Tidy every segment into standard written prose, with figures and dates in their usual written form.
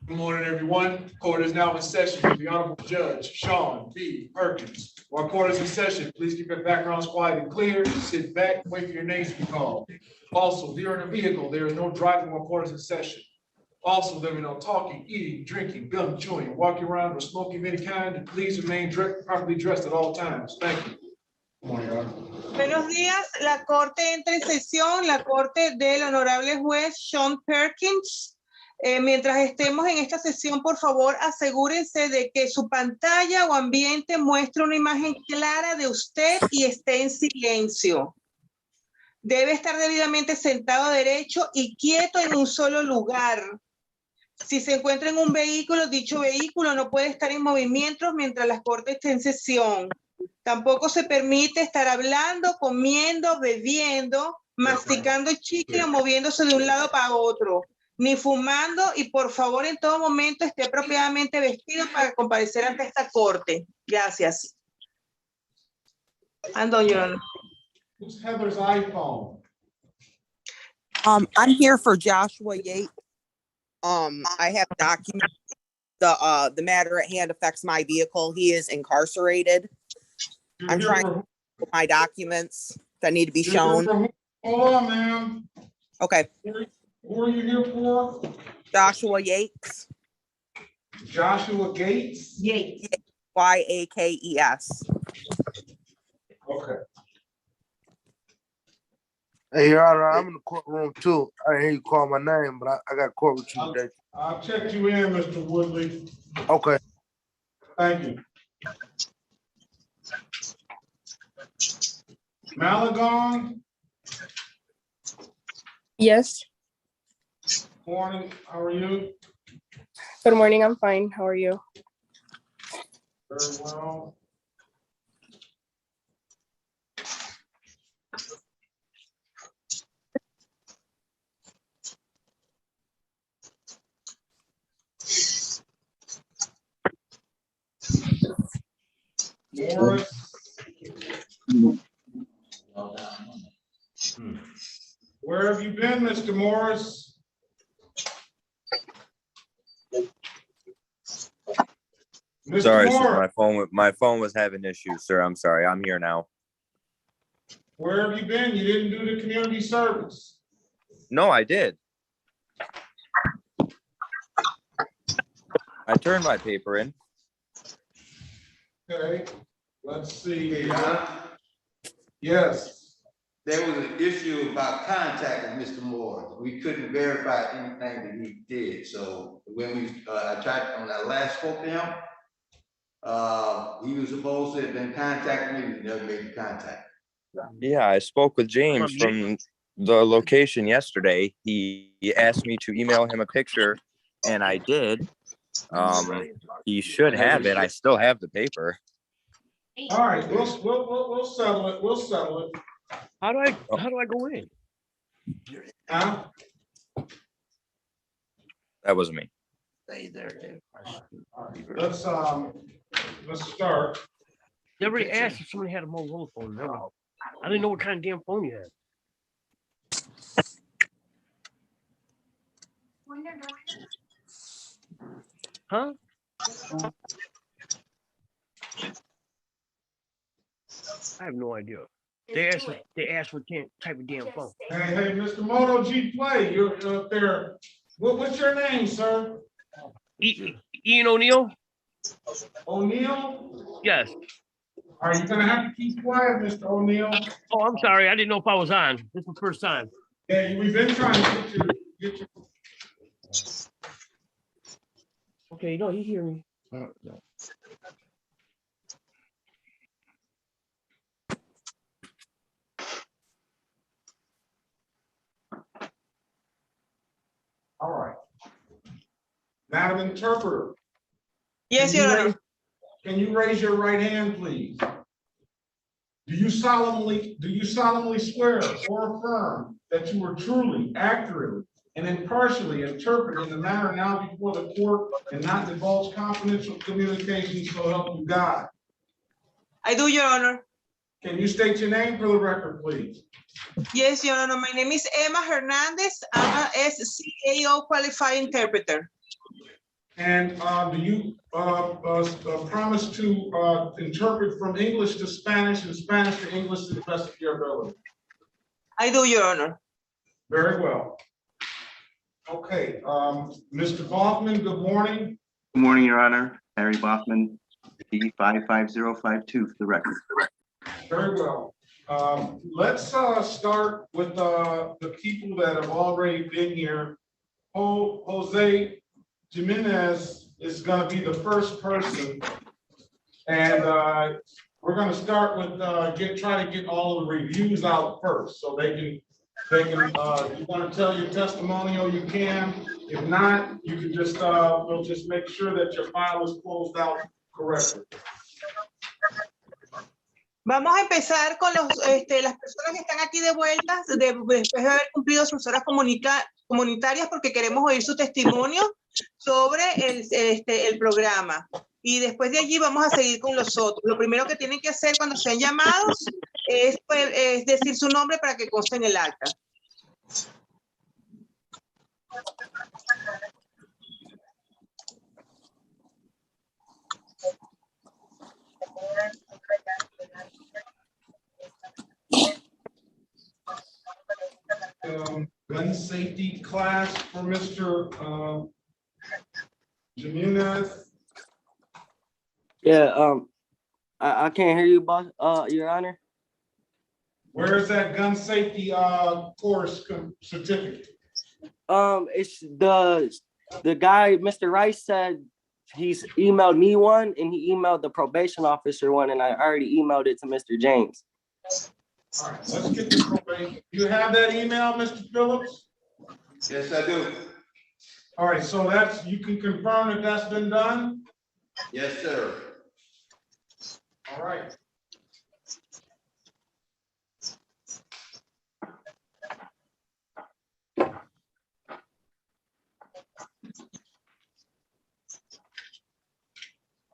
Good morning, everyone. Court is now in session. The Honorable Judge Sean B. Perkins. While court is in session, please keep your backgrounds quiet and clear. Sit back, wait for your names to be called. Also, if you're in a vehicle, there is no driving while court is in session. Also, there is no talking, eating, drinking, gum chewing, walking around, or smoking of any kind. And please remain properly dressed at all times. Thank you. Good morning, Your Honor. Buenos días, la corte entra en sesión, la corte del honorable juez Sean Perkins. Mientras estemos en esta sesión, por favor, asegúrense de que su pantalla o ambiente muestre una imagen clara de usted y esté en silencio. Debe estar debidamente sentado derecho y quieto en un solo lugar. Si se encuentra en un vehículo, dicho vehículo no puede estar en movimiento mientras la corte esté en sesión. Tampoco se permite estar hablando, comiendo, bebiendo, masticando chicle o moviéndose de un lado para otro, ni fumando, y por favor en todo momento esté apropiadamente vestido para comparecer ante esta corte. Gracias. Antonio. Who's Heather's iPhone? I'm here for Joshua Yates. I have documents. The matter at hand affects my vehicle. He is incarcerated. I'm trying to get my documents that need to be shown. Hold on, ma'am. Okay. Who are you here for? Joshua Yates. Joshua Gates? Yates. Yakes. Okay. Hey, Your Honor, I'm in the courtroom too. I didn't hear you call my name, but I got court with you today. I'll check you in, Mr. Woodley. Okay. Thank you. Malagon, Yes. morning, how are you? Good morning. I'm fine. How are you? Very well. Morris. Where have you been, Mr. Morris? Mr. Sorry, sir, Morris, my phone was having issues, sir. I'm sorry. I'm here now. where have you been? You didn't do the community service. No, I did. I turned my paper in. Okay, let's see. Yes. There was an issue about contacting Mr. Moore. We couldn't verify anything that he did. So when I tried on that last spoke to him, he was supposed to have been contacting me. He never made the contact. Yeah, I spoke with James from the location yesterday. He asked me to email him a picture, and I did. He should have it. I still have the paper. All right, we'll settle it. We'll settle it. How do I go in? Huh? That wasn't me. Let's start. They already asked if somebody had a mobile phone. No. I didn't know what kind of damn phone you had. Huh? I have no idea. They asked what type of damn phone. Hey, Mr. Moto G Play, you're up there. What's your name, sir? Ian O'Neill? O'Neill? Yes. Are you gonna have to keep quiet, Mr. O'Neill? Oh, I'm sorry. I didn't know if I was on. This is the first time. Yeah, we've been trying to get you. Okay, no, you hear me. No. All right. Madam Interpreter. Yes, Your Honor. Can you raise your right hand, please? Do you solemnly swear or affirm that you will truly, accurately, and impartially interpret in the matter now before the court and not divulge confidential communications, so help you God? I do, Your Honor. Can you state your name for the record, please? Yes, Your Honor. My name is Emma Hernandez. I'm a SCAO qualified interpreter. And do you promise to interpret from English to Spanish and Spanish to English to the best of your ability? I do, Your Honor. Very well. Okay, Mr. Hoffman, good morning. Good morning, Your Honor. Harry Boffman, P55052 for the record. Very well. Let's start with the people that have already been here. Jose Jimenez is going to be the first person. And we're going to start with try to get all of the reviews out first so they can you want to tell your testimonial, you can. If not, you can just we'll just make sure that your file is closed out correctly. Vamos a empezar con las personas que están aquí de vuelta después de haber cumplido sus horas comunitarias porque queremos oír su testimonio sobre el programa. Y después de allí vamos a seguir con los otros. Lo primero que tienen que hacer cuando sean llamados es decir su nombre para que conste en el acta. Gun safety class for Mr. Jimenez. Yeah, I can't hear you, boss. Your Honor. Where is that gun safety course certificate? It's the guy, Mr. Rice said he's emailed me one, and he emailed the probation officer one, and I already emailed it to Mr. James. All right, let's get the probation. You have that email, Mr. Phillips? Yes, I do. All right, so you can confirm that that's been done? Yes, sir. All right.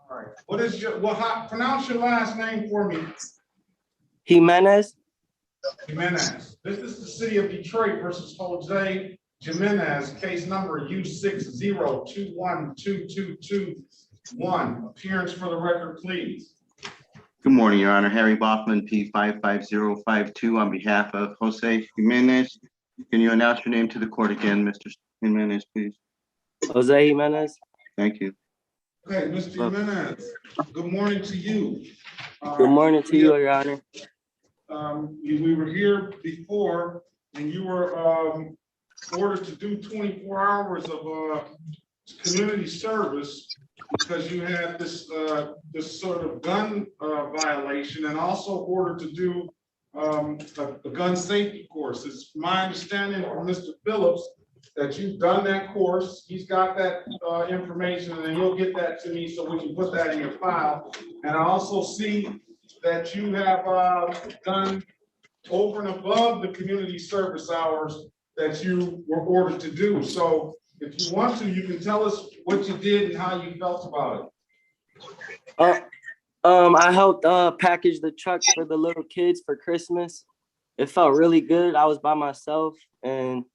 All right. What is pronounce your last name for me? Jimenez. Jimenez. This is the city of Detroit versus Jose Jimenez, case number U602122221. Appearance for the record, please. Good morning, Your Honor. Harry Boffman, P55052 on behalf of Jose Jimenez. Can you announce your name to the court again, Mr. Jimenez, please? Jose Jimenez. Thank you. Okay, Mr. Jimenez, good morning to you. Good morning to you, Your Honor. We were here before and you were ordered to do 24 hours of community service because you had this sort of gun violation, and also ordered to do a gun safety course. It's my understanding from Mr. Phillips that you've done that course. He's got that information, and then you'll get that to me so we can put that in your file. And I also see that you have done over and above the community service hours that you were ordered to do. So if you want to, you can tell us what you did and how you felt about it. I helped package the trucks for the little kids for Christmas. It felt really good. I was by myself, and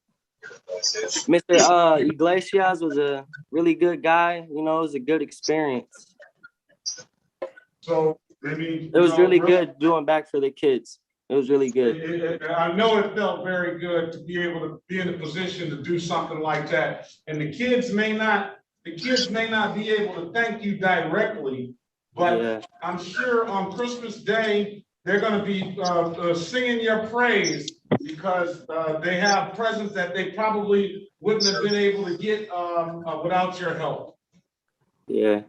Mr. Iglesias was a really good guy. You know, it was a good experience. So maybe it was really good doing back for the kids. It was really good. I know it felt very good to be able to be in a position to do something like that. And the kids may not be able to thank you directly, but yeah. I'm sure on Christmas Day, they're going to be singing your praise because they have presents that they probably wouldn't have been able to get without your help. Yeah.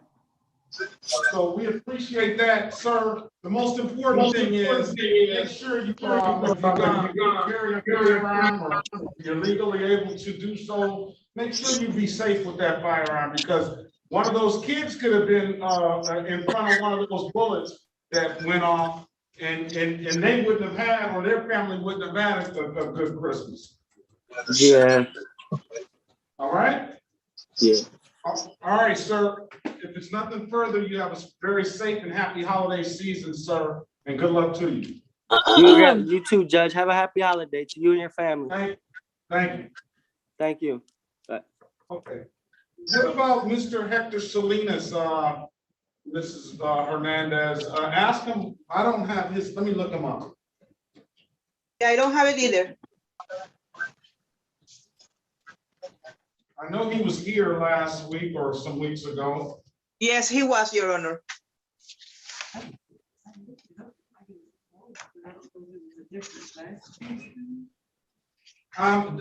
So we appreciate that, sir. The most important thing is make sure you carry a firearm, or you're legally able to do so. Make sure you be safe with that firearm, because one of those kids could have been in front of one of those bullets that went off, and they wouldn't have had, or their family wouldn't have had a good Christmas. Yeah. All right? Yeah. All right, sir. If it's nothing further, you have a very safe and happy holiday season, sir. and good luck to you. You too, Judge. Have a happy holiday to you and your family. Thank you. Thank you. Okay. What about Mr. Hector Salinas, Mrs. Hernandez? Ask him, I don't have his, let me look him up. Yeah, I don't have it either. I know he was here last week or some weeks ago. Yes, he was, Your Honor.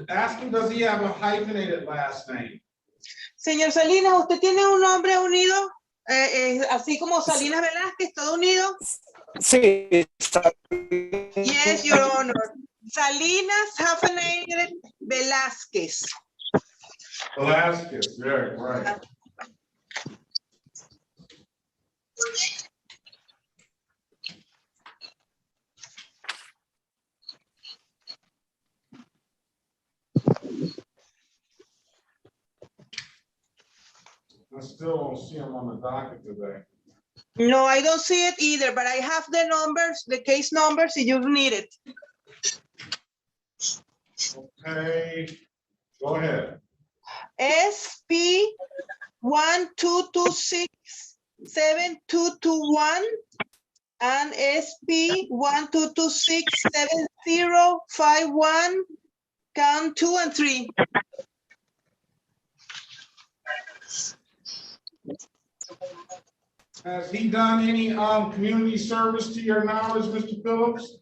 Ask him, does he have a hyphenated last name? Señor Salinas, ¿usted tiene un nombre unido? Así como Salinas Velázquez, todo unido. Sí. Yes, Your Honor. Salinas hyphenated Velázquez. Velasquez, yeah, right. I still don't see him on the docket today. No, I don't see it either, but I have the numbers, the case numbers, if you need it. Okay, go ahead. SP 1226-7221 and SP 1226-7051, count 2 and 3. Has he done any community service to your knowledge, Mr. Phillips?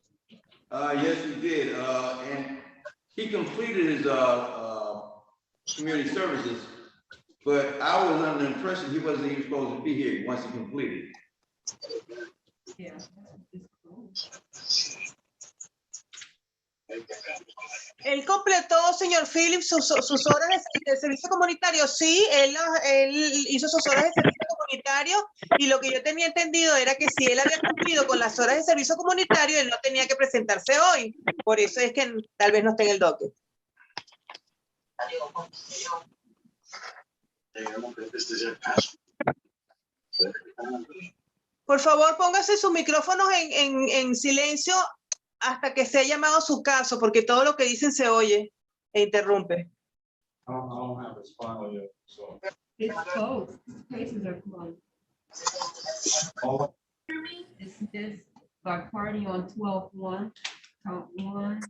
Yes, he did, and he completed his community services, but I was under the impression he wasn't even supposed to be here once he completed. Él completó, señor Phillips, sus horas de servicio comunitario. Sí, él hizo sus horas de servicio comunitario y lo que yo tenía entendido era que si él había cumplido con las horas de servicio comunitario, él no tenía que presentarse hoy. Por eso es que tal vez no esté en el docket. Por favor, póngase sus micrófonos en silencio hasta que sea llamado su caso, porque todo lo que dicen se oye e interrumpe. I don't have his file yet, so. It's closed. Cases are closed. Oh, This is our party on 12-1, count 1.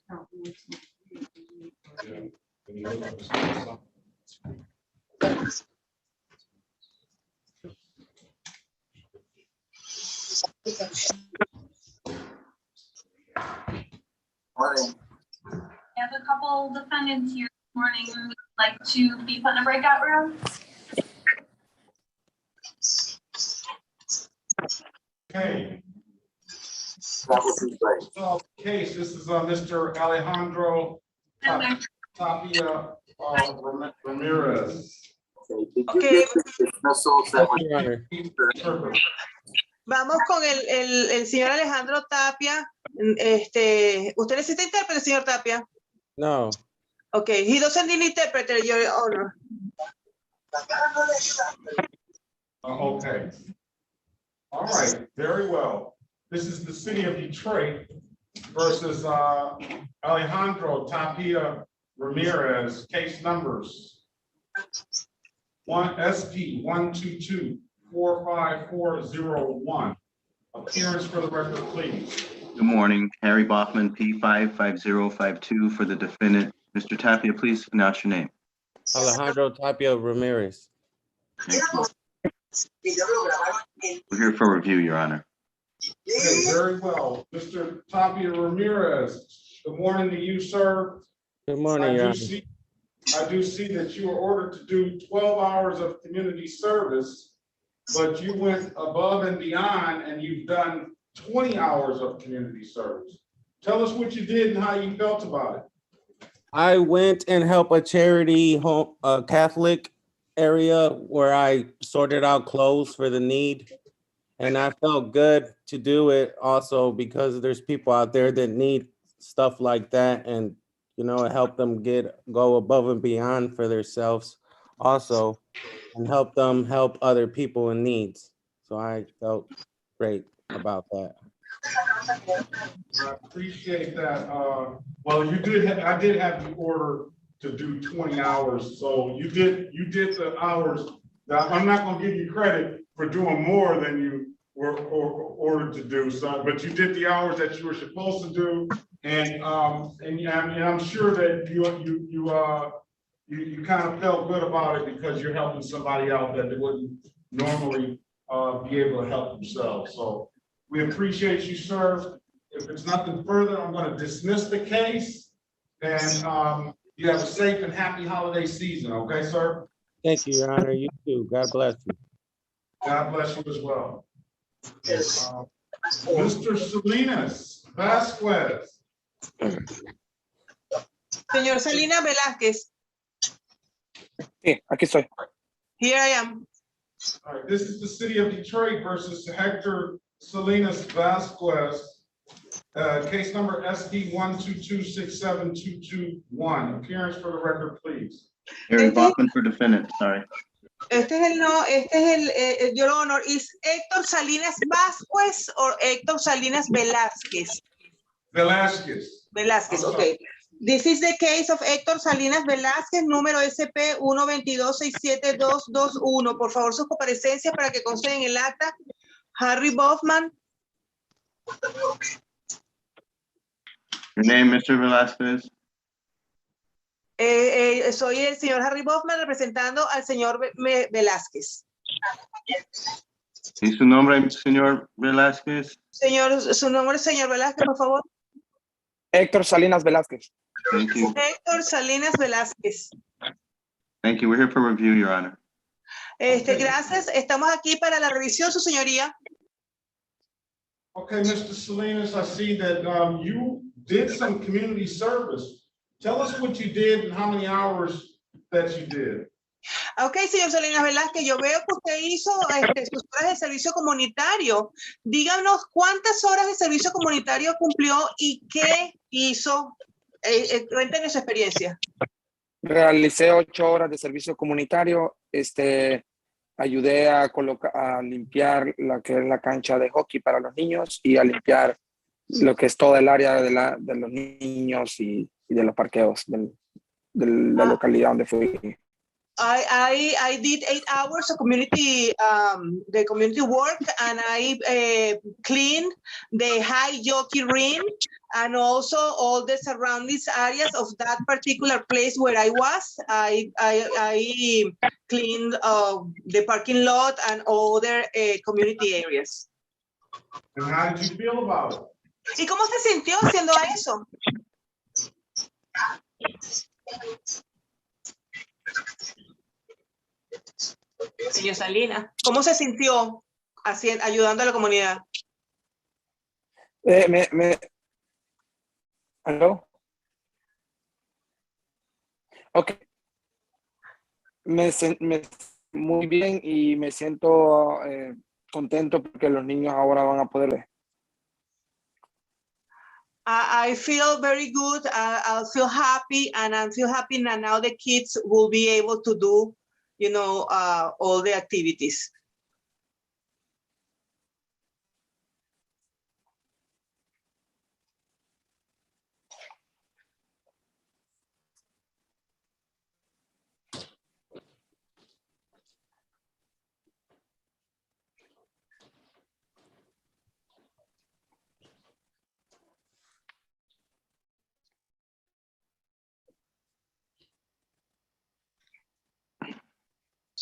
Count 1, 2, 3. yeah. Can you look up his file? Morning. I have a couple defendants here this morning who would like to be put in a breakout room. Okay. That would be great. So, case, this is Mr. Alejandro Tapia Ramirez. Okay. Dismissals that would Vamos con el señor Alejandro Tapia. ¿Usted necesita intérprete, señor Tapia? No. Okay, he doesn't need interpreter, Your Honor. Okay. All right, very well. This is the city of Detroit versus Alejandro Tapia Ramirez, case numbers. SP 122-45401. Appearance for the record, please. Good morning, Harry Bachman, P55052 for the defendant. Mr. Tapia, please announce your name. Alejandro Tapia Ramirez. Thank you. We're here for review, Your Honor. Okay, very well. Mr. Tapia Ramirez, good morning to you, sir. Good morning, Your Honor. I do see that you were ordered to do 12 hours of community service, but you went above and beyond and you've done 20 hours of community service. Tell us what you did and how you felt about it. I went and helped a charity home, Catholic area where I sorted out clothes for the need. And I felt good to do it also because there's people out there that need stuff like that. And, you know, it helped them go above and beyond for themselves also and help them help other people in needs. So I felt great. about that. I appreciate that. Well, you did, I did have the order to do 20 hours. So you did the hours. Now, I'm not gonna give you credit for doing more than you were ordered to do, so, but you did the hours that you were supposed to do. And I'm sure that you kind of felt good about it because you're helping somebody out that they wouldn't normally be able to help themselves. So we appreciate you, sir. If it's nothing further, I'm going to dismiss the case. And you have a safe and happy holiday season, okay, sir? Thank you, Your Honor. You too. God bless you. God bless you as well. Mr. Salinas Vasquez. Señor Salinas Velázquez. Sí, aquí estoy. Here I am. All right, this is the city of Detroit versus Hector Salinas Vasquez. Case number SD 122672221. Appearance for the record, please. Harry Bachman for defendant, sorry. Yo lo honor. Is Héctor Salinas Vasquez or Héctor Salinas Velázquez? Velázquez. Velázquez, okay. This is the case of Héctor Salinas Velázquez, número SP 122-67221. Por favor, sus comparecencias para que consten en el acta. Harry Bachman. Your name, Mr. Velasquez? Soy el señor Harry Bachman representando al señor Velázquez. ¿Y su nombre, señor Velasquez? Señor, su nombre, señor Velázquez, por favor. Héctor Salinas Velázquez. Thank you. Héctor Salinas Velázquez. Thank you. We're here for review, Your Honor. Gracias. Estamos aquí para la revisión, su señoría. Okay, Mr. Salinas, I see that you did some community service. Tell us what you did and how many hours that you did. Ok, señor Salinas Velázquez, yo veo que usted hizo sus horas de servicio comunitario. Díganos cuántas horas de servicio comunitario cumplió y qué hizo. Cuéntenos su experiencia. Realicé 8 horas de servicio comunitario. Ayudé a limpiar lo que es la cancha de hockey para los niños y a limpiar lo que es toda el área de los niños y de los parqueos de la localidad donde fui. I did 8 hours of community work, and I cleaned the high jockey ring and also all the surroundings areas of that particular place where I was. I cleaned the parking lot and other community areas. And how did you feel about it? ¿Y cómo se sintió haciendo eso? Señor Salinas, ¿cómo se sintió ayudando a la comunidad? ¿Aló? Ok. Muy bien y me siento contento porque los niños ahora van a poder ver. I feel very good. I'll feel happy, and I feel happy that now the kids will be able to do, all the activities.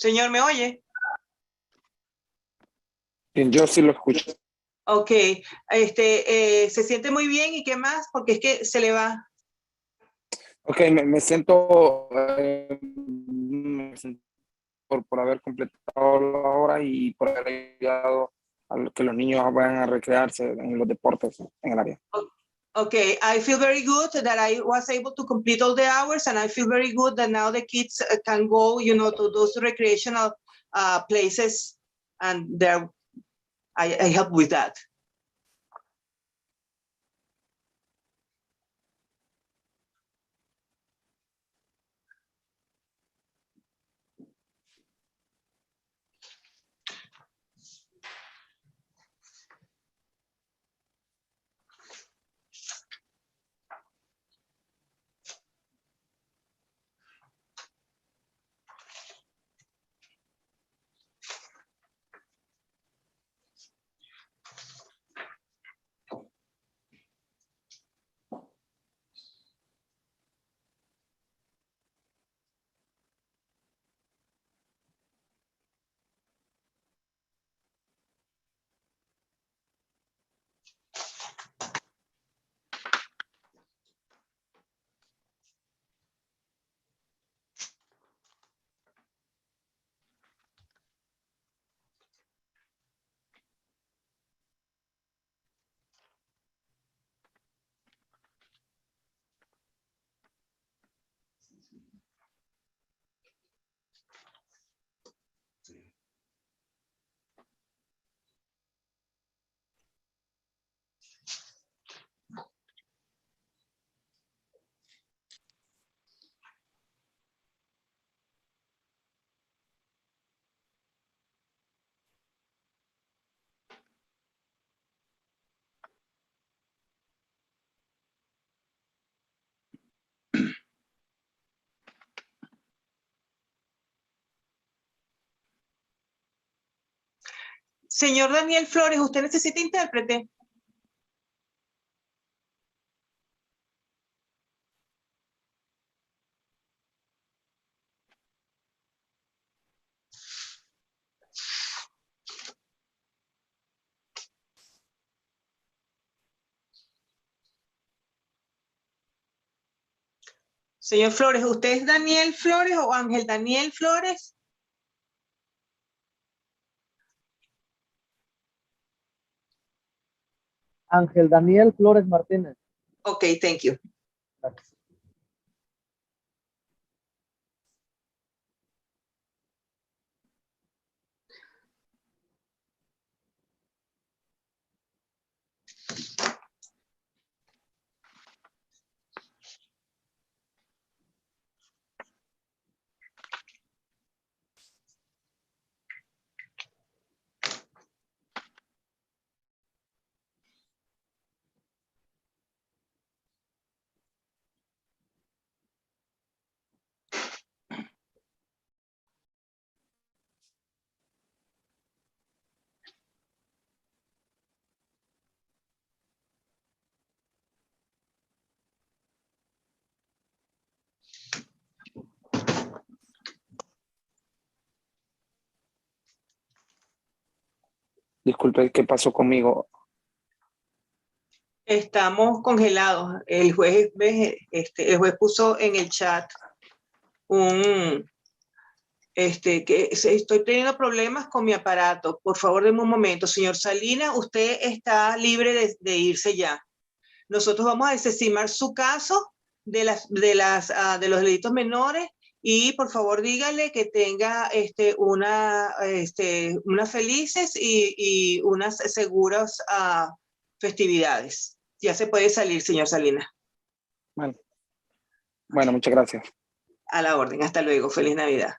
Señor, ¿me oye? Yo sí lo escucho. Ok, se siente muy bien, ¿y qué más? Porque es que se le va. Ok, me siento por haber completado la hora y por haber ayudado a que los niños vayan a recrearse en los deportes en el área. Okay, I feel very good that I was able to complete all the hours, and I feel very good that now the kids can go, to those recreational places, and I help with that. Señor Daniel Flores, ¿usted necesita intérprete? Señor Flores, ¿usted es Daniel Flores o Ángel Daniel Flores? Ángel Daniel Flores Martínez. Ok, thank you. Disculpe, ¿qué pasó conmigo? Estamos congelados. El juez puso en el chat estoy teniendo problemas con mi aparato. Por favor, denme un momento. Señor Salinas, usted está libre de irse ya. Nosotros vamos a desestimar su caso de los delitos menores y por favor dígale que tenga unas felices y unas seguras festividades. Ya se puede salir, señor Salinas. Bueno, muchas gracias. A la orden. Hasta luego. Feliz Navidad.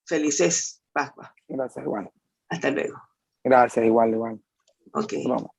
Felices Pascua. Gracias, igual. Hasta luego. Gracias, igual. Ok. Vamos.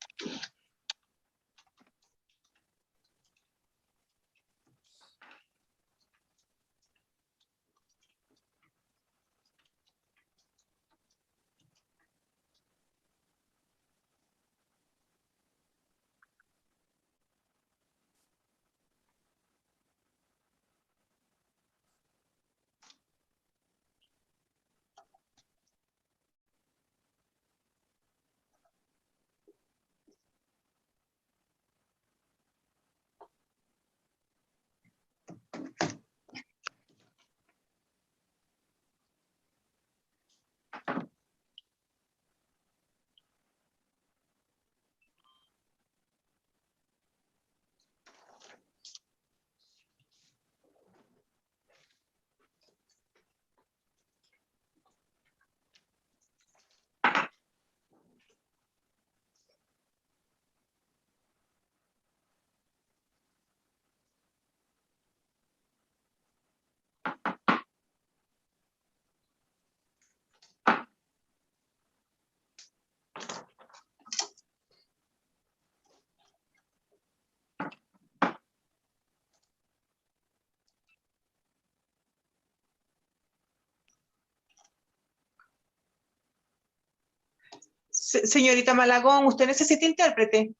Señorita Malagón, ¿usted necesita intérprete?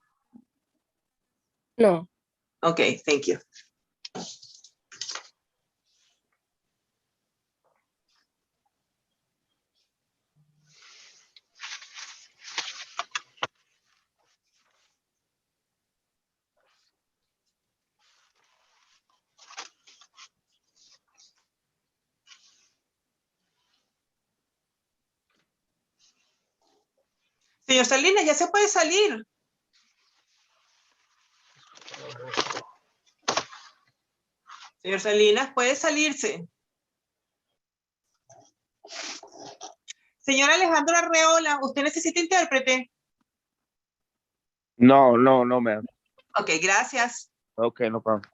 No. Ok, thank you. Señor Salinas, ya se puede salir. Señor Salinas, puede salirse. Señor Alejandro Arreola, ¿usted necesita intérprete? No, ma'am. Ok, gracias. Okay, no problem.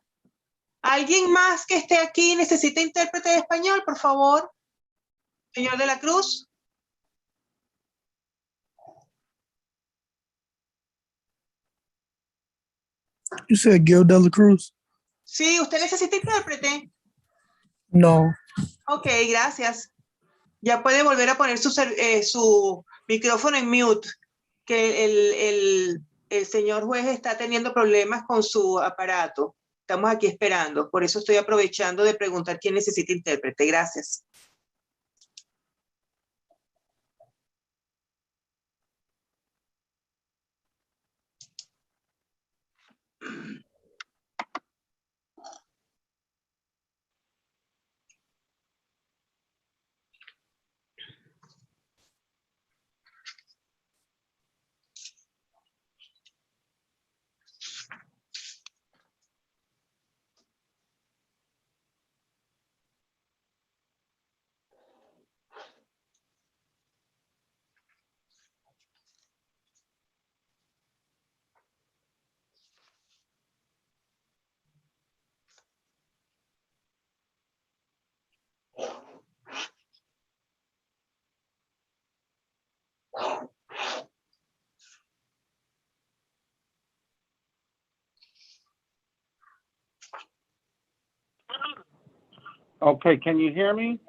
¿Alguien más que esté aquí necesita intérprete de español, por favor? Señor de la Cruz. You said Gil de la Cruz? Sí, ¿usted necesita intérprete? No. Ok, gracias. Ya puede volver a poner su micrófono en mute, que el señor juez está teniendo problemas con su aparato. Estamos aquí esperando, por eso estoy aprovechando de preguntar quién necesita intérprete. Gracias. Okay, can you hear me?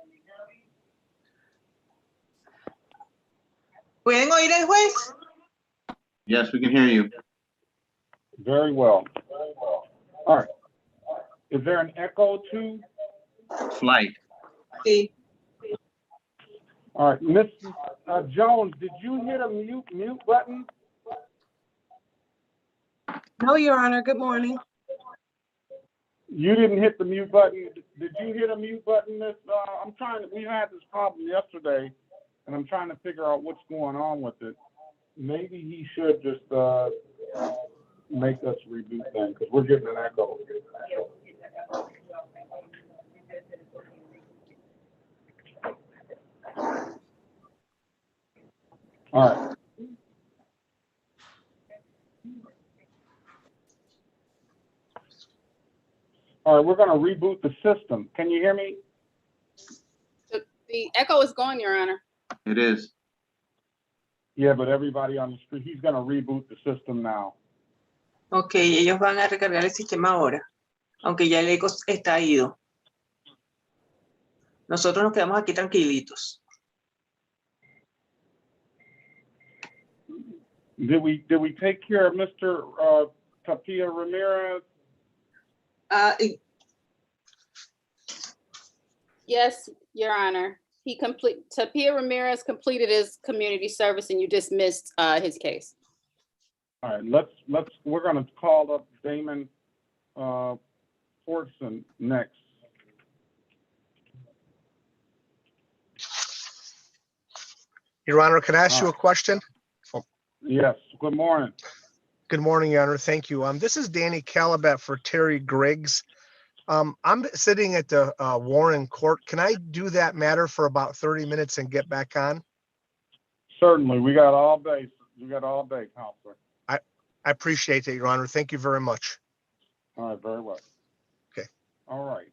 ¿Pueden oír al juez? Yes, we can hear you. Very well. All right. Is there an echo too? Flight. Sí. All right, Miss Jones, did you hit a mute button? No, Your Honor. Good morning. You didn't hit the mute button. Did you hit a mute button, Miss? We had this problem yesterday, and I'm trying to figure out what's going on with it. Maybe he should just make us reboot then, because we're getting an echo. All right. All right, we're going to reboot the system. Can you hear me? The echo is gone, Your Honor. It is. Yeah, but everybody on the street, he's going to reboot the system now. Ok, ellos van a recargar el sistema ahora, aunque ya el eco está ido. Nosotros nos quedamos aquí tranquilitos. Did we take care of Mr. Tapia Ramirez? Yes, Your Honor. Tapia Ramirez completed his community service and you dismissed his case. All right, we're going to call up Damon Fortson next. Your Honor, can I ask you a question? Yes, good morning. Good morning, Your Honor. Thank you. This is Danny Calabat for Terry Griggs. I'm sitting at the Warren Court. Can I do that matter for about 30 minutes and get back on? Certainly. We got all day. Counselor. I appreciate it, Your Honor. Thank you very much. All right, very well. Okay. All right.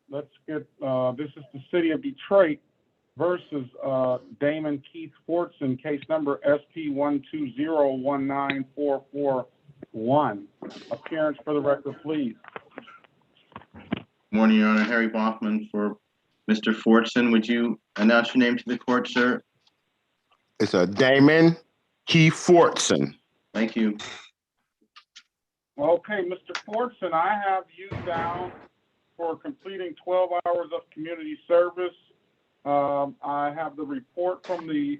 Let's get, this is the city of Detroit versus Damon Keith Fortson, case number SP120194441. Appearance for the record, please. Morning, Your Honor. Harry Baughman for Mr. Fortson. Would you announce your name to the court, sir? It's a Damon Keith Fortson. Thank you. Okay, Mr. Fortson, I have you down for completing 12 hours of community service. I have the report from the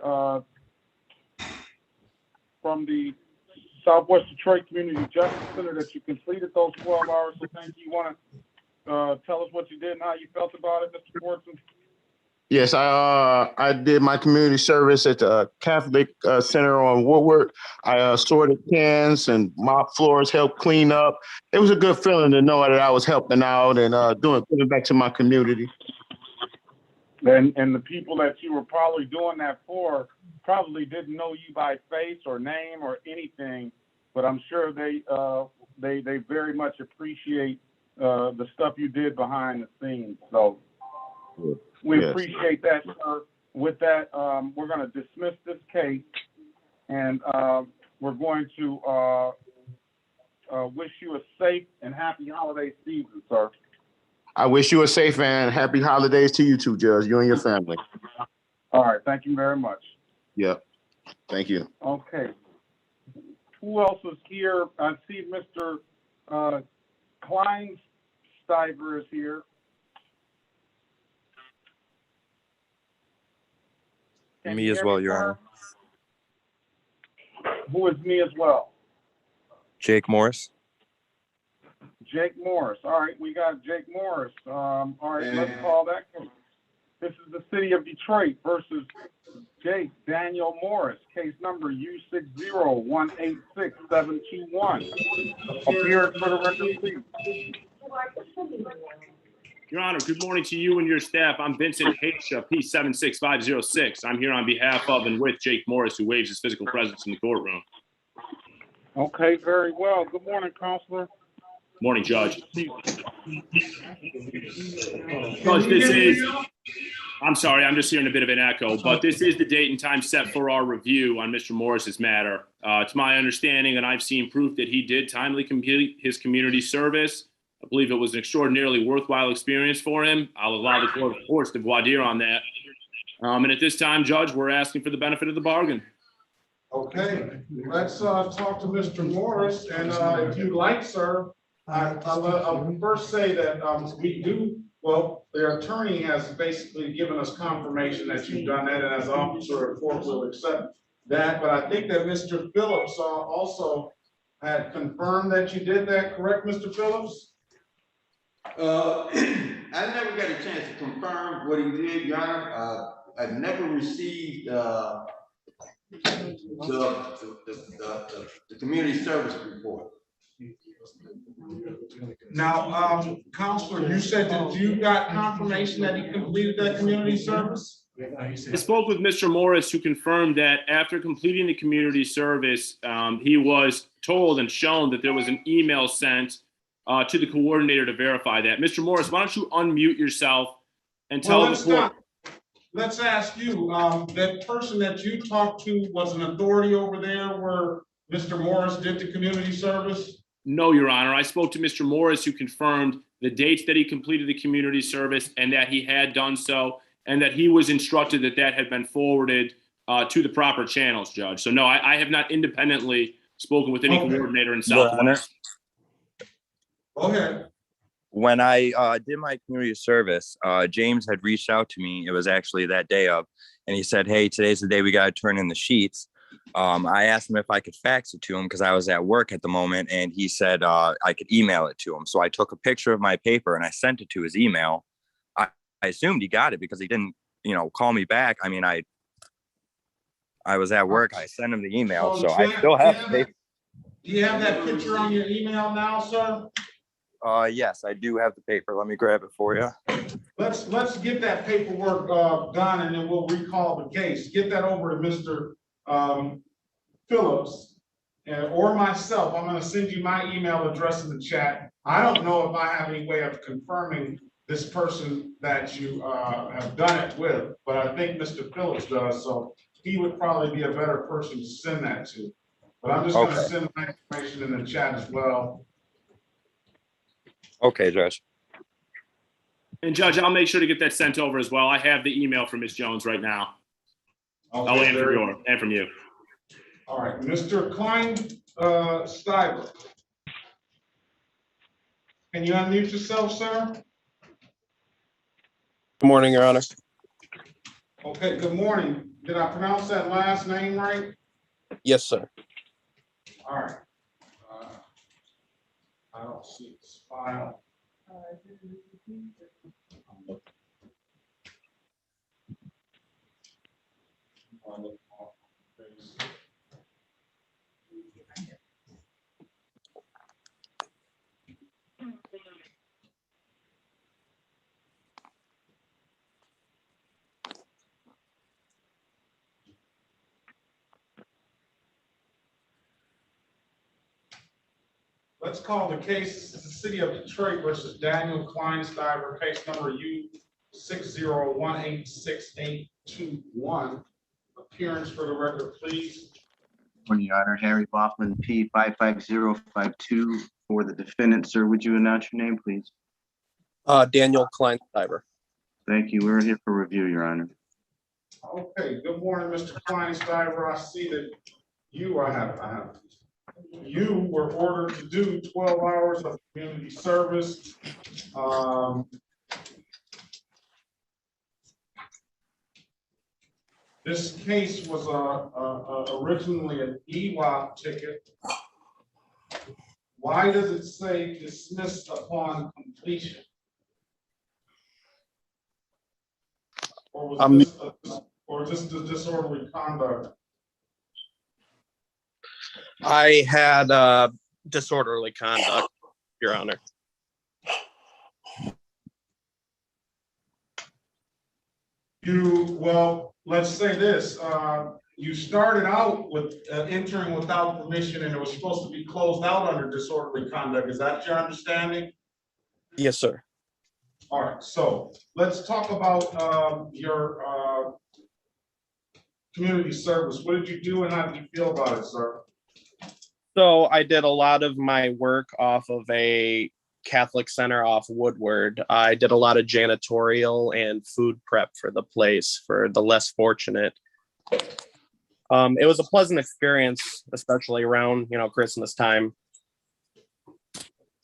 Southwest Detroit Community Justice Center that you completed those 12 hours. So thank you. You want to tell us what you did and how you felt about it, Mr. Fortson? Yes, I did my community service at the Catholic Center on Woodward. I sorted cans and mopped floors, helped clean up. It was a good feeling to know that I was helping out and giving back to my community. And the people that you were probably doing that for probably didn't know you by face or name or anything, but I'm sure they very much appreciate the stuff you did behind the scenes. So we appreciate that, sir. With that, we're going to dismiss this case, and we're going to wish you a safe and happy holiday season, sir. I wish you a safe and happy holidays to you too, Judge, you and your family. All right. Thank you very much. Yep. Thank you. Okay. Who else is here? I see Mr. Kleinsteiger is here. Me as well, Your Honor. Who is me as well? Jake Morris. Jake Morris. All right, we got Jake Morris. All right, let's call that case. This is the city of Detroit versus Jake Daniel Morris, case number U60186-721. Appear for the record, please. Your Honor, good morning to you and your staff. I'm Vincent Haisha, P76506. I'm here on behalf of and with Jake Morris, who waives his physical presence in the courtroom. Okay, very well. Good morning, Counselor. Morning, Judge. Judge, this is, I'm sorry, I'm just hearing a bit of an echo, but this is the date and time set for our review on Mr. Morris's matter. It's my understanding, and I've seen proof that he did timely complete his community service. I believe it was an extraordinarily worthwhile experience for him. I'll allow the court, of course, to voir dire on that. And at this time, Judge, we're asking for the benefit of the bargain. Okay, let's talk to Mr. Morris, and if you'd like, sir, I'll first say that we do, well, the attorney has basically given us confirmation that you've done that, and as officer of court will accept that, but I think that Mr. Phillips also had confirmed that you did that, correct, Mr. Phillips? I never got a chance to confirm what he did, Your Honor. I've never received the community service report. Now, Counselor, you said that you got confirmation that he completed that community service? I spoke with Mr. Morris, who confirmed that after completing the community service, he was told and shown that there was an email sent to the coordinator to verify that. Mr. Morris, why don't you unmute yourself and tell the court. Let's ask you, that person that you talked to was an authority over there where Mr. Morris did the community service? No, Your Honor. I spoke to Mr. Morris, who confirmed the dates that he completed the community service and that he had done so, and that he was instructed that that had been forwarded to the proper channels, Judge. So no, I have not independently spoken with any coordinator in Southwest. Go ahead. When I did my community service, James had reached out to me. It was actually that day of, and he said, "Hey, today's the day we got to turn in the sheets." I asked him if I could fax it to him because I was at work at the moment, and he said I could email it to him. So I took a picture of my paper and I sent it to his email. I assumed he got it because he didn't, call me back. I mean, I was at work. I sent him the email, so I still have the paper. Do you have that picture on your email now, sir? Yes, I do have the paper. Let me grab it for you. Let's get that paperwork done, and then we'll recall the case. Get that over to Mr. Phillips or myself. I'm going to send you my email address in the chat. I don't know if I have any way of confirming this person that you have done it with, but I think Mr. Phillips does, so he would probably be a better person to send that to. But I'm just going to send my information in the chat as well. Okay, Judge. And Judge, I'll make sure to get that sent over as well. I have the email from Ms. Jones right now. Okay, and from you. All right, Mr. Kleinsteiger. Can you unmute yourself, sir? Good morning, Your Honor. Okay, good morning. Did I pronounce that last name right? Yes, sir. All right. I don't see this file. Let's call the case, this is the City of Detroit versus Daniel Kleinsteiger, case number U60186821. Appearance for the record, please. Morning, Your Honor. Harry Bachman, P 55052 for the defendant. Sir, would you announce your name, please? Daniel Kleinsteiger. Thank you. We're here for review, Your Honor. Okay, good morning, Mr. Kleinsteiger. I see that you you were ordered to do 12 hours of community service. This case was originally an EWOP ticket. Why does it say dismissed upon completion? Or was this the disorderly conduct? I had disorderly conduct, Your Honor. Well, let's say this, you started out with entering without permission and it was supposed to be closed out under disorderly conduct. Is that your understanding? Yes, sir. All right, so let's talk about your community service. What did you do and how did you feel about it, sir? So I did a lot of my work off of a Catholic center off Woodward. I did a lot of janitorial and food prep for the place for the less fortunate. It was a pleasant experience, especially around, Christmas time.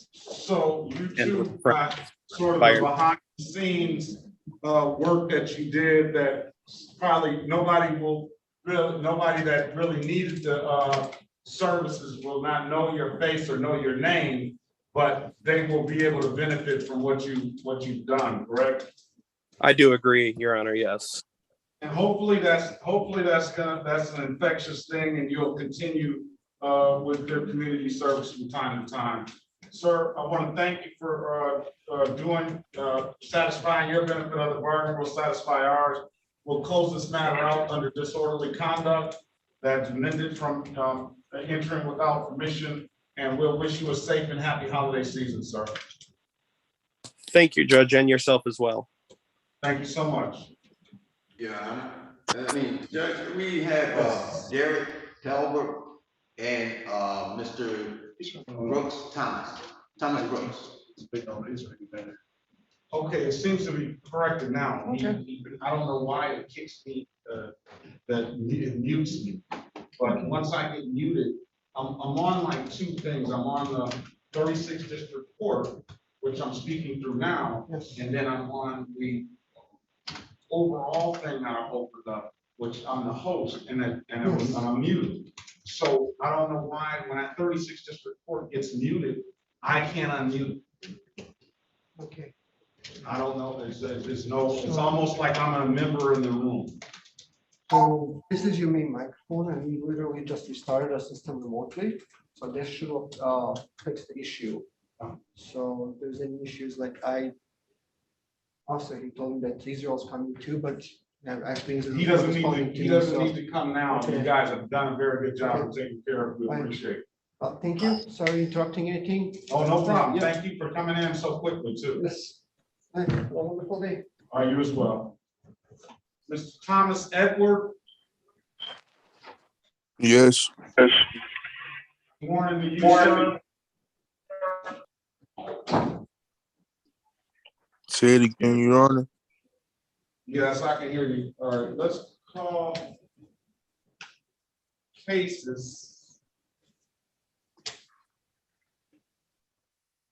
So you two got sort of the behind the scenes work that you did that probably nobody that really needed the services will not know your face or know your name, but they will be able to benefit from what you've done, correct? I do agree, Your Honor, yes. And hopefully that's an infectious thing and you'll continue with their community service from time to time. Sir, I want to thank you for satisfying your benefit of the bargain. We'll satisfy ours. We'll close this matter out under disorderly conduct that's amended from entering without permission, and we'll wish you a safe and happy holiday season, sir. Thank you, Judge, and yourself as well. Thank you so much. Yeah, Judge, we have Derek Talbot and Mr. Brooks Thomas Brooks. Okay, it seems to be corrected now. Okay. I don't know why it kicks me, that it mutes me, but once I get muted, I'm on like two things. I'm on the 36th District Court, which I'm speaking through now, and then I'm on the overall thing that I opened up, which I'm the host, and I'm muted. So I don't know why when that 36th District Court gets muted, I can't unmute. Okay. I don't know. It's almost like I'm a member in the room. So this is your main microphone, and we literally just restarted our system remotely. So this should fix the issue. So if there's any issues, like also he told me that Israel's coming too, but actually he doesn't need to come now. Okay. You guys have done a very good job of taking care of it. We appreciate it. Thank you. Sorry interrupting anything. Oh, no problem. Yeah. Thank you for coming in so quickly too. Yes. Have a wonderful day. Are you as well? Mr. Thomas Edward? Yes. Good morning to you, sir. Say it again, Your Honor. Yes, I can hear you. All right, let's call cases.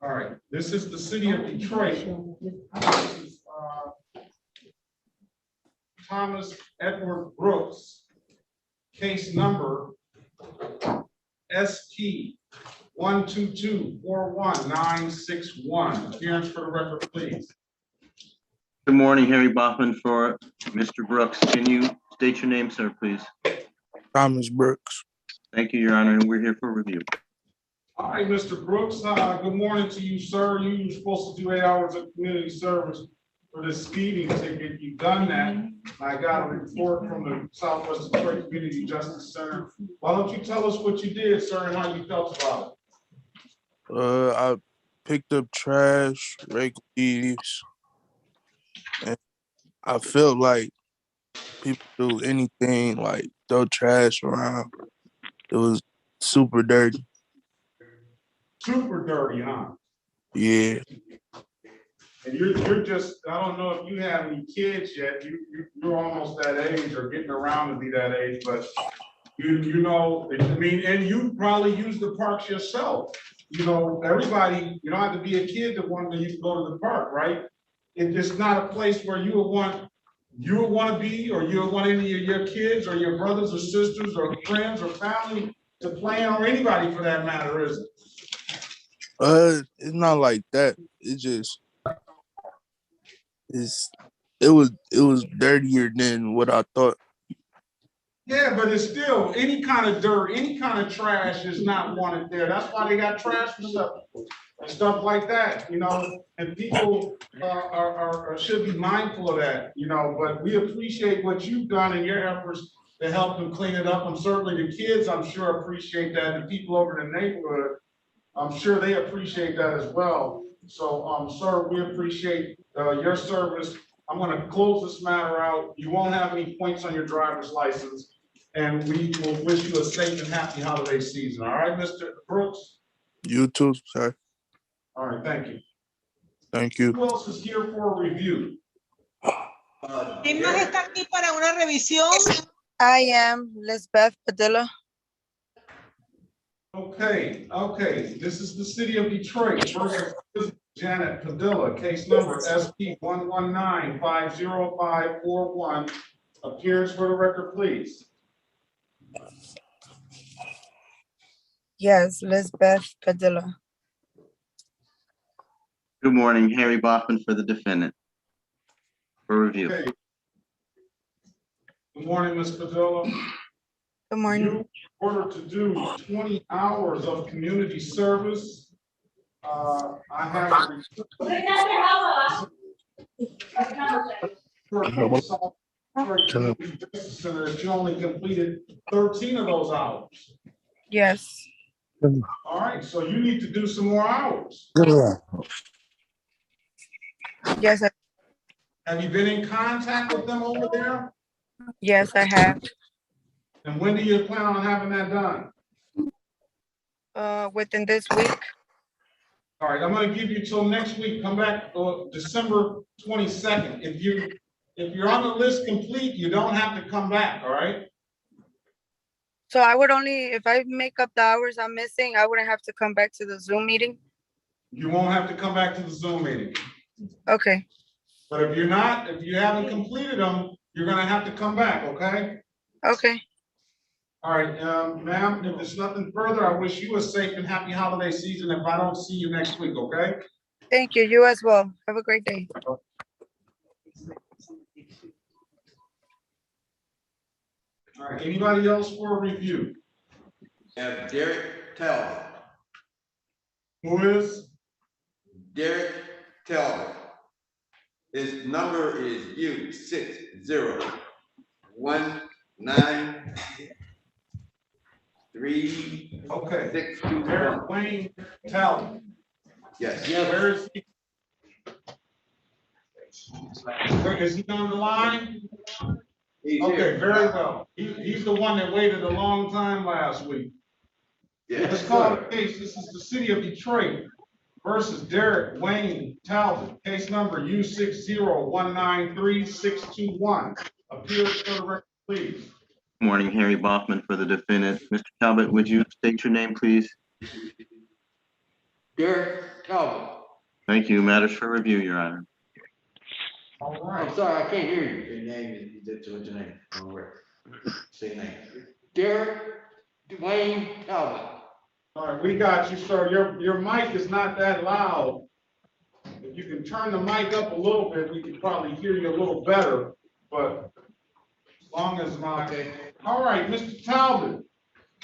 All right, this is the City of Detroit. This is Thomas Edward Brooks, case number SP 122-41961. Appearance for the record, please. Good morning, Harry Bachman for Mr. Brooks. Can you state your name, sir, please? Thomas Brooks. Thank you, Your Honor, and we're here for review. All right, Mr. Brooks, good morning to you, sir. You were supposed to do 8 hours of community service for this speeding ticket. You've done that. I got a report from the Southwest Detroit Community Justice Center. Why don't you tell us what you did, sir, and how you felt about it? I picked up trash, raked leaves, and I felt like people do anything, like throw trash around. It was super dirty. Super dirty, huh? Yeah. And you're just, I don't know if you have any kids yet, you're almost that age or getting around to be that age, but you know, I mean, and you probably use the parks yourself. You know, everybody, you don't have to be a kid to want to go to the park, right? It's just not a place where you would want to be, or you would want any of your kids or your brothers or sisters or friends or family to play in, or anybody for that matter, is it? It's not like that. It just it was dirtier than what I thought. Yeah, but it's still, any kind of dirt, any kind of trash is not wanted there. That's why they got trash receptacles and stuff like that, you know, and people should be mindful of that, you know, but we appreciate what you've done and your efforts to help them clean it up. And certainly the kids, I'm sure, appreciate that. And the people over in the neighborhood, I'm sure they appreciate that as well. So, sir, we appreciate your service. I'm going to close this matter out. You won't have any points on your driver's license. And we will wish you a safe and happy holiday season. All right, Mr. Brooks? You too, sir. All right, thank you. Thank you. Who else is here for a review? ¿Quién más está aquí para una revisión? I am Lisbeth Padilla. Okay. This is the city of Detroit versus Janet Padilla, case number SP 119-50541. Appearance for the record, please. Yes, Lisbeth Padilla. Good morning, Harry Bachman for the defendant. For review. Okay. Good morning, Ms. Padilla. Good morning. You ordered to do 20 hours of community service. I have that you only completed 13 of those hours. Yes. All right, so you need to do some more hours. Yes. Have you been in contact with them over there? Yes, I have. And when do you plan on having that done? Within this week. All right, I'm going to give you till next week. Come back December 22nd. If you're on the list complete, you don't have to come back. All right. So I would only, if I make up the hours I'm missing, I wouldn't have to come back to the Zoom meeting. You won't have to come back to the Zoom meeting. Okay. But if you haven't completed them, you're going to have to come back. Okay. Okay. All right, ma'am, if there's nothing further, I wish you a safe and happy holiday season if I don't see you next week, okay? Thank you. You as well. Have a great day. All right, anybody else for a review? Derek Talbot. Who is? Derek Talbot. His number is U60193621. Okay. Derek Wayne Talbot. Yes. Where is he? Is he on the line? Okay, very well. He's the one that waited a long time last week. Yes. Let's call the case. This is the city of Detroit versus Derek Wayne Talbot. Case number U60193621. Appeal for the record, please. Good morning, Harry Bachman for the defendant. Mr. Talbot, would you state your name, please? Derek Talbot. Thank you. Matters for review, Your Honor. All right. I'm sorry, I can't hear you. Your name is, what's your name? Say your name. Derek Dwayne Talbot. All right, we got you, sir. Your mic is not that loud. If you can turn the mic up a little bit, we can probably hear you a little better, but as long as my, okay. All right, Mr. Talbot,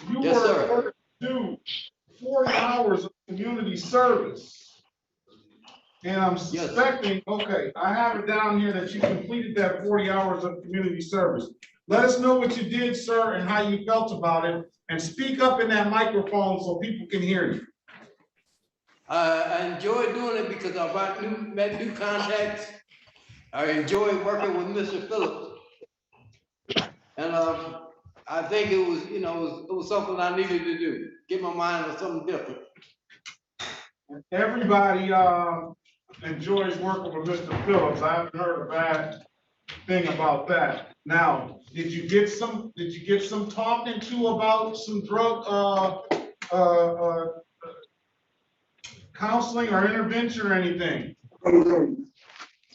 you were ordered to do 40 hours of community service. And I'm suspecting, okay, I have it down here that you completed that 40 hours of community service. Let us know what you did, sir, and how you felt about it, and speak up in that microphone so people can hear you. I enjoy doing it because I've met new contacts. I enjoy working with Mr. Phillips. And I think it was, you know, it was something I needed to do, get my mind on something different. Everybody enjoys working with Mr. Phillips. I haven't heard a bad thing about that. Now, did you get some talking to about some drug counseling or intervention or anything?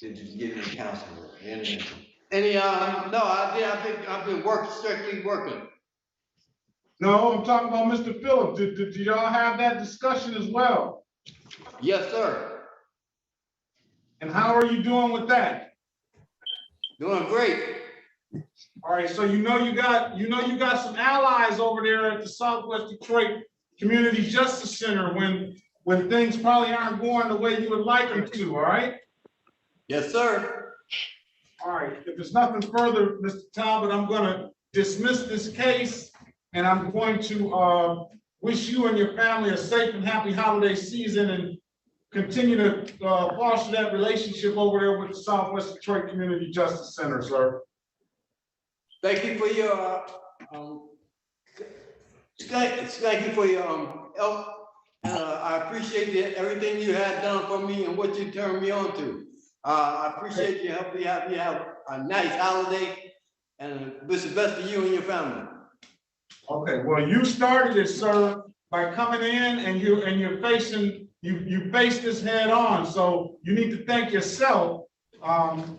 Did you get any counseling or intervention? Any, no, I think I've been strictly working. No, I'm talking about Mr. Phillips. Did y'all have that discussion as well? Yes, sir. And how are you doing with that? Doing great. All right, so you got some allies over there at the Southwest Detroit Community Justice Center when things probably aren't going the way you would like them to, all right? Yes, sir. All right, if there's nothing further, Mr. Talbot, I'm gonna dismiss this case, and I'm going to wish you and your family a safe and happy holiday season and continue to foster that relationship over there with the Southwest Detroit Community Justice Center, sir. Thank you for your thank you for your help. I appreciate everything you had done for me and what you turned me on to. I appreciate your help. You have a nice holiday, and wish the best to you and your family. Okay, well, you started it, sir, by coming in and you faced this head on. So you need to thank yourself. I'm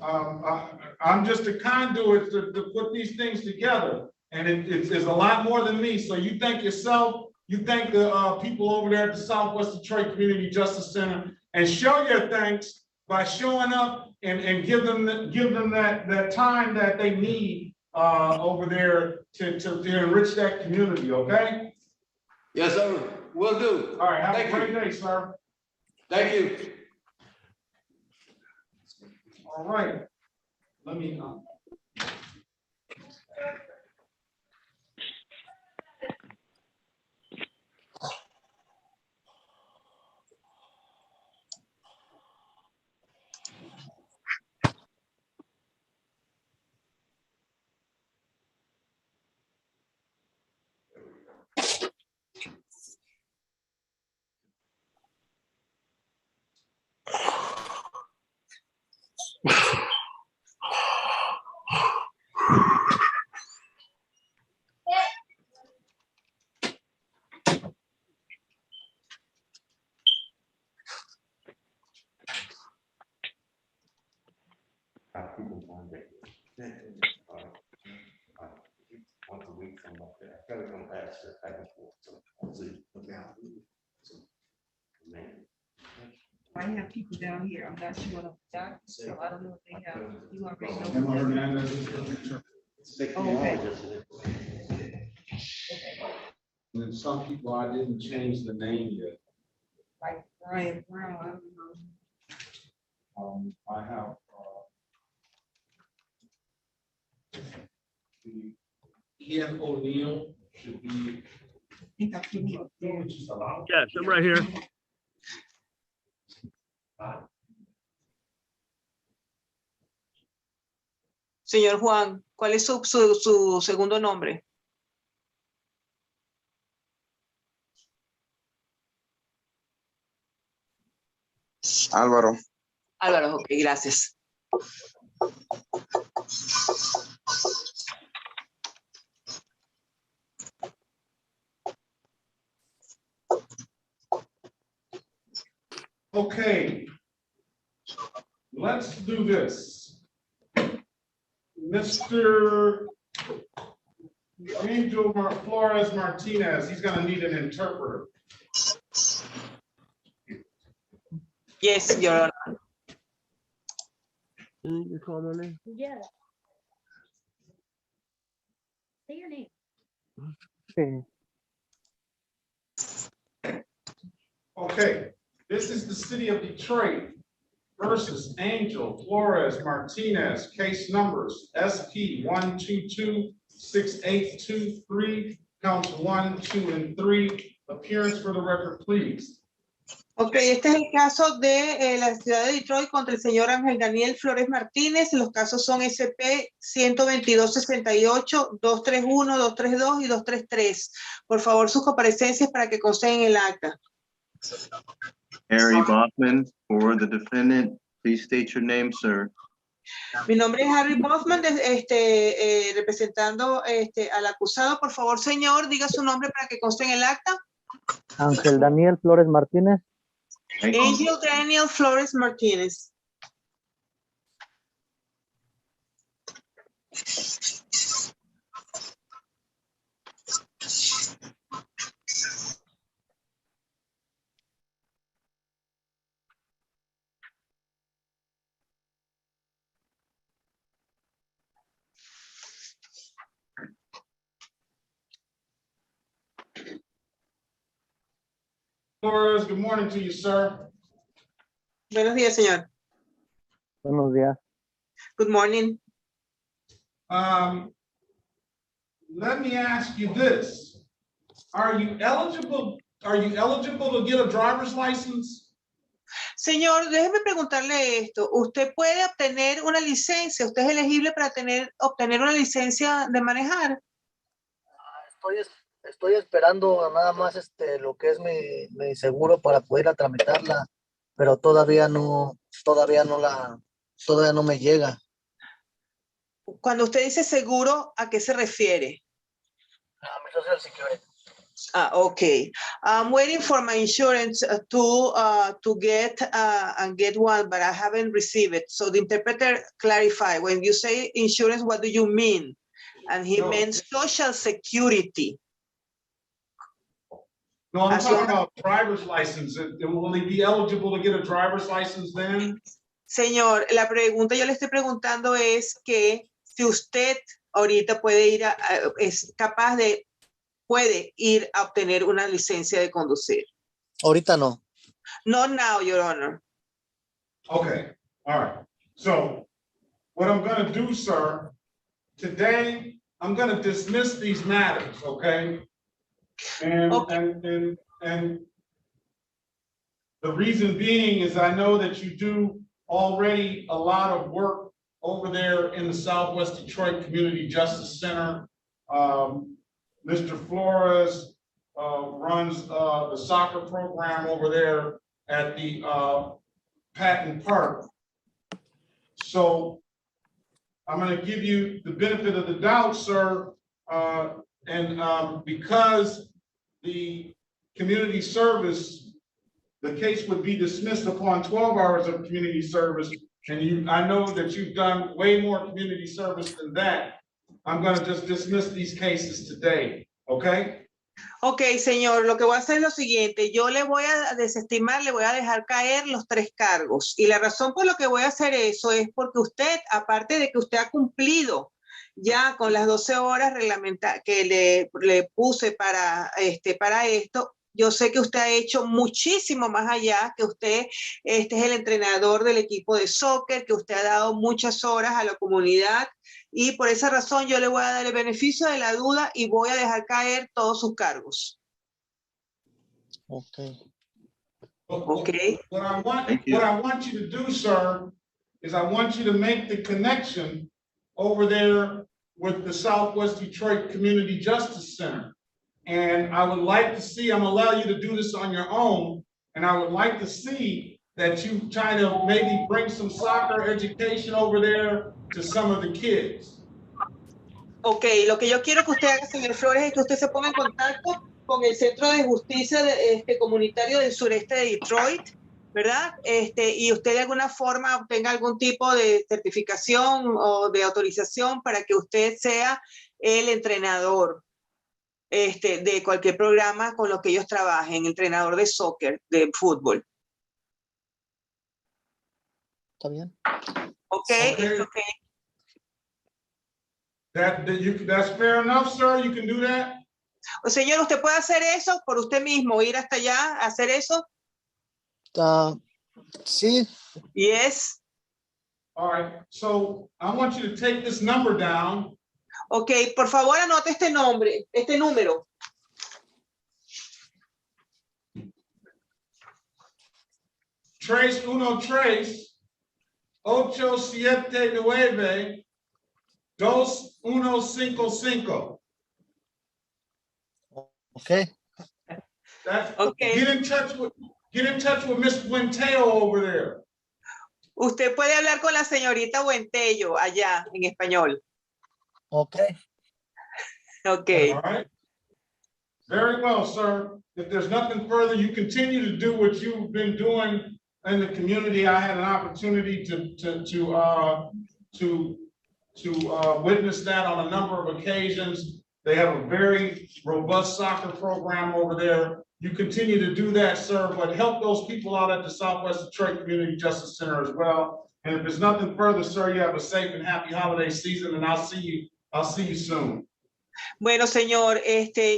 just a conduit to put these things together, and it's a lot more than me. So you thank yourself. You thank the people over there at the Southwest Detroit Community Justice Center, and show your thanks by showing up and give them that time that they need over there to enrich that community. Okay. Yes, sir. Will do. All right. Have a great day, sir. Thank you. All right. Let me. Once a week, something like that. I gotta come past it back and forth. So I'll see. Okay. I have people down here. I'm not sure of that, so I don't know if they have. You already know. Okay. And then some people I didn't change the name yet. Like Brian Brown, I don't know. I have Ian O'Neill should be. I think I put him up there. Yes, I'm right here. Señor Juan, ¿cuál es su segundo nombre? Álvaro. Álvaro, ok, gracias. Okay, let's do this. Mr. Angel Flores Martinez, he's gonna need an interpreter. Yes, Your Honor. You call my name? Yeah. Say your name. Okay, this is the city of Detroit versus Angel Flores Martinez, case numbers SP 1226823, counts 1, 2, and 3. Appearance for the record, please. Ok, este es el caso de la ciudad de Detroit contra el señor Ángel Daniel Flores Martínez. Los casos son SP 122-68, 231, 232 y 233. Por favor, sus comparecencias para que consten en el acta. Harry Bachman, for the defendant, please state your name, sir. Mi nombre es Harry Bosman, representando al acusado. Por favor, señor, diga su nombre para que conste en el acta. Ángel Daniel Flores Martínez. Angel Daniel Flores Martínez. Flores, good morning to you, sir. Buenos días, señor. Buenos días. Good morning. Let me ask you this. Are you eligible to get a driver's license? Señor, déjeme preguntarle esto. ¿Usted puede obtener una licencia? ¿Usted es elegible para obtener una licencia de manejar? Estoy esperando nada más lo que es mi seguro para poder tramitarla, pero todavía no me llega. Cuando usted dice seguro, ¿a qué se refiere? Mi Social Security. Okay. I'm waiting for my insurance to get one, but I haven't received it. So the interpreter clarified. When you say insurance, what do you mean? And he meant Social Security. No, I'm talking about driver's license. Will he be eligible to get a driver's license then? Señor, la pregunta yo le estoy preguntando es que si usted ahorita puede ir puede ir a obtener una licencia de conducir. Ahorita no. Not now, Your Honor. Okay, all right. So what I'm gonna do, sir, today, I'm gonna dismiss these matters, okay? And the reason being is I know that you do already a lot of work over there in the Southwest Detroit Community Justice Center. Mr. Flores runs the soccer program over there at the Patton Park. So I'm going to give you the benefit of the doubt, sir. Because the community service, the case would be dismissed upon 12 hours of community service. And I know that you've done way more community service than that. I'm going to just dismiss these cases today, okay? Ok, señor, lo que voy a hacer es lo siguiente. Yo le voy a desestimar, le voy a dejar caer los 3 cargos. Y la razón por la que voy a hacer eso es porque usted, aparte de que usted ha cumplido ya con las 12 horas que le puse para esto, yo sé que usted ha hecho muchísimo más allá, que usted es el entrenador del equipo de soccer, que usted ha dado muchas horas a la comunidad y por esa razón yo le voy a dar el beneficio de la duda y voy a dejar caer todos sus cargos. Okay. Okay. What I want you to do, sir, is I want you to make the connection over there with the Southwest Detroit Community Justice Center. And I would like to see, I'm gonna allow you to do this on your own, and I would like to see that you try to maybe bring some soccer education over there to some of the kids. Ok, lo que yo quiero que usted haga, señor Flores, es que usted se ponga en contacto con el Centro de Justicia Comunitario del Sureste de Detroit, ¿verdad? Y usted de alguna forma obtenga algún tipo de certificación o de autorización para que usted sea el entrenador de cualquier programa con lo que ellos trabajen, entrenador de soccer, de fútbol. ¿Está bien? Okay, it's okay. That's fair enough, sir. You can do that. Señor, ¿usted puede hacer eso por usted mismo? ¿Ir hasta allá a hacer eso? Sí. Yes. All right. So I want you to take this number down. Ok, por favor anote este número. tres, 879-2155. Okay. Okay. Get in touch with Miss Buenteo over there. Usted puede hablar con la señorita Buentello allá en español. Okay. Okay. All right. Very well, sir. If there's nothing further, you continue to do what you've been doing in the community. I had an opportunity to witness that on a number of occasions. They have a very robust soccer program over there. You continue to do that, sir, but help those people out at the Southwest Detroit Community Justice Center as well. And if there's nothing further, sir, you have a safe and happy holiday season, and I'll see you soon. Bueno, señor,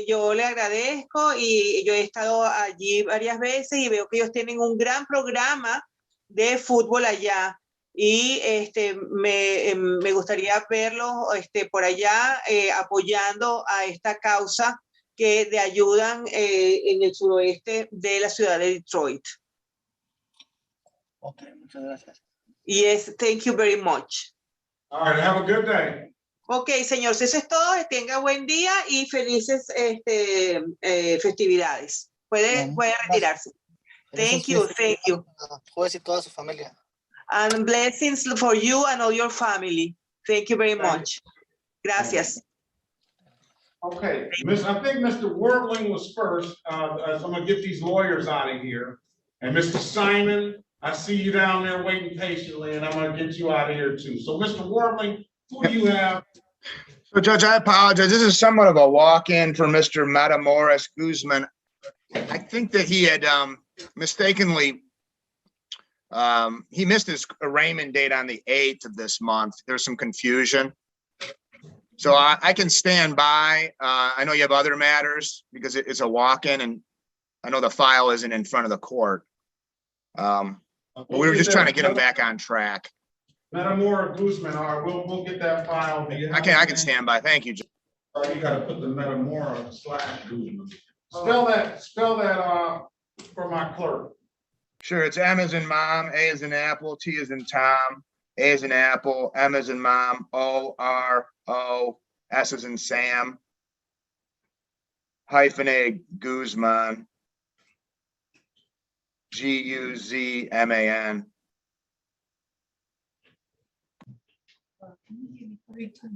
yo le agradezco y yo he estado allí varias veces y veo que ellos tienen un gran programa de fútbol allá y me gustaría verlos por allá apoyando a esta causa que de ayudan en el suroeste de la ciudad de Detroit. Okay, muchas gracias. Yes, thank you very much. All right, have a good day. Ok, señor, eso es todo. Tenga buen día y felices festividades. Puede retirarse. Thank you, thank you. Juez y toda su familia. And blessings for you and all your family. Thank you very much. Gracias. Okay, I think Mr. Warbling was first. So I'm gonna get these lawyers out of here. And Mr. Simon, I see you down there waiting patiently, and I'm gonna get you out of here too. So Mr. Warbling, who do you have? So Judge, I apologize. This is somewhat of a walk-in for Mr. Matamoros Guzman. I think that he had mistakenly, he missed his arraignment date on the 8th of this month. There's some confusion. So I can stand by. I know you have other matters because it's a walk-in and I know the file isn't in front of the court. But we were just trying to get him back on track. Metamora Guzman, all right, we'll get that file. I can stand by. Thank you. Oh, you gotta put the Metamora / Guzman. Spell that for my clerk. Sure, it's M as in mom, A as in apple, T as in Tom, A as in apple, M as in mom, O-R-O, S as in Sam, -A Guzman, G-U-Z-M-A-N.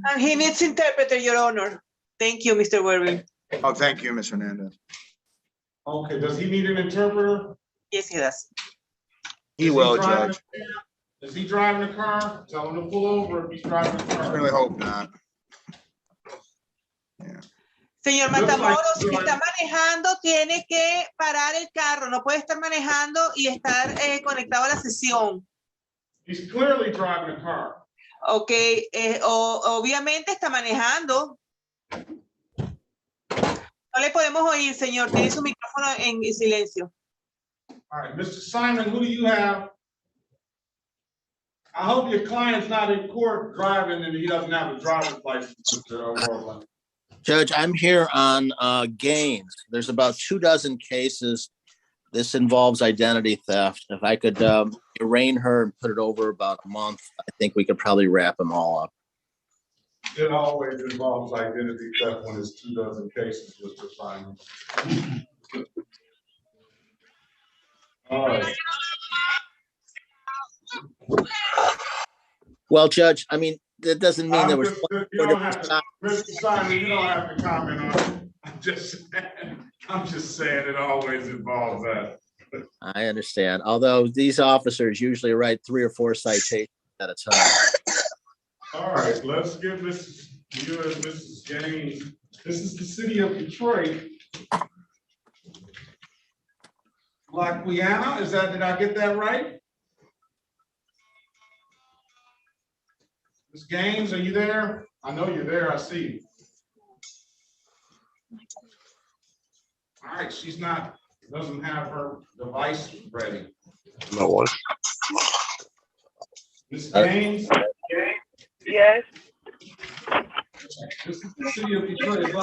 And he needs interpreter, Your Honor. Thank you, Mr. Wervin. Oh, thank you, Ms. Hernandez. Okay, does he need an interpreter? Yes, he does. He will, Judge. Is he driving the car? Tell him to pull over if he's driving the car. I really hope not. Señor Matamoros, si está manejando, tiene que parar el carro. No puede estar manejando y estar conectado a la sesión. He's clearly driving the car. Ok, obviamente está manejando. No le podemos oír, señor. Tiene su micrófono en silencio. All right, Mr. Simon, who do you have? I hope your client's not in court driving and he doesn't have a driver's license, Mr. Warland. Judge, I'm here on Gaines. There's about 24 cases. This involves identity theft. If I could arraign her and put it over about a month, I think we could probably wrap them all up. It always involves identity theft when it's 24 cases, Mr. Simon. All right. Well, Judge, I mean, that doesn't mean there was. Mr. Simon, you don't have to comment on it. I'm just saying it always involves that. I understand. Although these officers usually write 3 or 4 citations at a time. All right, let's give you and Mrs. Gaines. This is the city of Detroit. Laquiana, did I get that right? Ms. Gaines, are you there? I know you're there, I see you. All right, doesn't have her device ready. No one. Ms. Gaines? Yes. This is the city of Detroit.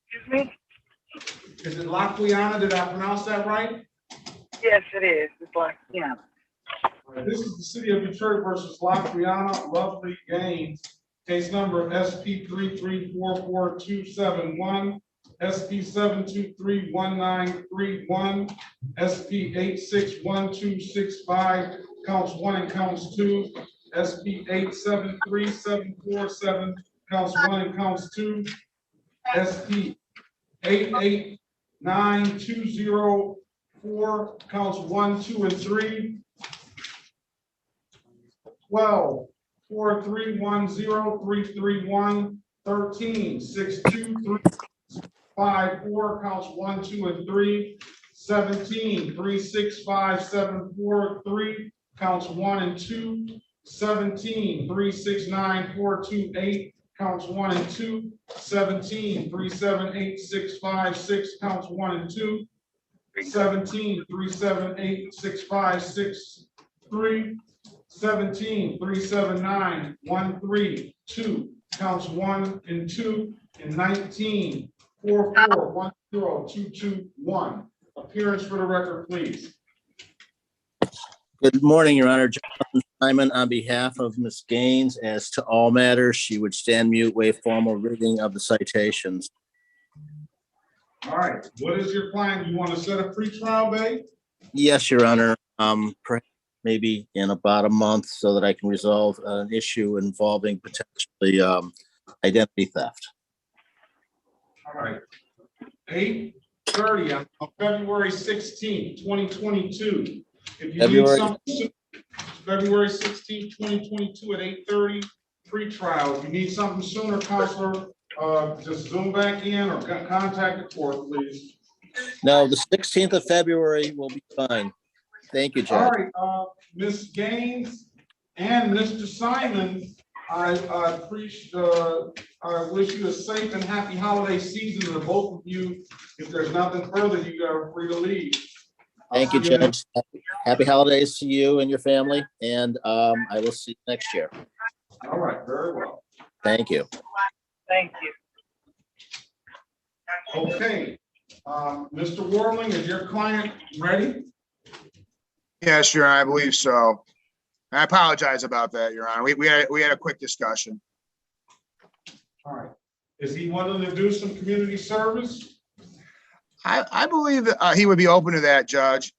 Excuse me? Is it Laquiana? Did I pronounce that right? Yes, it is. It's like, yeah. This is the city of Detroit versus Laquiana Lovely Gaines. Case number SP 3344271, SP 7231931, SP 861265, counts 1 and counts 2, SP 873747, counts 1 and counts 2, SP 889204, counts 1, 2, and 3. 12, 4310331, 13, 62354, counts 1, 2, and 3, 17, 365743, counts 1 and 2, 17, 369428, counts 1 and 2, 17, 378656, counts 1 and 2, 17, 378656, 17, 379-132, counts 1 and 2, and 19, 44-10-221. Appearance for the record, please. Good morning, Your Honor. Jonathan Simon on behalf of Ms. Gaines. As to all matters, she would stand mute, waive formal reading of the citations. All right, what is your plan? You want to set a pretrial date? Yes, Your Honor. Perhaps maybe in about a month so that I can resolve an issue involving potentially identity theft. All right. 8:30 on February 16th, 2022. If you need something, February 16th, 2022 at 8:30, pretrial. If you need something sooner, Counselor, just zoom back in or contact the court, please. No, the 16th of February will be fine. Thank you, Judge. All right, Ms. Gaines and Mr. Simon, I wish you a safe and happy holiday season to both of you. If there's nothing further, you are free to leave. Thank you, Judge. Happy holidays to you and your family, and I will see you next year. All right, very well. Thank you. Thank you. Okay, Mr. Warling, is your client ready? Yes, Your Honor, I believe so. I apologize about that, Your Honor. We had a quick discussion. All right. Is he wanting to do some community service? I believe that he would be open to that, Judge.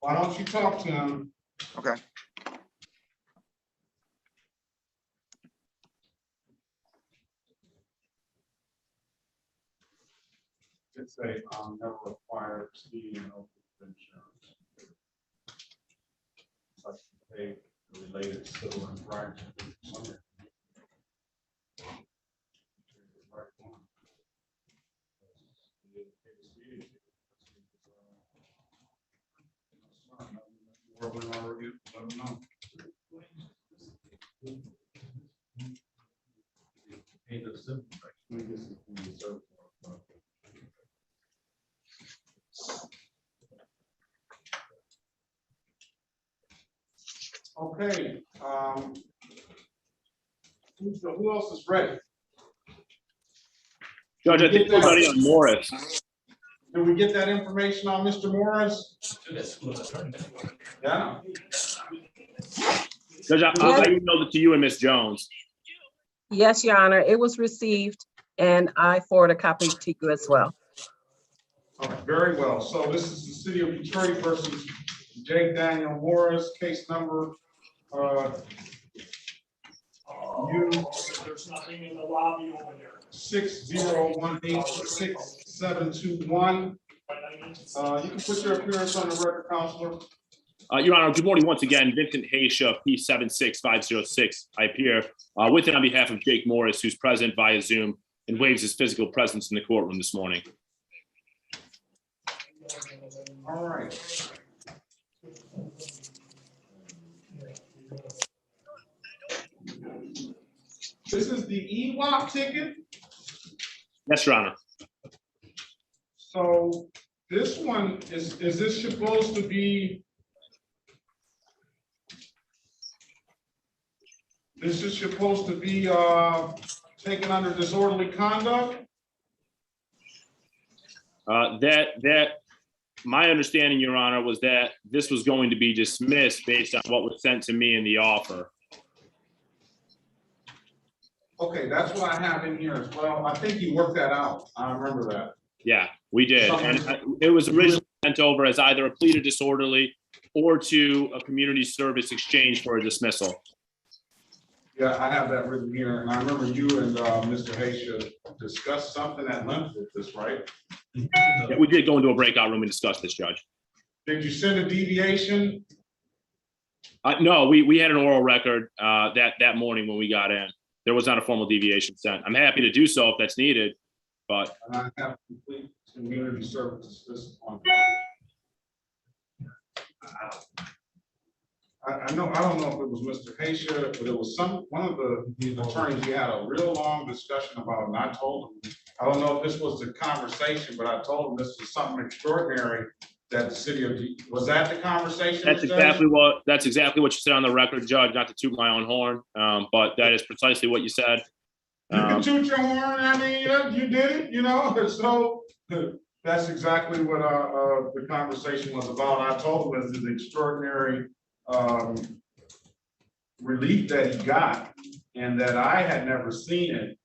Why don't you talk to him? Okay. It's a never required speeding and open insurance. Such a related civil infraction. Okay, who else is ready? Judge, I think we're ready on Morris. Did we get that information on Mr. Morris? Yeah. Judge, I emailed it to you and Ms. Jones. Yes, Your Honor, it was received, and I forward a copy to you as well. All right, very well. So this is the city of Detroit versus Jake Daniel Morris, case number There's nothing in the lobby over there. 6018671. You can put your appearance on the record, Counselor. Your Honor, good morning once again. Vincent Haysha, P76506. I appear with and on behalf of Jake Morris, who's present via Zoom and waives his physical presence in the courtroom this morning. All right. This is the EWOP ticket. Yes, Your Honor. So this one, is this supposed to be? This is supposed to be taken under disorderly conduct? My understanding, Your Honor, was that this was going to be dismissed based on what was sent to me in the offer. Okay, that's what I have in here as well. I think you worked that out. I remember that. Yeah, we did. And it was originally sent over as either a plea to disorderly or to a community service exchange for a dismissal. Yeah, I have that written here, and I remember you and Mr. Haysha discussed something at length with this, right? Yeah, we did go into a breakout room and discuss this, Judge. Did you send a deviation? No, we had an oral record that morning when we got in. There was not a formal deviation sent. I'm happy to do so if that's needed, but. And I have complete community services on. I don't know if it was Mr. Haysha, but it was one of the attorneys. We had a real long discussion about it, and I told him, I don't know if this was the conversation, but I told him this was something extraordinary that the city of, was that the conversation? That's exactly what you said on the record, Judge, not to toot my own horn, but that is precisely what you said. You can toot your horn, I mean, you did it, you know, so that's exactly what the conversation was about. I told him this is extraordinary relief that he got, and that I had never seen it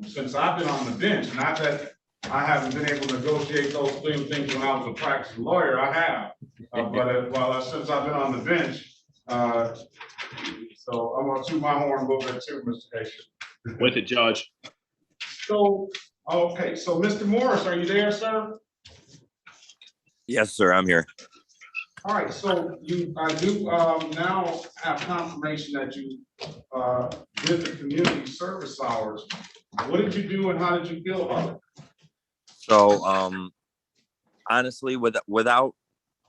since I've been on the bench. Not that I haven't been able to negotiate those things when I was a practicing lawyer, I have. But since I've been on the bench, so I'm gonna toot my horn a little bit too, Mr. Haysha. With the Judge. So, okay, so Mr. Morris, are you there, sir? Yes, sir, I'm here. All right, so I do now have confirmation that you did the community service hours. What did you do and how did you feel about it? So, honestly, without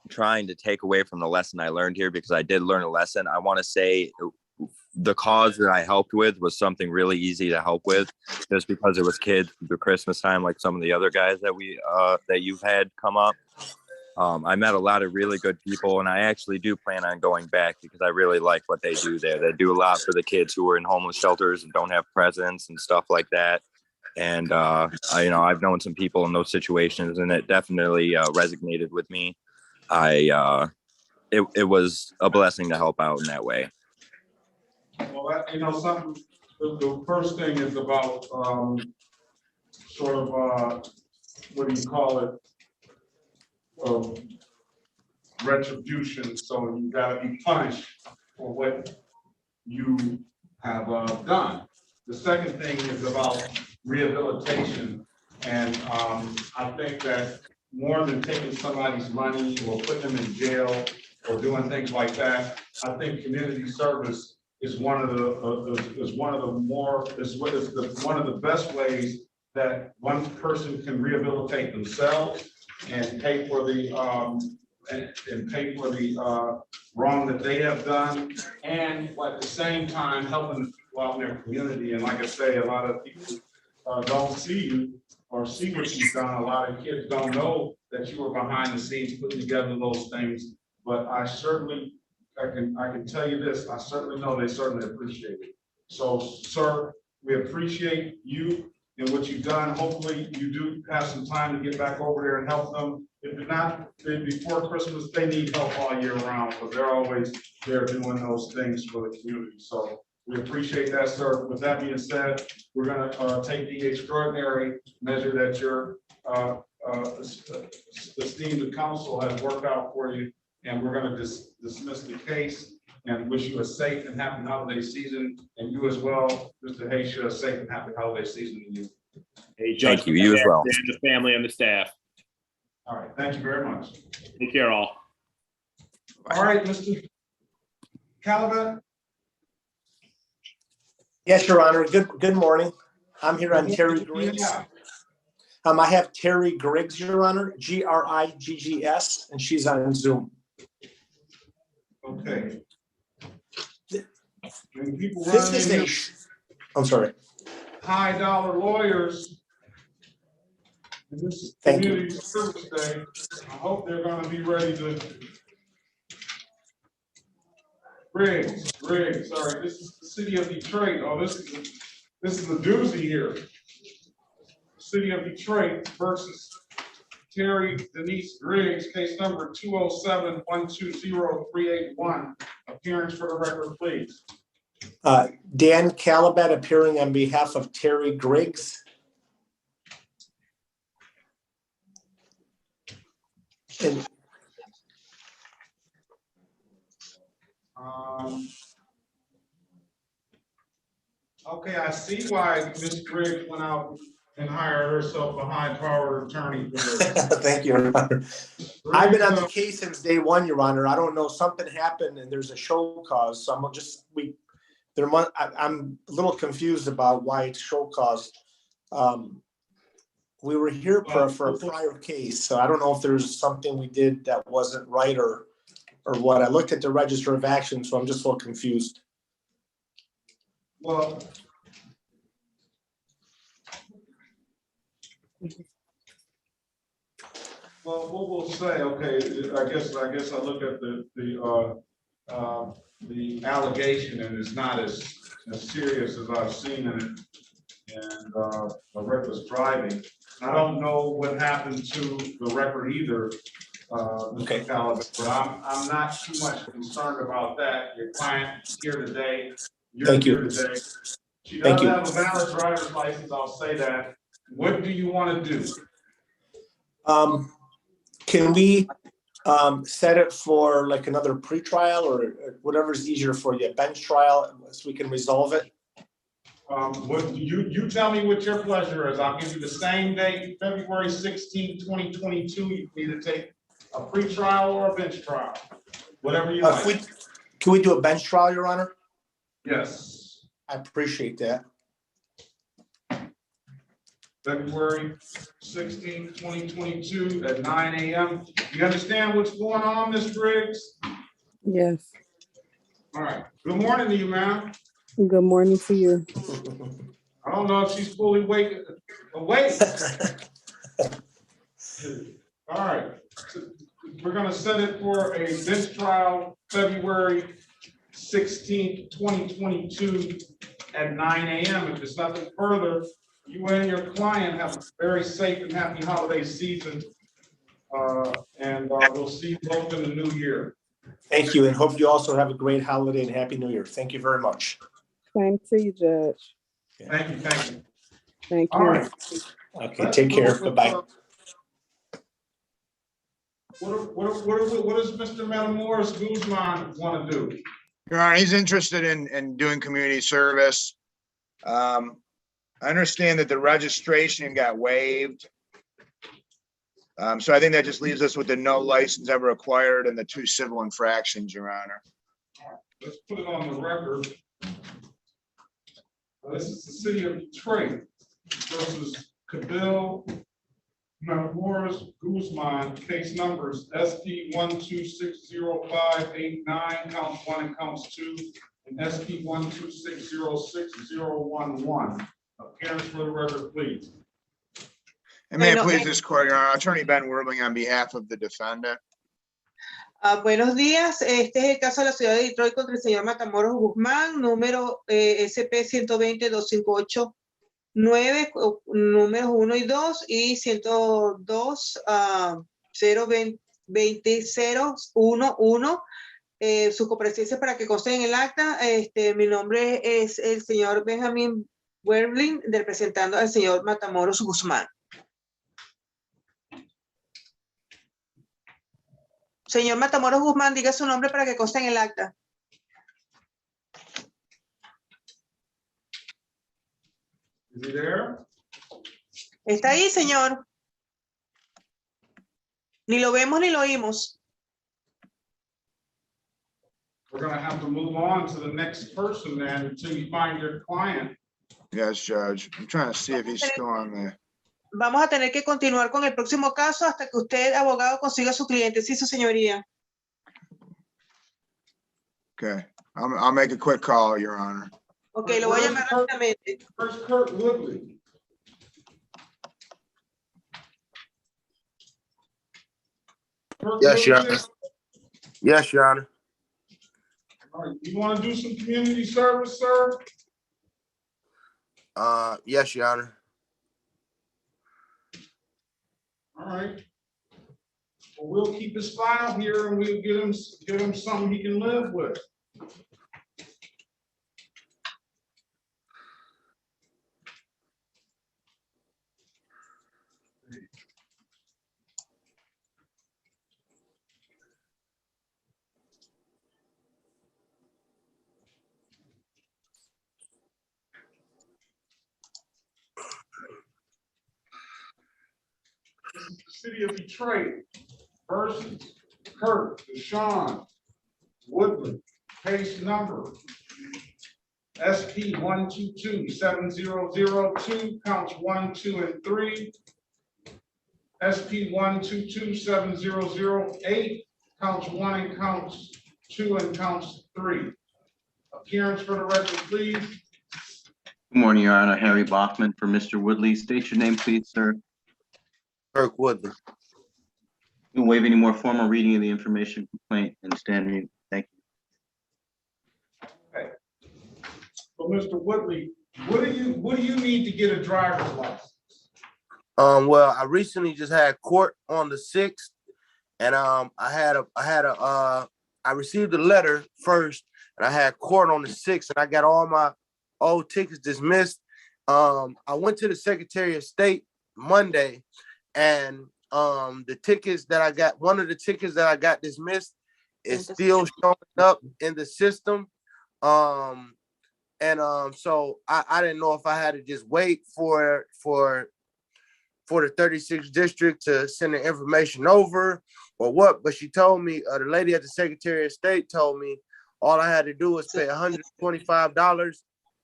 trying to take away from the lesson I learned here, because I did learn a lesson, I want to say the cause that I helped with was something really easy to help with, just because it was kids through Christmas time, like some of the other guys that you've had come up. I met a lot of really good people, and I actually do plan on going back because I really like what they do there. They do a lot for the kids who are in homeless shelters and don't have presents and stuff like that. And I've known some people in those situations, and it definitely resonated with me. It was a blessing to help out in that way. Well, the first thing is about sort of what do you call it? Retribution. So you got to be punished for what you have done. The second thing is about rehabilitation, and I think that more than taking somebody's money or putting them in jail or doing things like that, I think community service is one of the best ways that one person can rehabilitate themselves and pay for the wrong that they have done, and at the same time helping out in their community. And like I say, a lot of people don't see you or see what you've done. A lot of kids don't know that you were behind the scenes putting together those things. But I can tell you this, I certainly know they certainly appreciate it. So, sir, we appreciate you and what you've done. Hopefully you do have some time to get back over there and help them. If not, then before Christmas, they need help all year round, but they're always there doing those things for the community. So we appreciate that, sir. With that being said, we're gonna take the extraordinary measure that your esteemed council has worked out for you, and we're gonna dismiss the case and wish you a safe and happy holiday season, and you as well, Mr. Haysha, a safe and happy holiday season to you. Hey, Judge, thank you. You as well. The family and the staff. All right, thank you very much. Take care, all. All right, Mr. Calaban. Yes, Your Honor. Good morning. I'm here on Terry Griggs. I have Terry Griggs, Your Honor, Griggs, and she's on Zoom. Okay. This is I'm sorry. High dollar lawyers. And this is community service day. I hope they're going to be ready to. Griggs, sorry, this is the city of Detroit. Oh, this is a doozy here. City of Detroit versus Terry Denise Griggs, case number 207-120-381. Appearance for the record, please. Dan Calabat appearing on behalf of Terry Griggs. And Okay, I see why Ms. Griggs went out and hired herself a high-powered attorney. thank you, Your Honor. I've been on the case since day one, Your Honor. I don't know, something happened and there's a show cause, so I'm a little confused about why it's show cause. We were here for a prior case, so I don't know if there's something we did that wasn't right or what. I looked at the register of action, so I'm just a little confused. Well, what we'll say, okay, I guess I look at the allegation, and it's not as serious as I've seen in it, and reckless driving. I don't know what happened to the record either, Mr. Calabas, but I'm not too much concerned about that. Your client is here today. You're here today. She does have a valid driver's license, I'll say that. What do you want to do? Can we set it for like another pretrial or whatever's easier for you, bench trial, so we can resolve it? What you tell me what your pleasure is. I'll give you the same date, February 16, 2022. You can either take a pretrial or a bench trial, whatever you like. Can we do a bench trial, Your Honor? Yes. I appreciate that. February 16, 2022 at 9 a.m. You understand what's going on, Ms. Briggs? Yes. All right. Good morning to you, ma'am. Good morning to you. I don't know if she's fully awake. All right. We're going to set it for a bench trial February 16, 2022 at 9 a.m. If there's nothing further, you and your client have a very safe and happy holiday season. And we'll see you both in the new year. Thank you, and hope you also have a great holiday and happy new year. Thank you very much. Same to you, Judge. Thank you. Thank you. Thank you. All right. Okay, take care. Bye-bye. What does Mr. Matamoros Guzman want to do? Your Honor, he's interested in doing community service. I understand that the registration got waived. So I think that just leaves us with the no license ever acquired and the 2 civil infractions, Your Honor. Let's put it on the record. This is the City of Detroit versus Cabil Matamoros Guzman, case numbers SP 1260589, counts 1 and counts 2, and SP 1260611. Appearance for the record, please. And may it please this court, Your Honor, Attorney Ben Werbling on behalf of the defendant. Buenos días, este es el caso de la ciudad de Detroit contra el señor Matamoros Guzmán, número SP 120-258-9, números 1 y 2 y 102-020-011. Su comparecencia para que conste en el acta. Mi nombre es el señor Benjamin Werbling, representando al señor Matamoros Guzmán. Señor Matamoros Guzmán, diga su nombre para que conste en el acta. Is he there? ¿Está ahí, señor? Ni lo vemos ni lo oímos. We're going to have to move on to the next person then until you find your client. Yes, Judge. I'm trying to see if he's still on there. Vamos a tener que continuar con el próximo caso hasta que usted, abogado, consiga su cliente. Sí, su señoría. Okay. I'll make a quick call, Your Honor. Ok, lo voy a llamar rápidamente. Where's Kurt Woodley? Yes, Your Honor. Yes, Your Honor. All right, you want to do some community service, sir? Yes, Your Honor. All right. Well, we'll keep his file here and we'll get him something he can live with. This is the city of Detroit versus Kirk, Deshaun, Woodland, case number SP 1227002, counts 1, 2, and 3. SP 1227008, counts 1 and counts 2 and counts 3. Appearance for the record, please. Good morning, Your Honor. Harry Bachman for Mr. Woodley. State your name, please, sir. Kirk Woodley. You waive any more formal reading of the information complaint and standing. Thank you. Okay. So, Mr. Woodley, what do you need to get a driver's license? Well, I recently just had court on the 6th, and I received a letter first, and I had court on the 6th, and I got all my old tickets dismissed. I went to the Secretary of State Monday, and the tickets that I got, one of the tickets that I got dismissed is still showing up in the system. So I didn't know if I had to just wait for the 36th district to send the information over or what, but she told me, the lady at the Secretary of State told me all I had to do was pay $125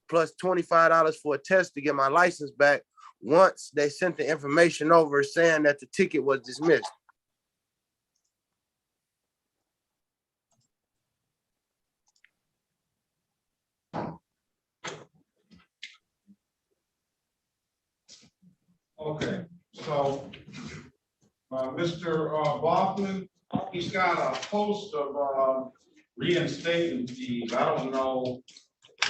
plus $25 for a test to get my license back once they sent the information over saying that the ticket was dismissed. Okay, so Mr. Bachman, he's got a host of reinstatement fees. I don't know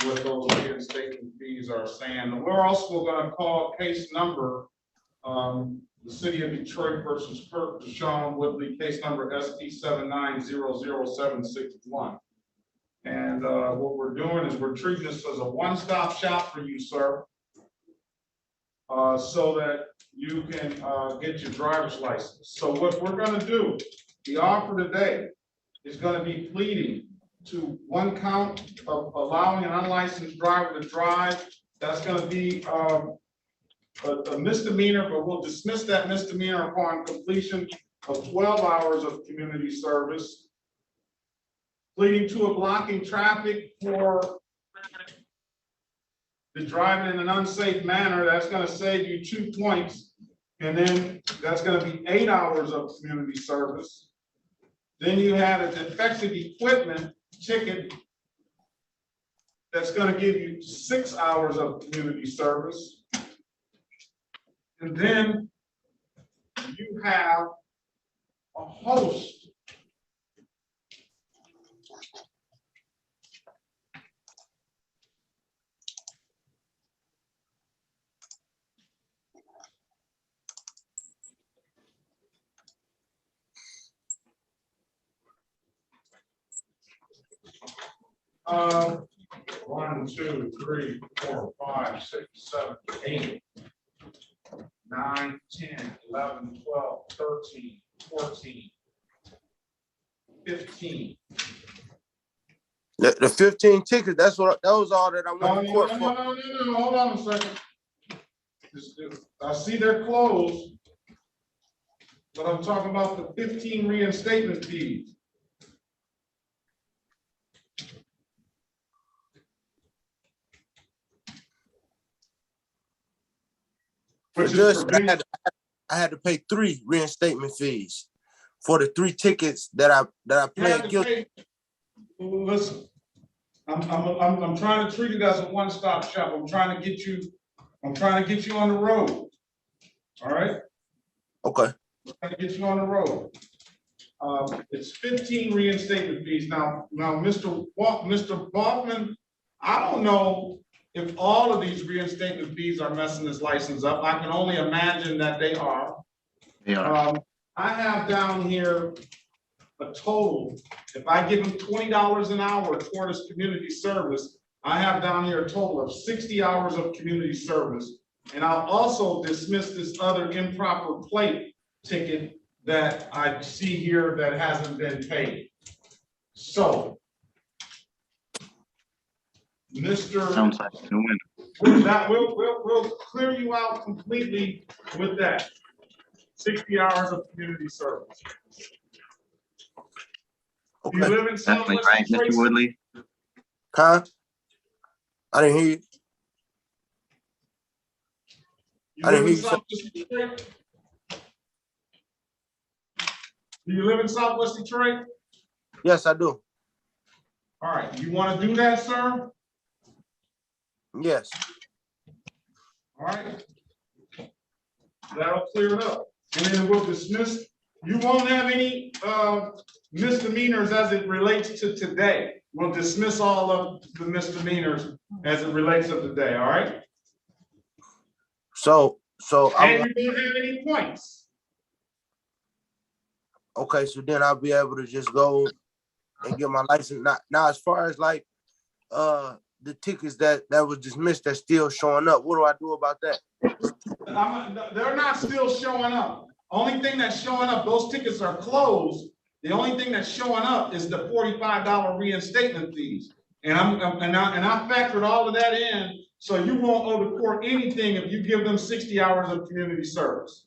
what those reinstatement fees are saying. We're also going to call case number the city of Detroit versus Kirk, Deshaun Woodley, case number SP 7900761. And what we're doing is we're treating this as a one-stop shop for you, sir. So that you can get your driver's license. So what we're going to do, the offer today is going to be pleading to one count of allowing an unlicensed driver to drive. That's going to be a misdemeanor, but we'll dismiss that misdemeanor upon completion of 12 hours of community service. Pleading to a blocking traffic for the driving in an unsafe manner, that's going to save you 2 points. And then that's going to be 8 hours of community service. Then you had a defective equipment ticket that's going to give you 6 hours of community service. And then you have a host one, 2, 3, 4, 5, 6, 7, 8, 9, 10, 11, 12, 13, 14, 15. The 15 tickets, that was all that I went to court for. No, hold on a second. I see they're closed, but I'm talking about the 15 reinstatement fees. I had to pay 3 reinstatement fees for the 3 tickets that I pled guilty. Listen, I'm trying to treat it as a one-stop shop. I'm trying to get you on the road. All right? Okay. I'm trying to get you on the road. It's 15 reinstatement fees. Now, Mr. Bachman, I don't know if all of these reinstatement fees are messing this license up. I can only imagine that they are. They are. I have down here a total, if I give him $20 an hour toward his community service, I have down here a total of 60 hours of community service. And I'll also dismiss this other improper plate ticket that I see here that hasn't been paid. So, Mr. Sounds like a win. We'll clear you out completely with that. 60 hours of community service. Do you live in Definitely Southwest right, Detroit? Mr. Woodley. Huh? I didn't hear you. You I live didn't in hear you. Southwest Detroit? Do you live in Southwest Detroit? Yes, I do. All right, you want to do that, sir? Yes. All right. That'll clear it up. And then we'll dismiss, you won't have any misdemeanors as it relates to today. We'll dismiss all of the misdemeanors as it relates to today, all right? So And you don't have any points. okay, so then I'll be able to just go and get my license. Now as far as like the tickets that was dismissed that's still showing up, what do I do about that? They're not still showing up. Only thing that's showing up, those tickets are closed. The only thing that's showing up is the $45 reinstatement fees. And I factored all of that in, so you won't owe the court anything if you give them 60 hours of community service.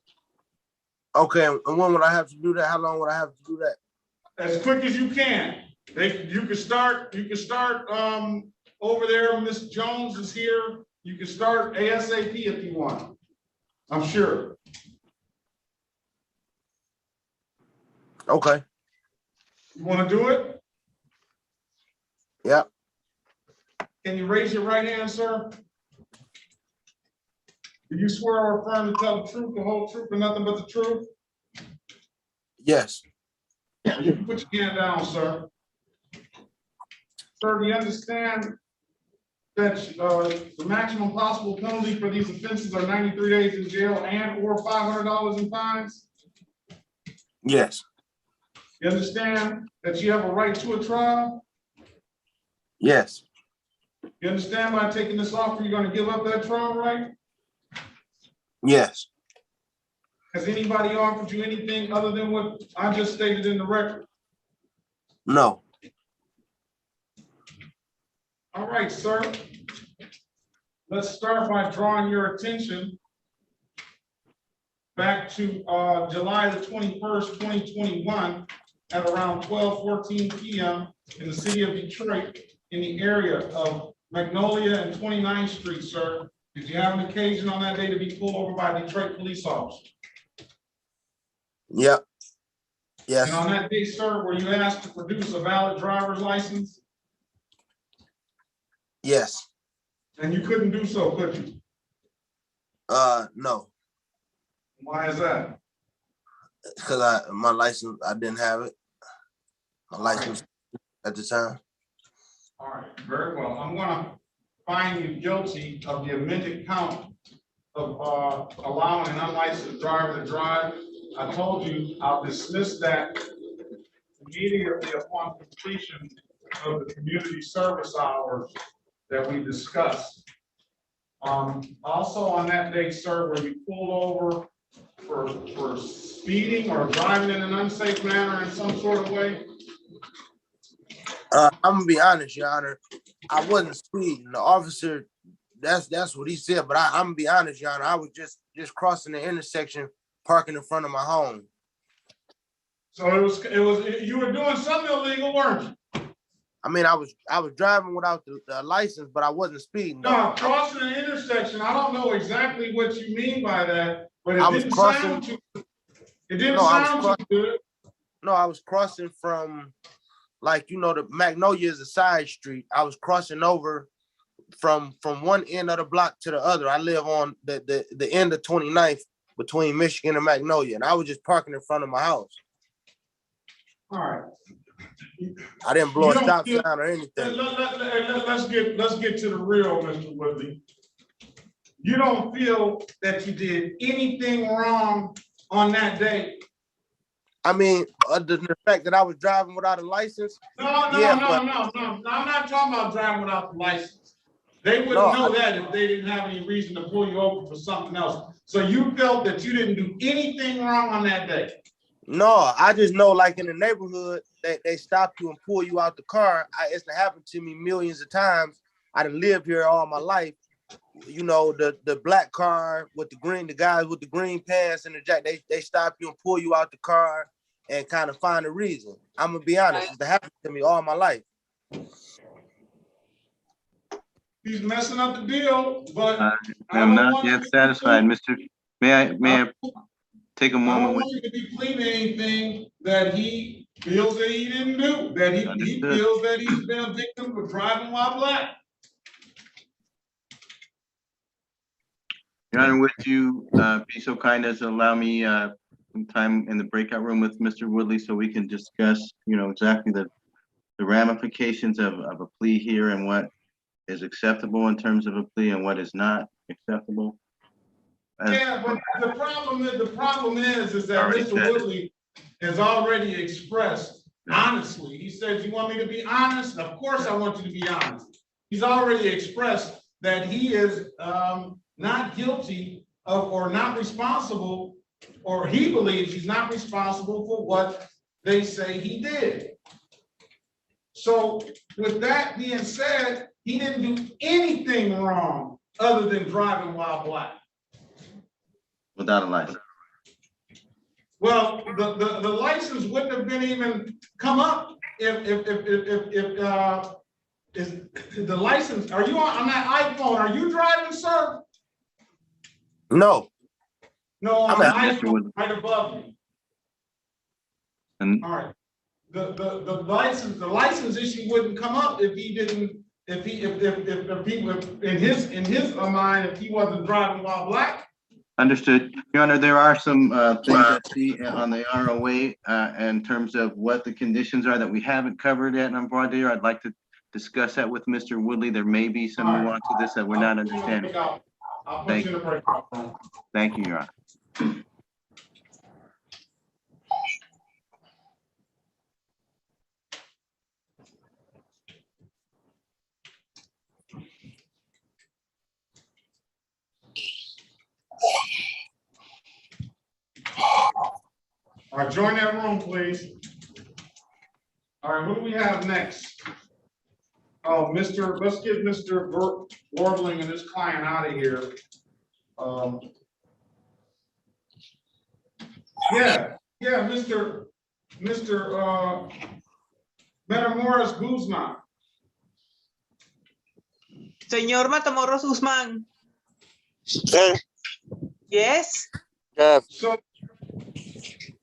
Okay, and when would I have to do that? How long would I have to do that? As quick as you can. You can start over there. Miss Jones is here. You can start ASAP if you want. I'm sure. Okay. You want to do it? Yeah. Can you raise your right hand, sir? Do you swear or affirm to tell the truth, the whole truth, and nothing but the truth? Yes. You can put your hand down, sir. Sir, do you understand that the maximum possible penalty for these offenses are 93 days in jail and or $500 in fines? Yes. You understand that you have a right to a trial? Yes. You understand by taking this offer, you're going to give up that trial right? Yes. Has anybody offered you anything other than what I just stated in the record? No. All right, sir. Let's start by drawing your attention back to July the 21st, 2021 at around 12:14 p.m. in the city of Detroit in the area of Magnolia and 29th Street, sir. Did you have an occasion on that day to be pulled over by a Detroit police officer? Yep. Yes. And on that day, sir, were you asked to produce a valid driver's license? Yes. And you couldn't do so, could you? No. Why is that? Because my license, I didn't have it. My license at the time. All right, very well. I'm gonna find you guilty of the amended count of allowing an unlicensed driver to drive. I told you I'll dismiss that immediately upon completion of the community service hours that we discussed. Also on that day, sir, were you pulled over for speeding or driving in an unsafe manner in some sort of way? I'm gonna be honest, Your Honor. I wasn't speeding. The officer, that's what he said. But I'm gonna be honest, Your Honor. I was just crossing the intersection, parking in front of my home. So you were doing something illegal, weren't you? I mean, I was driving without the license, but I wasn't speeding. No, crossing an intersection. I don't know exactly what you mean by that, but it didn't sound too good. No, I was crossing from, like, the Magnolia is a side street. I was crossing over from one end of the block to the other. I live on the end of 29th between Michigan and Magnolia, and I was just parking in front of my house. All right. I didn't blow a stop sign or anything. Let's get to the real, Mr. Woodley. You don't feel that you did anything wrong on that day? I mean, the fact that I was driving without a license. No, I'm not talking about driving without the license. They wouldn't know that if they didn't have any reason to pull you over for something else. So you felt that you didn't do anything wrong on that day? No, I just know, like in the neighborhood, they stop you and pull you out the car. It's happened to me millions of times. I done lived here all my life. You know, the black car with the guys with the green pants and the jacket, they stop you and pull you out the car and kind of find a reason. I'm gonna be honest, it's happened to me all my life. He's messing up the deal, but I'm not yet satisfied, Mr. May I take a moment? I don't want you to be pleading anything that he feels that he didn't do, that he feels that he's been a victim of driving while black. Your Honor, would you be so kind as to allow me some time in the breakout room with Mr. Woodley so we can discuss, exactly the ramifications of a plea here and what is acceptable in terms of a plea and what is not acceptable? Yeah, but the problem is that Mr. Woodley has already expressed honestly. He says, "You want me to be honest? Of course I want you to be honest." He's already expressed that he is not guilty of or not responsible, or he believes he's not responsible for what they say he did. So with that being said, he didn't do anything wrong other than driving while black. Without a license. Well, the license wouldn't have been even come up if the license. Are you on that iPhone? Are you driving, sir? No. No, on the iPhone right above you. And all right. The license issue wouldn't come up if he didn't. If people in his mind, if he wasn't driving while black. Understood. Your Honor, there are some things I see on the ROA in terms of what the conditions are that we haven't covered yet on voir dire. I'd like to discuss that with Mr. Woodley. There may be some nuance to this that we're not understanding. Thank you, Your Honor. All right, join that room, please. All right, who do we have next? Oh, let's get Mr. Warbling and his client out of here. Mr. Matamoros Guzman. Señor Matamoros Guzmán. Yes. So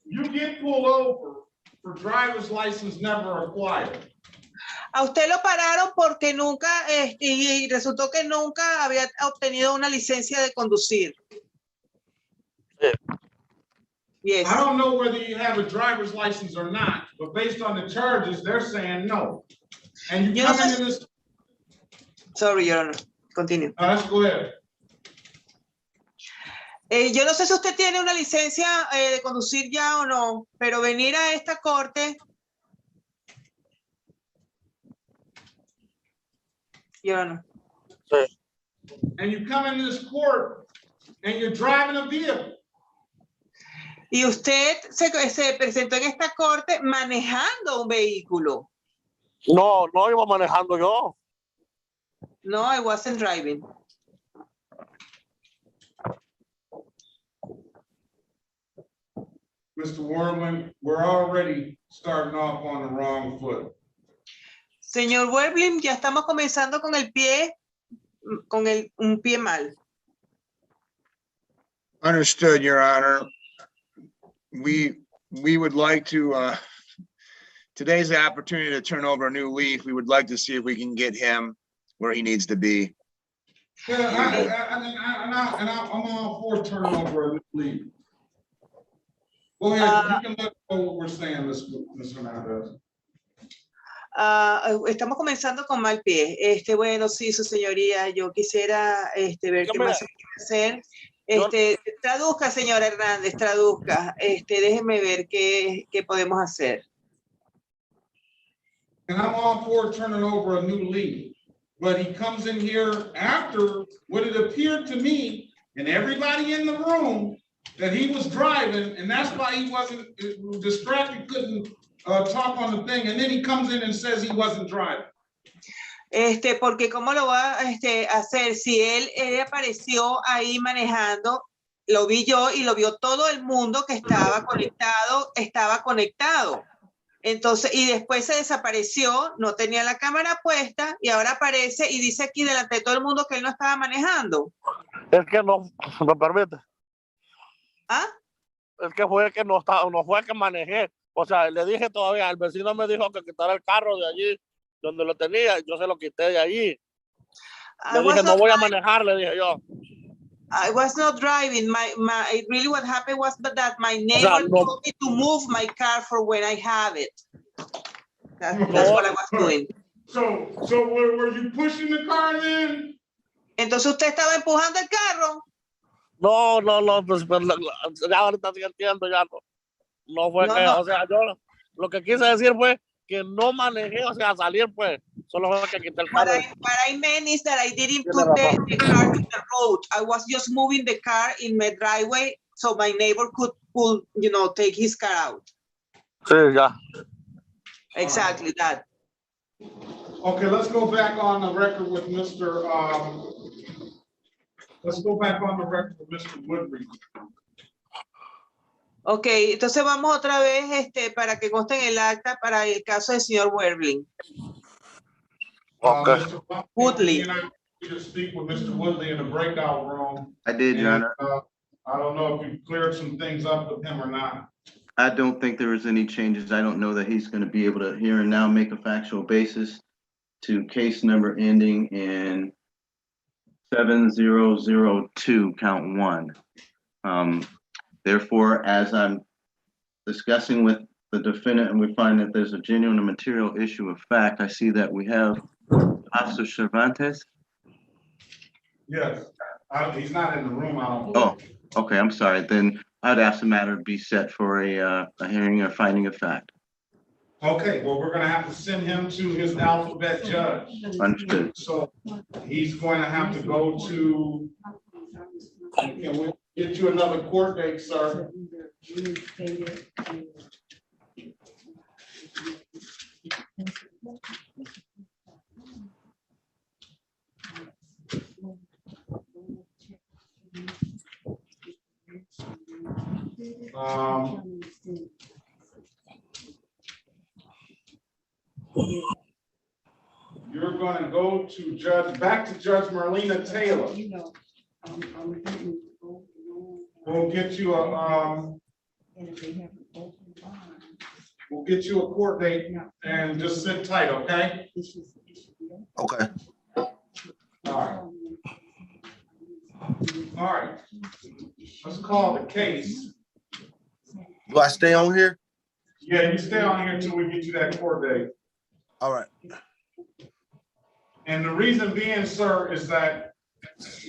you get pulled over for driver's license never acquired. A usted lo pararon porque nunca, y resultó que nunca había obtenido una licencia de conducir. Yes. I don't know whether you have a driver's license or not, but based on the charges, they're saying no. And you come into this. Sorry, Your Honor. Continue. Let's go ahead. Yo no sé si usted tiene una licencia de conducir ya o no, pero venir a esta corte. Your Honor. And you come into this court and you're driving a vehicle. Y usted se presentó en esta corte manejando un vehículo. No iba manejando yo. No, I wasn't driving. Mr. Warbling, we're already starting off on the wrong foot. Señor Warbling, ya estamos comenzando con el pie, un pie mal. Understood, Your Honor. We would like to, today's the opportunity to turn over a new leaf. We would like to see if we can get him where he needs to be. Yeah, I'm all for turning over a new leaf. Go ahead, you can let go what we're saying, Ms. Hernandez. Estamos comenzando con mal pie. Bueno, sí, su señoría, yo quisiera ver qué más se puede hacer Traduzca, señora Hernández, traduzca. Déjeme ver qué podemos hacer. And I'm all for turning over a new leaf. But he comes in here after what it appeared to me and everybody in the room that he was driving, and that's why he wasn't distracted, couldn't talk on the thing, and then he comes in and says he wasn't driving. Porque cómo lo va a hacer si él apareció ahí manejando, lo vi yo y lo vio todo el mundo que estaba conectado. Entonces, y después se desapareció, no tenía la cámara puesta y ahora aparece y dice aquí delante de todo el mundo que él no estaba manejando. Es que no, me permite. ¿Ah? Es que fue que no fue que manejé. O sea, le dije todavía, el vecino me dijo que quitara el carro de allí donde lo tenía, yo se lo quité de allí. Le dije, no voy a manejar, le dije yo. I was not driving. Really what happened was that my neighbor told me to move my car for when I have it. That's what I was doing. So were you pushing the car then? Entonces usted estaba empujando el carro. No, pues ya ahorita sí entiendo, ya no fue que, o sea, yo lo que quise decir fue que no manejé, o sea, salir pues, solo fue que quité el carro. What I meant is that I didn't put the car in the road. I was just moving the car in my driveway so my neighbor could take his car out. Sí, ya. Exactly that. Okay, let's go back on the record with Mr. Woodbury. Ok, entonces vamos otra vez para que conste en el acta para el caso del señor Werbling. Okay. Woodley. You just speak with Mr. Woodley in the breakout room. I did, Your Honor. I don't know if you cleared some things up with him or not. I don't think there was any changes. I don't know that he's going to be able to here and now make a factual basis to case number ending in 7002, count 1. Therefore, as I'm discussing with the defendant and we find that there's a genuine and material issue of fact, I see that we have Officer Cervantes. Yes, he's not in the room. I don't. Oh, okay, I'm sorry. Then I'd ask the matter to be set for a hearing or finding of fact. Okay, well, we're gonna have to send him to his alphabet judge. Understood. So he's going to have to go to, can we get you another court date, sir? You're going to go to back to Judge Marlena Taylor. We'll get you a court date and just sit tight, okay? Okay. All right. Let's call the case. Do I stay on here? Yeah, you stay on here until we get you that court date. All right. And the reason being, sir, is that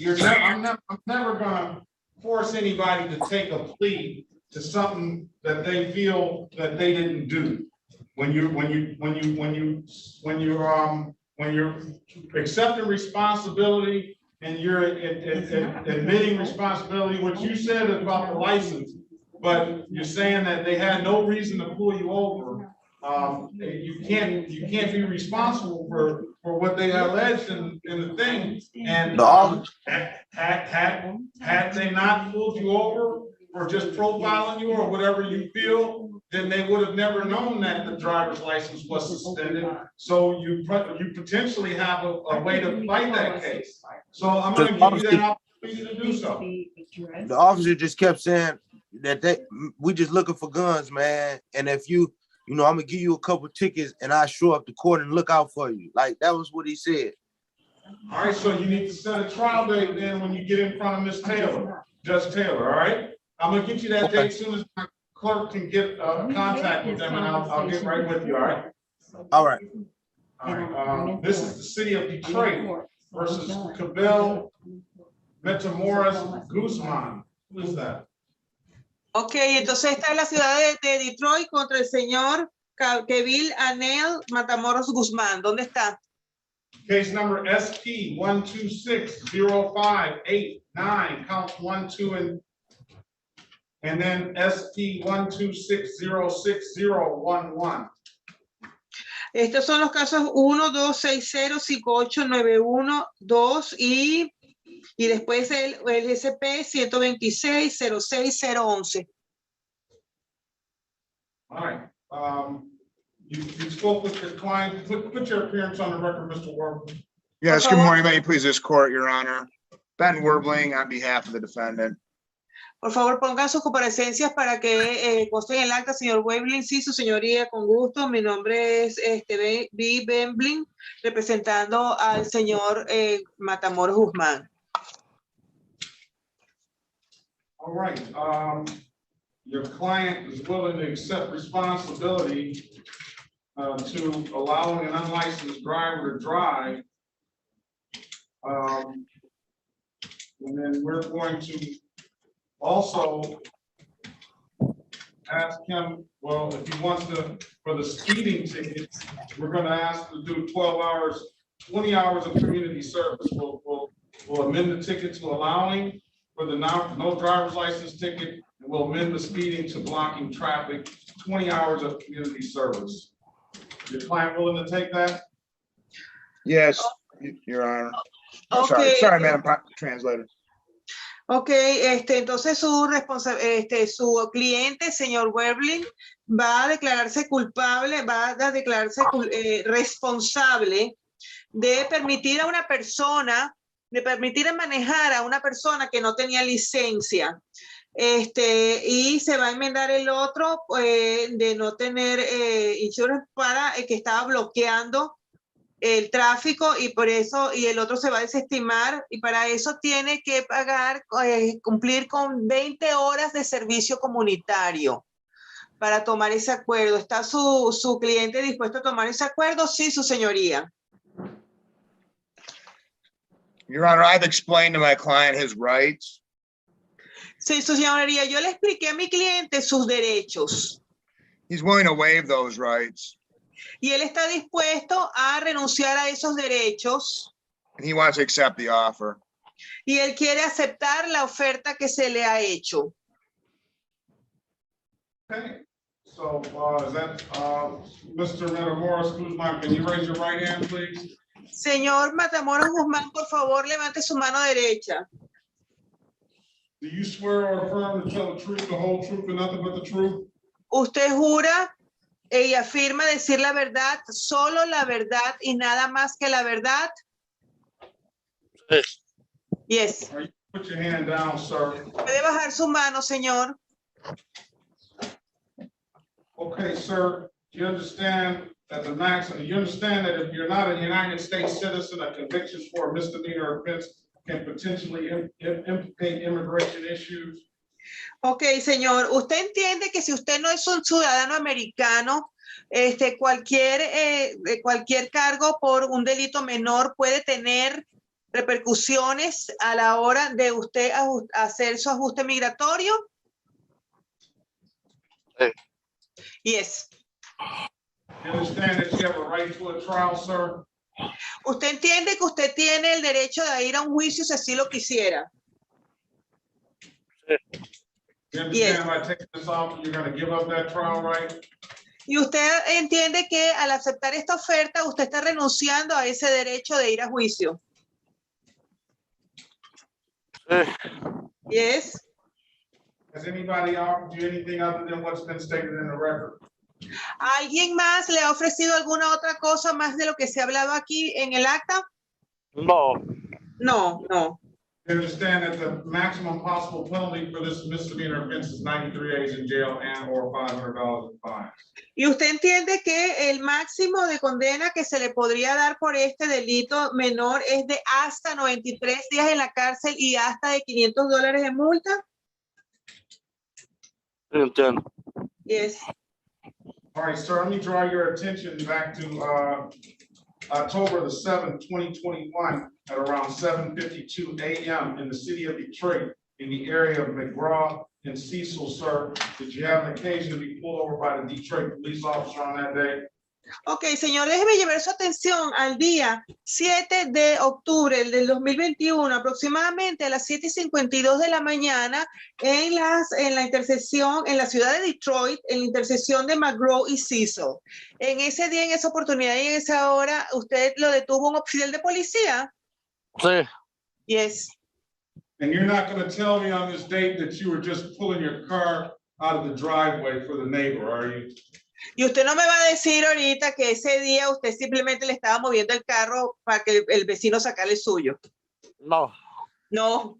I'm never gonna force anybody to take a plea to something that they feel that they didn't do. When you're accepting responsibility and you're admitting responsibility, what you said about the license, but you're saying that they had no reason to pull you over. You can't be responsible for what they alleged in the thing. And had they not pulled you over for just profiling you or whatever you feel, then they would have never known that the driver's license was suspended. So you potentially have a way to fight that case. So I'm going to give you that opportunity to do so. The officer just kept saying that we just looking for guns, man. And if I'm gonna give you a couple tickets and I show up to court and look out for you. Like that was what he said. All right, so you need to set a trial date then when you get in front of Miss Taylor, Judge Taylor, all right? I'm gonna get you that date as soon as my clerk can get contact with them and I'll get right with you, all right? All right. All right, this is the city of Detroit versus Cabell Metamoros Guzman. Who is that? Ok, entonces esta es la ciudad de Detroit contra el señor Kevin Anel Matamoros Guzmán. ¿Dónde está? Case number SP 1260589, counts 1, 2, and then SP 1260611. Estos son los casos 1, 2, 6, 0, 5, 8, 9, 1, 2 y después el SP 126 06 011. All right. You spoke with your client. Put your appearance on the record, Mr. Warbling. Yes, good morning. May it please this court, Your Honor. Ben Warbling on behalf of the defendant. Por favor, pongan sus comparecencias para que consten en el acta, señor Webling. Sí, su señoría, con gusto. Mi nombre es B. Bembling, representando al señor Matamoros Guzmán. All right. Your client is willing to accept responsibility to allowing an unlicensed driver to drive. And then we're going to also ask him, well, if he wants to, for the speeding tickets, we're going to ask to do 12 hours, 20 hours of community service. We'll amend the ticket to allowing for the no driver's license ticket, and we'll amend the speeding to blocking traffic, 20 hours of community service. Your client willing to take that? Yes, Your Honor. Okay. Sorry, Madam Translator. Ok, entonces su cliente, señor Webling, va a declararse culpable, va a declararse responsable de permitir a una persona, de permitir manejar a una persona que no tenía licencia. Y se va a enmendar el otro de no tener insurance para que estaba bloqueando el tráfico, y por eso, y el otro se va a desestimar, y para eso tiene que pagar, cumplir con 20 horas de servicio comunitario para tomar ese acuerdo. ¿Está su cliente dispuesto a tomar ese acuerdo? Sí, su señoría. Your Honor, I've explained to my client his rights. Sí, su señoría, yo le expliqué a mi cliente sus derechos. He's willing to waive those rights. Y él está dispuesto a renunciar a esos derechos. And he wants to accept the offer. Y él quiere aceptar la oferta que se le ha hecho. Okay. So is that Mr. Matamoros Guzman? Can you raise your right hand, please? Señor Matamoros Guzmán, por favor, levante su mano derecha. Do you swear or affirm to tell the truth, the whole truth, and nothing but the truth? ¿Usted jura y afirma decir la verdad, solo la verdad y nada más que la verdad? Yes. Put your hand down, sir. Puede bajar su mano, señor. Okay, sir. You understand that the maximum, you understand that if you're not a United States citizen, a conviction for a misdemeanor offense can potentially implicate immigration issues? Ok, señor, usted entiende que si usted no es un ciudadano americano, cualquier cargo por un delito menor puede tener repercusiones a la hora de usted hacer su ajuste migratorio. Yes. You understand that you have a right to a trial, sir? Usted entiende que usted tiene el derecho de ir a un juicio si así lo quisiera. You understand by taking this offer, you're going to give up that trial right? Y usted entiende que al aceptar esta oferta, usted está renunciando a ese derecho de ir a juicio. Yes. Has anybody offered you anything other than what's been stated in the record? ¿Alguien más le ha ofrecido alguna otra cosa más de lo que se ha hablado aquí en el acta? No. No, no. You understand that the maximum possible penalty for this misdemeanor offense is 93 days in jail and or $500 in fines. Y usted entiende que el máximo de condena que se le podría dar por este delito menor es de hasta 93 días en la cárcel y hasta de $500 de multa. Entiendo. Yes. All right, sir, let me draw your attention back to October the 7th, 2021, at around 7:52 a.m. in the city of Detroit, in the area of McGraw and Cecil, sir. Did you have an occasion to be pulled over by the Detroit police officer on that day? Ok, señor, déjeme llevar su atención al día 7 de octubre del 2021, aproximadamente a las 7:52 de la mañana, en la intersección, en la ciudad de Detroit, en la intersección de McGraw y Cecil. En ese día, en esa oportunidad y en esa hora, ¿usted lo detuvo un oficial de policía? Sí. Yes. And you're not going to tell me on this date that you were just pulling your car out of the driveway for the neighbor, are you? Y usted no me va a decir ahorita que ese día usted simplemente le estaba moviendo el carro para que el vecino sacara el suyo. No. No.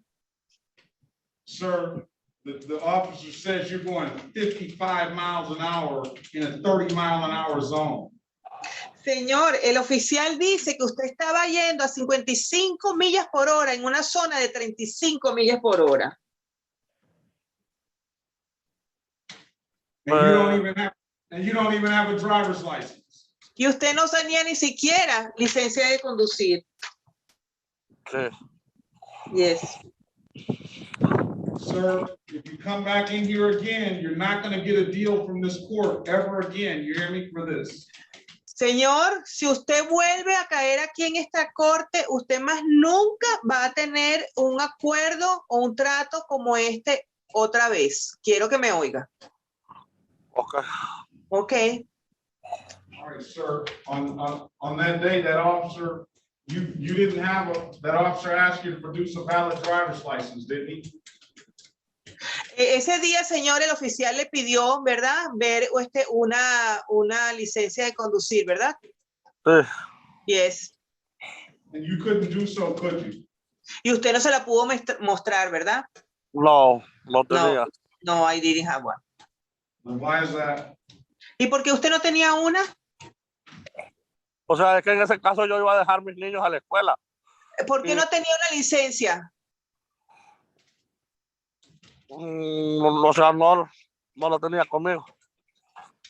Sir, the officer says you're going 55 miles an hour in a 30-mile-an-hour zone. Señor, el oficial dice que usted estaba yendo a 55 millas por hora en una zona de 35 millas por hora. And you don't even have a driver's license. Y usted no tenía ni siquiera licencia de conducir. Sí. Yes. Sir, if you come back in here again, you're not going to get a deal from this court ever again. You hear me for this? Señor, si usted vuelve a caer aquí en esta corte, usted más nunca va a tener un acuerdo o un trato como este otra vez. Quiero que me oiga. Okay. Okay. All right, sir. On that day, that officer, you didn't have that officer asked you to produce a valid driver's license, didn't he? Ese día, señor, el oficial le pidió, ¿verdad? Ver una licencia de conducir, ¿verdad? Sí. Yes. And you couldn't do so, could you? Y usted no se la pudo mostrar, ¿verdad? No, no tenía. No, I didn't have one. And why is that? ¿Y por qué usted no tenía una? O sea, es que en ese caso yo iba a dejar mis niños a la escuela. ¿Por qué no tenía una licencia? O sea, no lo tenía conmigo.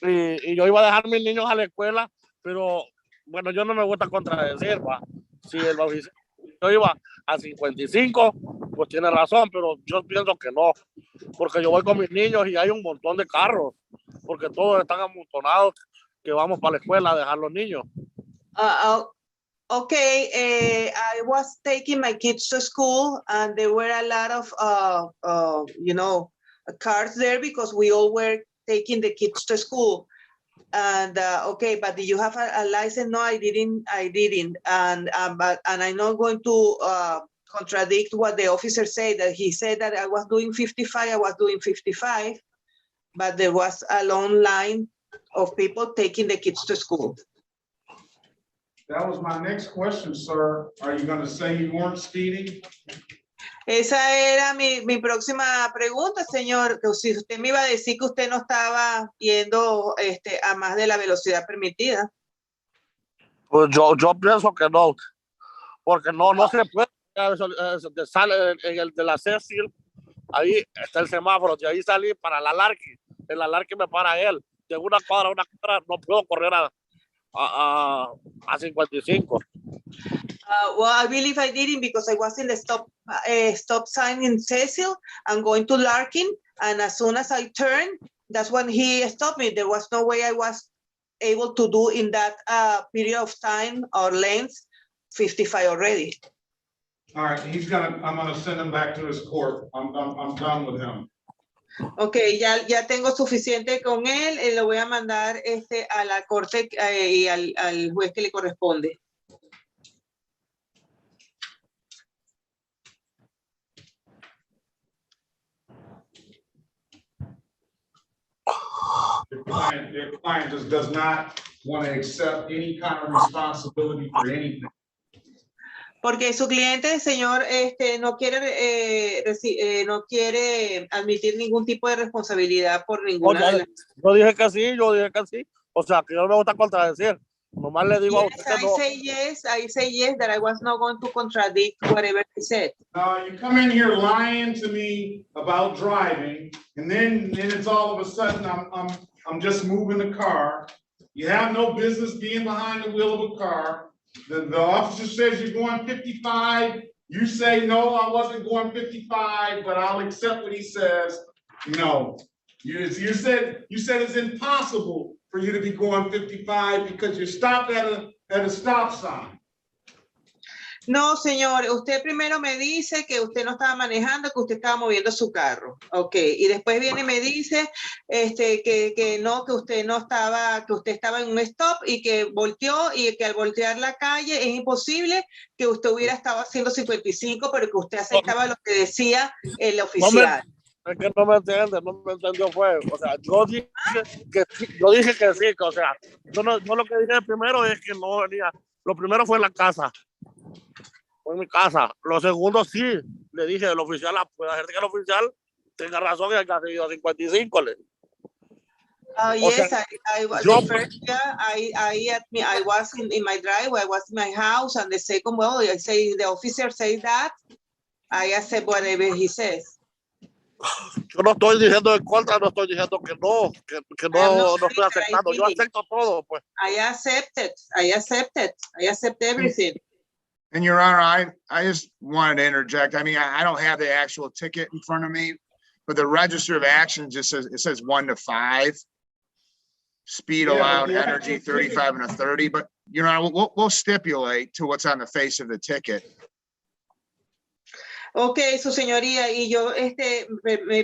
Y yo iba a dejar mis niños a la escuela, pero bueno, yo no me gusta contradecir, ¿va? Si el oficial, yo iba a 55, pues tiene razón, pero yo pienso que no, porque yo voy con mis niños y hay un montón de carros, porque todos están amontonados que vamos para la escuela a dejar los niños. Okay, I was taking my kids to school and there were a lot of, cars there because we all were taking the kids to school. And okay, but did you have a license? No, I didn't. And I'm not going to contradict what the officer said, that he said that I was doing 55, I was doing 55, but there was a long line of people taking the kids to school. That was my next question, sir. Are you going to say you weren't speeding? Esa era mi próxima pregunta, señor. Que si usted me iba a decir que usted no estaba yendo a más de la velocidad permitida. Pues yo pienso que no, porque no se puede. Sale en el de la Cecil, ahí está el semáforo, de ahí salí para la Larky. En la Larky me para él. De una cuadra a una cuadra no puedo correr a 55. Well, I believe I didn't because I was in the stop sign in Cecil. I'm going to Larkin, and as soon as I turned, that's when he stopped me. There was no way I was able to do in that period of time or length 55 already. All right, I'm gonna send him back to his court. I'm done with him. Okay, ya tengo suficiente con él. Lo voy a mandar a la corte y al juez que le corresponde. Your client just does not want to accept any kind of responsibility for anything. Porque su cliente, señor, no quiere admitir ningún tipo de responsabilidad por ninguna de las... Yo dije que sí. O sea, que yo no me gusta contradecir. Nomás le digo a usted que no. I say yes, that I was not going to contradict whatever he said. No, you come in here lying to me about driving, and then it's all of a sudden I'm just moving the car. You have no business being behind the wheel of a car. The officer says you're going 55. You say, no, I wasn't going 55, but I'll accept what he says. No, you said it's impossible for you to be going 55 because you stopped at a stop sign. No, señor, usted primero me dice que usted no estaba manejando, que usted estaba moviendo su carro. Ok, y después viene y me dice que no, que usted no estaba, que usted estaba en un stop y que volteó y que al voltear la calle es imposible que usted hubiera estado haciendo 55, pero que usted aceptaba lo que decía el oficial. Es que no me entiende, no me entendió fue, o sea, yo dije que sí, que o sea, yo lo que dije primero es que no venía, lo primero fue en la casa. Fue en mi casa. Lo segundo sí, le dije al oficial, puede ser que el oficial tenga razón y haya seguido a 55. Yes, the first year I was in my driveway, I was in my house, and the second, well, I say the officer says that, I accept whatever he says. Yo no estoy diciendo en contra, no estoy diciendo que no estoy aceptando, yo acepto todo, pues. I accept everything. And Your Honor, I just wanted to interject. I mean, I don't have the actual ticket in front of me, but the register of action just says, it says 1 to 5. Speed allowed, energy 35 and a 30, but Your Honor, we'll stipulate to what's on the face of the ticket. Ok, su señoría, y yo,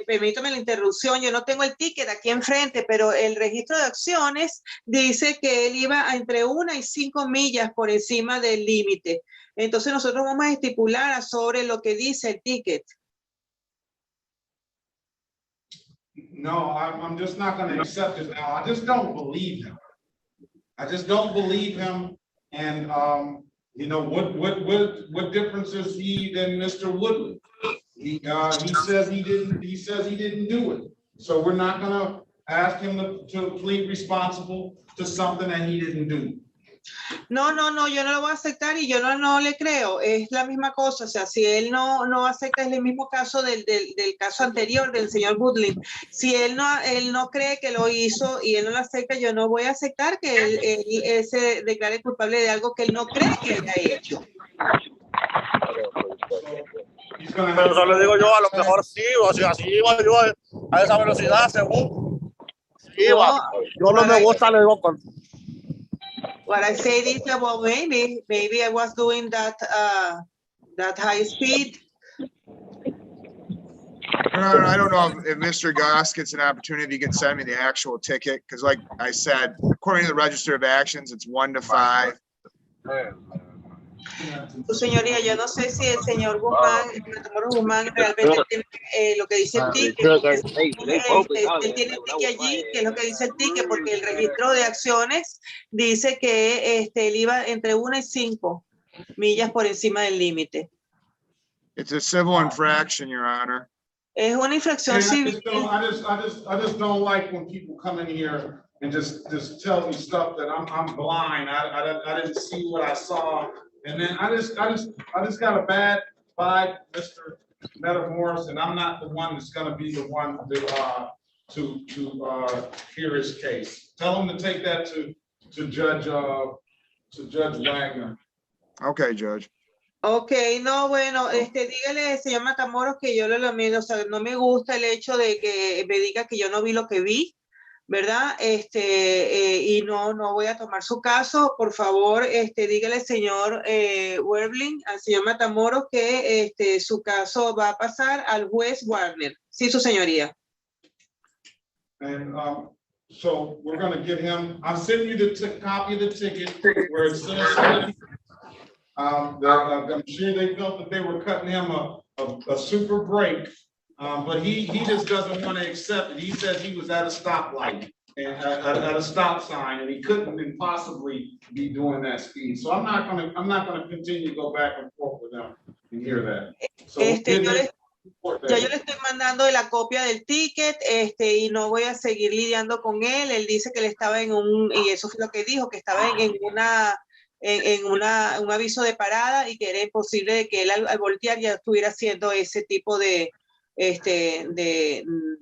permítame la interrupción, yo no tengo el ticket aquí enfrente, pero el registro de acciones dice que él iba a entre 1 y 5 millas por encima del límite. Entonces nosotros vamos a estipular sobre lo que dice el ticket. No, I'm just not going to accept it now. I just don't believe him. I just don't believe him. And, you know, what difference is he than Mr. Woodley? He says he didn't do it. So we're not going to ask him to plead responsible to something that he didn't do. No, yo no lo voy a aceptar y yo no le creo, es la misma cosa, o sea, si él no acepta, es el mismo caso del caso anterior del señor Woodley. Si él no cree que lo hizo y él no lo acepta, yo no voy a aceptar que él se declare culpable de algo que él no cree que haya hecho. Pero eso le digo yo, a lo mejor sí, o sea, si iba yo a esa velocidad, según iba, yo no me gusta, le digo con... What I said is that, well, maybe I was doing that high speed. I don't know if Mr. Goss gets an opportunity, he can send me the actual ticket, because like I said, according to the register of actions, it's 1 to 5. Su señoría, yo no sé si el señor Guzmán realmente tiene lo que dice el ticket. Él tiene el ticket allí, que es lo que dice el ticket, porque el registro de acciones dice que él iba entre 1 y 5 millas por encima del límite. It's a civil infraction, Your Honor. Es una infracción civil. I just don't like when people come in here and just tell me stuff that I'm blind. I didn't see what I saw. And then I just got a bad vibe, Mr. Metamoris, and I'm not the one that's going to be the one to hear his case. Tell him to take that to Judge Wagner. Okay, Judge. Ok, no, bueno, dígale, señor Matamoros, que yo lo lamento, o sea, no me gusta el hecho de que me diga que yo no vi lo que vi, ¿verdad? Y no voy a tomar su caso. Por favor, dígale, señor Werbling, al señor Matamoros, que su caso va a pasar al juez Warner. Sí, su señoría. And so we're going to get him, I'm sending you the copy of the ticket where it says, I'm sure they felt that they were cutting him a super break, but he just doesn't want to accept it. He says he was at a stoplight and at a stop sign, and he couldn't possibly be doing that speed. So I'm not gonna continue to go back and forth with them and hear that. So Ya yo le estoy mandando la copia del ticket, y no voy a seguir lidiando con él. Él dice que él estaba y eso fue lo que dijo, que estaba en un aviso de parada y que era imposible de que él al voltear ya estuviera haciendo ese tipo de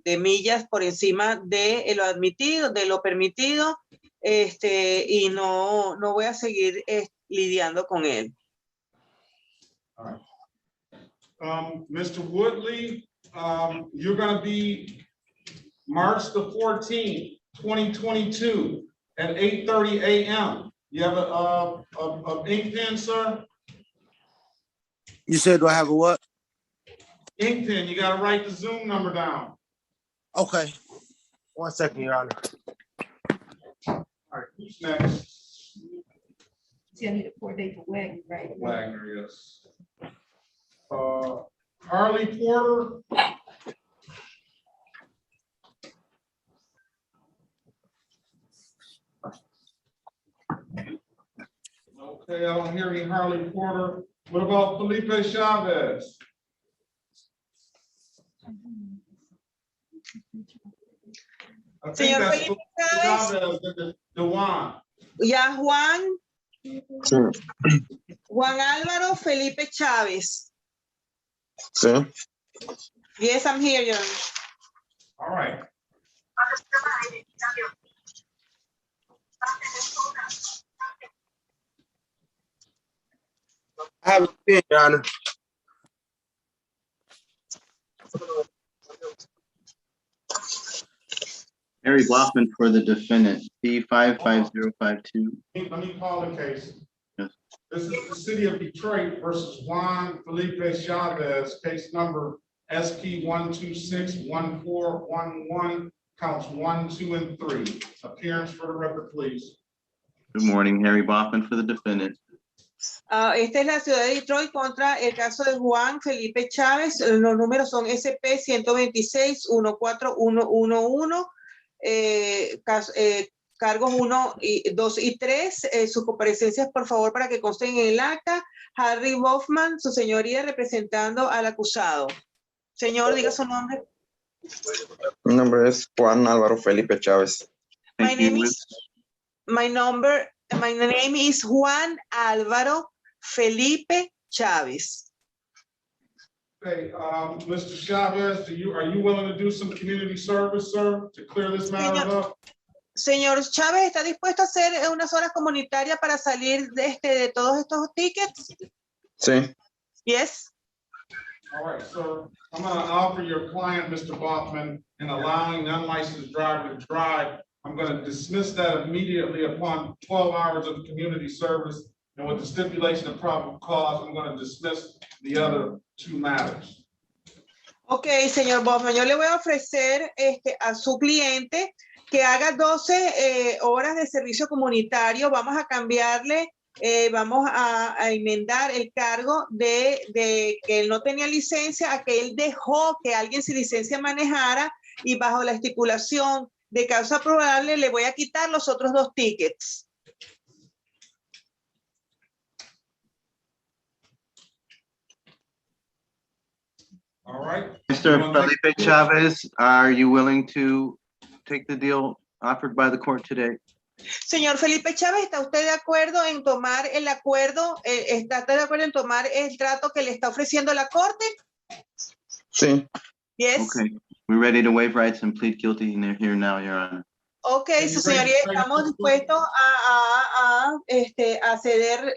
millas por encima de lo admitido, de lo permitido, y no voy a seguir lidiando con él. Mr. Woodley, you're gonna be March the 14th, 2022 at 8:30 a.m. You have a ink pen, sir? You said, do I have a what? Ink pen, you gotta write the Zoom number down. Okay. 1 second, Your Honor. All right, who's next? See, I need a 4-day for Wagner, right? Wagner, yes. Harley Porter. Okay, I don't hear any Harley Porter. What about Felipe Chavez? I think Señor that's Felipe Chávez. Dewan. Ya Juan Álvaro Felipe Chávez. Sí. Yes, I'm here, Your Honor. All right. I have a pen, Your Honor. Harry Blockman for the defendant, P55052. Let me call the case. Yes. This is the city of Detroit versus Juan Felipe Chavez, case number SP 1261411, counts 1, 2, and 3. Appearance for the record, please. Good morning, Harry Blockman for the defendant. Esta es la ciudad de Detroit contra el caso de Juan Felipe Chávez. Los números son SP 126-14111. Cargos 1, 2 y 3. Sus comparecencias, por favor, para que consten en el acta. Harry Hoffman, su señoría, representando al acusado. Señor, diga su nombre. Mi nombre es Juan Álvaro Felipe Chávez. My name is Juan Álvaro Felipe Chávez. Okay, Mr. Chavez, are you willing to do some community service, sir, to clear this matter up? Señor Chávez, ¿está dispuesto a hacer unas horas comunitarias para salir de todos estos tickets? Sí. Yes. All right, sir. I'm going to offer your client, Mr. Bachman, in allowing an unlicensed driver to drive. I'm going to dismiss that immediately upon 12 hours of community service. And with the stipulation of probable cause, I'm going to dismiss the other 2 matters. Ok, señor Bachman, yo le voy a ofrecer a su cliente que haga 12 horas de servicio comunitario. Vamos a cambiarle, vamos a enmendar el cargo de que él no tenía licencia a que él dejó que alguien sin licencia manejara, y bajo la estipulación de causa probable le voy a quitar los otros 2 tickets. All right. Mr. Felipe Chavez, are you willing to take the deal offered by the court today? Señor Felipe Chávez, ¿está usted de acuerdo en tomar el acuerdo? ¿Está usted de acuerdo en tomar el trato que le está ofreciendo la corte? Sí. Yes. Okay, we're ready to waive rights and plead guilty here now, Your Honor. Ok, su señoría, estamos dispuestos a ceder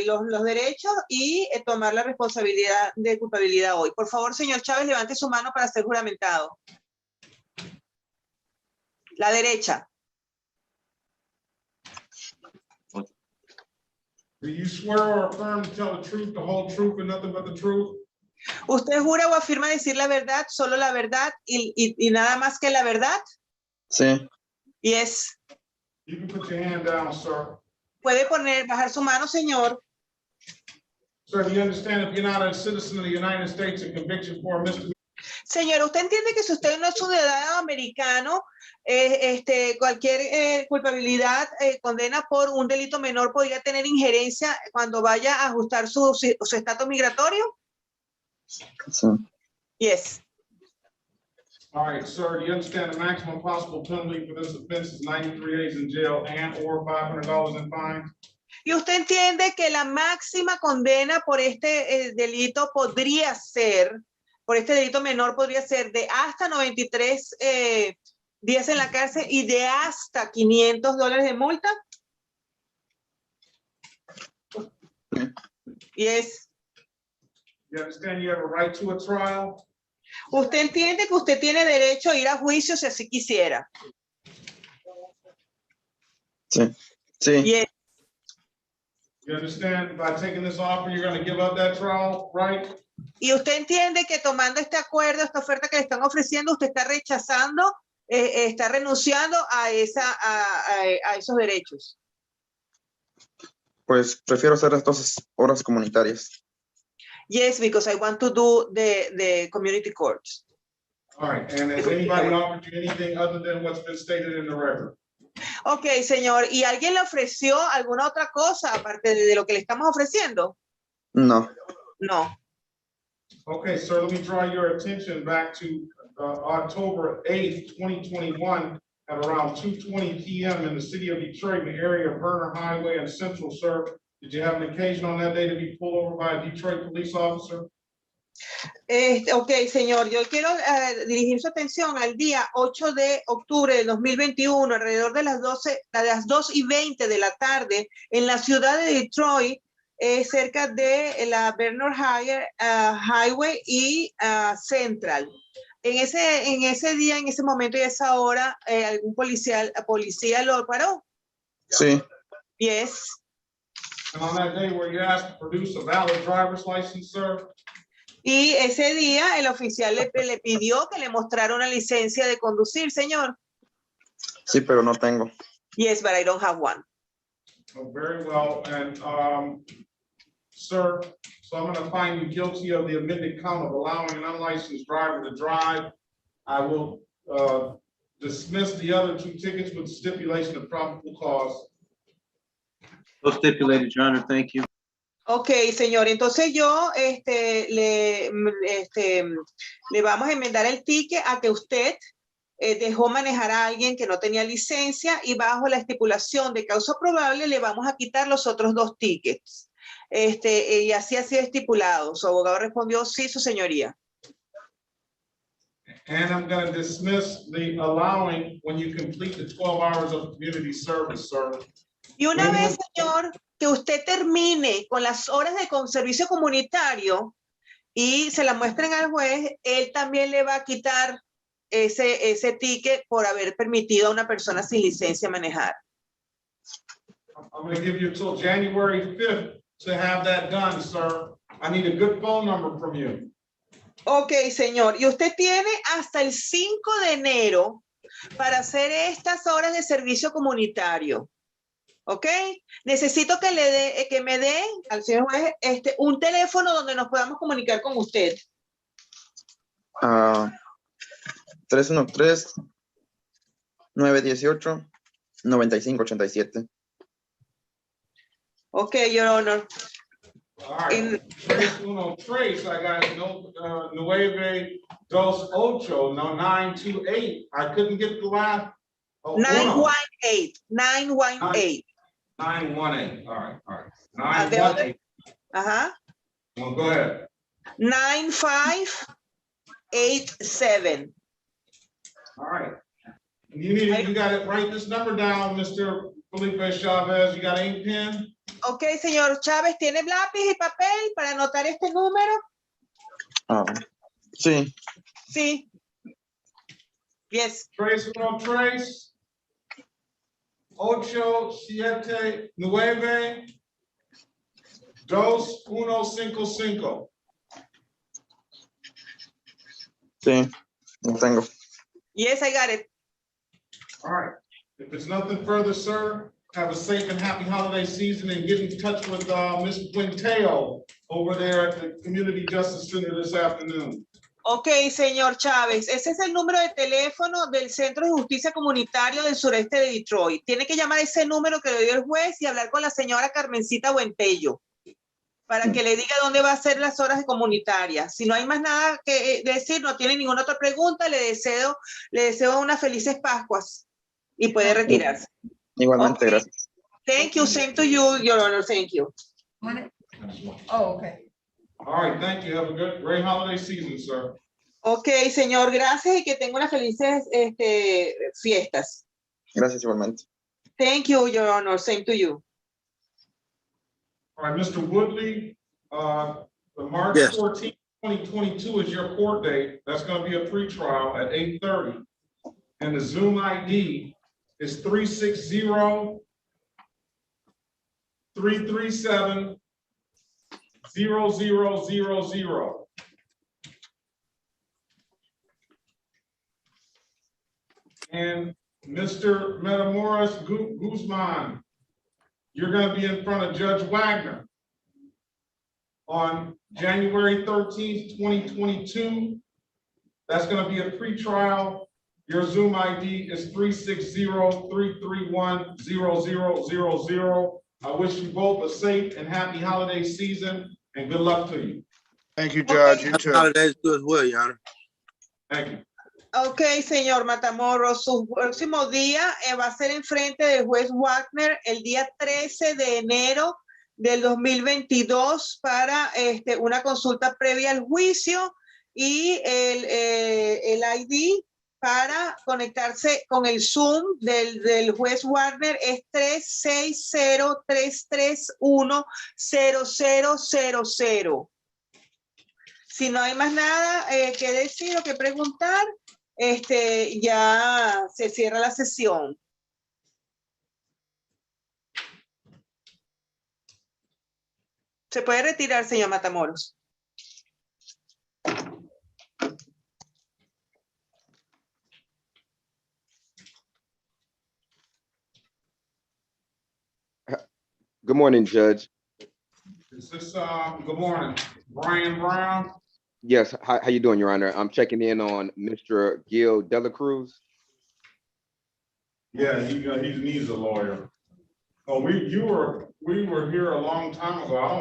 los derechos y tomar la responsabilidad de culpabilidad hoy. Por favor, señor Chávez, levante su mano para ser juramentado. La derecha. Do you swear or affirm to tell the truth, the whole truth, and nothing but the truth? ¿Usted jura o afirma decir la verdad, solo la verdad y nada más que la verdad? Sí. Yes. You can put your hand down, sir. Puede bajar su mano, señor. Sir, do you understand if you're not a citizen of the United States, a conviction for a misdemeanor? Señor, ¿usted entiende que si usted no es ciudadano americano, cualquier culpabilidad, condena por un delito menor podría tener injerencia cuando vaya a ajustar su estatus migratorio? Sí. Yes. All right, sir, do you understand the maximum possible penalty for this offense is 93 days in jail and or $500 in fines? ¿Y usted entiende que la máxima condena por este delito podría ser, por este delito menor podría ser de hasta 93 días en la cárcel y de hasta $500 de multa? Yes. You understand you have a right to a trial? Usted entiende que usted tiene derecho a ir a juicio si así quisiera. Sí, sí. Yes. You understand by taking this offer, you're going to give up that trial, right? Y usted entiende que tomando este acuerdo, esta oferta que le están ofreciendo, usted está rechazando, está renunciando a esos derechos. Pues prefiero hacer las 2 horas comunitarias. Yes, because I want to do the community courts. All right, and has anybody offered you anything other than what's been stated in the record? Ok, señor, ¿y alguien le ofreció alguna otra cosa aparte de lo que le estamos ofreciendo? No. No. Okay, sir, let me draw your attention back to October 8th, 2021 at around 2:20 p.m. in the city of Detroit, in the area of Burner Highway and Central, sir. Did you have an occasion on that day to be pulled over by a Detroit police officer? Ok, señor, yo quiero dirigir su atención al día 8 de octubre de 2021, alrededor de las 2:20 de la tarde, en la ciudad de Detroit, cerca de la Burner Highway y Central. En ese día, en ese momento y esa hora, algún policía lo paró. Sí. Yes. And on that day, were you asked to produce a valid driver's license, sir? Y ese día el oficial le pidió que le mostrara una licencia de conducir, señor. Sí, pero no tengo. Yes, but I don't have one. Oh, very well, and sir, so I'm going to find you guilty of the amended count of allowing an unlicensed driver to drive. I will dismiss the other 2 tickets with stipulation of probable cause. So stipulated, Your Honor, thank you. Ok, señor, entonces yo le vamos a enmendar el ticket a que usted dejó manejar a alguien que no tenía licencia y bajo la estipulación de causa probable le vamos a quitar los otros 2 tickets. Y así ha sido estipulado. Su abogado respondió, sí, su señoría. And I'm going to dismiss the allowing when you complete the 12 hours of community service, sir. Y una vez, señor, que usted termine con las horas de servicio comunitario y se la muestren al juez, él también le va a quitar ese ticket por haber permitido a una persona sin licencia manejar. I'm going to give you until January 5th to have that done, sir. I need a good phone number from you. Ok, señor. Y usted tiene hasta el 5 de enero para hacer estas horas de servicio comunitario. ¿Ok? Necesito que me dé al señor juez un teléfono donde nos podamos comunicar con usted. 313-918-9587. Ok, Your Honor. All right. Trace, I got 928. I couldn't get the last. 918. 918. 918. All right. 918. Ajá. Well, go ahead. 9587. All right. You got it. Write this number down, Mr. Felipe Chavez. You got an ink pen? Ok, señor Chávez, ¿tiene lápiz y papel para anotar este número? Sí. Sí. Yes. Trace. 879-2155. Sí, lo tengo. Yes, I got it. All right. If it's nothing further, sir, have a safe and happy holiday season and get in touch with Ms. Quinteo over there at the Community Justice Center this afternoon. Ok, señor Chávez, ese es el número de teléfono del Centro de Justicia Comunitario del sureste de Detroit. Tiene que llamar ese número que le dio el juez y hablar con la señora Carmencita Buentello para que le diga dónde va a ser las horas comunitarias. Si no hay más nada que decir, no tiene ninguna otra pregunta, le deseo unas felices Pascuas y puede retirarse. Igualmente, Okay. gracias. Thank you. Same to you, Your Honor. Thank you. Oh, okay. All right, thank you. Have a great holiday season, sir. Ok, señor, gracias y que tenga unas felices fiestas. Gracias igualmente. Thank you, Your Honor. Same to you. All right, Mr. Woodley, The March Yes. 14th, 2022 is your court date. That's going to be a pretrial at 8:30. And the Zoom ID is 360-337-0000. And Mr. Metamoros Guzman, you're going to be in front of Judge Wagner on January 13th, 2022. That's going to be a pretrial. Your Zoom ID is 360-331-0000. I wish you both a safe and happy holiday season and good luck to you. Thank you, Judge. You too. Holidays too as well, Your Honor. Thank you. Ok, señor Matamoros, su próximo día va a ser en frente del juez Wagner el día 13 de enero del 2022 para una consulta previa al juicio y el ID para conectarse con el Zoom del juez Wagner es 360-331-0000. Si no hay más nada que decir o que preguntar, ya se cierra la sesión. Se puede retirar, señor Matamoros. Good morning, Judge. Is this, good morning, Brian Brown? Yes, how you doing, Your Honor? I'm checking in on Mr. Gil Dela Cruz. Yeah, he needs a lawyer. Oh, we were here a long time ago. I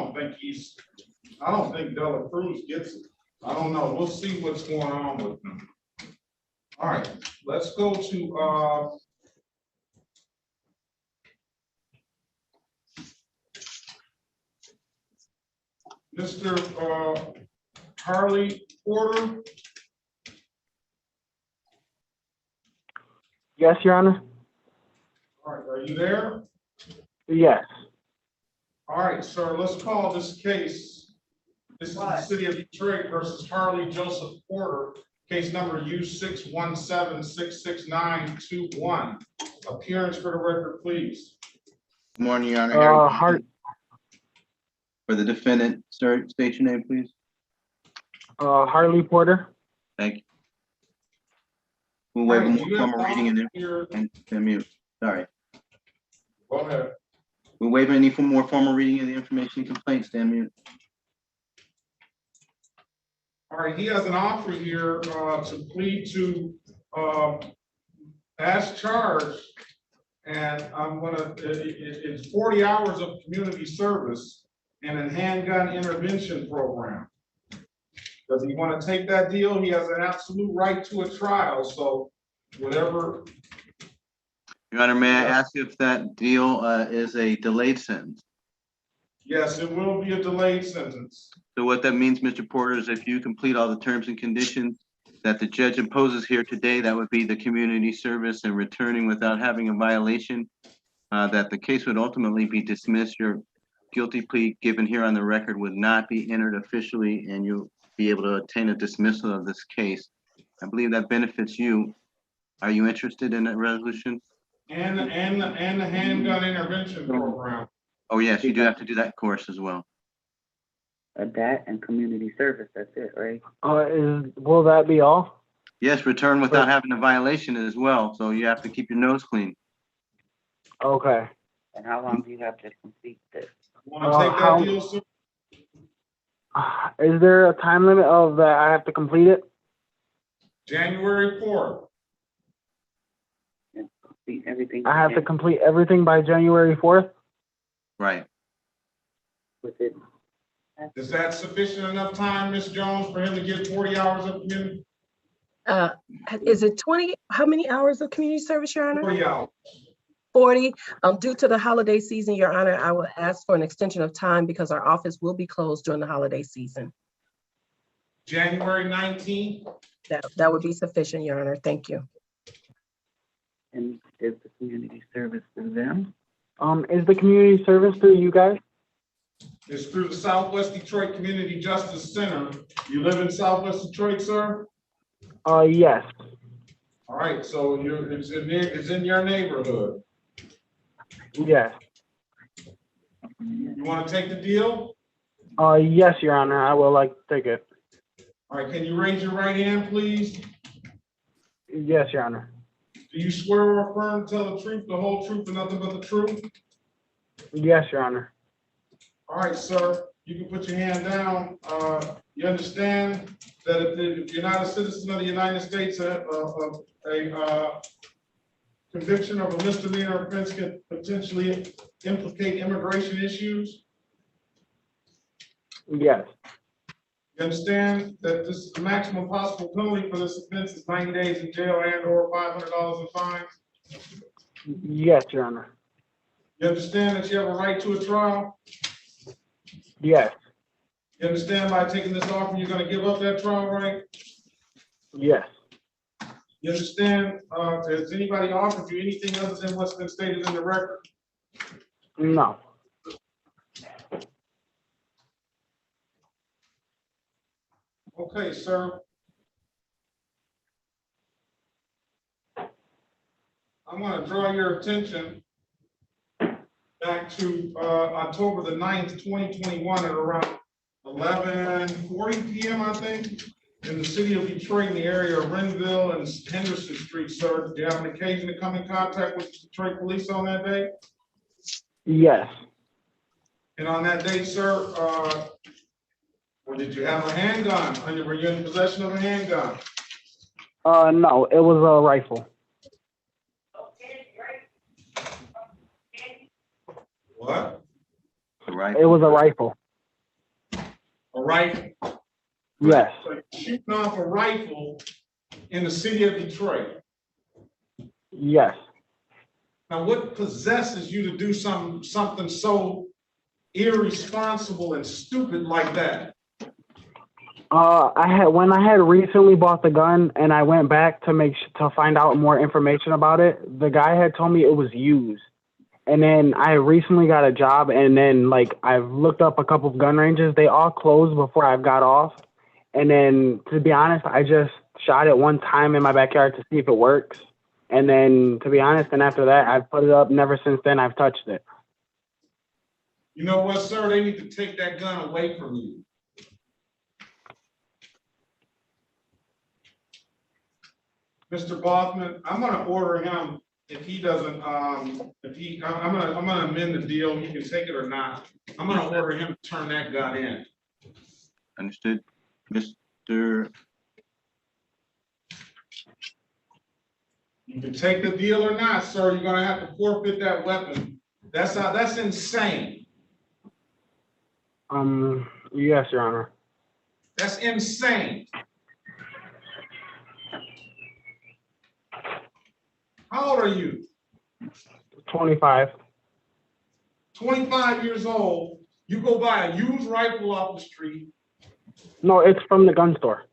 don't think Dela Cruz gets it. I don't know. We'll see what's going on with him. All right, let's go to Mr. Harley Porter. Yes, Your Honor. All right, are you there? Yes. All right, sir, let's call this case. This is the City of Detroit versus Harley Joseph Porter, case number U617666921. Appearance for the record, please. Good morning, Your Honor. Harley. For the defendant, sir, state your name, please. Harley Porter. Thank you. We'll waive a Right, more formal reading and mute. Sorry. Go ahead. We'll waive any more formal reading of the information complaint. Stand mute. All right, he has an offer here to plead to as charged, and it's 40 hours of community service and a handgun intervention program. Does he want to take that deal? He has an absolute right to a trial, so whatever. Your Honor, may I ask if that deal is a delayed sentence? Yes, it will be a delayed sentence. So what that means, Mr. Porter, is if you complete all the terms and conditions that the judge imposes here today, that would be the community service and returning without having a violation, that the case would ultimately be dismissed. Your guilty plea given here on the record would not be entered officially, and you'll be able to obtain a dismissal of this case. I believe that benefits you. Are you interested in that resolution? And the handgun intervention program. Oh, yes, you do have to do that course as well. That and community service, that's it, right? Will that be all? Yes, return without having a violation as well. So you have to keep your nose clean. Okay. And how long do you have to complete this? Want to take that deal, sir? Is there a time limit of that I have to complete it? January 4th. Complete everything. I have to complete everything by January 4th? Right. With it. Is that sufficient enough time, Ms. Jones, for him to get 40 hours of community? Is it 20? How many hours of community service, Your Honor? 40 hours. 40. Due to the holiday season, Your Honor, I will ask for an extension of time because our office will be closed during the holiday season. January 19th? That would be sufficient, Your Honor. Thank you. And is the community service through them? Is the community service through you guys? It's through the Southwest Detroit Community Justice Center. You live in Southwest Detroit, sir? Yes. All right, so it's in your neighborhood. Yes. You want to take the deal? Yes, Your Honor, I will like to take it. All right, can you raise your right hand, please? Yes, Your Honor. Do you swear or affirm to tell the truth, the whole truth, and nothing but the truth? Yes, Your Honor. All right, sir, you can put your hand down. You understand that if you're not a citizen of the United States, a conviction of a misdemeanor offense can potentially implicate immigration issues? Yes. You understand that this is the maximum possible penalty for this offense is 90 days in jail and or $500 in fines? Yes, Your Honor. You understand that you have a right to a trial? Yes. You understand by taking this offer, you're going to give up that trial right? Yes. You understand, has anybody offered you anything other than what's been stated in the record? No. Okay, sir. I'm going to draw your attention back to October the 9th, 2021 at around 11:40 p.m., I think, in the city of Detroit in the area of Renville and Henderson Street, sir. Did you have an occasion to come in contact with the Detroit police on that day? Yes. And on that day, sir, or did you have a handgun? Were you in possession of a handgun? No, it was a rifle. What? It was a rifle. A rifle? Yes. So shooting off a rifle in the city of Detroit. Yes. Now, what possesses you to do something so irresponsible and stupid like that? When I had recently bought the gun and I went back to find out more information about it, the guy had told me it was used. And then I recently got a job, and then I've looked up a couple of gun ranges. They all closed before I got off. And then, to be honest, I just shot it one time in my backyard to see if it works. And then, to be honest, and after that, I've put it up. Never since then, I've touched it. You know what, sir? They need to take that gun away from you. Mr. Bothman, I'm going to order him. If he doesn't, I'm gonna amend the deal. He can take it or not. I'm gonna order him to turn that gun in. Understood, Mr. You can take the deal or not, sir. You're gonna have to forfeit that weapon. That's insane. Yes, Your Honor. That's insane. How old are you? 25. 25 years old. You go buy a used rifle off the street. No, it's from the gun store.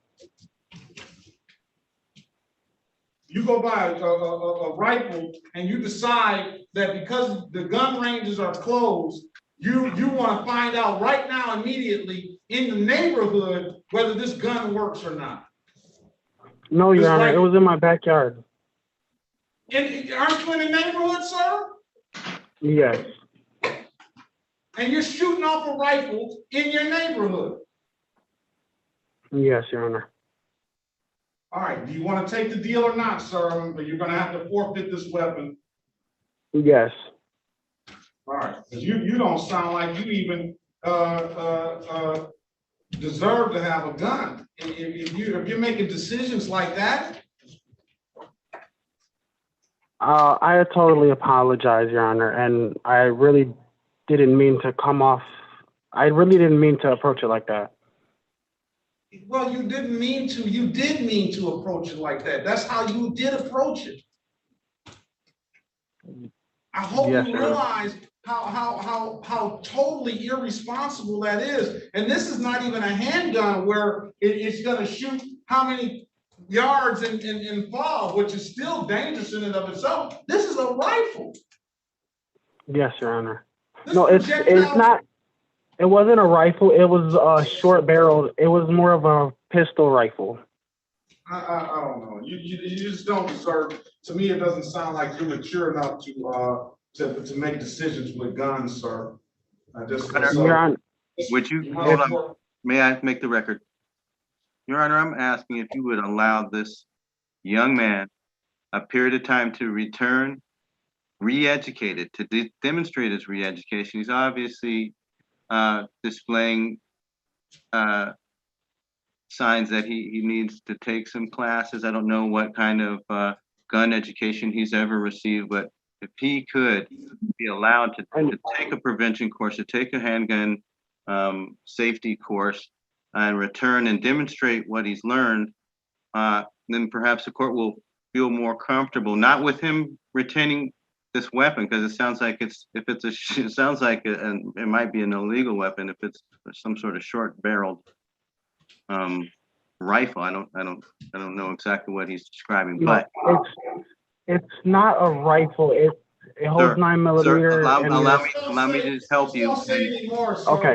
You go buy a rifle and you decide that because the gun ranges are closed, you want to find out right now immediately in the neighborhood whether this gun works or not. No, Your Honor, it was in my backyard. Aren't you in the neighborhood, sir? Yes. And you're shooting off a rifle in your neighborhood. Yes, Your Honor. All right, do you want to take the deal or not, sir? You're going to have to forfeit this weapon. Yes. All right, because you don't sound like you even deserve to have a gun. If you're making decisions like that. I totally apologize, Your Honor, and I really didn't mean to I really didn't mean to approach it like that. Well, you didn't mean to. You did mean to approach it like that. That's how you did approach it. I hope you realize how totally irresponsible that is. And this is not even a handgun where it's going to shoot how many yards and fall, which is still dangerous in and of itself. This is a rifle. Yes, Your Honor. No, it's not. It wasn't a rifle. It was a short barreled. It was more of a pistol rifle. I don't know. You just don't deserve. To me, it doesn't sound like you're mature enough to make decisions with guns, sir. Your Honor, Would you, hold on, may I make the record? Your Honor, I'm asking if you would allow this young man a period of time to return re-educated, to demonstrate his re-education. He's obviously displaying signs that he needs to take some classes. I don't know what kind of gun education he's ever received, but if he could be allowed to take a prevention course, to take a handgun safety course, and return and demonstrate what he's learned, then perhaps the court will feel more comfortable, not with him retaining this weapon, because it sounds like it sounds like it might be an illegal weapon if it's some sort of short barreled rifle. I don't know exactly what he's describing, but it's not a rifle. It holds 9mm. Sir, allow me to just help you. Okay,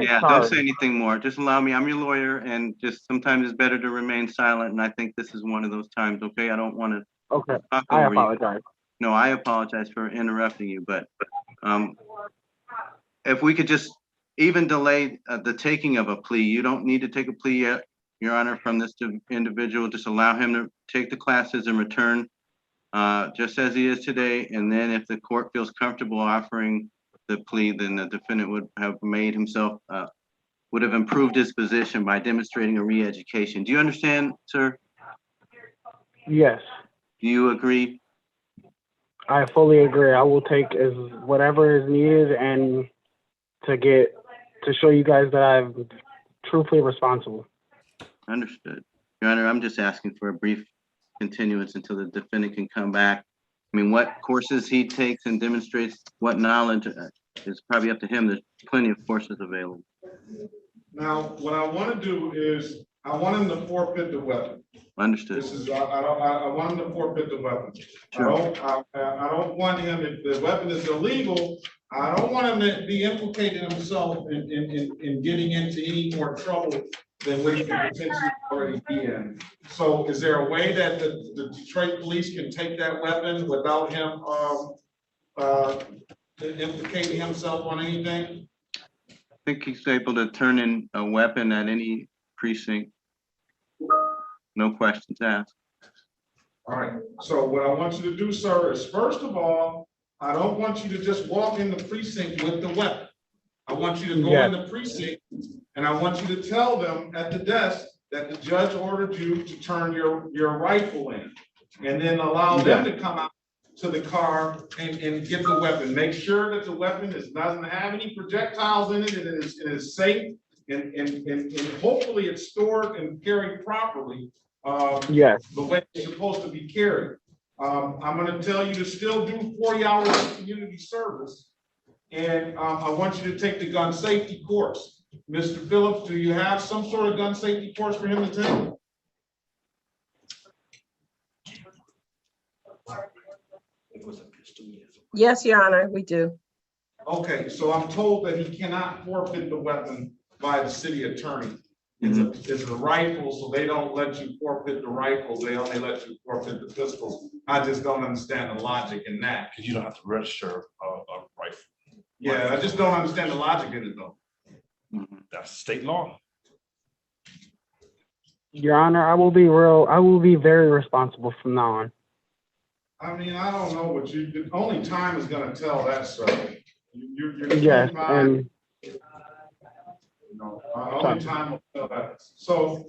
yeah, sorry. Don't say anything more. Just allow me. I'm your lawyer, and just sometimes it's better to remain silent. And I think this is one of those times. Okay, I don't want to. Okay, talk I over apologize. You. No, I apologize for interrupting you, but if we could just even delay the taking of a plea. You don't need to take a plea yet, Your Honor, from this individual. Just allow him to take the classes and return just as he is today. And then if the court feels comfortable offering the plea, then the defendant would have made himself, would have improved his position by demonstrating a re-education. Do you understand, sir? Yes. Do you agree? I fully agree. I will take whatever is needed and to show you guys that I'm truthfully responsible. Understood. Your Honor, I'm just asking for a brief continuance until the defendant can come back. I mean, what courses he takes and demonstrates what knowledge is probably up to him. There's plenty of courses available. Now, what I want to do is I want him to forfeit the weapon. Understood. This is I want him to forfeit the weapon. Sure. I don't want him, if the weapon is illegal, I don't want him to be implicating himself in getting into any more trouble than what he could potentially already be in. So is there a way that the Detroit police can take that weapon without him implicating himself on anything? I think he's able to turn in a weapon at any precinct. No questions asked. All right, so what I want you to do, sir, is first of all, I don't want you to just walk in the precinct with the weapon. I want you to go in the precinct and I want you to tell them at the desk that the judge ordered you to turn your rifle in, and then allow them to come out to the car and get the weapon. Make sure that the weapon doesn't have any projectiles in it, and it is safe, and hopefully it's stored and carried properly. The way it's supposed to be carried. I'm going to tell you to still do 40 hours of community service, and I want you to take the gun safety course. Mr. Phillips, do you have some sort of gun safety course for him to take? Yes, Your Honor, we do. Okay, so I'm told that he cannot forfeit the weapon by the city attorney. It's a rifle, so they don't let you forfeit the rifle. They only let you forfeit the pistol. I just don't understand the logic in that. Because you don't have to register a rifle. Yeah, I just don't understand the logic in it though. That's state law. Your Honor, I will be very responsible from now on. I mean, I don't know what only time is gonna tell that, sir. You're yes, and only time will tell that. So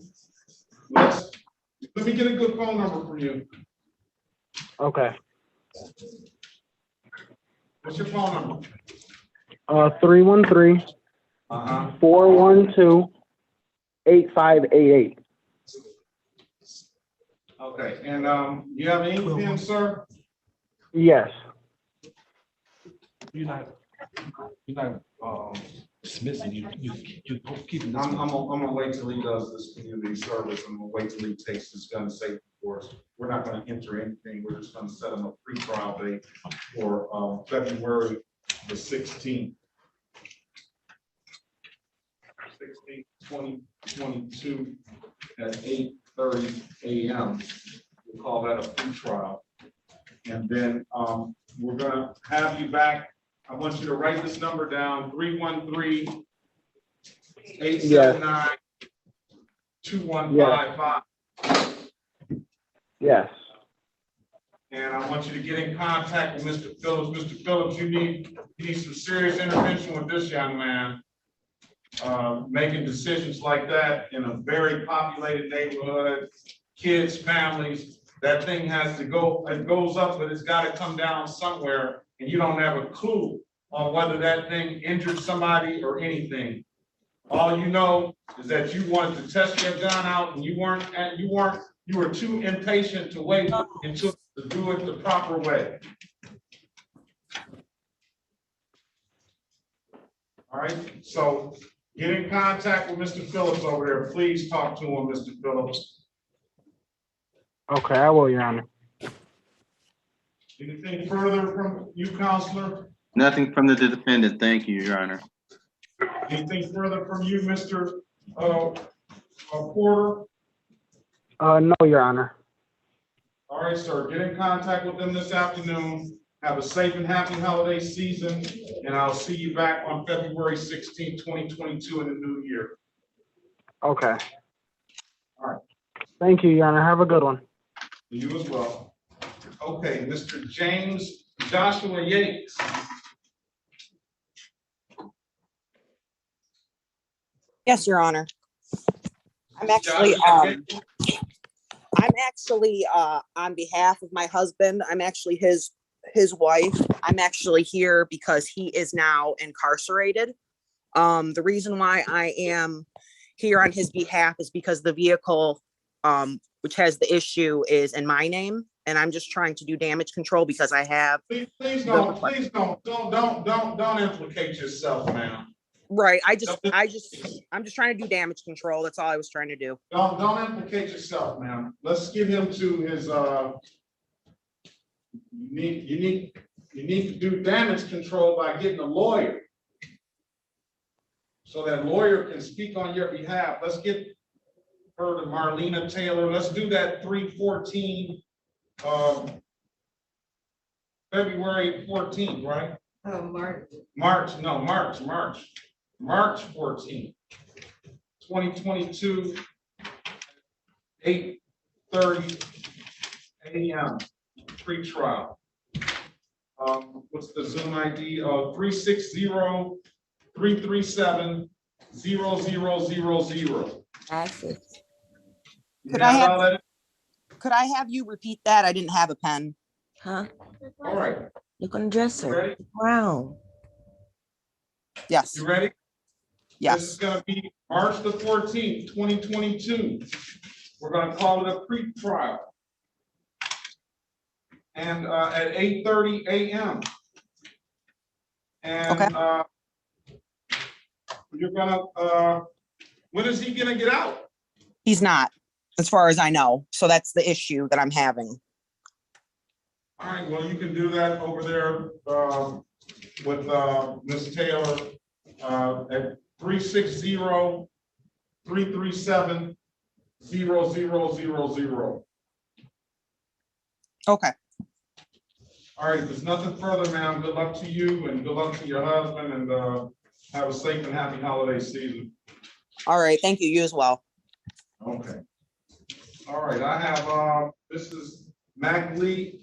let me get a good phone number from you. Okay. What's your phone number? 313 412-8588. Okay, and you have any pen, sir? Yes. You're not dismissing. You keeping this. I'm gonna wait till he does this community service. I'm gonna wait till he takes his gun safety course. We're not gonna enter anything. We're just gonna set him a pre-trial date for February the 16th. 16th, 2022 at 8:30 a.m. We'll call that a pre-trial. And then we're gonna have you back. I want you to write this number down, 313-879-2155. Yes. And I want you to get in contact with Mr. Phillips. Mr. Phillips, you need some serious intervention with this young man. Making decisions like that in a very populated neighborhood, kids, families, that thing has to go, it goes up, but it's got to come down somewhere, and you don't have a clue on whether that thing injured somebody or anything. All you know is that you wanted to test your gun out, and you were too impatient to wait until to do it the proper way. All right, so get in contact with Mr. Phillips over there. Please talk to him, Mr. Phillips. Okay, I will, Your Honor. Anything further from you, Counselor? Nothing from the defendant. Thank you, Your Honor. Anything further from you, Mr. Porter? No, Your Honor. All right, sir. Get in contact with them this afternoon. Have a safe and happy holiday season, and I'll see you back on February 16, 2022 in the new year. Okay. All right. Thank you, Your Honor. Have a good one. You as well. Okay, Mr. James Joshua Yates. Yes, Your Honor. I'm actually on behalf of my husband. I'm actually his wife. I'm actually here because he is now incarcerated. The reason why I am here on his behalf is because the vehicle which has the issue is in my name, and I'm just trying to do damage control because I have. Please don't implicate yourself, ma'am. Right. I'm just trying to do damage control. That's all I was trying to do. Don't implicate yourself, ma'am. Let's give him to his you need to do damage control by getting a lawyer. So that lawyer can speak on your behalf. Let's get her to Marlena Taylor. Let's do that 3/14 February 14th, right? March 14th, 2022, 8:30 a.m. pre-trial. What's the Zoom ID? 360-337-0000. Could I have you repeat that? I didn't have a pen. Huh? All right. Look on the dresser. Ready? Wow. Yes. You ready? Yes. This is going to be March the 14th, 2022. We're going to call it a pre-trial. And at 8:30 a.m. And okay. You're gonna, when is he gonna get out? He's not, as far as I know. So that's the issue that I'm having. All right, well, you can do that over there with Ms. Taylor at 360-337-0000. Okay. All right, there's nothing further, ma'am. Good luck to you and good luck to your husband, and have a safe and happy holiday season. All right, thank you. You as well. Okay. All right, I have this is Malagon.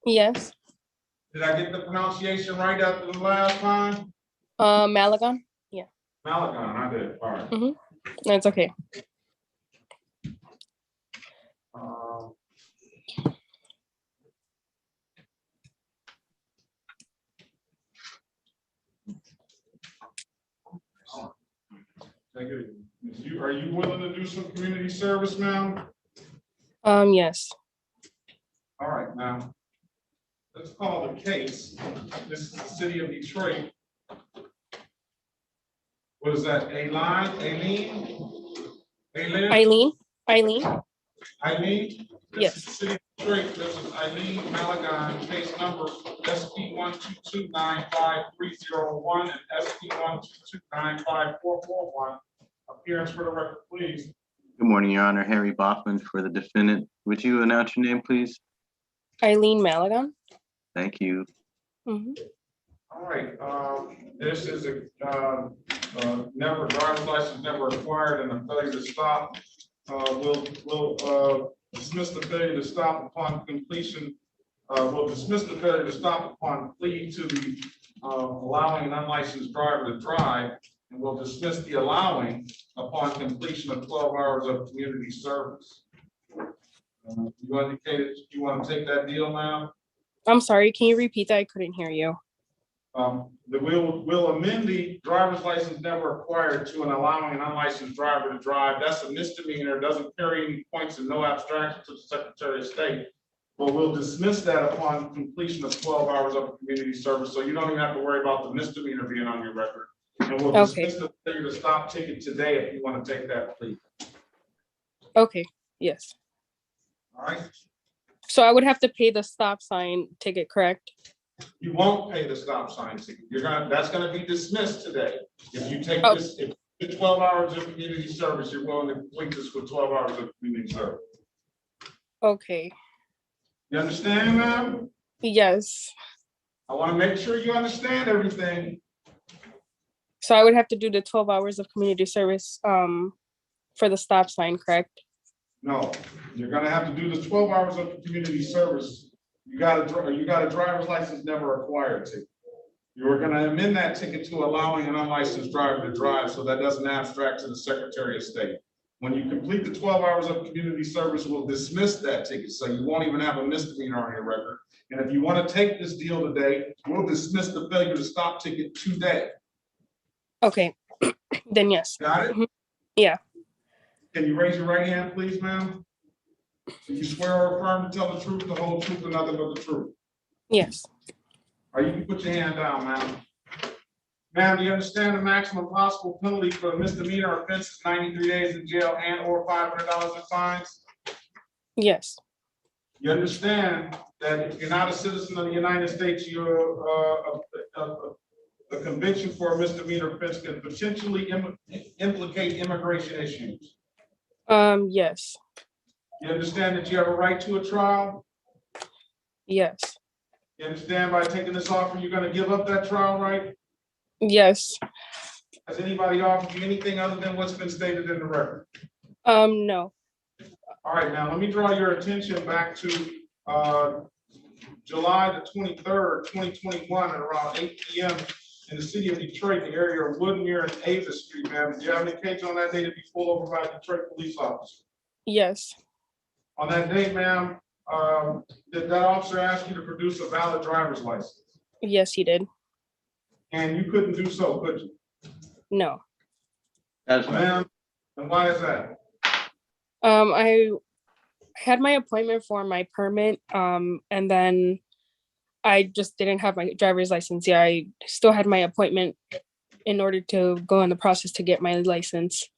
Yes. Did I get the pronunciation right after the last time? Malagon. Yeah. Malagon, I did. All right. Mm-hmm. That's okay. Are you willing to do some community service, ma'am? Yes. All right, now let's call the case. This is the city of Detroit. What is that? Eileen? Eileen? Eileen? Yes. This is the city of Great, this is Eileen Malagon, case number SP 122-95301 and SP 122-95441. Appearance for the record, please. Good morning, Your Honor. Harry Bachman for the defendant. Would you announce your name, please? Eileen Malagon. Thank you. Mhm. All right, this is a never driver's license never acquired and a failure to stop. We'll dismiss the failure to stop upon completion. We'll dismiss the failure to stop upon plea to the allowing an unlicensed driver to drive, and we'll dismiss the allowing upon completion of 12 hours of community service. You indicated you want to take that deal now. I'm sorry, can you repeat that? I couldn't hear you. We'll amend the driver's license never acquired to an allowing an unlicensed driver to drive. That's a misdemeanor, doesn't carry any points and no abstraction to the Secretary of State. But we'll dismiss that upon completion of 12 hours of community service. So you don't even have to worry about the misdemeanor being on your record. And we'll dismiss the failure to stop ticket today if you want to take that plea. Okay, yes. All right. So I would have to pay the stop sign ticket, correct? You won't pay the stop sign ticket. That's gonna be dismissed today. If you take this, if you 12 hours of community service, you're willing to complete this with 12 hours of community service. Okay. You understand, ma'am? Yes. I want to make sure you understand everything. So I would have to do the 12 hours of community service for the stop sign, correct? No, you're gonna have to do the 12 hours of community service. You got a driver's license never acquired ticket. You're gonna amend that ticket to allowing an unlicensed driver to drive, so that doesn't abstract to the Secretary of State. When you complete the 12 hours of community service, we'll dismiss that ticket, so you won't even have a misdemeanor on your record. And if you want to take this deal today, we'll dismiss the failure to stop ticket today. Okay, then yes. Got it? Yeah. Can you raise your right hand, please, ma'am? Do you swear or affirm to tell the truth, the whole truth, and nothing but the truth? Yes. Or you can put your hand down, ma'am. Ma'am, do you understand the maximum possible penalty for a misdemeanor offense is 93 days in jail and or $500 in fines? Yes. You understand that if you're not a citizen of the United States, you're a conviction for a misdemeanor offense can potentially implicate immigration issues? Yes. You understand that you have a right to a trial? Yes. You understand by taking this offer, you're gonna give up that trial right? Yes. Has anybody offered you anything other than what's been stated in the record? No. All right, now let me draw your attention back to July the 23rd, 2021 at around 8 p.m. in the city of Detroit, the area of Woodmere and Avis Street, ma'am. Did you have any occasion on that day to be pulled over by a Detroit police officer? Yes. On that day, ma'am, did that officer ask you to produce a valid driver's license? Yes, he did. And you couldn't do so, could you? No. That's right. Ma'am, and why is that? I had my appointment for my permit, and then I just didn't have my driver's license. Yeah, I still had my appointment in order to go in the process to get my license.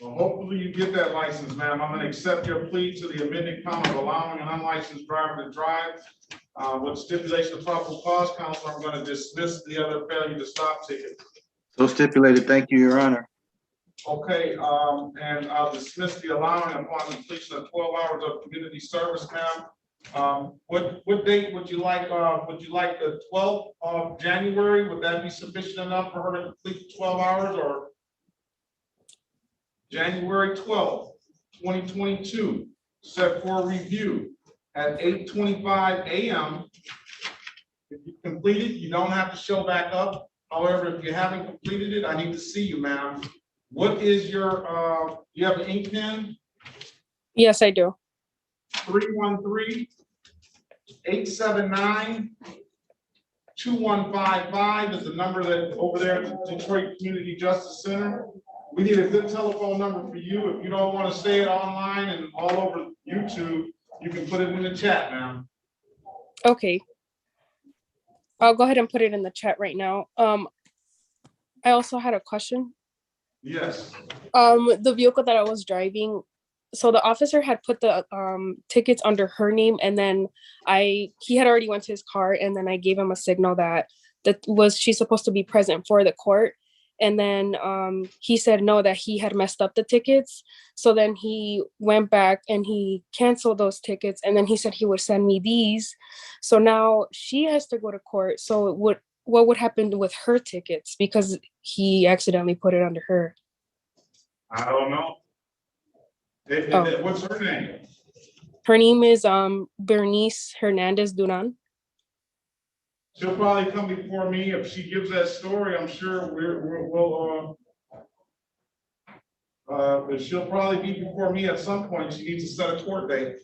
Well, hopefully you get that license, ma'am. I'm gonna accept your plea to the amended count of allowing an unlicensed driver to drive. With stipulation of probable cause, counsel, I'm gonna dismiss the other failure to stop ticket. So stipulated. Thank you, Your Honor. Okay, and I'll dismiss the allowing upon completion of 12 hours of community service, ma'am. What date would you like? Would you like the 12th of January? Would that be sufficient enough for her to complete 12 hours, or January 12th, 2022, set for review at 8:25 a.m. If you complete it, you don't have to show back up. However, if you haven't completed it, I need to see you, ma'am. What is your, you have an ink pen? Yes, I do. 313-879-2155 is the number that over there at the Detroit Community Justice Center. We need a good telephone number for you. If you don't want to say it online and all over YouTube, you can put it in the chat, ma'am. Okay. I'll go ahead and put it in the chat right now. I also had a question. Yes. The vehicle that I was driving, so the officer had put the tickets under her name, and then he had already went to his car, and then I gave him a signal that she's supposed to be present for the court. And then he said no, that he had messed up the tickets. So then he went back and he canceled those tickets, and then he said he would send me these. So now she has to go to court. So what would happen with her tickets, because he accidentally put it under her? I don't know. What's her name? Her name is Bernice Hernandez Duran. She'll probably come before me if she gives that story. I'm sure but she'll probably be before me at some point. She needs to set a court date.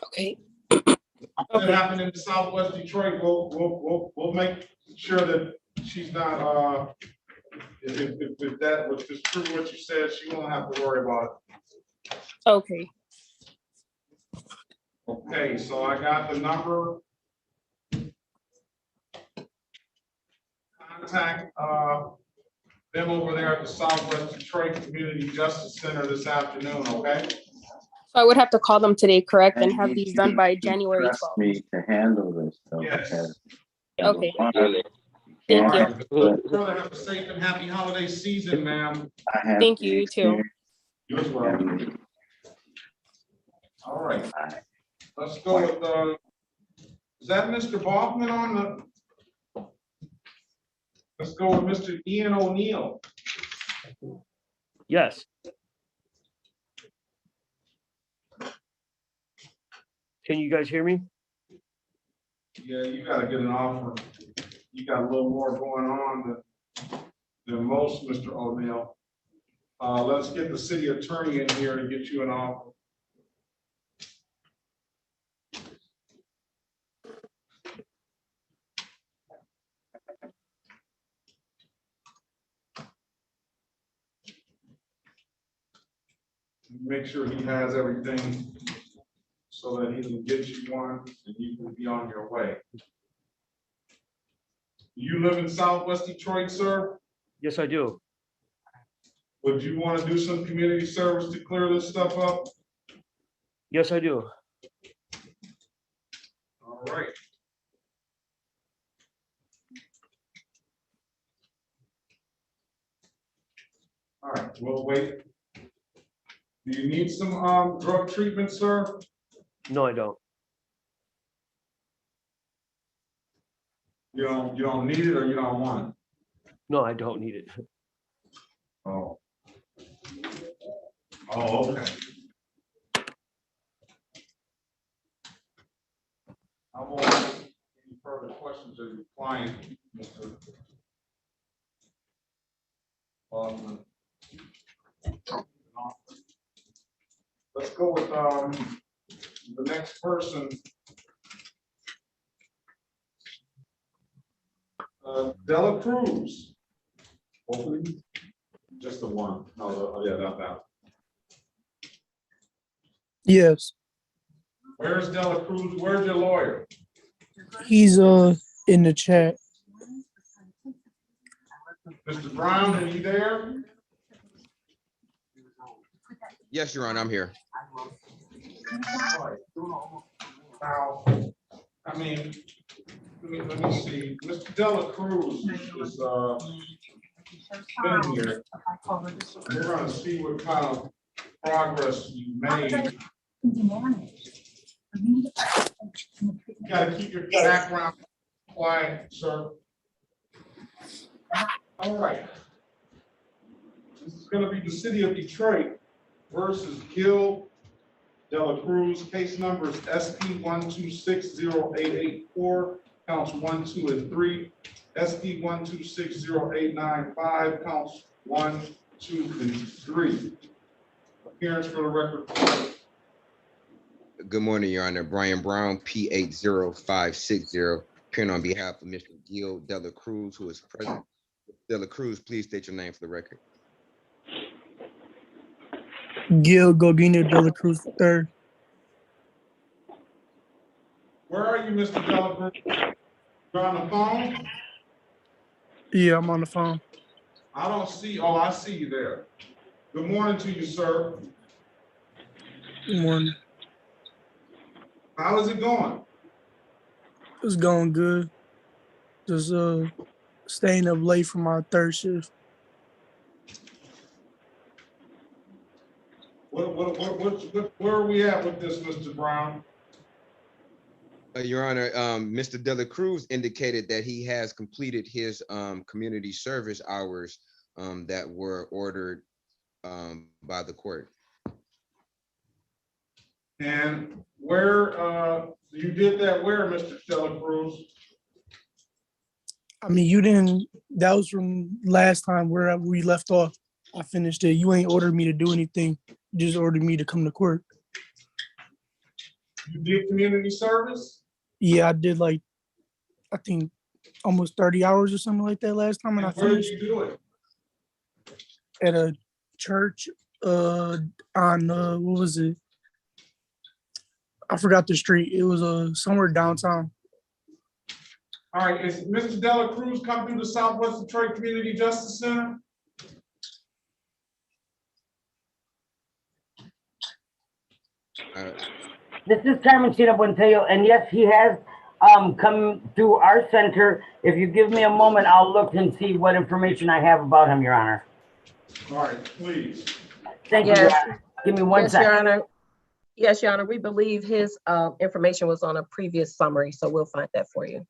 Okay. If it happened in Southwest Detroit, we'll make sure that she's not. If that was just true what you said, she won't have to worry about it. Okay. Okay, so I got the number. Contact them over there at the Southwest Detroit Community Justice Center this afternoon, okay? So I would have to call them today, correct, and have these done by January 12th. Trust me to handle this. So Yes. Okay. Thank you. Brother, have a safe and happy holiday season, ma'am. Thank you, you too. You as well. All right. Let's go with is that Mr. Bachman on the? Let's go with Mr. Ian O'Neill. Yes. Can you guys hear me? Yeah, you gotta get an offer. You got a little more going on than most, Mr. O'Neill. Let's get the city attorney in here to get you an offer. Make sure he has everything so that he can get you one and you can be on your way. You live in Southwest Detroit, sir? Yes, I do. Would you want to do some community service to clear this stuff up? Yes, I do. All right. All right, we'll wait. Do you need some drug treatment, sir? No, I don't. You don't need it, or you don't want it? No, I don't need it. Oh. Oh, okay. I won't ask any further questions of your client, Mr. Baldwin. Let's go with the next person. Dela Cruz. Hopefully, just the one. No, yeah, not that. Yes, Where's Dela Cruz? Where's your lawyer? he's in the chat. Mr. Brown, are you there? Yes, Your Honor, I'm here. Now, I mean, let me see. Mr. Dela Cruz is been here. We're gonna see what kind of progress you made. You gotta keep your background quiet, sir. All right. This is gonna be the city of Detroit versus Gil Dela Cruz. Case numbers SP 1260884, counts 1, 2, and 3. SP 1260895, counts 1, 2, and 3. Appearance for the record. Good morning, Your Honor. Brian Brown, P80560, appearing on behalf of Mr. Gil Dela Cruz, who is present. Dela Cruz, please state your name for the record. Gil Gogino Dela Cruz III. Where are you, Mr. Dela Cruz? You're on the phone? Yeah, I'm on the phone. I don't see, oh, I see you there. Good morning to you, sir. Good morning. How is it going? It's going good. Just staying up late for my third shift. Where are we at with this, Mr. Brown? Your Honor, Mr. De La Cruz indicated that he has completed his community service hours that were ordered by the court. And where you did that where, Mr. De La Cruz? I mean, you didn't, that was from last time where we left off. I finished it. You ain't ordered me to do anything. You just ordered me to come to court. You did community service? Yeah, I did like, I think almost 30 hours or something like that last time. And I Where did finished you do it? at a church on, what was it? I forgot the street. It was somewhere downtown. All right, is Mr. De La Cruz come through the Southwest Detroit Community Justice Center? This is Carmencita Buentello, and yes, he has come through our center. If you give me a moment, I'll look and see what information I have about him, Your Honor. All right, please. Thank you, Your Honor. Give me one second. Your Honor. Yes, Your Honor. We believe his information was on a previous summary, so we'll find that for you.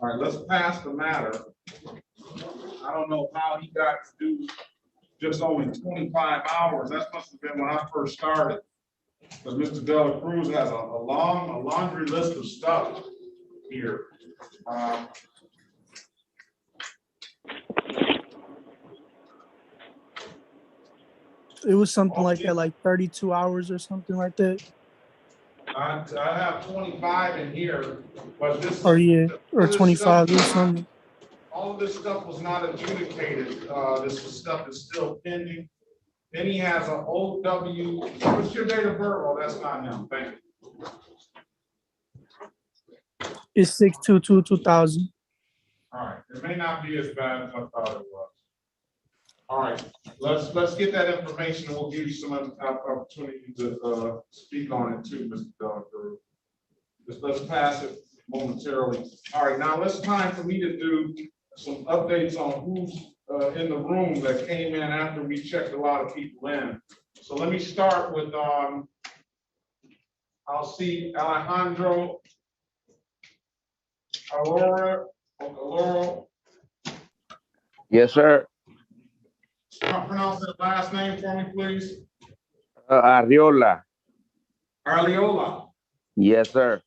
All right, let's pass the matter. I don't know how he got to do just only 25 hours. That must have been when I first started. But Mr. De La Cruz has a laundry list of stuff here. It was something like that, like 32 hours or something like that. I have 25 in here, but this. Or yeah, or 25 or something. All of this stuff was not adjudicated. This stuff is still pending. Then he has an OW. What's your date of birth? Oh, that's not him. Thank you. It's 6/22/2000. All right. It may not be as bad as I thought it was. All right. Let's get that information. We'll give you some opportunity to speak on it too, Mr. De La Cruz. Let's pass it momentarily. All right. Now it's time for me to do some updates on who's in the room that came in after we checked a lot of people in. So let me start with, I'll see Alejandro Aloro. Yes, sir. Pronounce that last name for me, please. Arriola. Arleola. Yes, sir.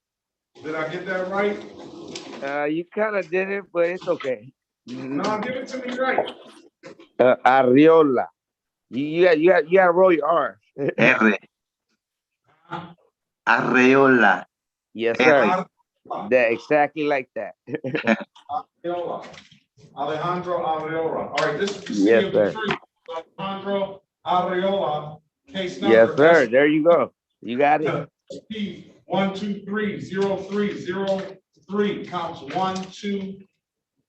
Did I get that right? You kind of did it, but it's okay. No, give it to me right. Arriola. You gotta roll your R. R. Arreola. Yes, sir. That exactly like that. Arreola. Alejandro Arreola. All right, this is the Yes, city of sir. Detroit. Alejandro Arreola. Case number. Yes, sir. There you go. You got it. SP 1230303 counts 1, 2,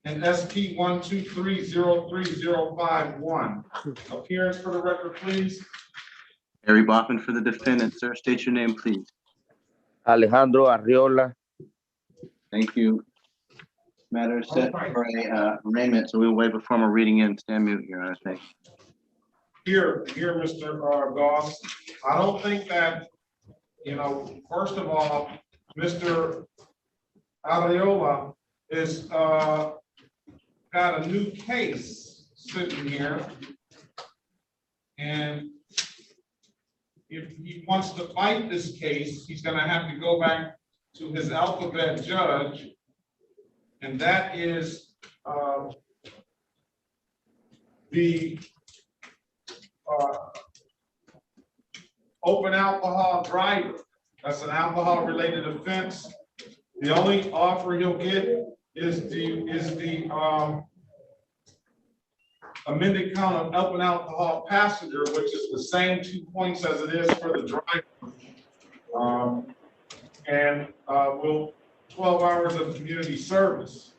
and SP 1230351. Appearance for the record, please. Harry Baughman for the defendant, sir. State your name, please. Alejandro Arriola. Thank you. Matter is set for a arraignment, so we'll wait before we're reading in. Stand mute, Your Honor. Thank you. Here, Mr. Goss. I don't think that, first of all, Mr. Arreola is got a new case sitting here. And if he wants to fight this case, he's gonna have to go back to his alphabet judge. And that is the open alcohol driver. That's an alcohol related offense. The only offer he'll get is the amended count of open alcohol passenger, which is the same 2 points as it is for the driver. And will 12 hours of community service.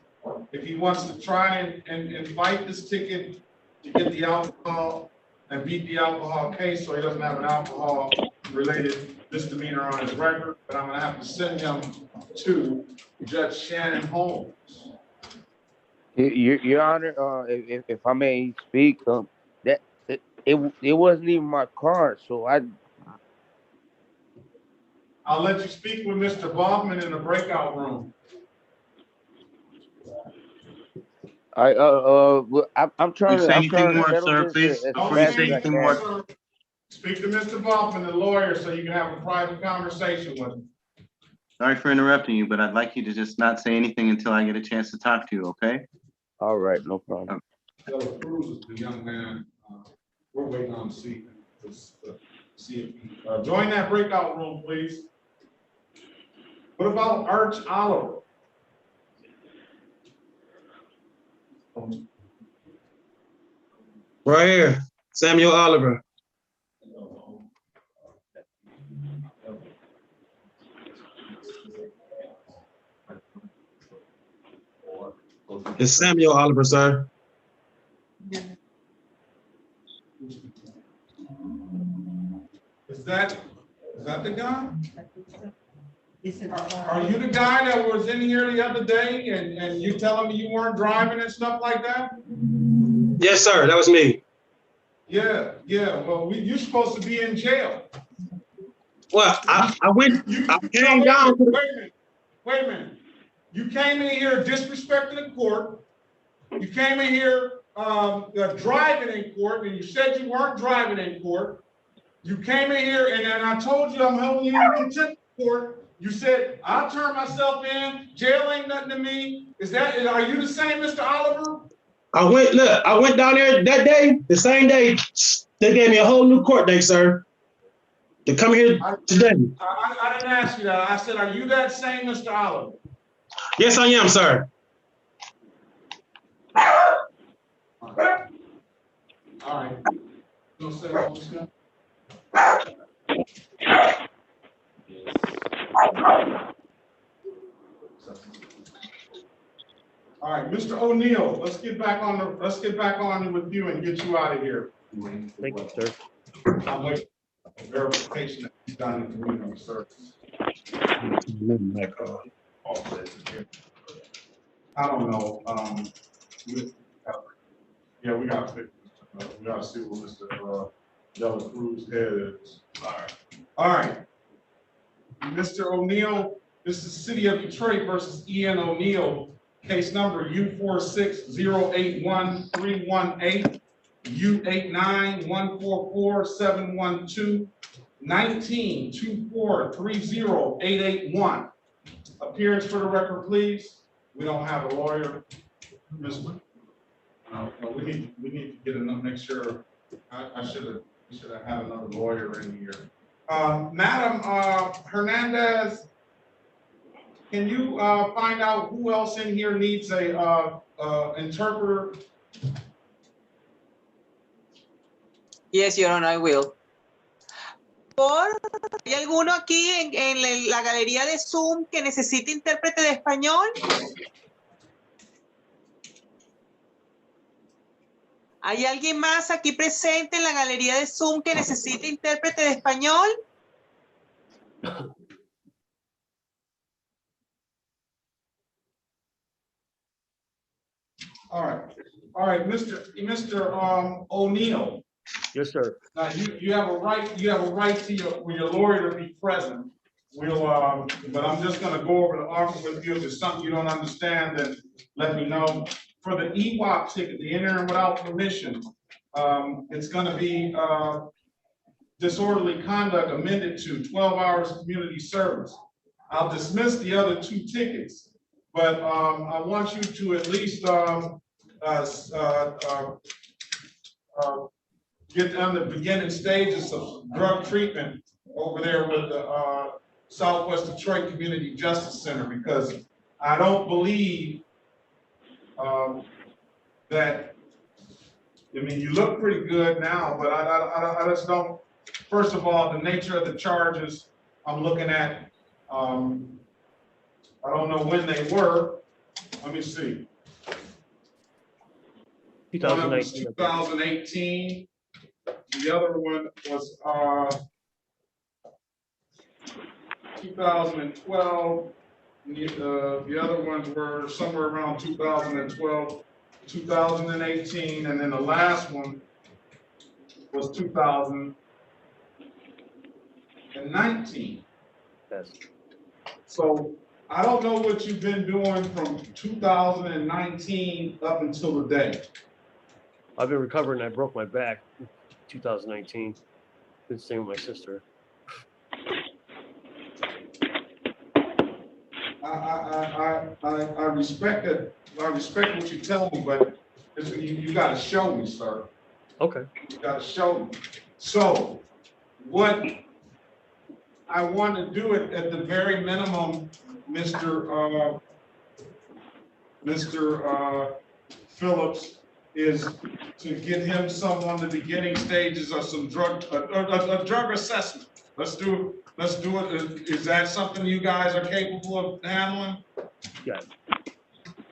If he wants to try and fight this ticket to get the alcohol and beat the alcohol case, so he doesn't have an alcohol-related misdemeanor on his record, but I'm gonna have to send him to Judge Shannon Holmes. Your Honor, if I may speak, that it wasn't even my car, so I'll let you speak with Mr. Baughman in the breakout room. I'm trying to Say anything more, settle sir, this please? as Don't fast say as I anything can. more, sir. Speak to Mr. Baughman, the lawyer, so you can have a private conversation with him. Sorry for interrupting you, but I'd like you to just not say anything until I get a chance to talk to you, okay? All right, no problem. Dela Cruz is the young man. We're waiting on to see if he, join that breakout room, please. What about Arch Oliver? Right here, Samuel Oliver. It's Samuel Oliver, sir. Is that the guy? Are you the guy that was in here the other day and you telling me you weren't driving and stuff like that? Yes, sir, that was me. Yeah. Well, you're supposed to be in jail. Well, I came down to the... Wait a minute. You came in here disrespecting the court. You came in here driving in court, and you said you weren't driving in court. You came in here, and then I told you I'm holding you in contempt of court. You said, I'll turn myself in. Jail ain't nothing to me. Are you the same, Mr. Oliver? I went down there that day, the same day. They gave me a whole new court date, sir, to come here today. I didn't ask you that. I said, are you that same Mr. Oliver? Yes, I am, sir. All right. You say what was good? All right, Mr. O'Neill, let's get back on with you and get you out of here. Thank you, sir. I'm waiting for verification that he's done in community service. I don't know. Yeah, we got to fix it. We got to see what Mr. Dela Cruz head is. All right. Mr. O'Neill, this is City of Detroit versus Ian O'Neill. Case number U46081-318, U89144-712, 19-2430-881. Appearance for the record, please. We don't have a lawyer. Mr. We need to get enough. Make sure. We should have had another lawyer in here. Madam Hernandez, can you find out who else in here needs a interpreter? Yes, Your Honor, I will. ¿Hay alguno aquí en la galería de Zoom que necesite intérprete de español? ¿Hay alguien más aquí presente en la galería de Zoom que necesite intérprete de español? All right, Mr. O'Neill. Yes, sir. Now you have a right to your lawyer to be present. But I'm just going to go over the offer with you. If there's something you don't understand, then let me know. For the EWOP ticket, the in and without permission, it's going to be disorderly conduct amended to 12 hours of community service. I'll dismiss the other 2 tickets, but I want you to at least get on the beginning stages of drug treatment over there with the Southwest Detroit Community Justice Center, because I don't believe that, I mean, you look pretty good now, but I just don't, first of all, the nature of the charges I'm looking at, I don't know when they were. Let me see. 2019. 2018. The other one was 2012. The other ones were somewhere around 2012, 2018, and then the last one was 2019. Yes. So I don't know what you've been doing from 2019 up until today. I've been recovering. I broke my back in 2019. Been staying with my sister. I respect it. I respect what you tell me, but you got to show me, sir. Okay. You got to show me. So what I want to do it at the very minimum, Mr. Phillips, is to get him some on the beginning stages of some drug a drug assessment. Let's do it. Is that something you guys are capable of handling? Yes.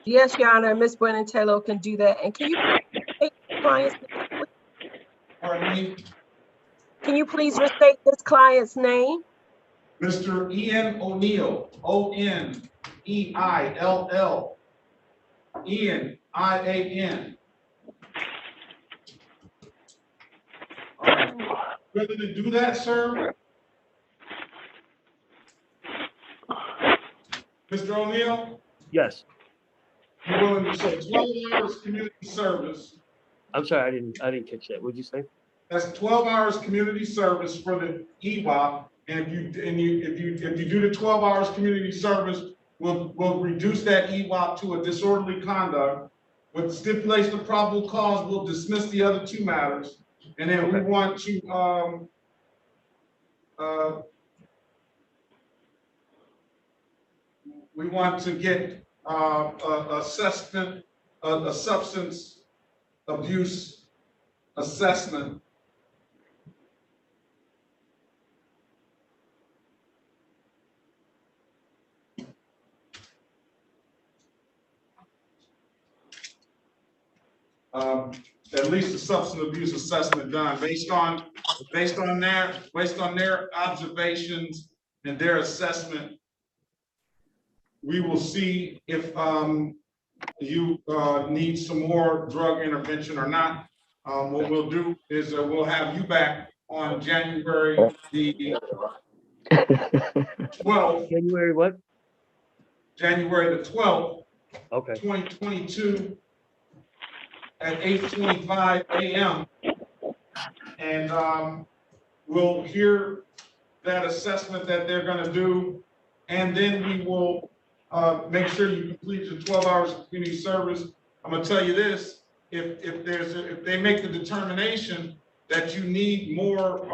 Yes, Your Honor, Ms. Brennan Taylor can do that. And can you restate the client's name? Pardon me? Can you please restate this client's name? Mr. Ian O'Neill, O-N-E-I-L-L, Ian, I-A-N. Ready to do that, sir? Mr. O'Neill? Yes. You willing to say 12 hours community service? I'm sorry, I didn't catch that. What'd you say? That's 12 hours community service for the EWOP. And if you do the 12 hours community service, we'll reduce that EWOP to a disorderly conduct. With stipulation of probable cause, we'll dismiss the other two matters. And then we want to get a substance abuse assessment. At least a substance abuse assessment done based on their observations and their assessment. We will see if you need some more drug intervention or not. What we'll do is we'll have you back on January the 12th. January what? January the 12th. Okay. 2022 at 8:25 a.m. And we'll hear that assessment that they're going to do, and then we will make sure you complete your 12 hours of community service. I'm going to tell you this: if they make the determination that you need more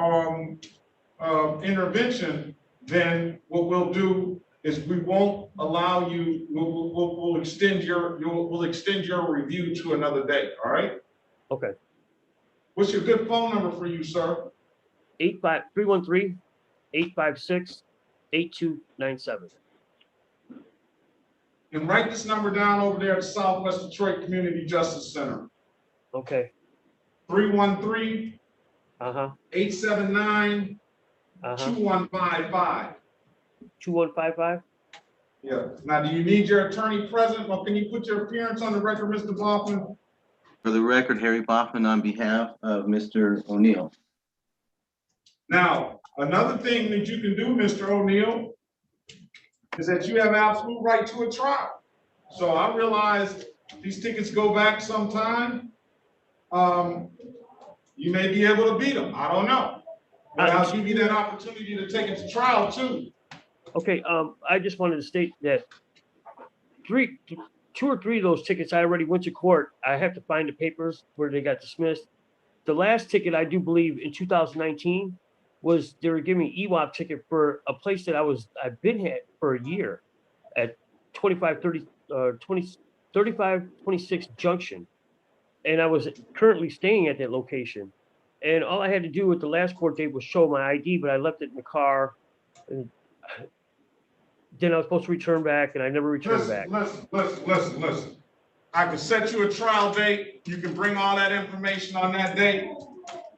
intervention, then what we'll do is we won't allow you. We'll extend your review to another date. All right. Okay. What's your good phone number for you, sir? 313-856-8297. And write this number down over there at the Southwest Detroit Community Justice Center. Okay. 313 879 2155. 2155? Yeah. Now, do you need your attorney present, or can you put your appearance on the record, Mr. Baughman? For the record, Harry Baughman on behalf of Mr. O'Neill. Now, another thing that you can do, Mr. O'Neill, is that you have absolute right to a trial. So I realize these tickets go back sometime. You may be able to beat them. I don't know. But I'll give you that opportunity to take it to trial too. Okay, I just wanted to state that 2 or 3 of those tickets I already went to court. I have to find the papers where they got dismissed. The last ticket, I do believe, in 2019 was they were giving me an EWOP ticket for a place that I've been at for a year at 3526 Junction, and I was currently staying at that location. And all I had to do with the last court date was show my ID, but I left it in the car. And then I was supposed to return back, and I never returned back. Listen. I can set you a trial date. You can bring all that information on that date.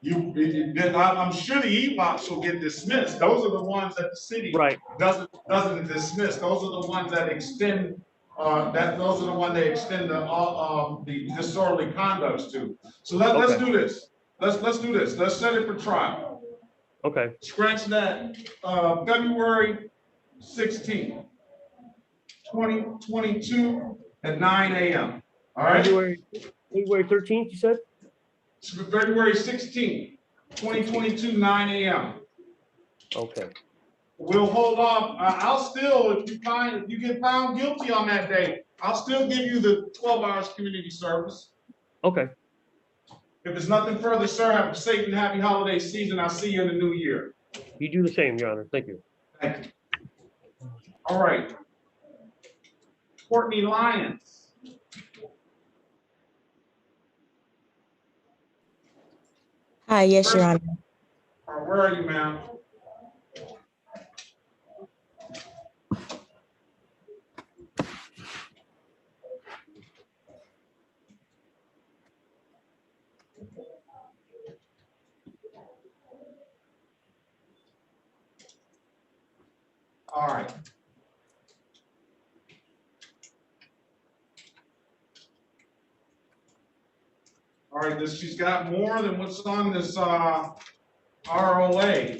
I'm sure the EBOX will get dismissed. Those are the ones that the city doesn't dismiss. Those are the ones that extend, those are the ones they extend the disorderly conducts to. So let's do this. Let's do this. Let's set it for trial. Okay. Scratch that, February 16th, 2022 at 9 a.m. All right? February 13th, you said? February 16th, 2022, 9 a.m. Okay. We'll hold off. I'll still, if you get found guilty on that day, I'll still give you the 12 hours community service. Okay. If there's nothing further, sir, have a safe and happy holiday season. I'll see you in the new year. You do the same, Your Honor. Thank you. Thank you. All right. Courtney Lyons. Hi, yes, Your Honor. Where are you, ma'am? All right. All right, she's got more than what's on this ROA. I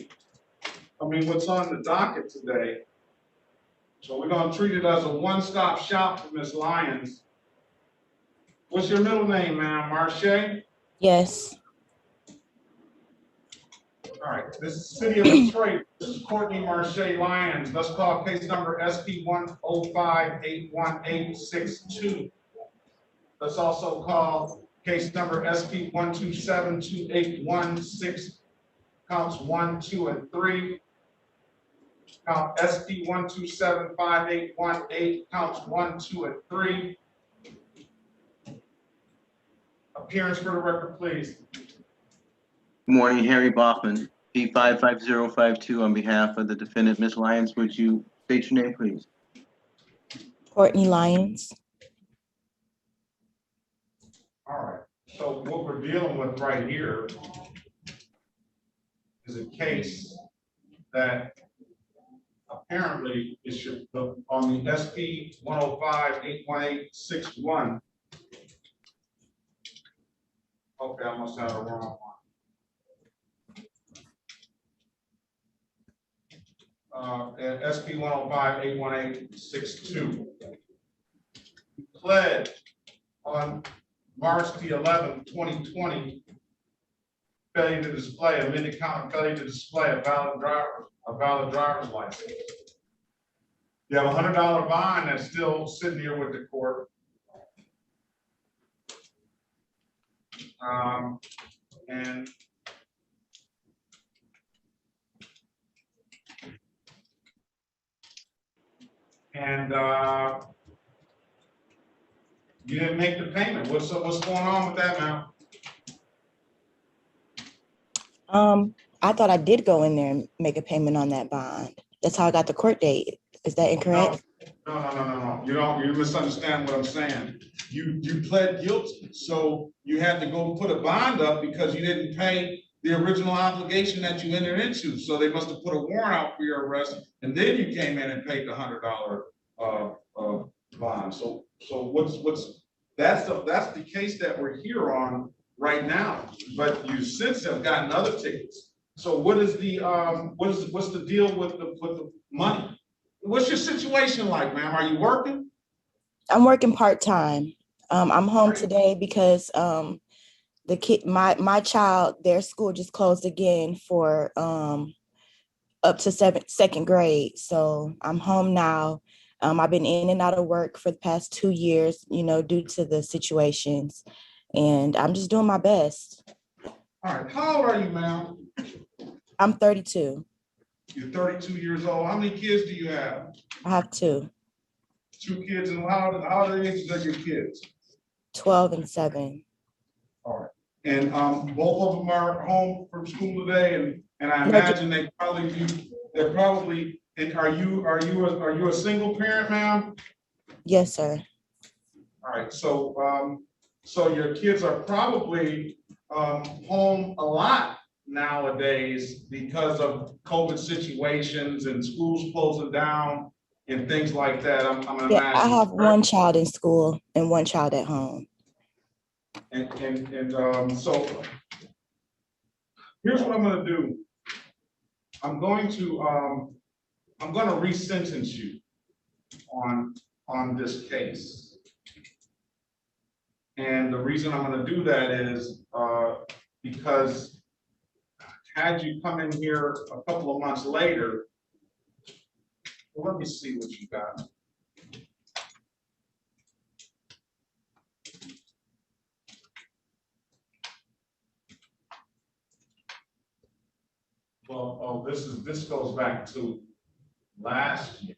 mean, what's on the docket today. So we're gonna treat it as a one-stop shop for Ms. Lyons. What's your middle name, ma'am? Marche? Yes. All right, this is City of Detroit. This is Courtney Marche Lyons. Let's call case number SP 105-81862. Let's also call case number SP 127-2816, counts 1, 2, and 3. Count SP 127-5818, counts 1, 2, and 3. Appearance for the record, please. Good morning, Harry Bachman, P55052 on behalf of the defendant, Ms. Lyons. Would you state your name, please? Courtney Lyons. All right, so what we're dealing with right here is a case that apparently it should look on the SP 105-81861. Okay, I must have the wrong one. At SP 105-81862. Pled on March the 11th, 2020, failure to display, amended count of failure to display a valid driver's license. You have a $100 bond that's still sitting here with the court. And you didn't make the payment. What's going on with that, ma'am? I thought I did go in there and make a payment on that bond. That's how I got the court date. Is that incorrect? No. You misunderstand what I'm saying. You pled guilty, so you had to go put a bond up because you didn't pay the original obligation that you entered into. So they must have put a warrant out for your arrest, and then you came in and paid the $100 bond. So that's the case that we're here on right now. But you since have gotten other tickets. So what is the what's the deal with the money? What's your situation like, ma'am? Are you working? I'm working part-time. I'm home today because the kid, my child, their school just closed again for up to second grade. So I'm home now. I've been in and out of work for the past 2 years, due to the situations, and I'm just doing my best. All right. How old are you, ma'am? I'm 32. You're 32 years old. How many kids do you have? I have 2. 2 kids, and how are the ages of your kids? 12 and 7. All right. And both of them are home from school today, and I imagine they're probably. And are you a single parent, ma'am? Yes, sir. All right. So so your kids are probably home a lot nowadays because of COVID situations and schools closing down and things like that. I'm gonna Yeah, I imagine. have one child in school and one child at home. So here's what I'm gonna do. I'm going to re-sentence you on this case. And the reason I'm gonna do that is because had you come in here a couple of months later, well, let me see what you got. Well, oh, this goes back to last year,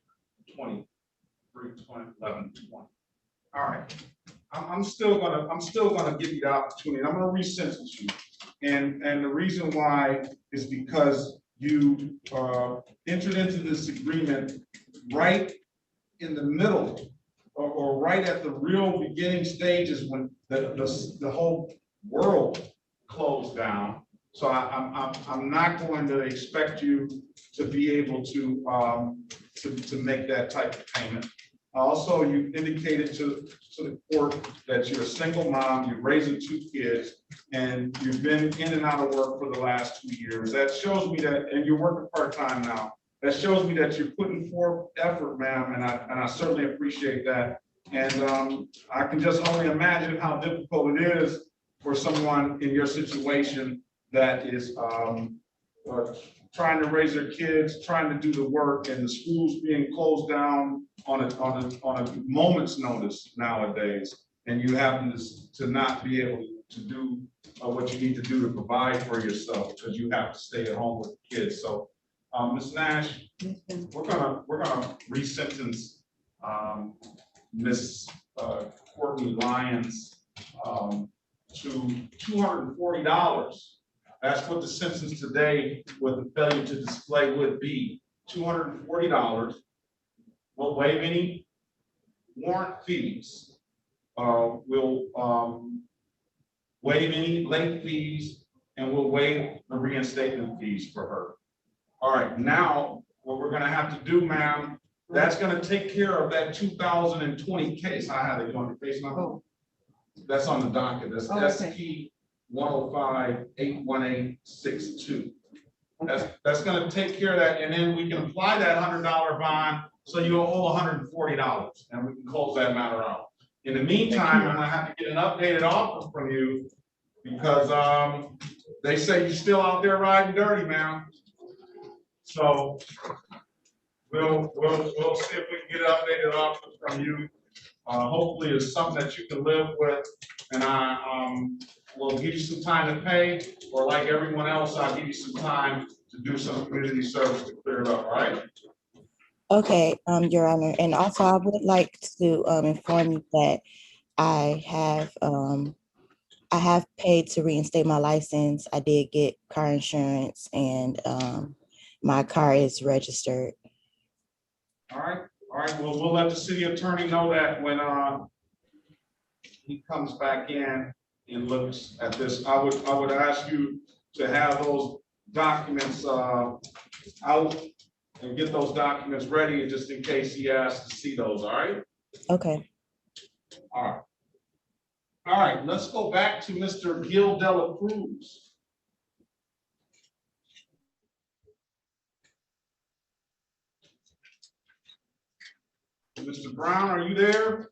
2011, 20. All right. I'm still gonna give you the opportunity. I'm gonna re-sentence you. And the reason why is because you entered into this agreement right in the middle or right at the real beginning stages when the whole world closed down. So I'm not going to expect you to be able to make that type of payment. Also, you indicated to the court that you're a single mom, you're raising 2 kids, and you've been in and out of work for the last 2 years. That shows me that, and you're working part-time now. That shows me that you're putting forth effort, ma'am, and I certainly appreciate that. And I can just only imagine how difficult it is for someone in your situation that is trying to raise their kids, trying to do the work, and the schools being closed down on a moment's notice nowadays, and you happen to not be able to do what you need to do to provide for yourself because you have to stay at home with the kids. So, Ms. Nash, we're gonna re-sentence Ms. Courtney Lyons to $240. That's what the sentence today with the failure to display would be, $240. We'll waive any warrant fees. We'll waive any late fees, and we'll waive the reinstatement fees for her. All right, now what we're gonna have to do, ma'am, that's gonna take care of that 2020 case. I had it on the case now. That's on the docket. That's SP 105-81862. That's gonna take care of that, and then we can apply that $100 bond, so you'll owe $140, and we can close that matter out. In the meantime, I'm gonna have to get an updated offer from you because they say you're still out there riding dirty, ma'am. So we'll see if we can get an updated offer from you. Hopefully it's something that you can live with, and I will give you some time to pay, or like everyone else, I'll give you some time to do some community service to clear it up, all right? Okay, Your Honor, and also I would like to inform you that I have paid to reinstate my license. I did get car insurance, and my car is registered. All right. Well, we'll let the city attorney know that when he comes back in and looks at this. I would ask you to have those documents out and get those documents ready just in case he asks to see those. All right. Okay. All right. Let's go back to Mr. Gil Dela Cruz. Mr. Brown, are you there?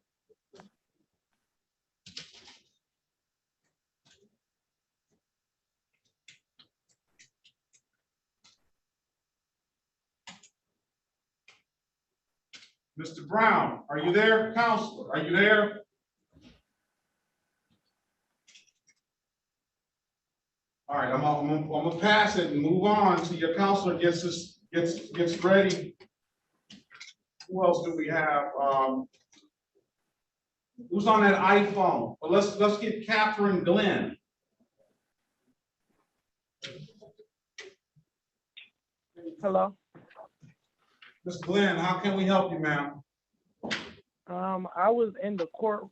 Mr. Brown, are you there? Counselor, are you there? All right, I'm gonna pass it and move on until your counselor gets ready. Who else do we have? Who's on that iPhone? Well, let's get Catherine Glenn. Hello. Ms. Glenn, how can we help you, ma'am? I was in the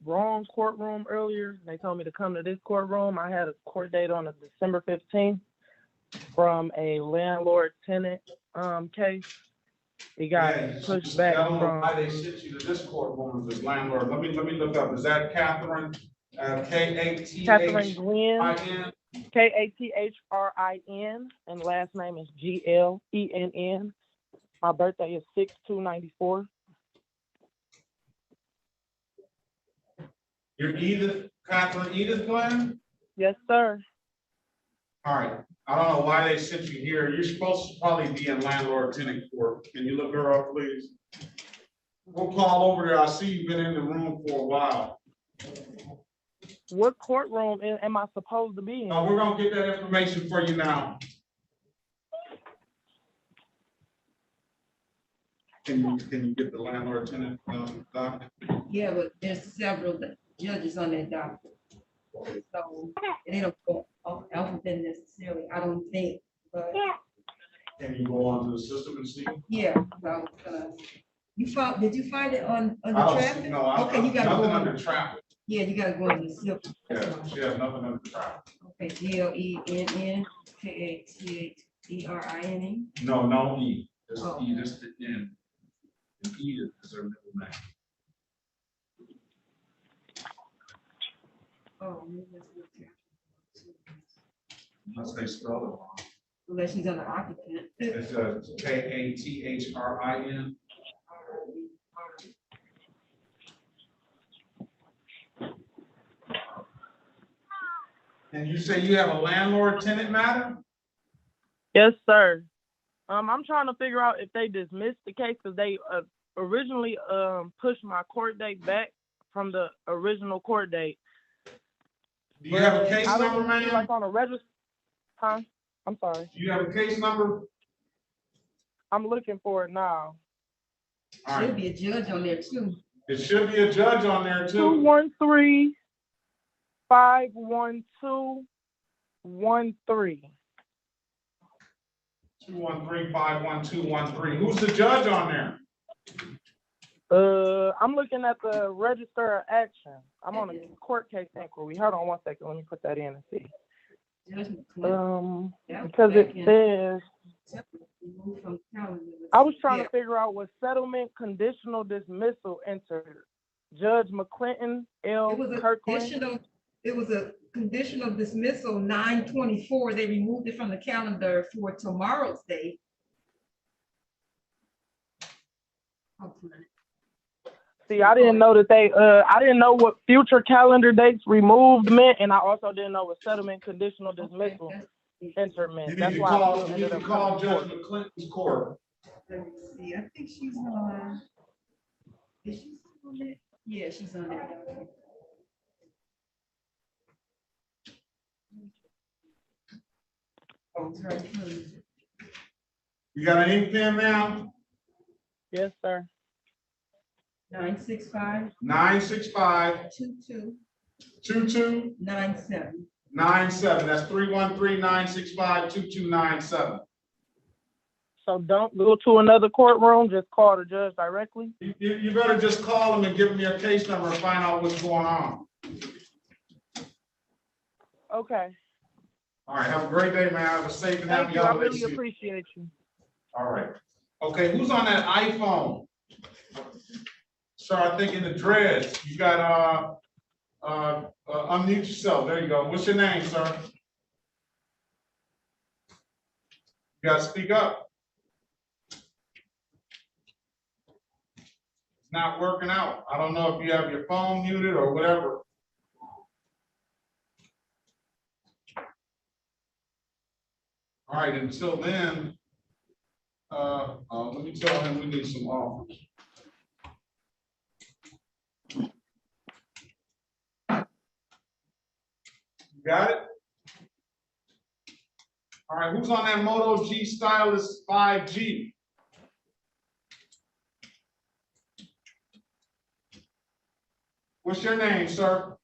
wrong courtroom earlier. They told me to come to this courtroom. I had a court date on December 15th from a landlord-tenant case. It got pushed back I don't know from. why they sent you to this courtroom as landlord. Let me look up. Is that Catherine? Catherine Glenn. Kathrin, and last name is Glenn. My birthday is 6/2/94. You're Catherine Edith Glenn? Yes, sir. All right. I don't know why they sent you here. You're supposed to probably be in landlord tenant court. Can you look her up, please? We'll call over there. I see you've been in the room for a while. What courtroom am I supposed to be in? We're gonna get that information for you now. Can you get the landlord tenant document? Yeah, but there's several judges on that docket. So they don't go off alphabet necessarily, I don't think, but. Can you go onto the system and see? Yeah, so, did you find it on I the don't traffic? see, no, Okay, you gotta go nothing on. under traffic. Yeah, you gotta go on the zip. Yeah, she has nothing under traffic. Okay, GLENN KATHERINE. No E. Just Oh. E, just the N. And E is her middle name. Oh, maybe that's what Unless they spell it wrong. unless she's on the occupant. It's KATHRIN. And you say you have a landlord tenant matter? Yes, sir. I'm trying to figure out if they dismissed the case because they originally pushed my court date back from the original court date. Do you have a case number, man? Like on a register. Huh? I'm sorry. Do you have a case number? I'm looking for it now. Should be a judge on there too. It should be a judge on there too. 213-512-13. 213-512-13. Who's the judge on there? I'm looking at the register of action. I'm on a court case inquiry. Hold on one second. Let me put that in and see. Because it says, I was trying to figure out what settlement conditional dismissal entered. Judge McClinton L. Kirkland. It was a conditional dismissal 9/24. They removed it from the calendar for tomorrow's date. See, I didn't know that I didn't know what future calendar dates removed meant, and I also didn't know what settlement conditional dismissal entered meant. That's why you need to call Judge McClinton's court. Let me see. I think she's on. Is she on it? Yeah, she's on it. Oh, it's right here. You got an ink pen now? Yes, sir. 965. 965. 22. 22. 97. 97. That's 313-965-2297. So don't go to another courtroom, just call the judge directly? You better just call him and give him your case number and find out what's going on. Okay. All right, have a great day, man. Have a safe and happy Thank you. I holiday really season. appreciate you. All right. Okay, who's on that iPhone? Sir, I think in the dreads. You got unmute yourself. There you go. What's your name, sir? You gotta speak up. It's not working out. I don't know if you have your phone muted or whatever. All right, until then, let me tell him we need some offers. You got it? All right, who's on that Moto G Stylus 5G? What's your name, sir?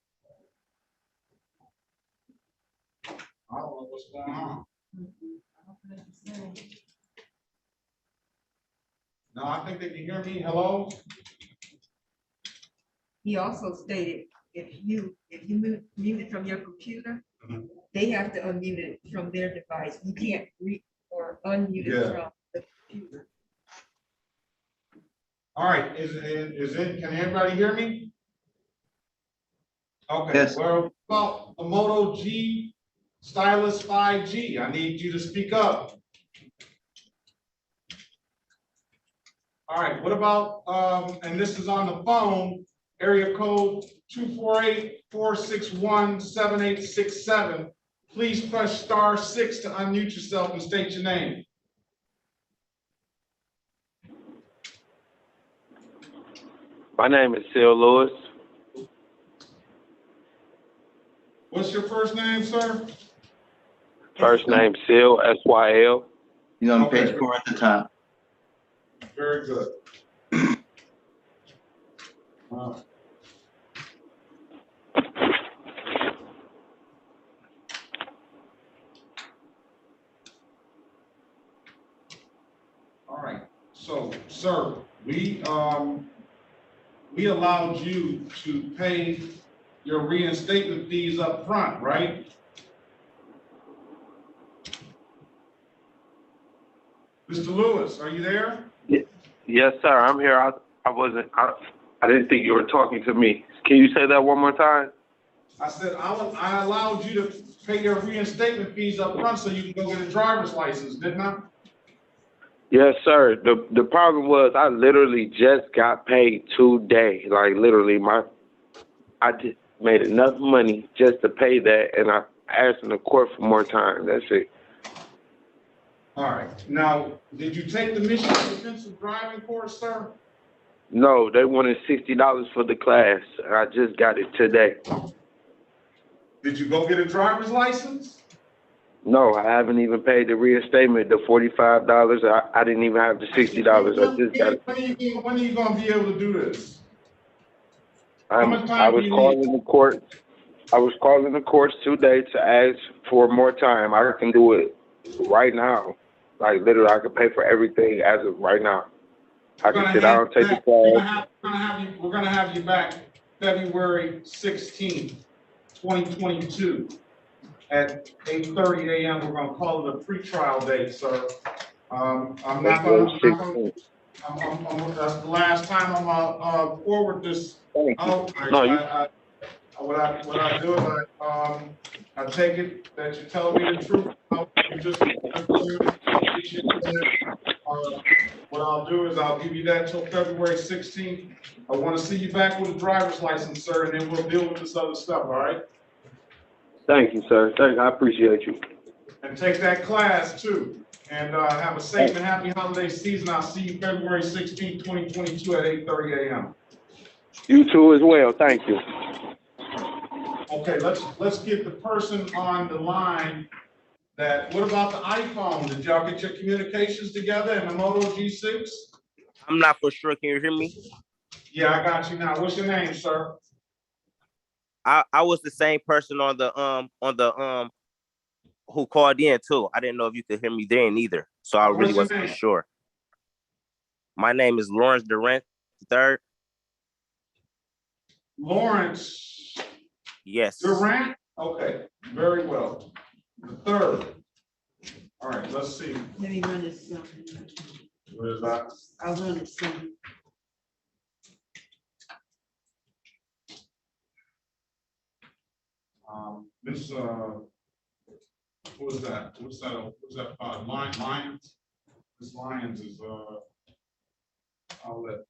I don't know what's going on. No, I think they can hear me. Hello? he also stated if you mute it from your computer, they have to unmute it from their device. You can't read or unmute it from the computer. All right, can everybody hear me? Okay, Yes. well, about the Moto G Stylus 5G, I need you to speak up. All right, what about, and this is on the phone, area code 248-461-7867. Please press *6 to unmute yourself and state your name. My name is Seal Lewis. What's your first name, sir? First name Seal, S-Y-L. He's on page 4 at the top. Very good. All right, so, sir, we allowed you to pay your reinstatement fees up front, right? Mr. Lewis, are you there? Yes, sir. I'm here. I didn't think you were talking to me. Can you say that one more time? I said, I allowed you to pay your reinstatement fees up front so you can go get a driver's license, didn't I? Yes, sir. The problem was I literally just got paid today. Like literally, I just made enough money just to pay that, and I asked in the court for more time. That's it. All right. Now, did you take the Michigan Defensive Driving course, sir? No, they wanted $60 for the class. I just got it today. Did you go get a driver's license? No, I haven't even paid the reinstatement, the $45. I didn't even have the $60. I just got it. When are you going to be able to do this? I was calling the court. I was calling the courts today to ask for more time. I can do it right now. Like literally, I can pay for everything as of right now. I can sit down and take the class. We're going to have you back February 16th, 2022 at 8:30 a.m. We're going to call it a pre-trial date, sir. I'm not going to, that's the last time I'm going to forward this. What I do is I take it that you're telling me the truth. What I'll do is I'll give you that till February 16th. I want to see you back with a driver's license, sir, and then we'll deal with this other stuff, all right? Thank you, sir. Thank you. I appreciate you. And take that class too. And have a safe and happy holiday season. I'll see you February 16th, 2022 at 8:30 a.m. You too as well. Thank you. Okay, let's get the person on the line. What about the iPhone? Did y'all get your communications together in the Moto G6? I'm not for sure. Can you hear me? Yeah, I got you now. What's your name, sir? I was the same person on the who called in too. I didn't know if you could hear me then either. So I really wasn't for sure. My name is Lawrence Durant III. Lawrence. Yes. Durant? Okay, very well. The third. All right, let's see. Let me run this. Where is that? I'll run it soon. This what was that? What's that? Lions. This Lions is I'll let.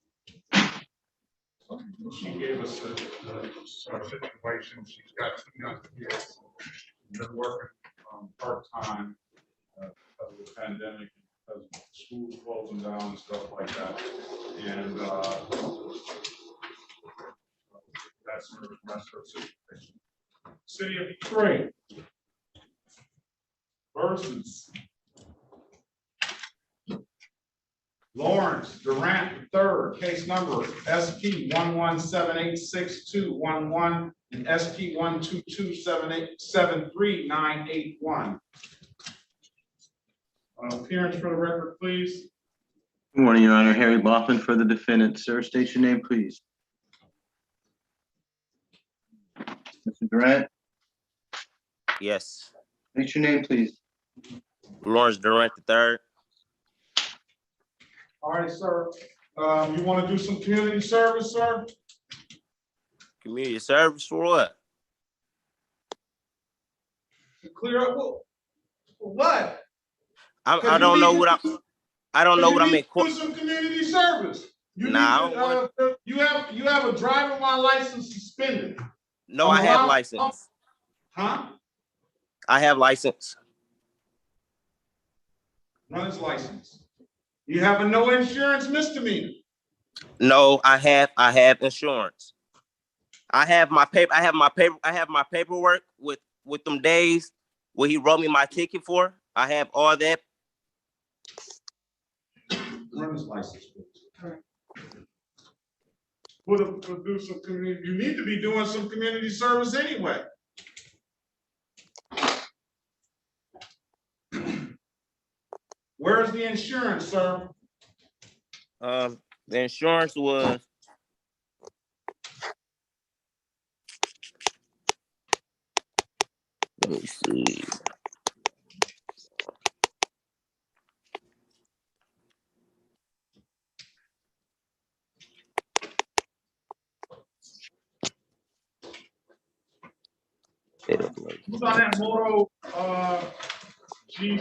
She gave us a situation. She's got 2 young kids. Been working part-time because of the pandemic, because schools closing down and stuff like that. And that's her situation. City of Detroit versus Lawrence Durant III, case number SP 1178621 and SP 122787391. Appearance for the record, please. Good morning, Your Honor. Harry Boffin for the defendant. Sir, state your name, please. Mr. Durant, Yes. state your name, please. Lawrence Durant III. All right, sir. You want to do some community service, sir? Community service for what? To clear up what? I don't know what I don't know what I'm in court. Do some community service. You Nah, need to, you have a driving while license suspended. No, I have license. Huh? I have license. Run his license. You have a no insurance misdemeanor. No, I have insurance. I have my paperwork with them days where he wrote me my ticket for. I have all that. Run his license, please. Do some community. You need to be doing some community service anyway. Where's the insurance, sir? The insurance was. Let me see. Who's on that moto G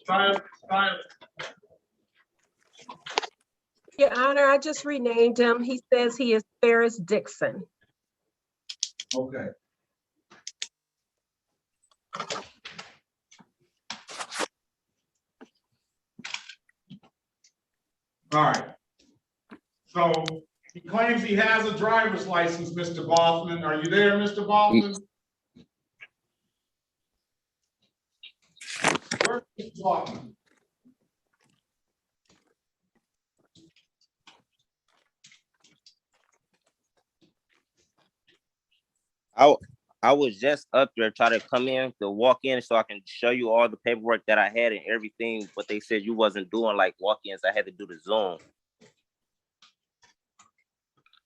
style? Your Honor, I just renamed him. He says he is Ferris Dixon. Okay. All right. So he claims he has a driver's license, Mr. Boffman. Are you there, Mr. Boffman? Where's Mr. Boffman? I was just up there trying to come in to walk in so I can show you all the paperwork that I had and everything, but they said you wasn't doing like walk-ins. I had to do the Zoom.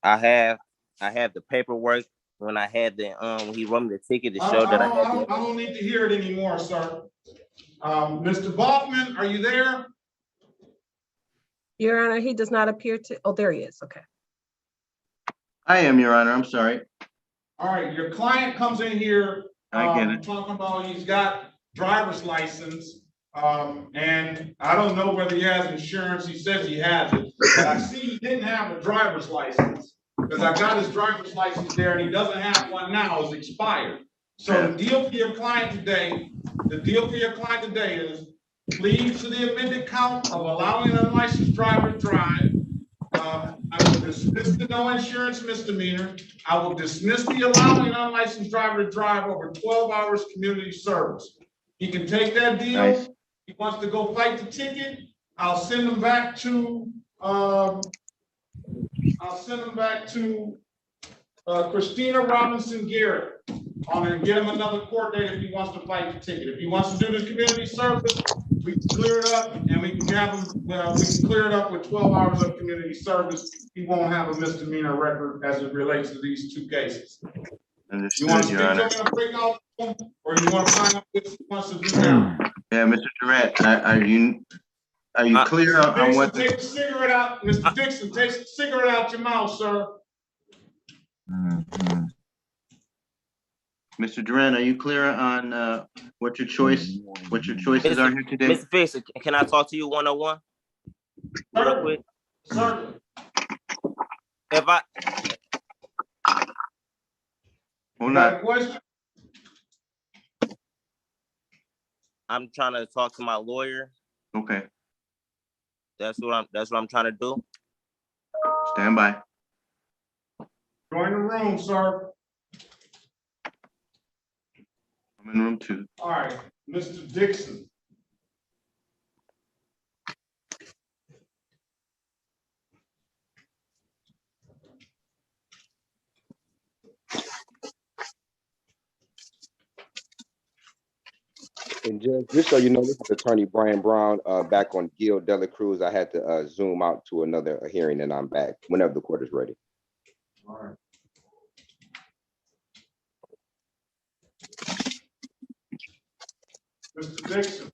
I have the paperwork when I had the when he wrote me the ticket to show that I don't need to hear it anymore, sir. Mr. Boffman, are you there? Your Honor, he does not appear to. Oh, there he is. Okay. I am, Your Honor. I'm sorry. All right, your client comes in here. I get it. Talking about he's got driver's license. And I don't know whether he has insurance. He says he has it, but I see he didn't have a driver's license because I got his driver's license there and he doesn't have one now. It's expired. So the deal for your client today, is plead to the amended count of allowing an unlicensed driver to drive. I will dismiss the no insurance misdemeanor. I will dismiss the allowing an unlicensed driver to drive over 12 hours community service. He can take that deal. Nice. He wants to go fight the ticket. I'll send him back to Christina Robinson Garrett. I'm gonna get him another court date if he wants to fight the ticket. If he wants to do this community service, we can clear it up and we can have him, we can clear it up with 12 hours of community service. He won't have a misdemeanor record as it relates to these two cases. Understood, You want to speak Your to Honor. him and break out, or you want to find out what he wants to do now? Yeah, Mr. Durant, are you clear on what? Take the cigarette out, Mr. Dixon. Take the cigarette out your mouth, sir. Mr. Durant, are you clear on what your choices are here today? Mr. Fix, can I talk to you one-on-one? Real quick. Certainly. Hold on. I'm trying to talk to my lawyer. Okay. That's what I'm trying to do. Stand by. Join the room, sir. I'm in room 2. All right, Mr. Dixon. And just so you know, this is Attorney Brian Brown back on Gil Dela Cruz. I had to zoom out to another hearing and I'm back whenever the court is ready. All right. Mr. Dixon.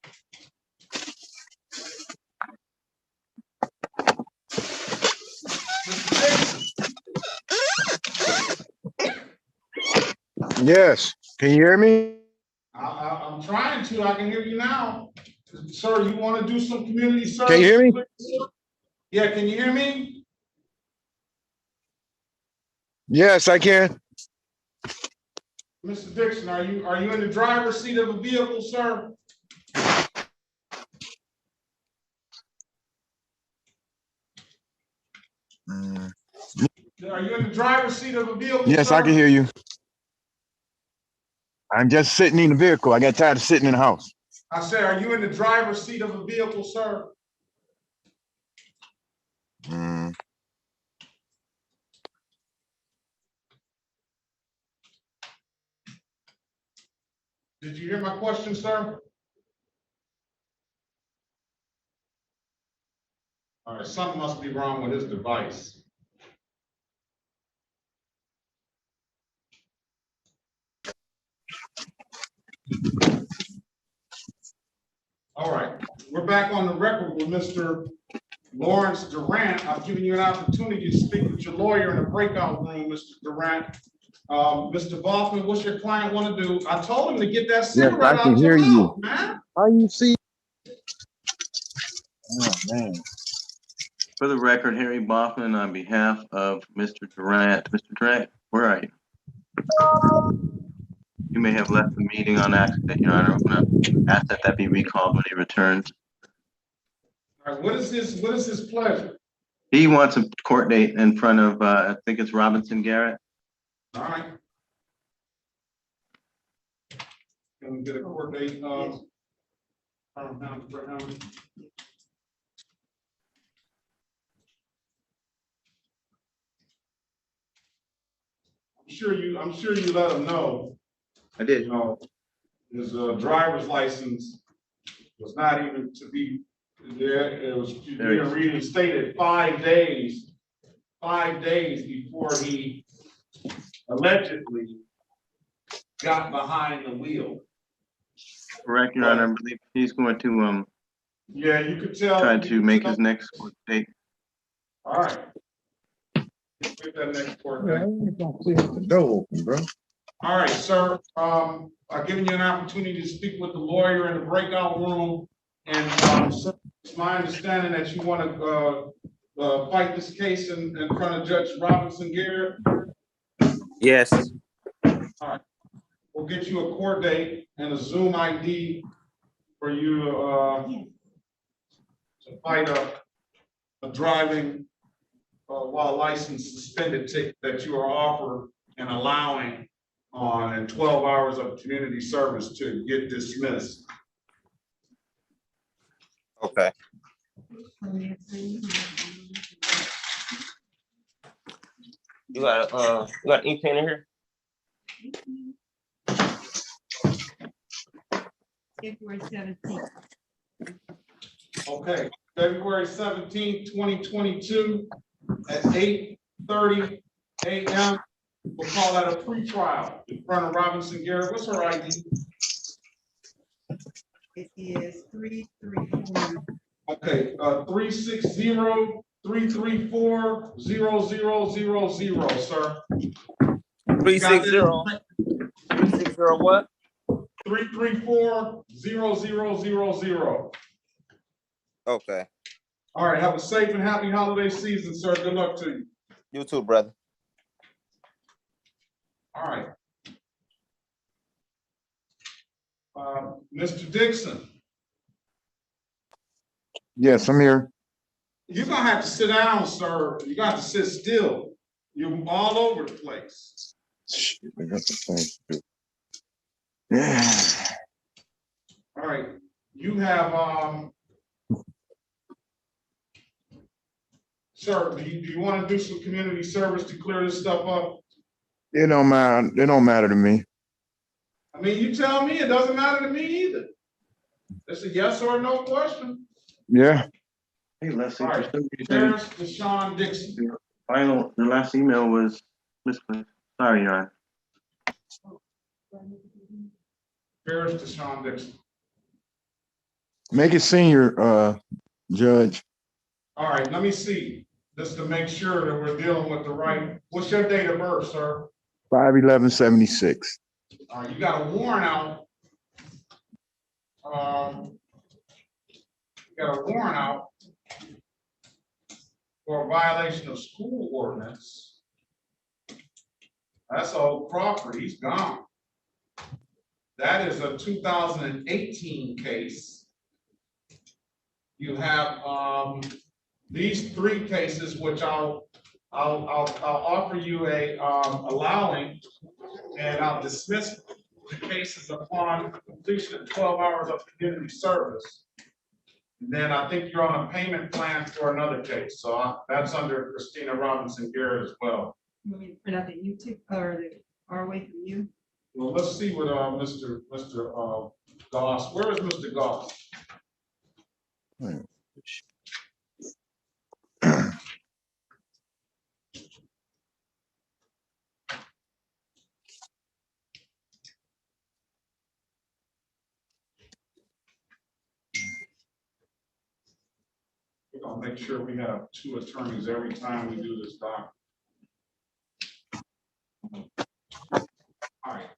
Yes. Can you hear me? I'm trying to. I can hear you now. Sir, you want to do some community service? Can you hear me? Yeah, can you hear me? Yes, I can. Mr. Dixon, are you in the driver's seat of a vehicle, sir? Are you in the driver's seat of a vehicle? Yes, sir? I can hear you. I'm just sitting in the vehicle. I got tired of sitting in the house. I said, are you in the driver's seat of a vehicle, sir? Mm. Did you hear my question, sir? All right, something must be wrong with his device. All right, we're back on the record with Mr. Lawrence Durant. I've given you an opportunity to speak with your lawyer in the breakout room, Mr. Durant. Mr. Boffman, what's your client want to do? I told him to get that Yes, cigarette I can out hear your you. mouth, man. How you see? Oh, man. For the record, Harry Boffman on behalf of Mr. Durant. Mr. Durant, where are you? You may have left the meeting on accident, Your Honor. I'm gonna ask that be recalled when he returns. All right, what is his pleasure? He wants a court date in front of, I think it's Robinson Garrett. All right. Can we get a court date? I'm sure you let him know. I did. You know, his driver's license was not even to be there. It was being reinstated 5 days before he allegedly got behind the wheel. Correct, Your Honor. I believe he's going to yeah, you could tell. Try to make his next court date. All right. Make that next court date. The door open, bro. All right, sir. I've given you an opportunity to speak with the lawyer in the breakout room, and sir, it's my understanding that you want to fight this case in front of Judge Robinson Garrett. Yes. All right. We'll get you a court date and a Zoom ID for you to fight a driving while license suspended ticket that you are offered and allowing on and 12 hours of community service to get dismissed. Okay. You got ink pen in here? February 17th. Okay, February 17th, 2022 at 8:30 a.m. We'll call that a pre-trial in front of Robinson Garrett. What's her ID? It is 334. Okay, 360-334-0000, sir. 360 what? 334-0000. Okay. All right, have a safe and happy holiday season, sir. Good luck to you. You too, brother. All right. Mr. Dixon, Yes, I'm here. you're gonna have to sit down, sir. You got to sit still. You're all over the place. Shit, I got the thing. Yeah. All right. You have sir, do you want to do some community service to clear this stuff up? It don't matter. It don't matter to me. I mean, you tell me, it doesn't matter to me either. It's a yes or no question. Yeah. Hey, Leslie, All right. Terrence Deshaun Dixon. The last email was misplaced. Sorry, Your Honor. Terrence Deshaun Dixon. Make it senior, Judge. All right, let me see, just to make sure that we're dealing with the right, what's your date of birth, sir? 5/11/76. All right, you got a warrant out. You got a warrant out for a violation of school ordinance. That's old Crawford, he's gone. That is a 2018 case. You have these three cases, which I'll offer you a allowing, and I'll dismiss the cases upon completion of 12 hours of community service. And then I think you're on a payment plan for another case, so that's under Christina Robinson Garrett as well. You want me to print out the YouTube or the R-Way from you? Well, let's see what Mr. Goss. Where is Mr. Goss? We're gonna make sure we have two attorneys every time we do this doc. All right,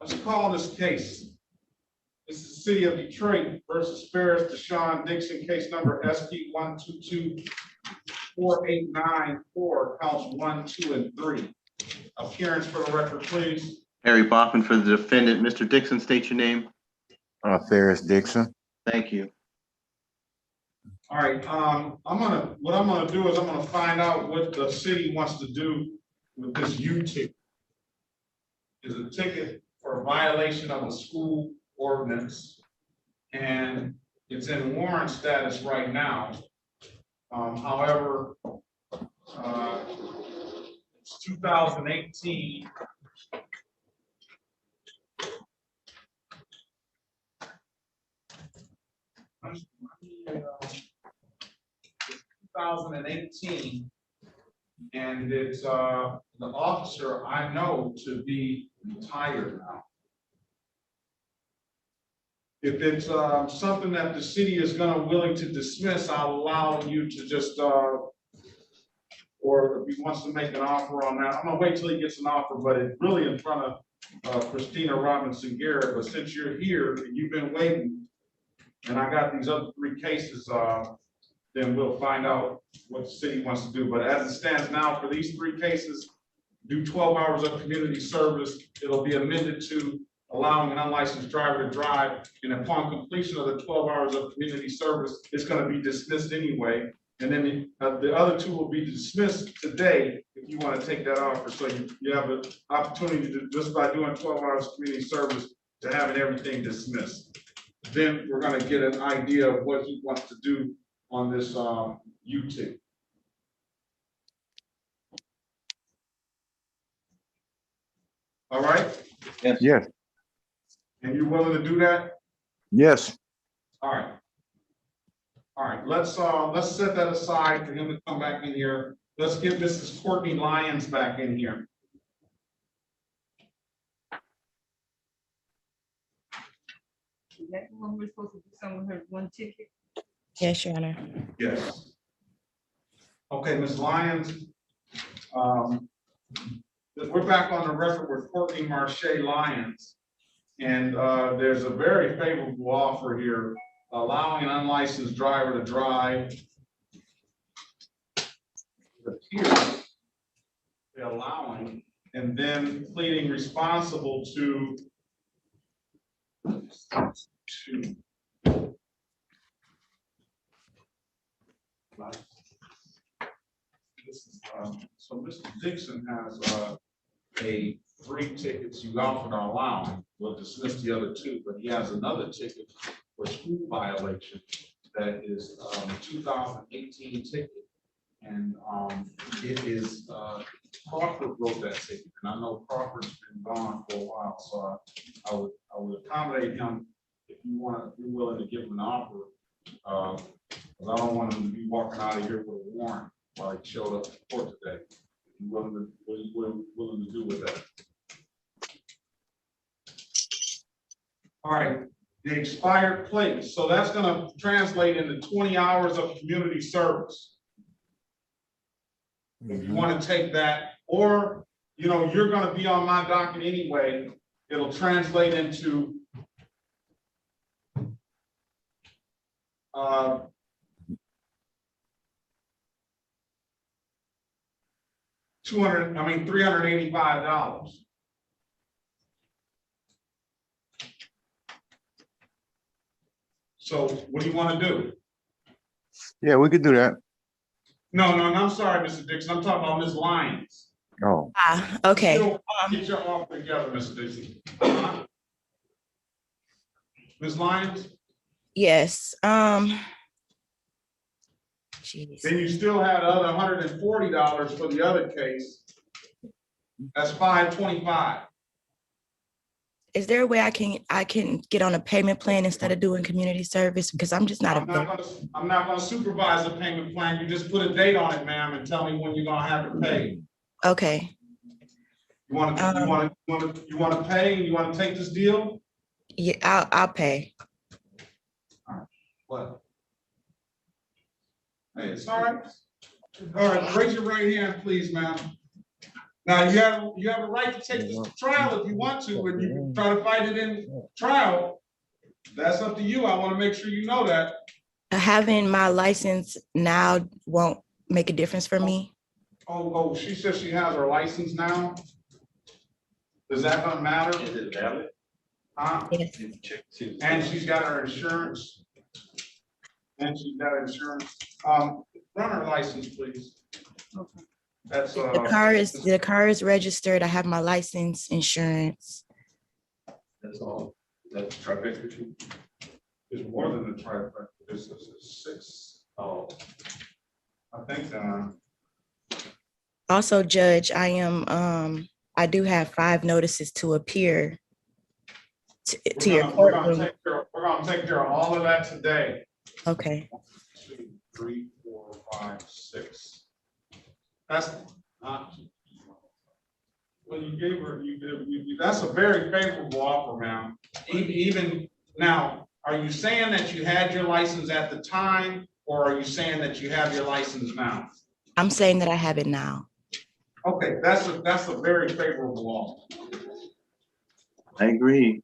let's call this case. This is the City of Detroit versus Ferris Deshaun Dixon, case number SP 1224894, counts 1, 2, and 3. Appearance for the record, please. Harry Boffin for the defendant. Mr. Dixon, state your name. Ferris Dixon. Thank you. All right, what I'm gonna do is I'm gonna find out what the city wants to do with this U ticket. Is a ticket for a violation of a school ordinance, and it's in warrant status right now. However, it's 2018. 2018, and it's the officer I know to be retired now. If it's something that the city is willing to dismiss, I'll allow you to just, or if he wants to make an offer on that, I'm gonna wait till he gets an offer, but it's really in front of Christina Robinson Garrett. But since you're here and you've been waiting, and I got these other three cases, then we'll find out what the city wants to do. But as it stands now, for these three cases, do 12 hours of community service. It'll be amended to allowing an unlicensed driver to drive, and upon completion of the 12 hours of community service, it's going to be dismissed anyway. And then the other two will be dismissed today if you want to take that offer. So you have an opportunity to, just by doing 12 hours of community service, to having everything dismissed. Then we're going to get an idea of what he wants to do on this U-ticket. All right? Yes. Yes. And you're willing to do that? Yes. All right. All right, let's set that aside for him to come back in here. Let's get Mrs. Courtney Lyons back in here. Is that the one we're supposed to do something with her one ticket? Yes, Your Honor. Yes. Okay, Ms. Lyons. We're back on the record with Courtney Marche Lyons. And there's a very favorable offer here, allowing an unlicensed driver to drive. They're allowing, and then pleading responsible to this is, so Mr. Dixon has a 3 tickets you offered are allowing. We'll dismiss the other 2, but he has another ticket for school violation that is 2018 ticket. And it is Crawford wrote that ticket, and I know Crawford's been gone for a while, so I would accommodate him if you want to be willing to give him an offer. Because I don't want him to be walking out of here with a warrant while he showed up to court today. What are you willing to do with that? All right, the expired plates. So that's gonna translate into 20 hours of community service. If you want to take that, or, you know, you're gonna be on my docket anyway, it'll translate into $385. So what do you want to do? Yeah, we could do that. No, I'm sorry, Mr. Dixon. I'm talking about Ms. Lyons. Oh. Okay. Get your offer together, Mr. Dixon. Ms. Lyons? Yes. Jeez. Then you still had the other $140 for the other case. That's $525. Is there a way I can get on a payment plan instead of doing community service? Because I'm just not I'm not gonna supervise the payment plan. You just put a date on it, ma'am, and tell me when you're gonna have to pay. Okay. You want to pay? You want to take this deal? Yeah, I'll pay. What? Hey, it's all right. All right, raise your right hand, please, ma'am. Now, you have a right to take this to trial if you want to, and you can try to fight it in trial. That's up to you. I want to make sure you know that. Having my license now won't make a difference for me. Oh, she says she has her license now. Is that gonna matter? Is it valid? Huh? Yes. And she's got her insurance. Run her license, please. Okay. That's the car is registered. I have my license, insurance. That's all. That's trifecta. It's more than the trifecta. This is 6. Oh. I think Also, Judge, I do have 5 notices to appear to your courtroom. We're gonna take care of all of that today. Okay. 1, 2, 3, 4, 5, 6. That's well, you gave her. That's a very favorable offer, ma'am. Even now, are you saying that you had your license at the time, or are you saying that you have your license now? I'm saying that I have it now. Okay, that's a very favorable offer. I agree.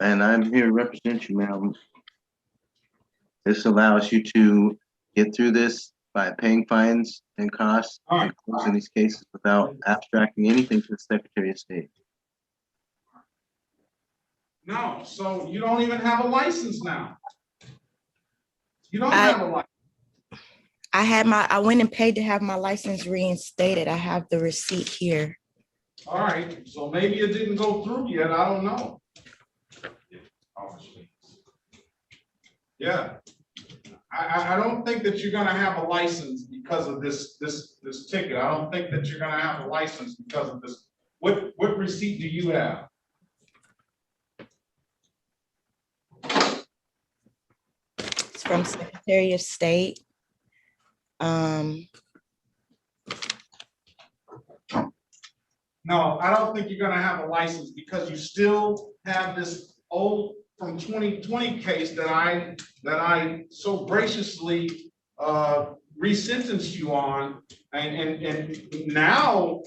And I'm here to represent you, ma'am. This allows you to get through this by paying fines and costs and closing these cases without abstracting anything to the Secretary of State. No, so you don't even have a license now. You don't have a license. I went and paid to have my license reinstated. I have the receipt here. All right, so maybe it didn't go through yet. I don't know. Yeah. I don't think that you're gonna have a license because of this ticket. I don't think that you're gonna have a license because of this. What receipt do you have? It's from Secretary of State. No, I don't think you're gonna have a license because you still have this old from 2020 case that I so graciously resentenced you on, and now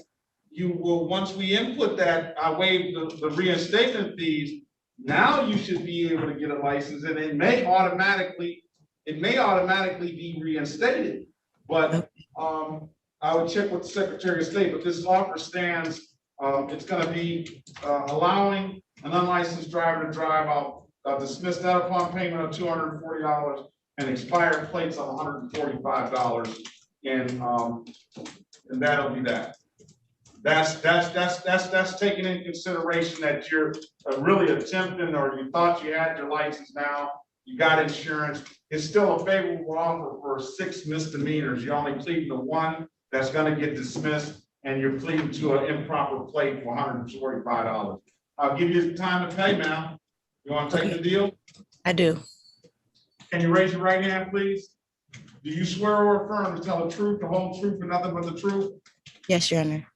you will, once we input that, I waive the reinstatement fees. Now you should be able to get a license, and it may automatically be reinstated. But I would check with the Secretary of State. But this offer stands. It's going to be allowing an unlicensed driver to drive. I'll dismiss that upon payment of $240 and expired plates of $145, and that'll be that. That's taking into consideration that you're really attempting, or you thought you had your license now, you got insurance. It's still a favorable offer for 6 misdemeanors. You're only pleading to 1 that's going to get dismissed, and you're pleading to an improper plate for $145. I'll give you time to pay, ma'am. You want to take the deal? I do. Can you raise your right hand, please? Do you swear or affirm to tell the truth, the whole truth, and nothing but the truth? Yes, Your Honor.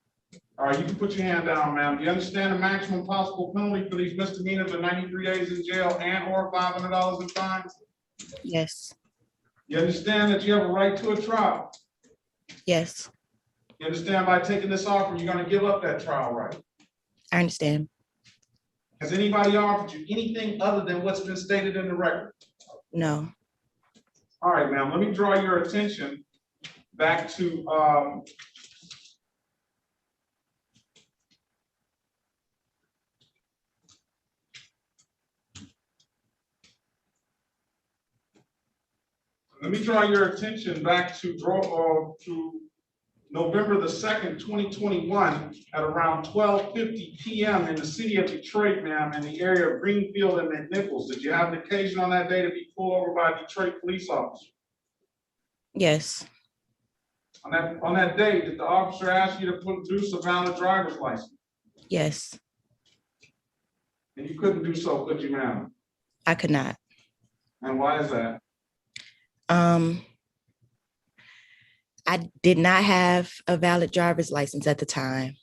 All right, you can put your hand down, ma'am. Do you understand the maximum possible penalty for these misdemeanors are 93 days in jail and or $500 in fines? Yes. You understand that you have a right to a trial? Yes. You understand by taking this offer, you're gonna give up that trial right? I understand. Has anybody offered you anything other than what's been stated in the record? No. All right, ma'am, let me draw your attention back to to November the 2nd, 2021 at around 12:50 p.m. in the city of Detroit, ma'am, in the area of Greenfield and McNichols. Did you have an occasion on that day to be pulled over by a Detroit police officer? Yes. On that day, did the officer ask you to produce a valid driver's license? Yes. And you couldn't do so, could you, ma'am? I could not. And why is that? I did not have a valid driver's license at the time.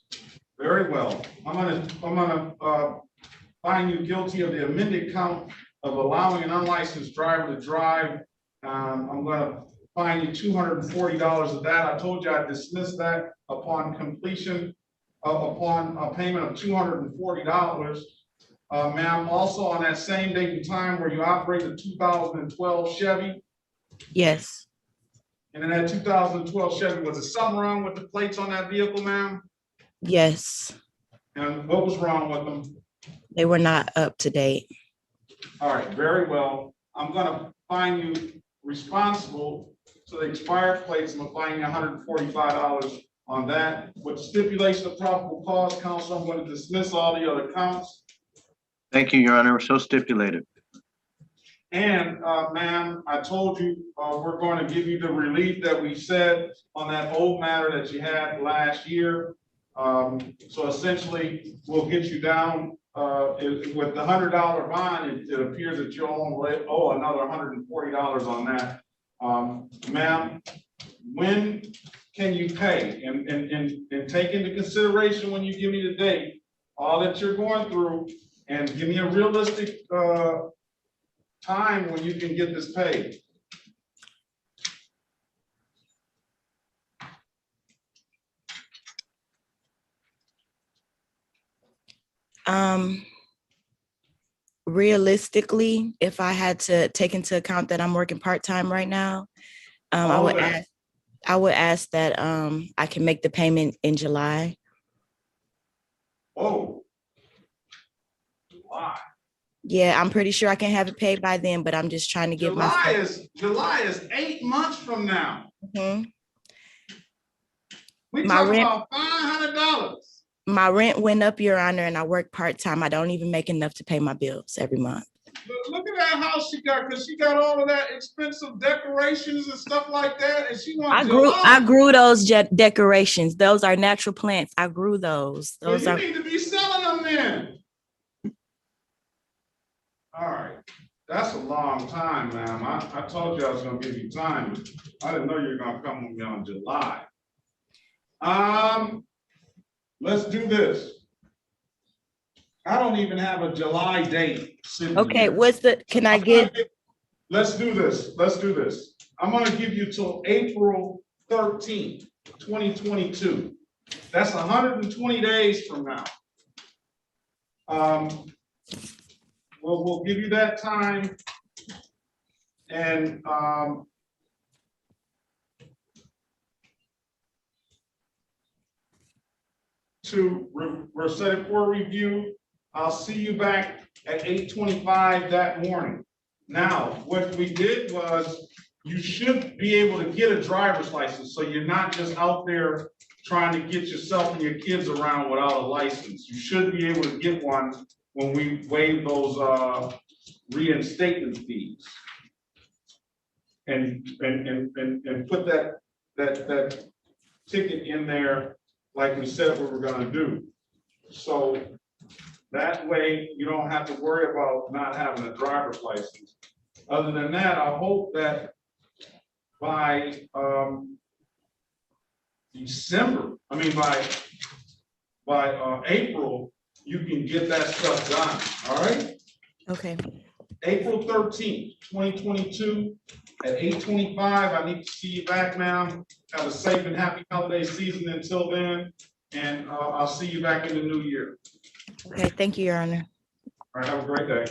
Very well. I'm gonna find you guilty of the amended count of allowing an unlicensed driver to drive. I'm gonna fine you $240 of that. I told you I'd dismiss that upon completion, upon a payment of $240. Ma'am, also on that same date and time where you operate the 2012 Chevy. Yes. And in that 2012 Chevy, was there something wrong with the plates on that vehicle, ma'am? Yes. And what was wrong with them? They were not up to date. All right, very well. I'm gonna find you responsible to the expired plates. I'm gonna fine you $145 on that. With the stipulation of probable cause, counsel, I'm going to dismiss all the other counts. Thank you, Your Honor. So stipulated. And ma'am, I told you we're going to give you the relief that we said on that old matter that you had last year. So essentially, we'll get you down with the $100 bond. It appears that you owe another $140 on that. Ma'am, when can you pay? And take into consideration when you give me the date, all that you're going through, and give me a realistic time when you can get this paid. Realistically, if I had to take into account that I'm working part-time right now, I would ask that I can make the payment in July. Oh, July. Yeah, I'm pretty sure I can have it paid by then, but I'm just trying to get July is 8 months from now. Mm-hmm. We talking about $500. My rent went up, Your Honor, and I work part-time. I don't even make enough to pay my bills every month. Look at that house she got, because she got all of that expensive decorations and stuff like that, and she wants I grew those decorations. Those are natural plants. I grew those. Well, you need to be selling them then. All right, that's a long time, ma'am. I told you I was gonna give you time. I didn't know you were gonna come with me on July. Let's do this. I don't even have a July date. Okay, what's the, let's do this. I'm gonna give you till April 13th, 2022. That's 120 days from now. We'll give you that time. And we're set it for review. I'll see you back at 8:25 that morning. Now, what we did was, you should be able to get a driver's license, so you're not just out there trying to get yourself and your kids around without a license. You should be able to get one when we waive those reinstatement fees. And put that ticket in there like we said we were gonna do. So that way you don't have to worry about not having a driver's license. Other than that, I hope that by by April, you can get that stuff done, all right? Okay. April 13th, 2022, at 8:25. I need to see you back now. Have a safe and happy holiday season until then, and I'll see you back in the new year. Okay, thank you, Your Honor. All right, have a great day.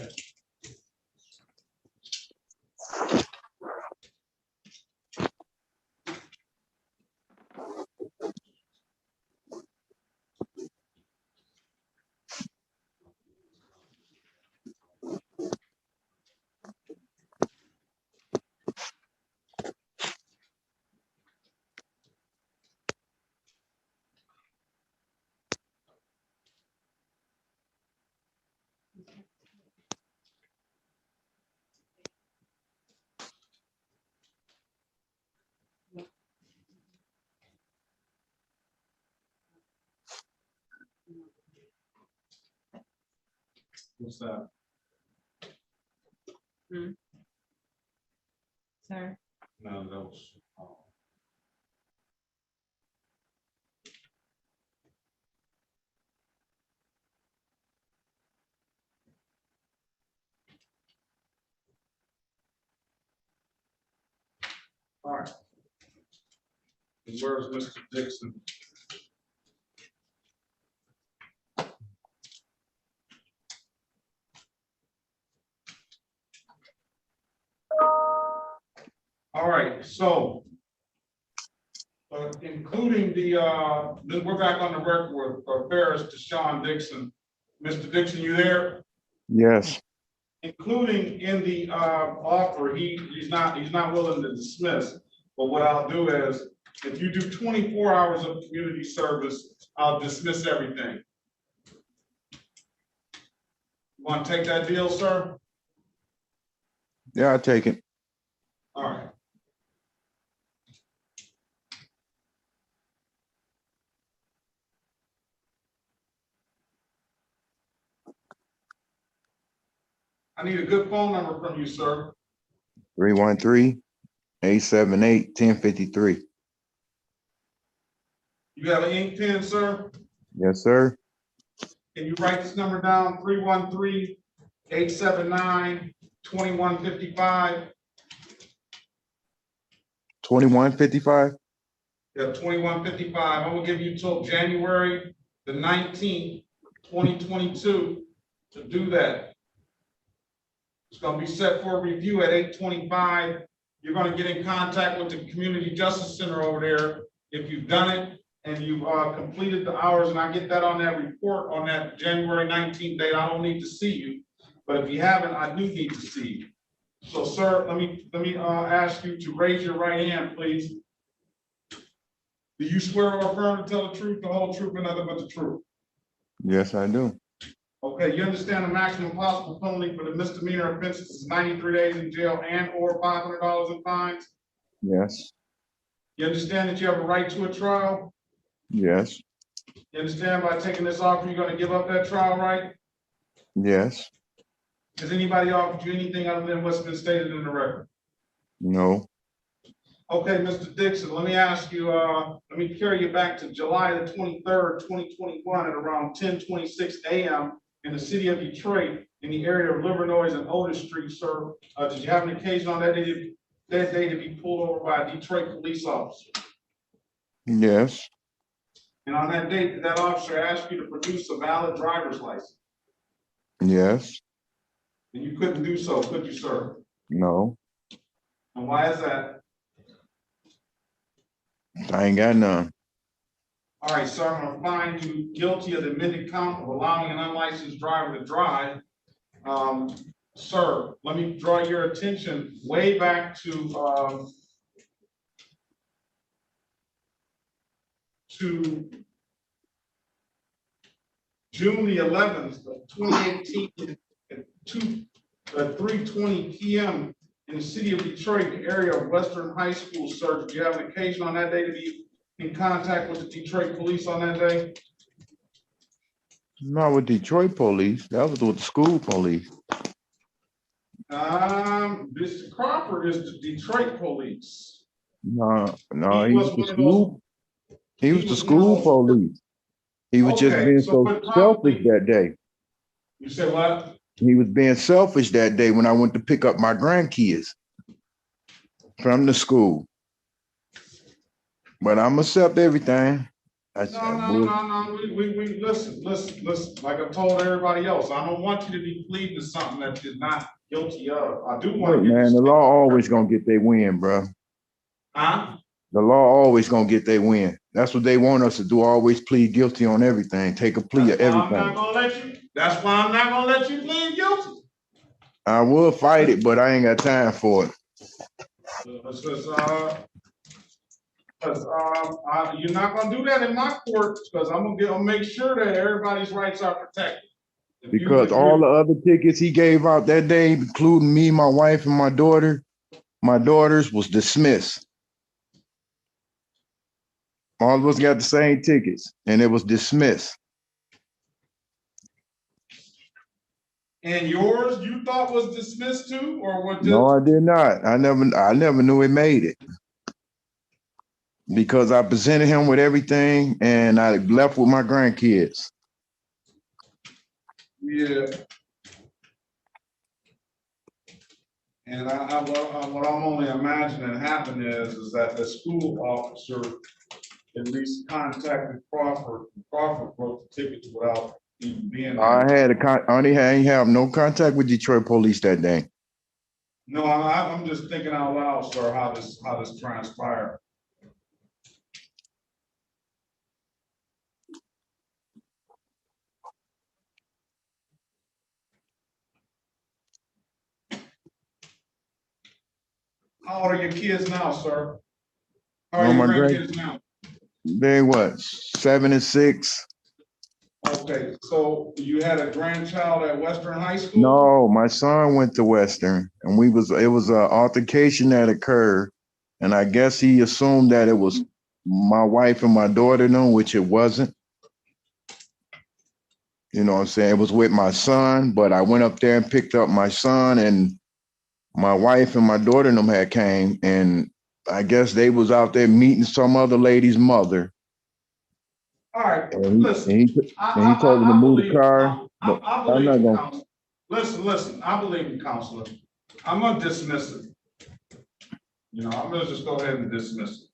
What's that? Sir. No, those. All right. And where's Mr. Dixon? All right, so including then we're back on the record with Ferris to Sean Dixon. Mr. Dixon, you there? Yes. Including in the offer, he's not willing to dismiss. But what I'll do is, if you do 24 hours of community service, I'll dismiss everything. You want to take that deal, sir? Yeah, I'll take it. All right. I need a good phone number from you, sir. 313-878-1053. You have an ink pen, sir? Yes, sir. Can you write this number down? 313-879-2155. 2155. Yeah, 2155. I'm gonna give you till January the 19th, 2022 to do that. It's gonna be set for review at 8:25. You're gonna get in contact with the Community Justice Center over there. If you've done it and you've completed the hours, and I get that on that report on that January 19th date, I don't need to see you. But if you haven't, I do need to see you. So, sir, let me ask you to raise your right hand, please. Do you swear or affirm to tell the truth, the whole truth, and nothing but the truth? Yes, I do. Okay, you understand the maximum possible penalty for the misdemeanor offenses is 93 days in jail and or $500 in fines? Yes. You understand that you have a right to a trial? Yes. You understand by taking this offer, you're gonna give up that trial right? Yes. Has anybody offered you anything other than what's been stated in the record? No. Okay, Mr. Dixon, let me ask you, let me carry you back to July the 23rd, 2021 at around 10:26 a.m. in the city of Detroit in the area of Livernois and Otis Street, sir. Did you have an occasion on that day to be pulled over by a Detroit police officer? Yes. And on that date, did that officer ask you to produce a valid driver's license? Yes. And you couldn't do so, could you, sir? No. And why is that? I ain't got none. All right, sir, I'm gonna find you guilty of the amended count of allowing an unlicensed driver to drive. Sir, let me draw your attention way back to June the 11th of 2018 at 3:20 p.m. in the city of Detroit, the area of Western High School, sir. Did you have an occasion on that day to be in contact with the Detroit police on that day? Not with Detroit police. That was with the school police. Mr. Crawford is the Detroit police. No, He he was the school. He was the school police. He was just Okay, being so so but selfish probably, that day. you said what? He was being selfish that day when I went to pick up my grandkids from the school. But I'm accept everything. No. We listen. Like I told everybody else, I don't want you to be pleading to something that you're not guilty of. I do want Look, to get man, this. the law always gonna get their win, bro. Huh? The law always gonna get their win. That's what they want us to do. Always plead guilty on everything. Take a plea of That's why I'm not everything. gonna let you. That's why I'm not gonna let you plead guilty. I will fight it, but I ain't got time for it. You're not gonna do that in my court because I'm gonna make sure that everybody's rights are protected. Because all the other tickets he gave out that day, including me, my wife, and my daughters was dismissed. All of us got the same tickets, and it was dismissed. And yours, you thought was dismissed too, or what? No, I did not. I never knew it made it. Because I presented him with everything, and I left with my grandkids. Yeah. And what I'm only imagining happened is that the school officer at least contacted Crawford. Crawford wrote the tickets without even being there. I didn't have no contact with Detroit police that day. No, I'm just thinking out loud, sir, how this transpired. How old are your kids now, sir? How are your grandkids now? They what? 7 and 6. Okay, so you had a grandchild at Western High School? No, my son went to Western, and it was an altercation that occurred, and I guess he assumed that it was my wife and my daughter, which it wasn't. You know what I'm saying? It was with my son, but I went up there and picked up my son, and my wife and my daughter had came, and I guess they was out there meeting some other lady's mother. All right, listen. And he told them to move the car. I believe in counseling. Listen, I believe in counseling. I'm gonna dismiss it. I'm gonna just go ahead and dismiss it.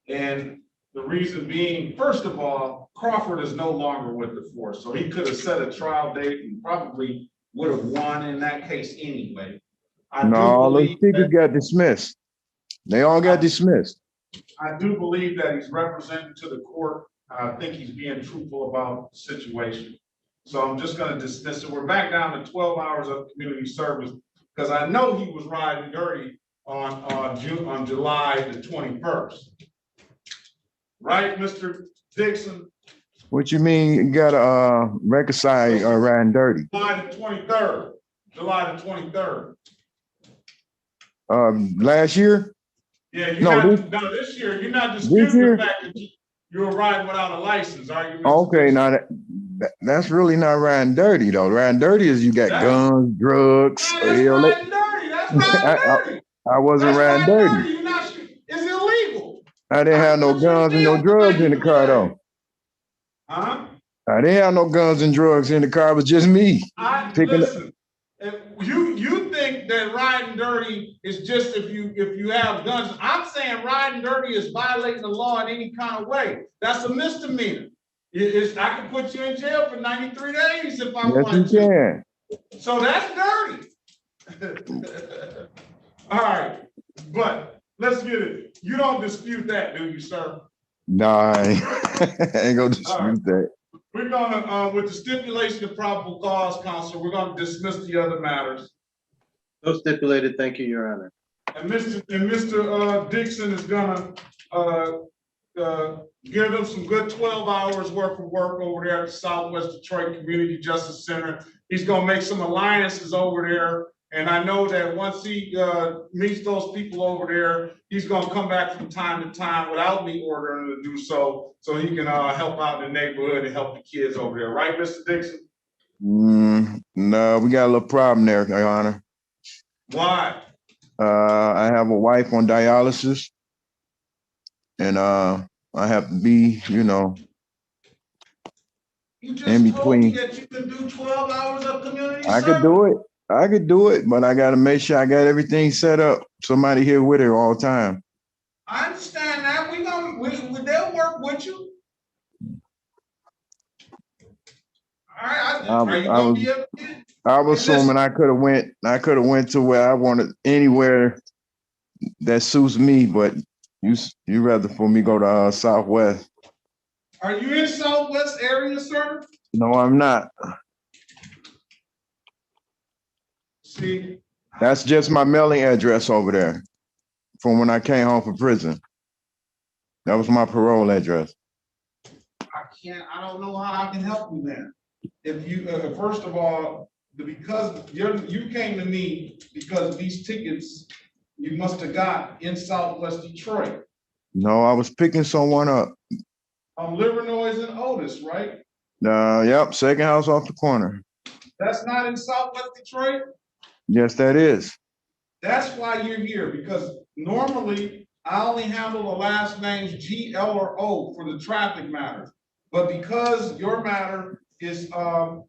And the reason being, first of all, Crawford is no longer with the force, so he could have set a trial date and probably would have won in that case anyway. No, those tickets got dismissed. They all got dismissed. I do believe that he's representing to the court. I think he's being truthful about the situation. So I'm just going to dismiss it. We're back down to 12 hours of community service because I know he was riding dirty on July the 21st. Right, Mr. Dixon? What you mean you got to reconcile riding dirty? July the 23rd. July the 23rd. Last year? Yeah, this year, you're not disputing the fact that you were riding without a license, are you? Okay, now that's really not riding dirty though. Riding dirty is you got guns, drugs. That's riding dirty. That's riding dirty. I wasn't riding dirty. You're not, it's illegal. I didn't have no guns and no drugs in the car though. Huh? I didn't have no guns and drugs in the car. It was just me. Listen, you think that riding dirty is just if you have guns. I'm saying riding dirty is violating the law in any kind of way. That's a misdemeanor. I can put you in jail for 93 days if I wanted to. Yes, you can. So that's dirty. All right, but let's get it. You don't dispute that, do you, sir? No, I ain't gonna dispute that. We're gonna, with the stipulation of probable cause, Counselor, we're gonna dismiss the other matters. So stipulated. Thank you, Your Honor. And Mr. Dixon is gonna give them some good 12 hours worth of work over there at the Southwest Detroit Community Justice Center. He's gonna make some alliances over there. And I know that once he meets those people over there, he's gonna come back from time to time without me ordering him to do so he can help out in the neighborhood and help the kids over there. Right, Mr. Dixon? No, we got a little problem there, Your Honor. Why? I have a wife on dialysis, and I have to be, You in just told me between. that you can do 12 hours of community I could service. do it. I could do it, but I got to make sure I got everything set up. Somebody here with her all the time. I understand that. They'll work with you. All right. Are you gonna be able to get it? I was assuming I could have went to where I wanted, anywhere that suits me, but you rather for me go to Southwest. Are you in Southwest area, sir? No, I'm not. See, that's just my mailing address over there from when I came home from prison. That was my parole address. I don't know how I can help you then. If you, first of all, because you came to me because of these tickets you must have got in Southwest Detroit. No, I was picking someone up. Livernois and Otis, right? Yep, second house off the corner. That's not in Southwest Detroit? Yes, that is. That's why you're here, because normally I only handle the last names G, L, or O for the traffic matters. But because your matter is,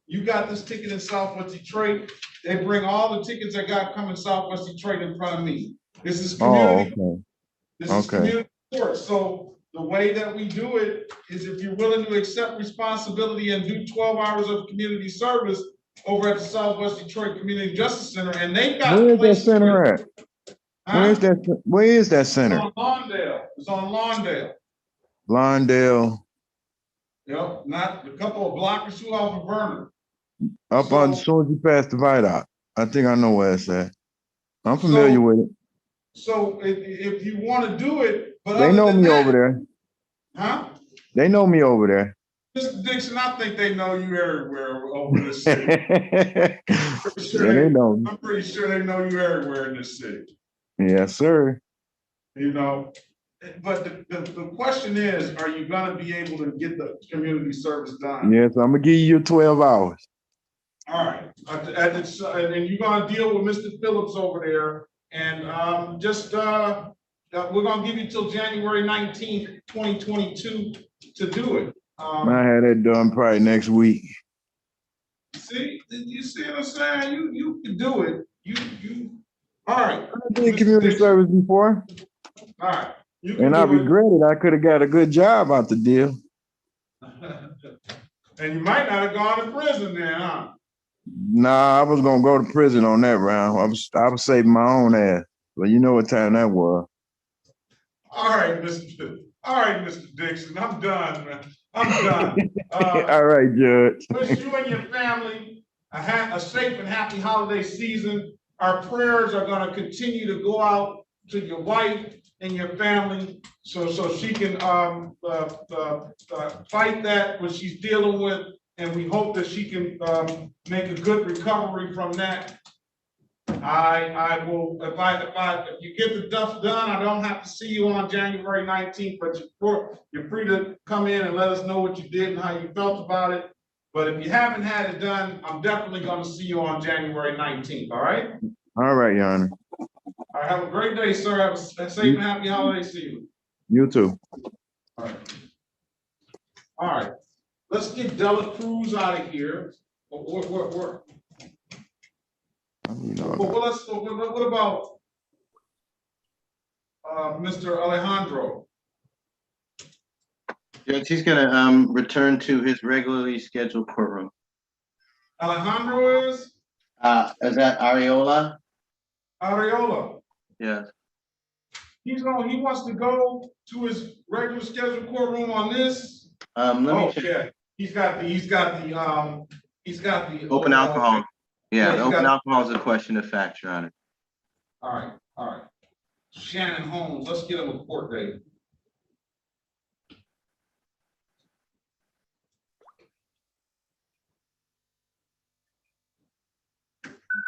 you got this ticket in Southwest Detroit, they bring all the tickets I got coming Southwest Detroit in front of me. This is community. Oh, okay. This is community court. So the way that we do it is if you're willing to accept responsibility and do 12 hours of community service over at the Southwest Detroit Community Justice Center, and they got Where is that places center at? Where is that? Where is that center? It's on Lawndale. It's on Lawndale. Lawndale. Yep, not a couple of blocks or two off of Vernon. Up on, as soon as you pass the viaduct. I think I know where it's at. I'm familiar with it. So if you want to do it, but They know me over there. Huh? They know me over there. Mr. Dixon, I think they know you everywhere over this city. They know me. I'm pretty sure they know you everywhere in this city. Yes, sir. You know, but the question is, are you going to be able to get the community service done? Yes, I'm gonna give you 12 hours. All right, and you're going to deal with Mr. Phillips over there, and we're going to give you till January 19th, 2022 to do it. I had it done probably next week. See, you see what I'm saying? You can do it. You. All right. I did community service before. All right. And I regretted I could have got a good job out the deal. And you might not have gone to prison then, huh? Nah, I was gonna go to prison on that round. I was saving my own ass. But you know what time that was. All right, Mr. Dixon. I'm done, man. I'm done. All right, Judge. Wish you and your family a safe and happy holiday season. Our prayers are going to continue to go out to your wife and your family, so she can fight that what she's dealing with, and we hope that she can make a good recovery from that. I will, if you get the stuff done, I don't have to see you on January 19th, but you're free to come in and let us know what you did and how you felt about it. But if you haven't had it done, I'm definitely going to see you on January 19th, all right? All right, Your Honor. All right, have a great day, sir. Have a safe and happy holiday season. You too. All right. All right. Let's get Dela Cruz out of here. What about Mr. Alejandro? Yes, he's gonna return to his regularly scheduled courtroom. Alejandro is? Is that Areola? Areola. Yes. He wants to go to his regular scheduled courtroom on this. Let me check. Yeah. He's got the Open alcohol. Yeah, the open alcohol is a question of fact, Your Honor. All right. Shannon Holmes, let's get him a court date.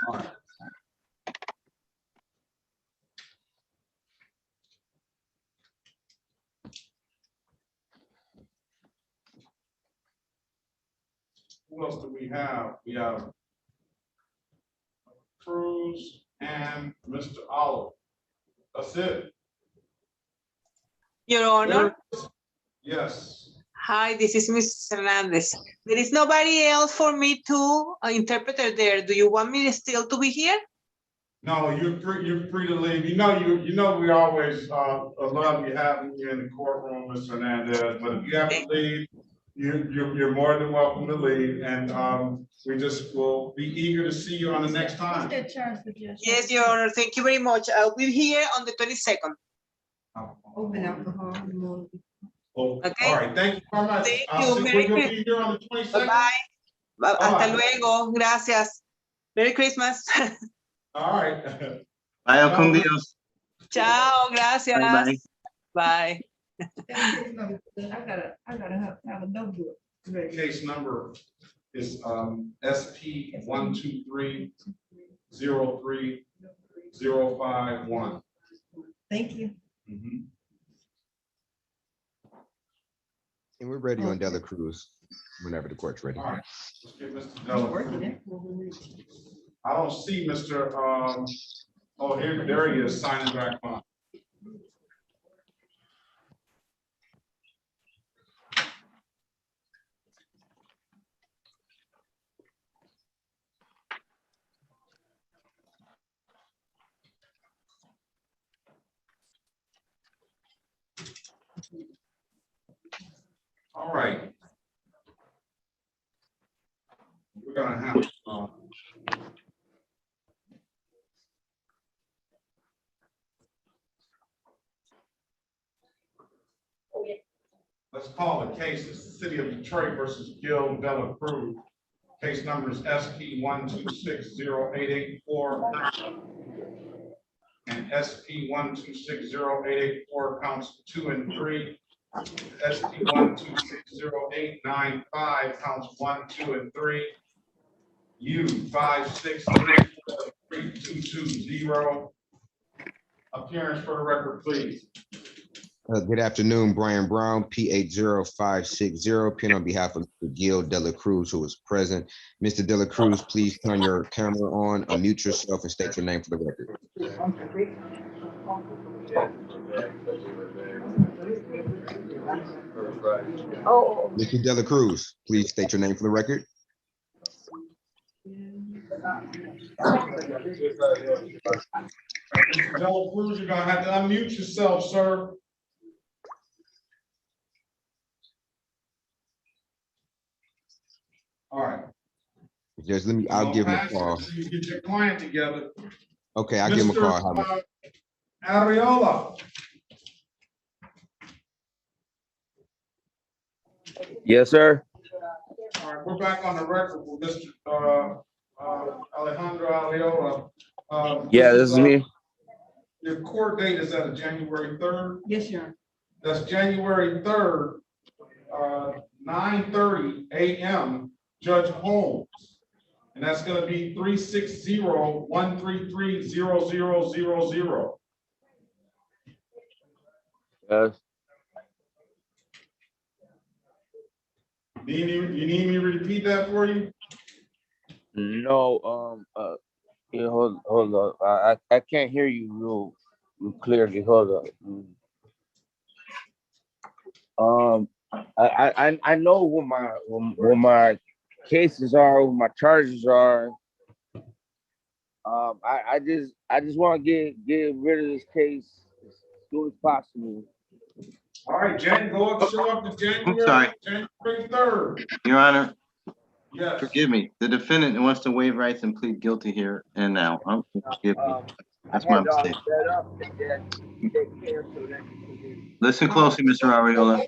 All right. Who else do we have? We have Cruz and Mr. Oliver. That's it. Your Honor. Yes. Hi, this is Mrs. Hernandez. There is nobody else for me to interpreter there. Do you want me still to be here? No, you're free to leave. You know we always love you having you in the courtroom, Mr. Hernandez. But if you have to leave, you're more than welcome to leave. And we just will be eager to see you on the next time. Yes, Your Honor. Thank you very much. I'll be here on the 22nd. Open alcohol. Okay. All right. Thank you very much. Thank I'll you. see Merry you'll be here on the 22nd. Bye. Hasta luego. Gracias. Merry Christmas. All right. Bye, con Dios. Chao. Gracias. Bye, bye. I gotta have a notebook. Case number is SP 123-03-051. Thank you. And we're ready on Dela Cruz whenever the court's ready. All right. Let's get Mr. Dela Cruz. I don't see Mr. Oh, there he is, signing back on. All right. We're gonna have let's call the case. It's the City of Detroit versus Gil Dela Cruz. Case number is SP 1260884 and SP 1260884 counts 2 and 3. SP 1260895 counts 1, 2, and 3. U 5634220. Appearance for the record, please. Good afternoon, Brian Brown, P80560, appearing on behalf of Mr. Gil Dela Cruz, who is present. Mr. Dela Cruz, please turn your camera on, unmute yourself, and state your name for the record. Mr. Dela Cruz, please state your name for the record. Mr. Dela Cruz, you're gonna have to unmute yourself, sir. All right. Just let me, I'll give him a call. So you get your client together. Okay, I'll give him a call. Ariola. Yes, sir. All right, we're back on the record with Mr. Alejandro Ariola. Yeah, this is me. Your court date is at January 3rd. Yes, Your Honor. That's January 3rd, 9:30 a.m. Judge Holmes. And that's going to be 360-133-0000. Yes. You need me to repeat that for you? No, yeah, hold on. I can't hear you real clearly. Hold on. I know what my cases are, what my charges are. I just want to get rid of this case as soon as possible. All right, Jen, show up to January 3rd. Your Honor. Yes. Forgive me. The defendant wants to waive rights and plead guilty here and now. Forgive me. That's my mistake. Listen closely, Mr. Ariola.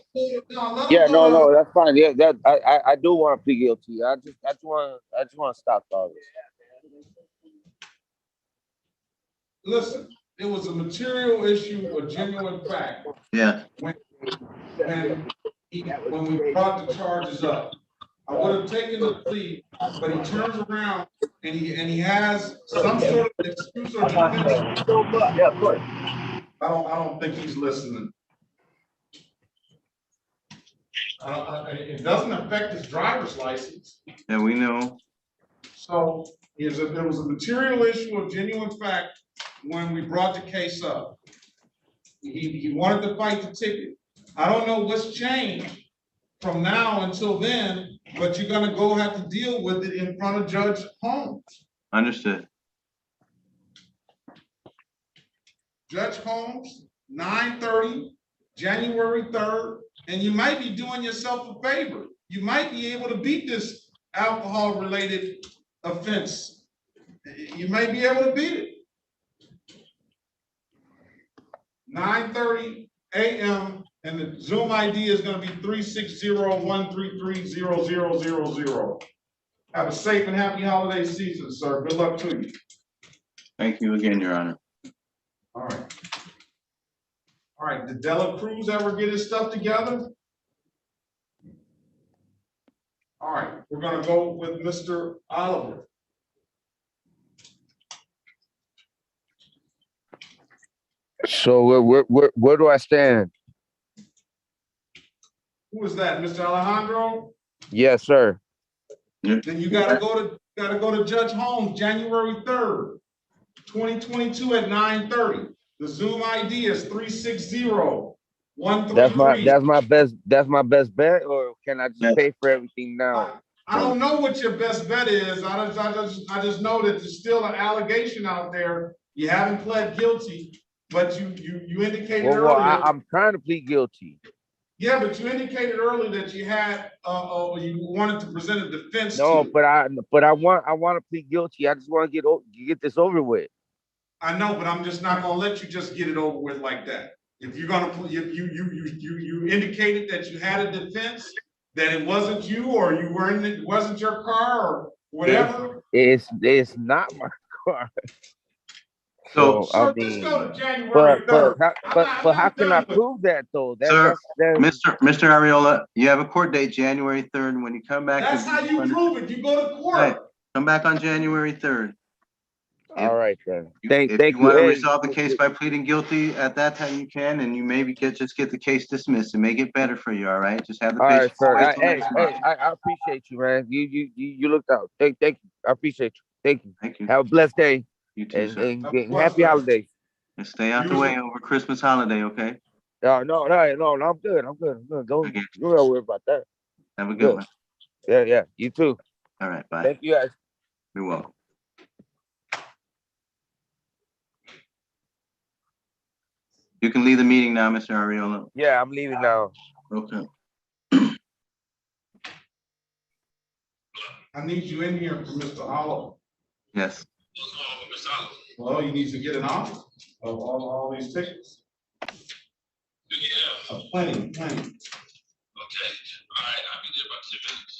Yeah, no, that's fine. Yeah, that I do want to plead guilty. I just want to stop all this. Listen, it was a material issue, a genuine fact. Yeah. When we brought the charges up, I would have taken the plea, but he turns around and he has some sort of excuse or defense. Yeah, of course. I don't think he's listening. It doesn't affect his driver's license. Yeah, we know. So there was a material issue of genuine fact when we brought the case up. He wanted to fight the ticket. I don't know what's changed from now until then, but you're gonna go have to deal with it in front of Judge Holmes. Understood. Judge Holmes, 9:30, January 3rd, and you might be doing yourself a favor. You might be able to beat this alcohol-related offense. You might be able to beat it. 9:30 a.m. and the Zoom ID is going to be 360-133-0000. Have a safe and happy holiday season, sir. Good luck to you. Thank you again, Your Honor. All right. All right, did Dela Cruz ever get his stuff together? All right, we're gonna go with Mr. Oliver. So where do I stand? Who is that, Mr. Alejandro? Yes, sir. Then you gotta go to Judge Holmes, January 3rd, 2022 at 9:30. The Zoom ID is 360-133. That's my best bet, or can I just pay for everything now? I don't know what your best bet is. I just know that there's still an allegation out there. You haven't pled guilty, but you indicated earlier. I'm trying to plead guilty. Yeah, but you indicated earlier that you had you wanted to present a defense. No, but I want to plead guilty. I just want to get this over with. I know, but I'm just not gonna let you just get it over with like that. If you're gonna, you indicated that you had a defense, that it wasn't you, or you were in it wasn't your car, or whatever. It's not my car. So I just mean, go to January 3rd. but how can I prove that though? Sir, Mr. Ariola, you have a court date January 3rd. When you come back, That's how you prove it. You go to court. Right. Come back on January 3rd. All right, then. If you want to resolve the case by pleading guilty at that time, you can, and you maybe just get the case dismissed. It may get better for you. All right, just have the patience. All right, sir. I appreciate you, man. You looked out. Thank you. I appreciate you. Thank you. Thank you. Have a blessed day. You too, sir. And happy holidays. And stay out the way over Christmas holiday, okay? No, I'm good. I'm good. Don't worry about that. Have a good one. Yeah. You too. All right, bye. Thank you, guys. You're welcome. You can leave the meeting now, Mr. Ariola. Yeah, I'm leaving now. Okay. I need you in here for Mr. Oliver. Yes. Well, you need to get an offer of all these tickets. Yeah. Plenty. Okay. All right. I'll be there about 10 minutes.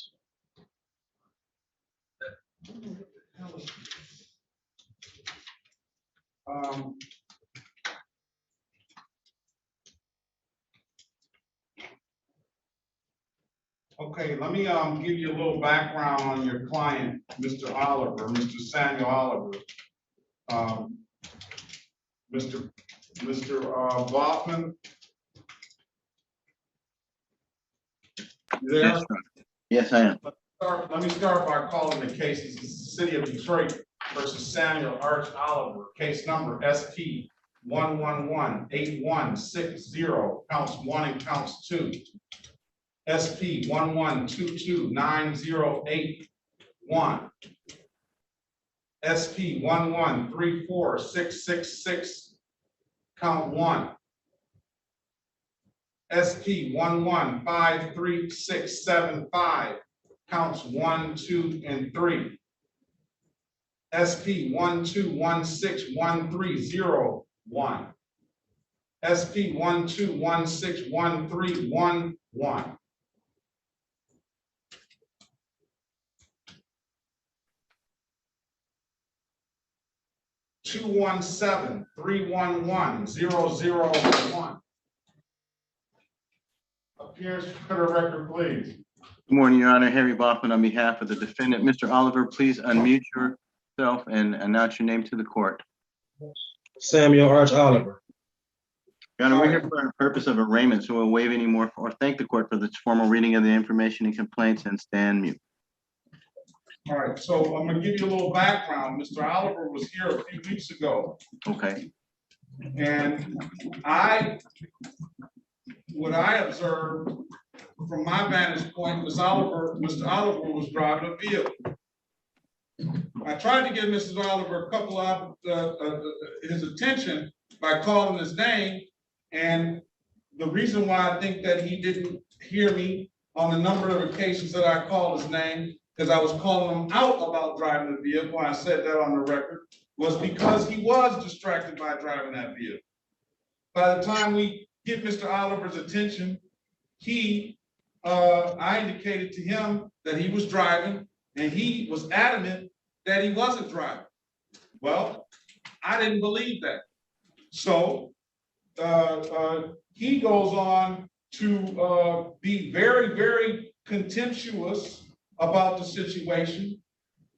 Okay, let me give you a little background on your client, Mr. Oliver, Mr. Samuel Oliver. Mr. Baughman. You there? Yes, yes, I am. Let me start by calling the case. This is the City of Detroit versus Samuel Arch Oliver, case number SP 111-8160, counts 1 and counts 2. SP 1122908-1. SP 1134666, count 1. SP 1153675, counts 1, 2, and 3. SP 1216130-1. SP 1216131-1. Two 17311-001. Appears for the record, please. Good morning, Your Honor. Harry Baughman on behalf of the defendant. Mr. Oliver, please unmute yourself and announce your name to the court. Samuel Arch Oliver. Your Honor, we're here for the purpose of arraignment, so we'll waive any more or thank the court for this formal reading of the information and complaints and stand mute. All right, so I'm going to give you a little background. Mr. Oliver was here a few weeks ago. Okay. And what I observed from my vantage point, Mr. Oliver was driving a vehicle. I tried to get Mr. Oliver a couple of his attention by calling his name, and the reason why I think that he didn't hear me on a number of occasions that I called his name, because I was calling him out about driving the vehicle, I said that on the record, was because he was distracted by driving that vehicle. By the time we get Mr. Oliver's attention, I indicated to him that he was driving, and he was adamant that he wasn't driving. Well, I didn't believe that. So he goes on to be very, very contemptuous about the situation.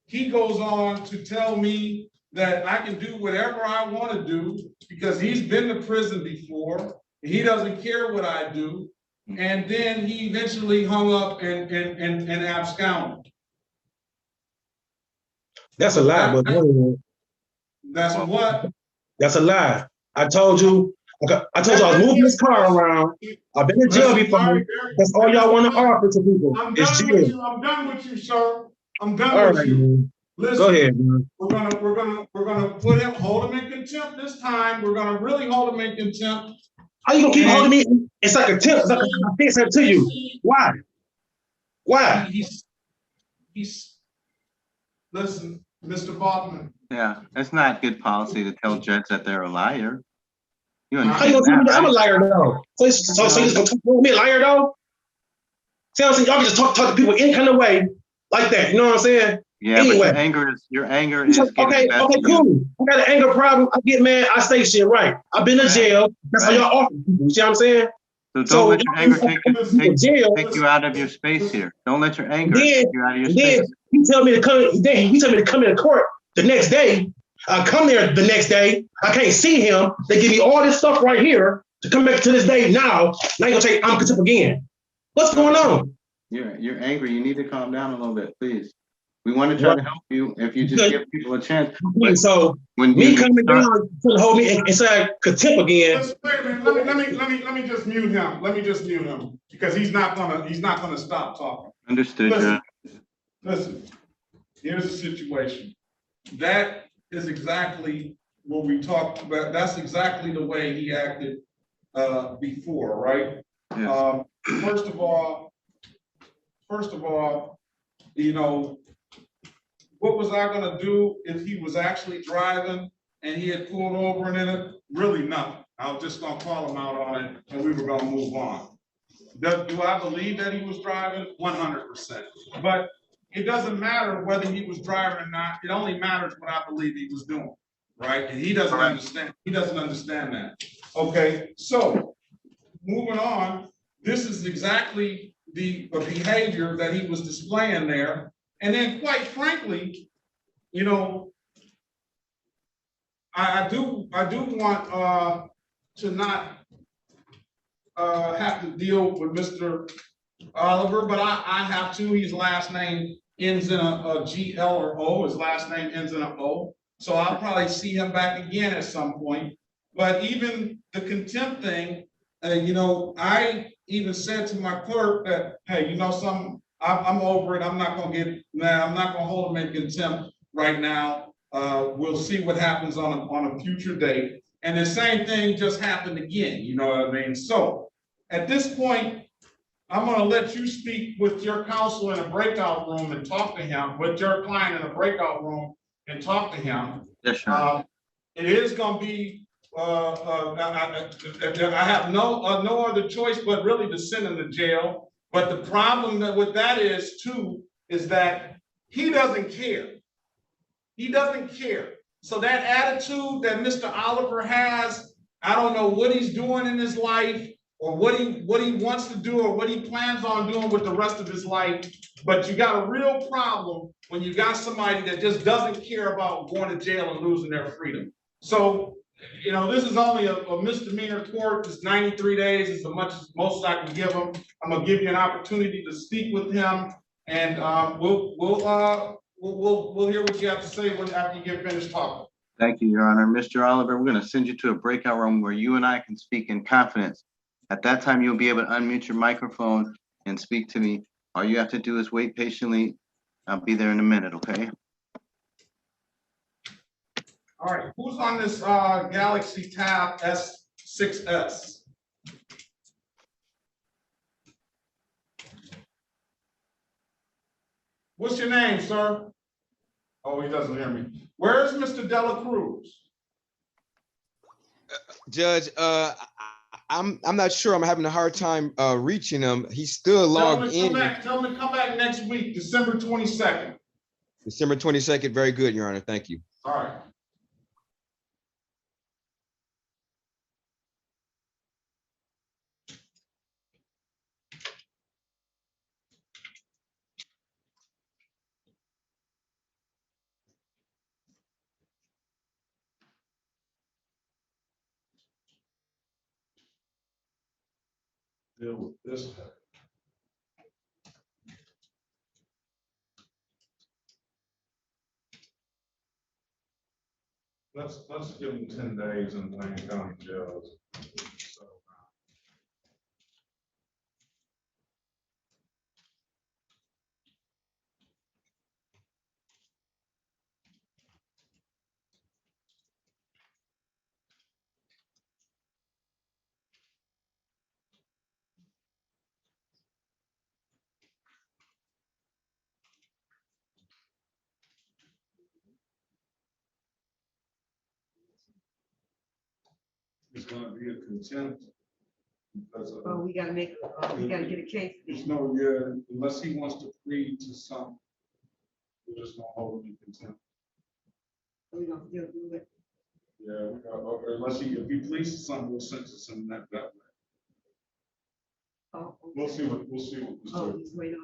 He goes on to tell me that I can do whatever I want to do because he's been to prison before. He doesn't care what I do. And then he eventually hung up and absconded. That's a lie, but that's a what? That's a lie. I told you I was moving this car around. I've been in jail before. That's all y'all want to offer to people. It's jail. I'm done with you, sir. I'm done All with right, you. man. Listen, go ahead, man. We're gonna hold him in contempt this time. We're gonna really hold him in contempt. How you gonna keep holding me? It's like a tip. It's like I fix that to you. Why? Why? He's listen, Mr. Bachman. Yeah, it's not good policy to tell judge that they're a liar. You How you understand gonna tell me that, I'm a right? liar though? So you just gonna call me a liar though? See what I'm saying? Y'all can just talk to people any kind of way like that. You know what I'm saying? Yeah, anyway. but your anger is getting okay, the best okay, of you. cool. I got an anger problem. I get mad. I say shit right. I've been to jail. That's how y'all offer people. You see what I'm saying? So don't let your anger take you out of your space here. Don't let your anger take you out of your space. Then he tell me to come. Then he tell me to come into court the next day. I come there the next day. I can't see him. They give me all this stuff right here to come back to this day. Now you gonna say I'm contempt again. What's going on? You're angry. You need to calm down a little bit, please. We want to try to help you if you just give people a chance. But so when me coming down to hold me and say contempt again. Wait a minute. Let me just mute him. Let me just mute him because he's not gonna stop talking. Understood, listen, John. Listen, here's the situation. That is exactly what we talked about. That's exactly the way he acted before, right? Yes. First of all, you know, what was I gonna do if he was actually driving and he had pulled over and then really nothing? I was just gonna call him out on it and we were gonna move on. Do I believe that he was driving? 100%. But it doesn't matter whether he was driving or not. It only matters what I believe he was doing, right? And he doesn't understand. He doesn't understand that. Okay, so moving on, this is exactly the behavior that he was displaying there. And then quite frankly, you know, I do want to not have to deal with Mr. Oliver, but I have to. His last name ends in a GL or O. His last name ends in an O. So I'll probably see him back again at some point. But even the contempt thing, you know, I even said to my clerk that, hey, you know, I'm over it. I'm not gonna get mad. I'm not gonna hold him in contempt right now. We'll see what happens on a future date. And the same thing just happened again. You know what I mean? So at this point, I'm gonna let you speak with your counsel in a breakout room and talk to him, with your client in a breakout room and talk to him. Yes, sir. It is gonna be, I have no other choice but really to send him to jail. But the problem with that is too, is that he doesn't care. He doesn't care. So that attitude that Mr. Oliver has, I don't know what he's doing in his life or what he wants to do or what he plans on doing with the rest of his life. But you got a real problem when you got somebody that just doesn't care about going to jail and losing their freedom. So, you know, this is only a misdemeanor court. It's 93 days. It's most I can give him. I'm gonna give you an opportunity to speak with him, and we'll hear what you have to say after you get finished talking. Thank you, Your Honor. Mr. Oliver, we're going to send you to a breakout room where you and I can speak in confidence. At that time, you'll be able to unmute your microphone and speak to me. All you have to do is wait patiently. I'll be there in a minute, okay? All right, who's on this Galaxy Tab S6s? What's your name, sir? Oh, he doesn't hear me. Where is Mr. Dela Cruz? Judge, I'm not sure. I'm having a hard time reaching him. He's still logged in. Tell him to come back next week, December 22nd. December 22nd. Very good, Your Honor. Thank you. All right. Deal with this guy. Let's give him 10 days in Wayne County jails. It's gonna be a contempt. Because of, Oh, we gotta get a case. there's no, yeah, unless he wants to plead to something, we're just gonna hold him in contempt. We gonna still do it. Yeah, we got, or unless if he pleads to something, we'll sentence him that way. Oh, okay. We'll see what. Oh, just wait on it.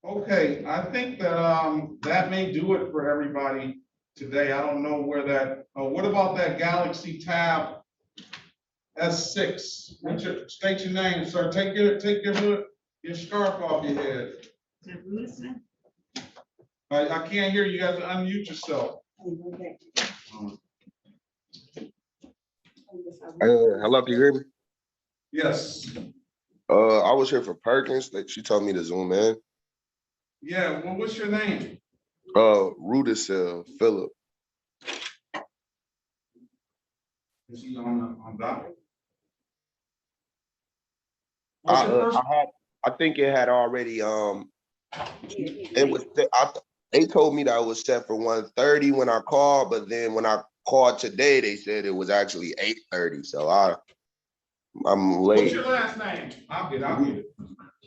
Okay, I think that that may do it for everybody today. I don't know where that. What about that Galaxy Tab S6? State your name, sir. Take your hood, your scarf off your head. I can't hear you. You have to unmute yourself. Hello, can you hear me? Yes. I was here for Perkins. Like she told me to zoom in. Yeah. Well, what's your name? Rudicell Philip. Is he on docket? I think it had already it was they told me that it was set for 1:30 when I called, but then when I called today, they said it was actually 8:30. So I'm late. What's your last name? I'll get it.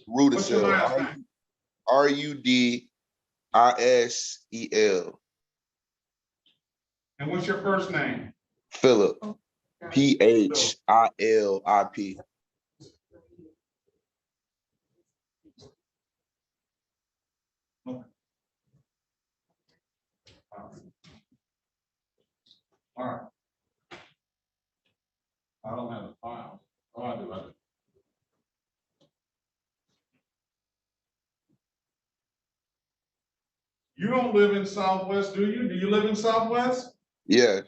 What's your Rudicell. last name? RUDISEL. And what's your first name? Philip. PHILIP. All right. I don't have a file. Oh, I do. You don't live in Southwest, do you? Do you live in Southwest? Yes.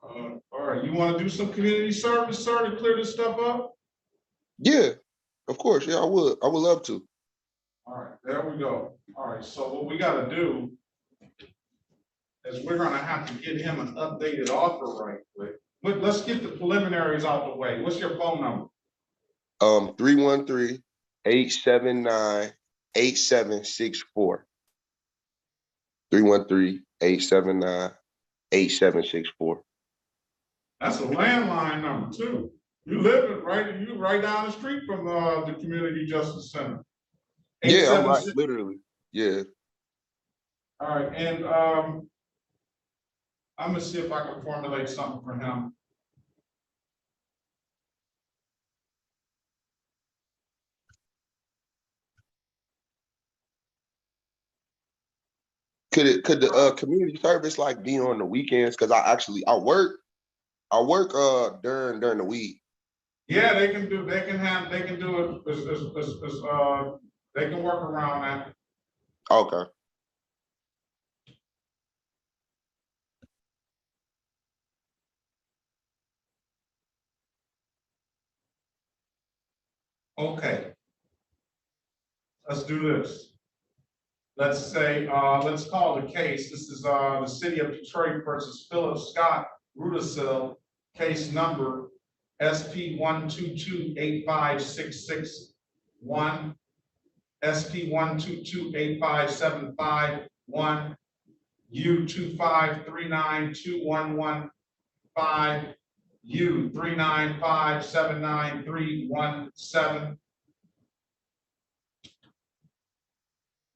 All right. You want to do some community service, sir, to clear this stuff up? Yeah, of course. Yeah, I would. I would love to. All right, there we go. All right, so what we got to do is we're going to have to get him an updated offer right quick. But let's get the preliminaries out the way. What's your phone number? 313-879-8764. 313-879-8764. That's a landline number too. You live right down the street from the Community Justice Center. Yeah, I'm right, 876. literally. Yeah. All right, and I'm gonna see if I can formulate something for him. Could the community service like be on the weekends? Because I work during the week. Yeah, they can do it, they can work around that. Okay. Okay. Let's do this. Let's say, let's call the case. This is the city of Detroit versus Philip Scott Rudisill, case number SP 122-85661, SP 122-85751, U 2539211, U 395793117.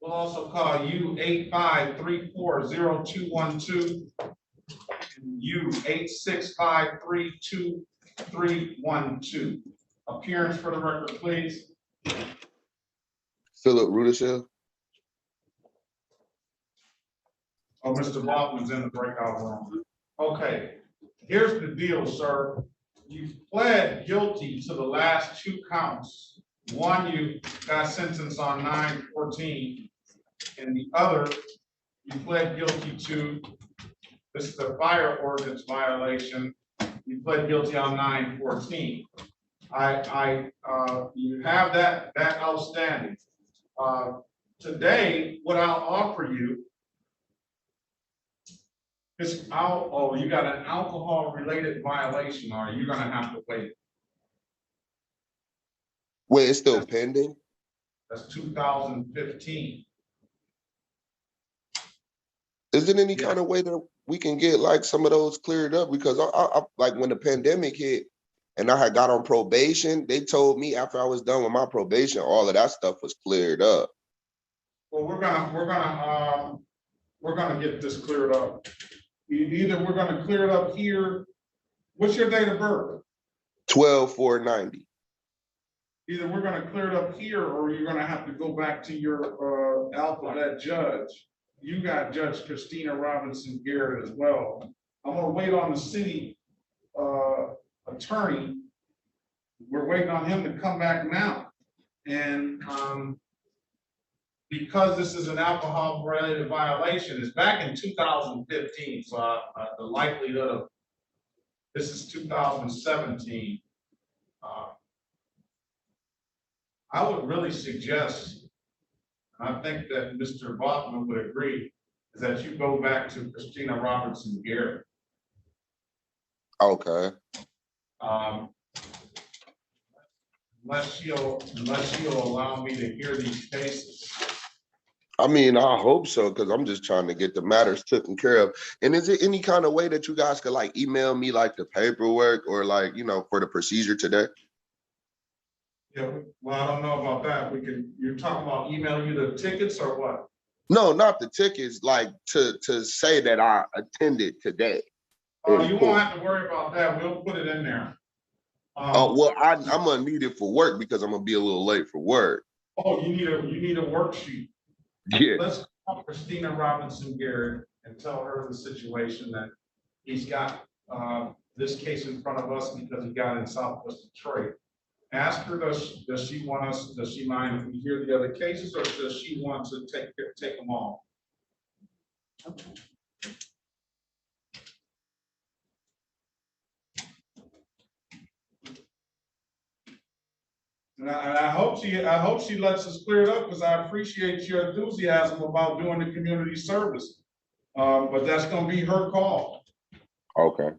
We'll also call U 85340212 and U 86532312. Appearance for the record, please. Philip Rudisill. Oh, Mr. Bachman's in the breakout room. Okay, here's the deal, sir. You pled guilty to the last 2 counts. One, you got sentenced on 9/14, and the other, you pled guilty to, this is the fire ordinance violation. You pled guilty on 9/14. You have that outstanding. Today, what I'll offer you is you got an alcohol-related violation, or you're gonna have to wait. Wait, it's still pending? That's 2015. Is there any kind of way that we can get like some of those cleared up? Because I like when the pandemic hit and I had got on probation, they told me after I was done with my probation, all of that stuff was cleared up. Well, we're gonna get this cleared up. Either we're gonna clear it up here. What's your date of birth? 12/4/90. Either we're gonna clear it up here, or you're gonna have to go back to your alphabet judge. You got Judge Christina Robinson Garrett as well. I'm gonna wait on the city attorney. We're waiting on him to come back now. And because this is an alcohol-related violation, it's back in 2015, so the likelihood of, this is 2017. I would really suggest, and I think that Mr. Bachman would agree, is that you go back to Christina Robinson Garrett. Okay. Unless she'll allow me to hear these cases. I mean, I hope so, because I'm just trying to get the matters taken care of. And is there any kind of way that you guys could like email me like the paperwork or like, for the procedure today? Yeah, well, I don't know about that. You're talking about emailing you the tickets or what? No, not the tickets, like to say that I attended today. You won't have to worry about that. We'll put it in there. Well, I'm gonna need it for work because I'm gonna be a little late for work. Oh, you need a worksheet. Yeah. Let's call Christina Robinson Garrett and tell her the situation that he's got this case in front of us because he got in Southwest Detroit. Ask her, does she mind if we hear the other cases, or does she want to take them all? And I hope she lets us clear it up, because I appreciate your enthusiasm about doing the community service. But that's gonna be her call. Okay.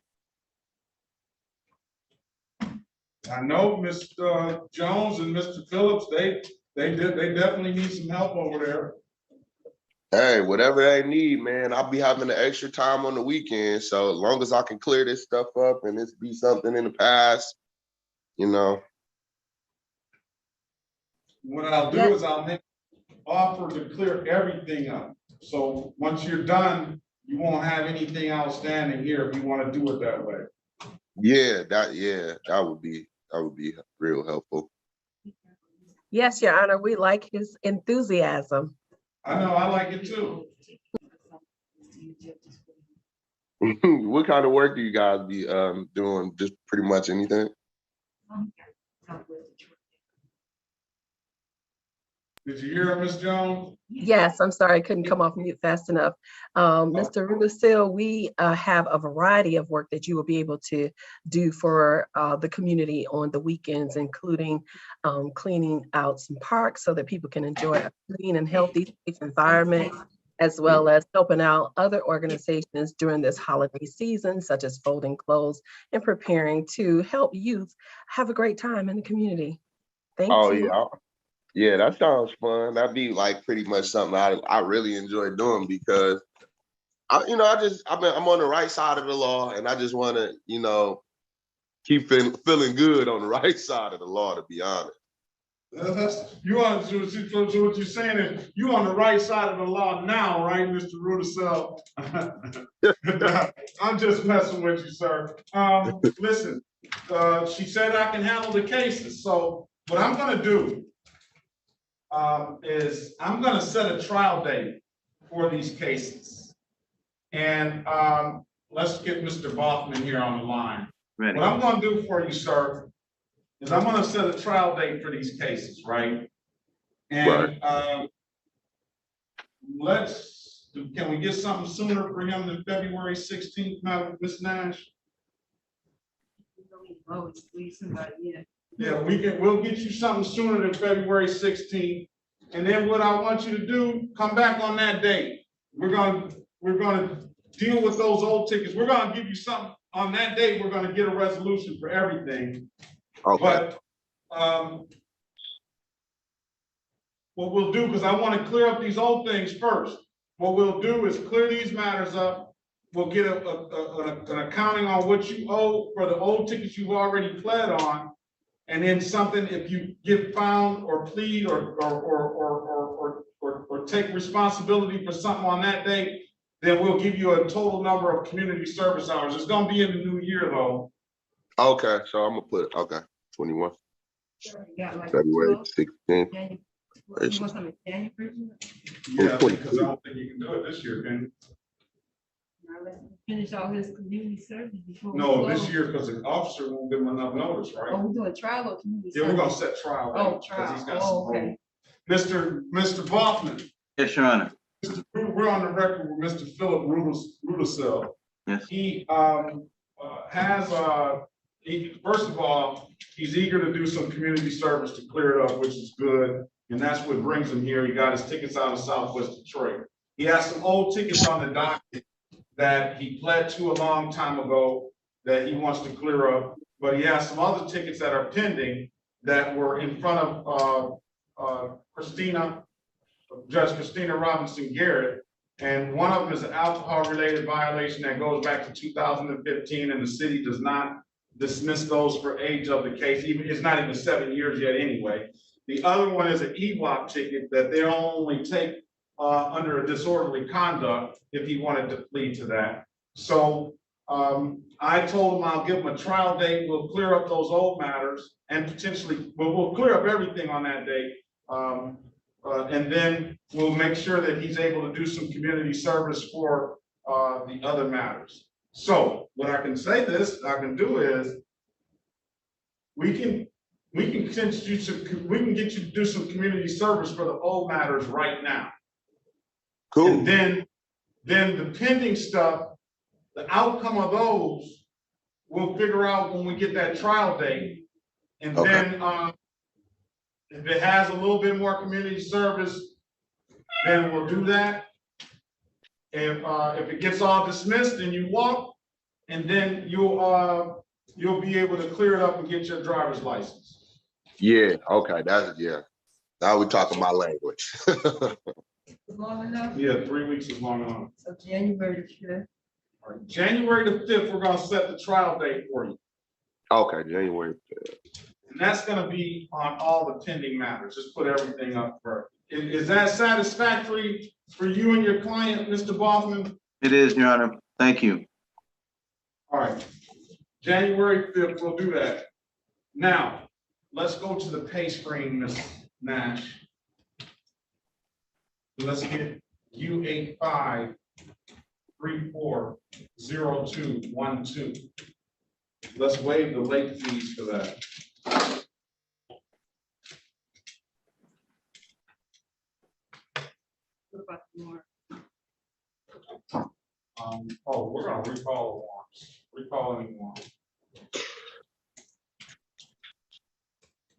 I know Mr. Jones and Mr. Phillips, they definitely need some help over there. Hey, whatever they need, man. I'll be having the extra time on the weekend. So as long as I can clear this stuff up and this be something in the past, you know. What I'll do is I'll make an offer to clear everything up. So once you're done, you won't have anything outstanding here if you want to do it that way. Yeah, that would be real helpful. Yes, Your Honor, we like his enthusiasm. I know, I like it too. What kind of work do you guys be doing? Just pretty much anything? Did you hear Ms. Jones? Yes, I'm sorry, I couldn't come off mute fast enough. Mr. Rubisil, we have a variety of work that you will be able to do for the community on the weekends, including cleaning out some parks so that people can enjoy a clean and healthy, safe environment, as well as helping out other organizations during this holiday season, such as folding clothes and preparing to help youth have a great time in the community. Thank you. Yeah. Yeah, that sounds fun. That'd be like pretty much something I really enjoy doing because I'm on the right side of the law and I just want to, keep feeling good on the right side of the law, to be honest. So what you're saying is you on the right side of the law now, right, Mr. Rudisil? I'm just messing with you, sir. Listen, she said I can handle the cases. So what I'm gonna do is I'm gonna set a trial date for these cases. And let's get Mr. Boffman here on the line. Ready. What I'm gonna do for you, sir, is I'm gonna set a trial date for these cases, right? And can we get something sooner for him than February 16th, Madam Ms. Nash? Yeah, we'll get you something sooner than February 16th. And then what I want you to do, come back on that date. We're gonna deal with those old tickets. We're gonna give you something on that date. We're gonna get a resolution for everything. Okay. But what we'll do, because I want to clear up these old things first. What we'll do is clear these matters up. We'll get an accounting on what you owe for the old tickets you've already pled on. And then something, if you get found or plead or take responsibility for something on that date, then we'll give you a total number of community service hours. It's gonna be in the new year though. Okay, so I'm gonna put 21. February 16th. Yeah, because I don't think you can do it this year, can you? Finish all his community service before. No, this year, because the officer won't give him enough notice, right? Oh, we're doing trial or community? Yeah, we're gonna set trial. Oh, because trial. he's got some Okay. Mr. Boffman. Yes, Your Honor. We're on the record with Mr. Philip Rudisil. Yes. He first of all, he's eager to do some community service to clear it up, which is good. And that's what brings him here. He got his tickets out of Southwest Detroit. He has some old tickets on the docket that he pled to a long time ago that he wants to clear up. But he has some other tickets that are pending that were in front of Judge Christina Robinson Garrett. And one of them is an alcohol-related violation that goes back to 2015, and the city does not dismiss those for age of the case. It's not even 7 years yet anyway. The other one is an EWOP ticket that they only take under a disorderly conduct if he wanted to plead to that. So I told him I'll give him a trial date. We'll clear up those old matters and potentially, we'll clear up everything on that date. And then we'll make sure that he's able to do some community service for the other matters. So what I can do is we can get you to do some community service for the old matters right now. Cool. And then the pending stuff, the outcome of those, we'll figure out when we get that trial date. And then if it has a little bit more community service, then we'll do that. If it gets all dismissed, then you walk, and then you'll be able to clear it up and get your driver's license. Yeah, okay, now we're talking my language. Long enough? Yeah, 3 weeks is long enough. So January 5th. January the 5th, we're gonna set the trial date for you. Okay, January 5th. And that's gonna be on all the pending matters. Just put everything up first. Is that satisfactory for you and your client, Mr. Boffman? It is, Your Honor. Thank you. All right, January 5th, we'll do that. Now, let's go to the pay screen, Ms. Nash. Let's get U85340212. Let's waive the late fees for that. We're gonna recall the warrants. Recalling warrants.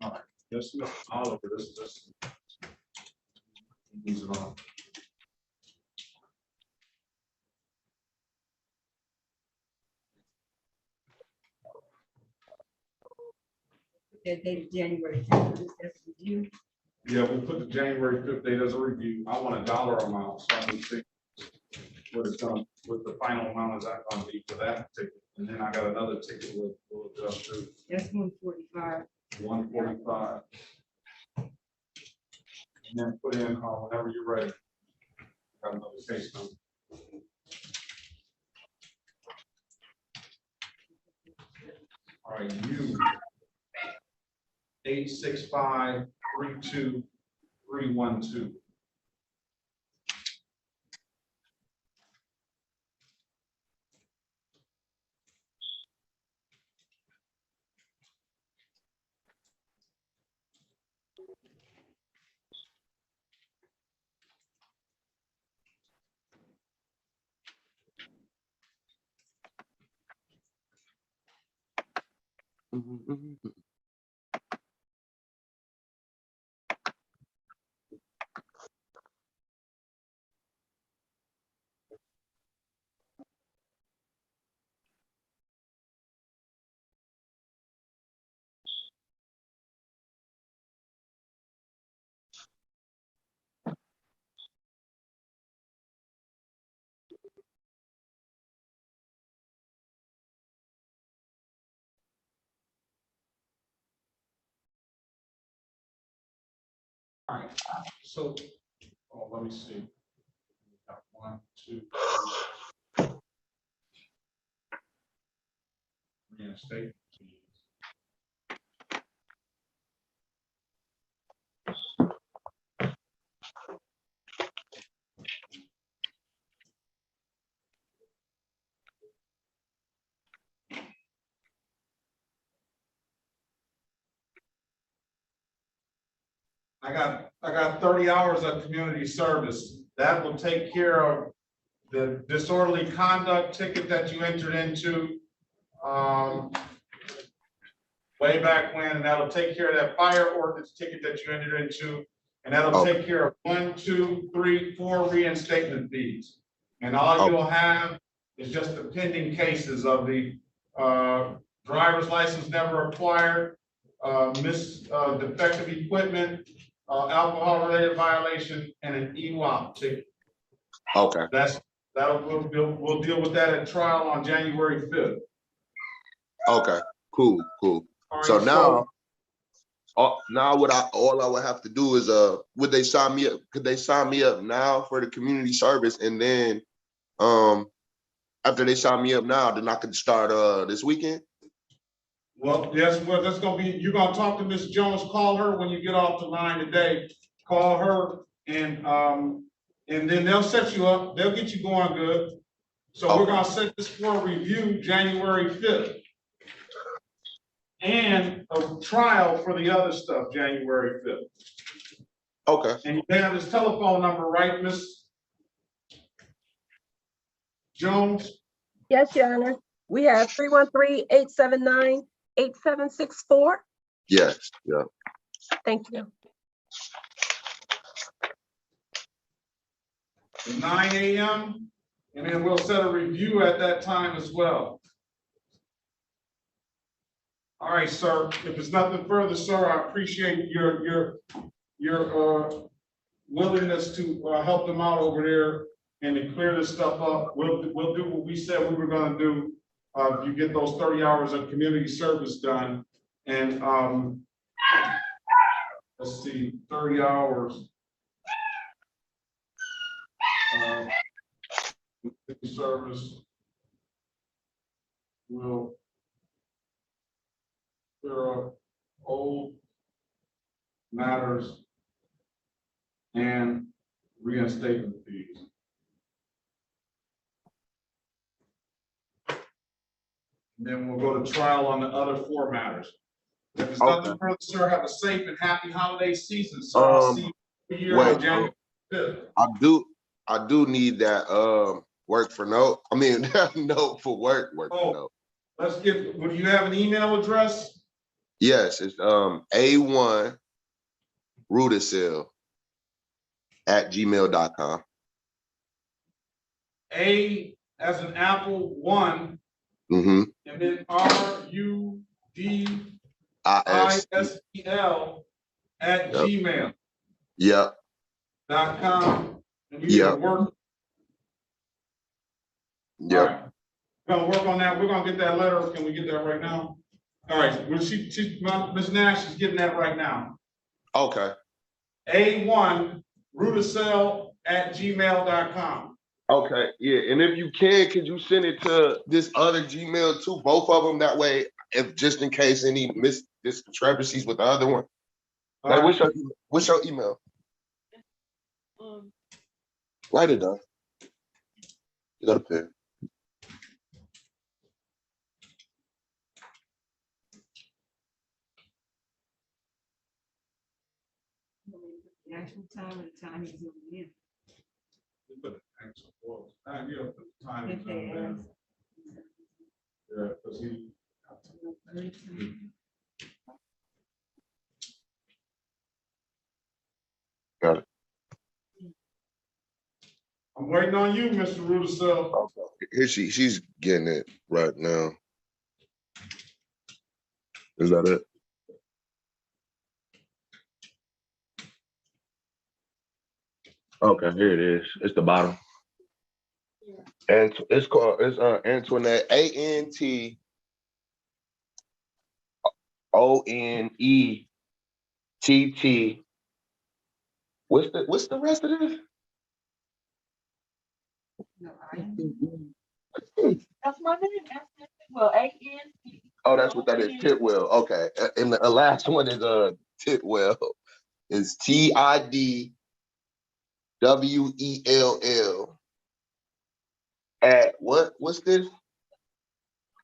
All right, this is all over this. These are on. That date January 5th, that's review. Yeah, we'll put the January 5th date as a review. I want a dollar amount, so I can see what it's done, what the final amount is that gonna be for that ticket. And then I got another ticket we'll adjust to. That's 145. 145. And then put in whenever you're ready. Got another case number. All right, you 865-32312. All right, so let me see. Got 1, 2, 3. Reinstate. I got 30 hours of community service. That will take care of the disorderly conduct ticket that you entered into way back when, and that'll take care of that fire ordinance ticket that you entered into, and that'll take care of 1, 2, 3, 4 reinstatement fees. And all you'll have is just the pending cases of the driver's license never acquired, defective equipment, alcohol-related violation, and an EWAP ticket. Okay. We'll deal with that at trial on January 5th. Okay. Cool. Right, so now all I would have to do is would they sign me up? Could they sign me up now for the community service, and then after they sign me up now, then I could start this weekend? Well, yes, that's gonna be, you're gonna talk to Ms. Jones, call her when you get off the line today, call her, and then they'll set you up, they'll get you going good. So we're gonna set this for a review January 5th. And a trial for the other stuff, January 5th. Okay. And you have his telephone number, right, Ms. Jones? Yes, Your Honor. We have 313-879-8764. Yes, yeah. Thank you. 9 a.m. And then we'll set a review at that time as well. All right, sir. If it's nothing further, sir, I appreciate your willingness to help them out over there and to clear this stuff up. We'll do what we said we were going to do, you get those 30 hours of community service done. And let's see, 30 hours. Service will clear up old matters and reinstatement fees. And then we'll go to trial on the other 4 matters. If there's nothing further, sir, have a safe and happy holiday season. So I'll see you here on January 5th. I do need that work for note. I mean note for work for note. Let's get, do you have an email address? Yes, it's A1 Rudisill @gmail.com. A as in Apple 1, Mm-hmm. and then RUDISEL @gmail.com. Yep. And you work. Yep. All right. We're gonna work on that. We're gonna get that letter. Can we get that right now? All right. Well, Ms. Nash is getting that right now. Okay. A1 Rudisill @gmail.com. Okay, yeah, and if you can, could you send it to this other Gmail too, both of them? That way, if just in case any discrepancies with the other one. Like, what's your email? Write it down. You got a pen. The actual time and the time he's zooming in. Yeah, because he. Got it. I'm waiting on you, Mr. Rudisill. Okay. Here she's getting it right now. Is that it? Okay, here it is. It's the bottom. And it's Antoinette, ANTONETT. What's the rest of this? That's my name. Well, A-N-T. Oh, that's what that is. Tidwell. Okay. And the last one is Tidwell. It's TIDWELL. At what's this?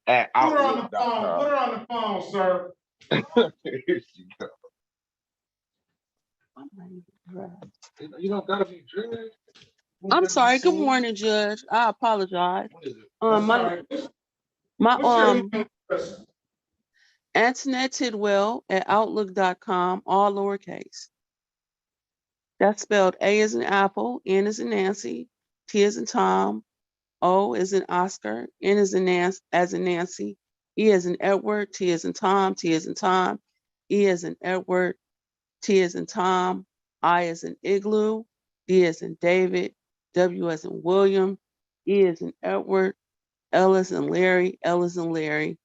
At Put her on the phone. Outlook.com. Put her on the phone, sir. Here she goes. You don't gotta be dressed. I'm sorry. Good morning, Judge. I apologize. My Antoinette Tidwell @outlook.com, all lowercase. That's spelled A as in Apple, N as in Nancy, T as in Tom, O as in Oscar, N as in Nancy, E as in Edward, T as in Tom, T as in Tom, E as in Edward, T as in Tom, I as in Igloo, D as in David, W as in William, E as in Edward, L as in Larry, L as in Larry,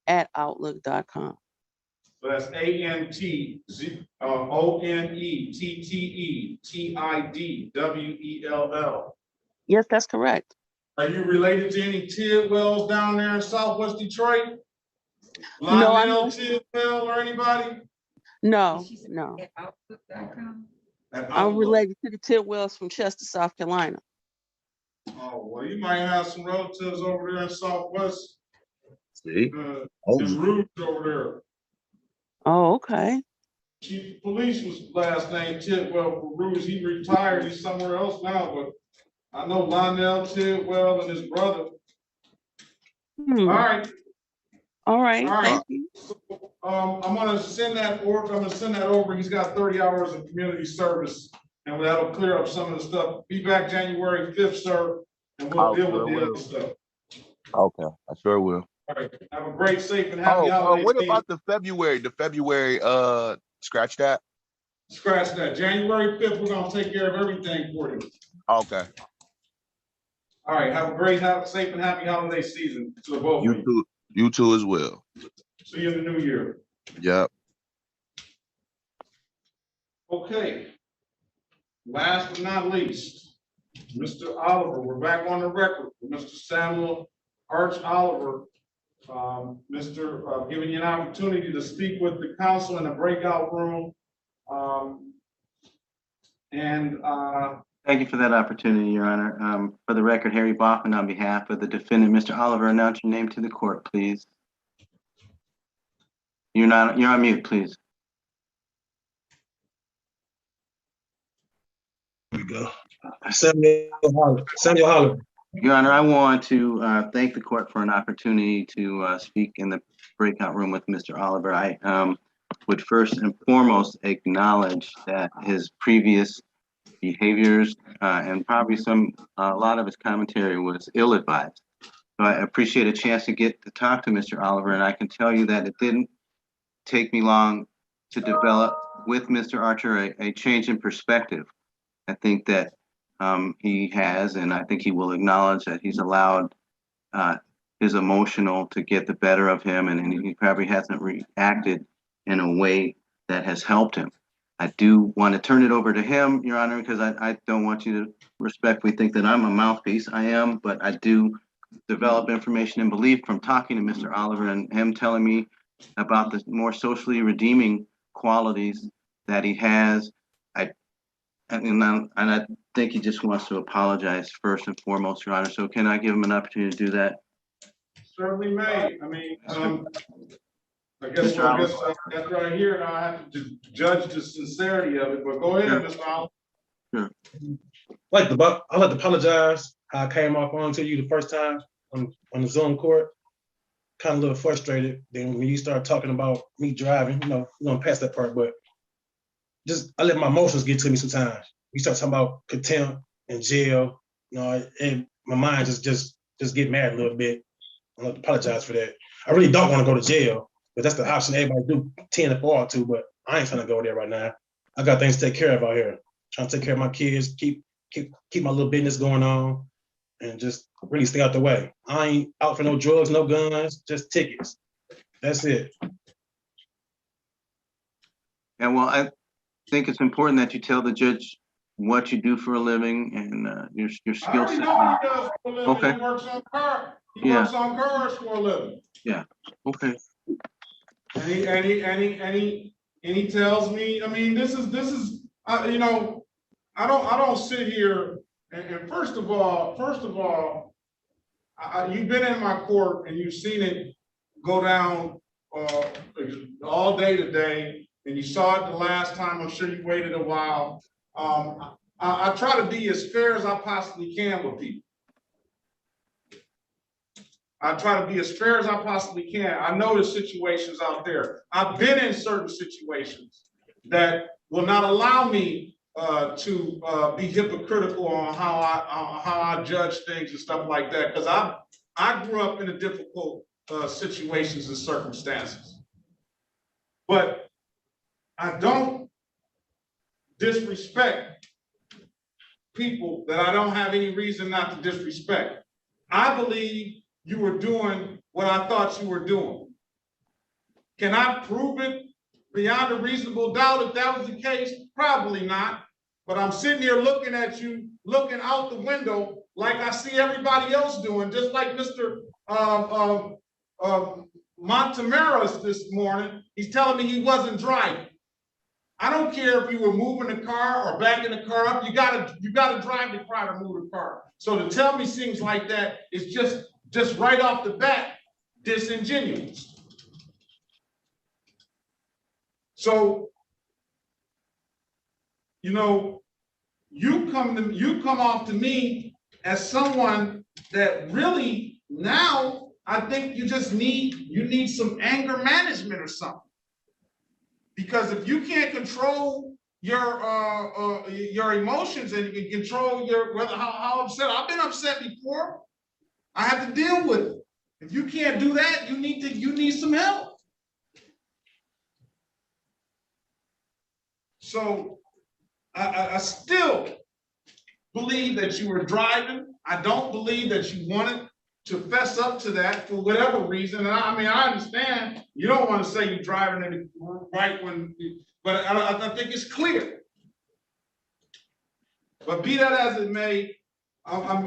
@outlook.com. So that's ANTONETTETIDWELL. Yes, that's correct. Are you related to any Tidwells down there in Southwest Detroit? No, I Lionel know. Tidwell or anybody? No. At outlook.com. I'm related to the Tidwells from Chester, South Carolina. Oh, well, you might have some relatives over there in Southwest. See? There's Rouge over there. Oh, okay. Chief of police was last name Tidwell for Rouge. He retired. He's somewhere else now, but I know Lionel Tidwell and his brother. All right. Thank you. I'm gonna send that over. He's got 30 hours of community service, and that'll clear up some of the stuff. Be back January 5th, sir, and we'll deal with the other stuff. Okay, I sure will. All right. Have a great, safe, and happy holiday. What about the February? Scratch that. Scratch that. January 5th, we're gonna take care of everything for you. Okay. All right, have a great, safe and happy holiday season to the both of you. You too as well. See you in the new year. Yep. Okay. Last but not least, Mr. Oliver, we're back on the record with Mr. Samuel Arch Oliver. Giving you an opportunity to speak with the council in the breakout room. Thank you for that opportunity, Your Honor. For the record, Harry Baughman on behalf of the defendant, Mr. Oliver, announce your name to the court, please. You're on mute, please. There we go. Samuel Oliver. Your Honor, I want to thank the court for an opportunity to speak in the breakout room with Mr. Oliver. I would first and foremost acknowledge that his previous behaviors and probably a lot of his commentary was ill-advised. So I appreciate a chance to get to talk to Mr. Oliver, and I can tell you that it didn't take me long to develop with Mr. Archer a change in perspective. I think that he has, and I think he will acknowledge that he's allowed his emotional to get the better of him, and he probably hasn't reacted in a way that has helped him. I do want to turn it over to him, Your Honor, because I don't want you to respectfully think that I'm a mouthpiece. I am, but I do develop information and belief from talking to Mr. Oliver and him telling me about the more socially redeeming qualities that he has. And I think he just wants to apologize first and foremost, Your Honor. So can I give him an opportunity to do that? Certainly may. I mean, I guess that's right here. Now I have to judge the sincerity of it, but go ahead, Mr. Oliver. Sure. I'd like to apologize how I came off onto you the first time on the Zoom court. Kind of a little frustrated. Then when you start talking about me driving, we're gonna pass that part, but I let my emotions get to me sometimes. You start talking about contempt and jail, and my mind just get mad a little bit. I want to apologize for that. I really don't want to go to jail, but that's the option everybody do tend to fall to, but I ain't trying to go there right now. I got things to take care of out here. Trying to take care of my kids, keep my little business going on, and just really stay out the way. I ain't out for no drugs, no guns, just tickets. That's it. And well, I think it's important that you tell the judge what you do for a living and your skill set. He does for a living. Okay. He works on cars. He works on cars for a living. Yeah. Okay. And he tells me, I mean, this is I don't sit here and first of all, you've been in my court and you've seen it go down all day today. And you saw it the last time. I'm sure you waited a while. I try to be as fair as I possibly can with people. I try to be as fair as I possibly can. I know there's situations out there. I've been in certain situations that will not allow me to be hypocritical on how I judge things and stuff like that. Because I grew up in a difficult situations and circumstances. But I don't disrespect people that I don't have any reason not to disrespect. I believe you were doing what I thought you were doing. Can I prove it beyond a reasonable doubt if that was the case? Probably not. But I'm sitting here looking at you, looking out the window like I see everybody else doing, just like Mr. Montemaris this morning. He's telling me he wasn't driving. I don't care if you were moving the car or backing the car up. You gotta drive the car to move the car. So to tell me things like that is just right off the bat disingenuous. So, you come off to me as someone that really now I think you need some anger management or something. Because if you can't control your emotions and you can control how upset, I've been upset before. I have to deal with it. If you can't do that, you need some help. So I still believe that you were driving. I don't believe that you wanted to fess up to that for whatever reason. And I mean, I understand you don't want to say you're driving in the right when, but I think it's clear. But be that as it may, I'm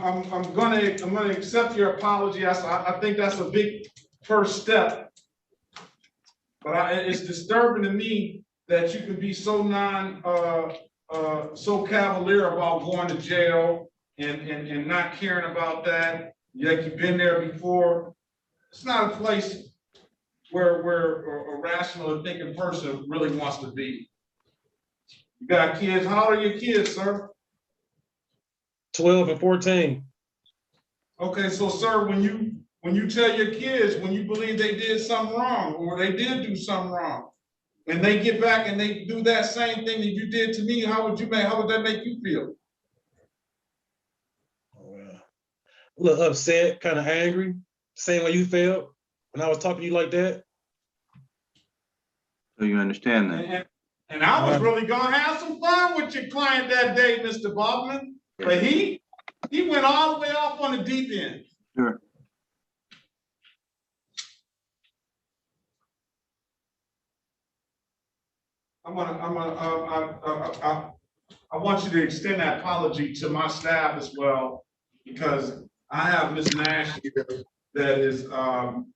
gonna accept your apology. I think that's a big first step. But it's disturbing to me that you can be so so cavalier about going to jail and not caring about that. Yet you've been there before. It's not a place where a rational and thinking person really wants to be. You got kids. How old are your kids, sir? 12 and 14. Okay, so sir, when you tell your kids when you believe they did something wrong or they did do something wrong, and they get back and they do that same thing that you did to me, how would that make you feel? A little upset, kind of angry, same way you felt when I was talking to you like that. So you understand that? And I was really gonna have some fun with your client that day, Mr. Bobman, but he went all the way off on the deep end. Sure. I want you to extend that apology to my staff as well, because I have Ms. Nash here that is one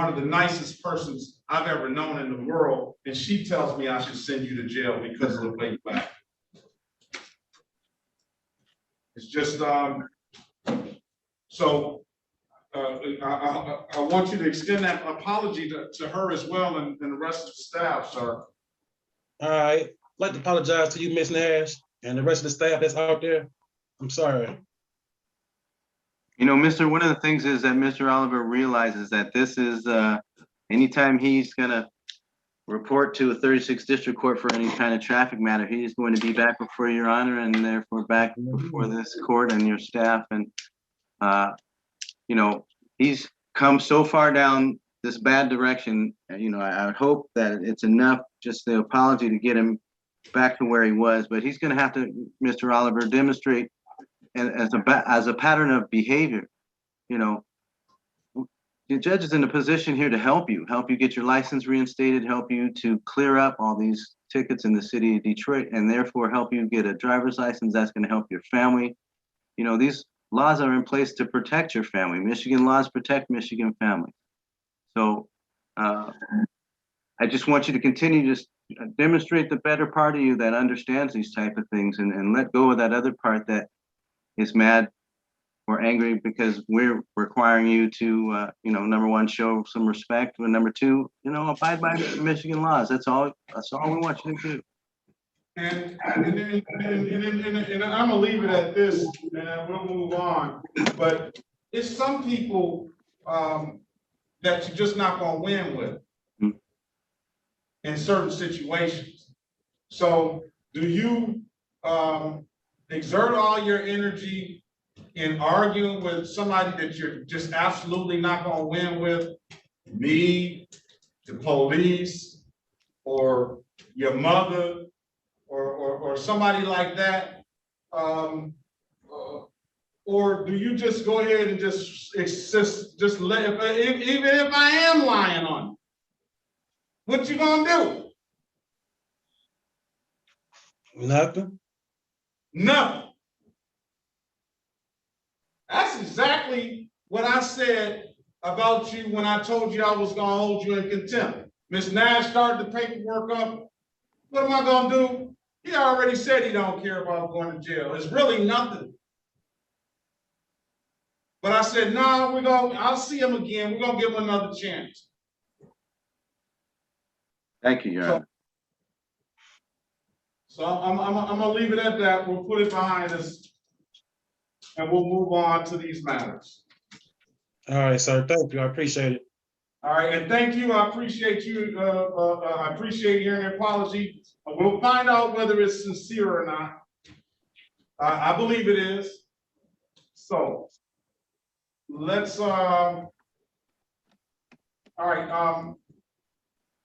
of the nicest persons I've ever known in the world, and she tells me I should send you to jail because of the way you act. It's just so I want you to extend that apology to her as well and the rest of the staff, sir. All right, I'd like to apologize to you, Ms. Nash, and the rest of the staff that's out there. I'm sorry. You know, one of the things is that Mr. Oliver realizes that this is, anytime he's gonna report to a 36th District Court for any kind of traffic matter, he is going to be back before Your Honor and therefore back before this court and your staff. And, you know, he's come so far down this bad direction. You know, I would hope that it's enough, just the apology, to get him back to where he was. But he's gonna have to, Mr. Oliver, demonstrate as a pattern of behavior. You know, the judge is in a position here to help you get your license reinstated, help you to clear up all these tickets in the city of Detroit, and therefore help you get a driver's license that's going to help your family. You know, these laws are in place to protect your family. Michigan laws protect Michigan families. So I just want you to continue to demonstrate the better part of you that understands these type of things, and let go of that other part that is mad or angry because we're requiring you to, you know, number one, show some respect, and number two, you know, abide by Michigan laws. That's all we want you to do. And I'm gonna leave it at this, and we'll move on. But it's some people that you're just not gonna win with in certain situations. So do you exert all your energy in arguing with somebody that you're just absolutely not gonna win with? Me, the police, or your mother, or somebody like that? Or do you just go ahead and just let, even if I am lying on you, what you gonna do? Nothing. Nothing. That's exactly what I said about you when I told you I was gonna hold you in contempt. Ms. Nash started the paperwork up. What am I gonna do? He already said he don't care about going to jail. It's really nothing. But I said, no, I'll see him again. We're gonna give him another chance. Thank you, Your Honor. So I'm gonna leave it at that. We'll put it behind us and we'll move on to these matters. All right, sir. Thank you. I appreciate it. All right, and thank you. I appreciate you. I appreciate hearing your apology. We'll find out whether it's sincere or not. I believe it is. So let's. All right,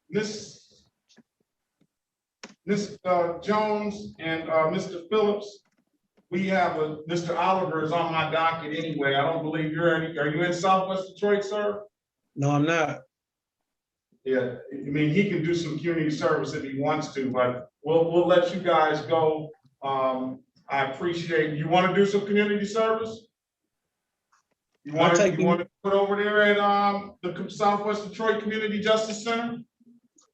Miss Jones and Mr. Phillips, we have Mr. Oliver is on my docket anyway. I don't believe are you in Southwest Detroit, sir? No, I'm not. Yeah, I mean, he can do some community service if he wants to, but we'll let you guys go. I appreciate, you want to do some community service? You want to put over there at the Southwest Detroit Community Justice Center?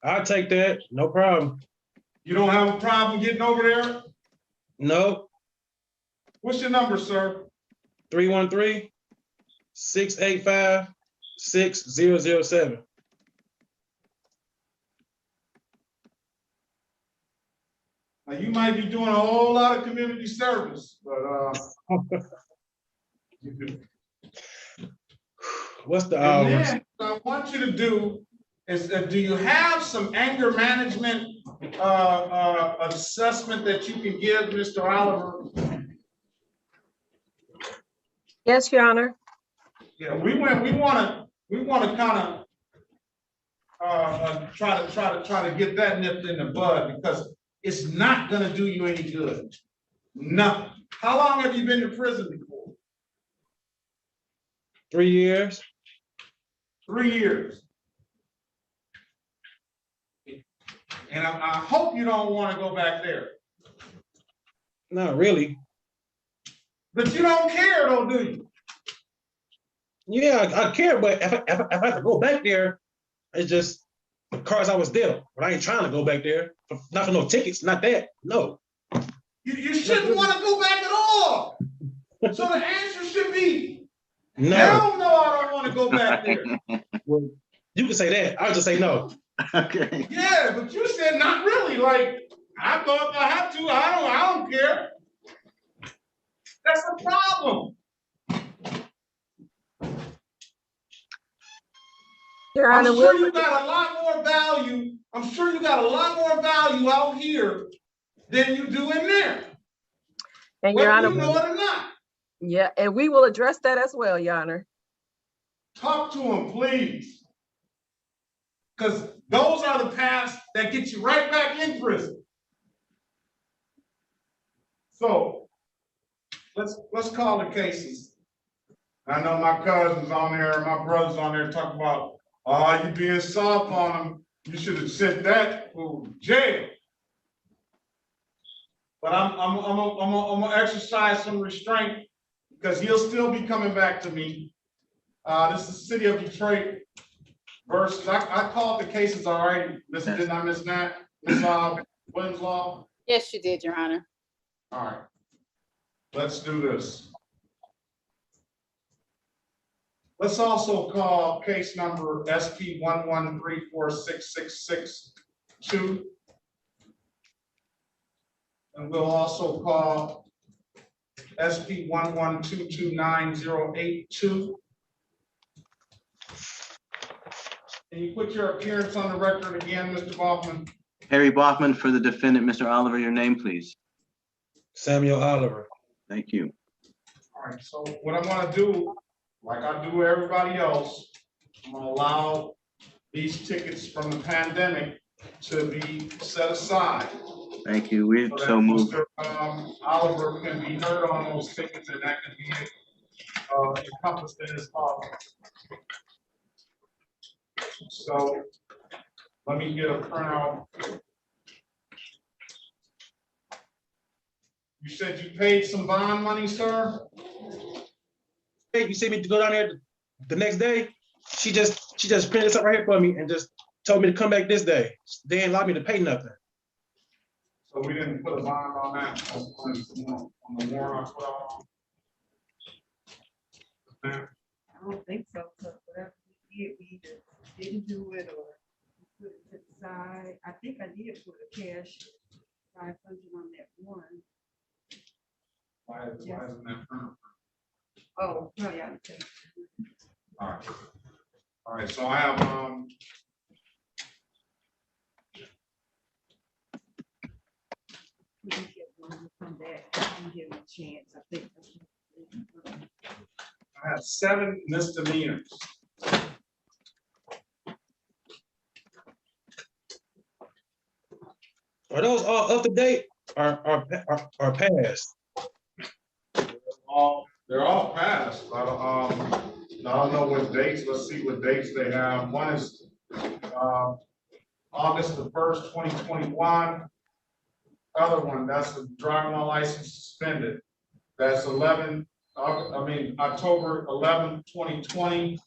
I'll take that, no problem. You don't have a problem getting over there? No. What's your number, sir? 313-685-6007. Now, you might be doing a whole lot of community service, but what's the and hours? then what I want you to do is do you have some anger management assessment that you can give Mr. Oliver? Yes, Your Honor. Yeah, we want to kind of try to get that nipped in the bud, because it's not going to do you any good. Nothing. How long have you been to prison before? 3 years. 3 years. And I hope you don't want to go back there. Not really. But you don't care though, do you? Yeah, I care, but if I have to go back there, it's just the cards I was dealt. But I ain't trying to go back there. Not for no tickets, not that. No. You shouldn't want to go back at all. So the answer should be, no. Hell no, I don't want to go back there. Well, you can say that. I'll just say no. Okay. Yeah, but you said not really. Like, I thought if I have to, I don't care. That's the problem. Your I'm Honor, sure you got a lot more value. I'm sure you got a lot more value out here than you do in there. And whether Your Honor, you know it or not. yeah, and we will address that as well, Your Honor. Talk to him, please. Because those are the paths that get you right back in prison. So let's call the cases. I know my cousins on there, my brothers on there talk about, oh, you being soft on him. You should have sent that to jail. But I'm gonna exercise some restraint, because he'll still be coming back to me. This is the city of Detroit versus, I called the cases already. Didn't I miss that? Miss Williams Law? Yes, you did, Your Honor. All right, let's do this. Let's also call case number SP 113466662. And we'll also call SP 112298082. Can you put your appearance on the record again, Mr. Baughman? Harry Baughman for the defendant, Mr. Oliver, your name, please. Samuel Oliver. Thank you. All right, so what I'm gonna do, like I do everybody else, I'm gonna allow these tickets from the pandemic to be set aside. Thank you. We So so that moved. Mr. Oliver can be heard on those tickets, and that can be encompassed in his offer. So let me get a printout. You said you paid some bond money, sir? Hey, you see me to go down there the next day? She just printed this up right here for me and just told me to come back this day. They didn't allow me to pay nothing. So we didn't put a bond on that, on the warrant I put on? I don't think so, so whatever we did, we either didn't do it or put it to the side. I think I did put a cash 500 on that one. Why isn't that printed? Oh, no, yeah. Okay. All right. All right, so I have, We can get one to come back. I can give him a chance. I think that's what- I have 7 misdemeanors. Are those all up to date or past? They're all passed. I don't know what dates. Let's see what dates they have. One is August the 1st, 2021. Other one, that's the driving license suspended. That's October 11th, 2020.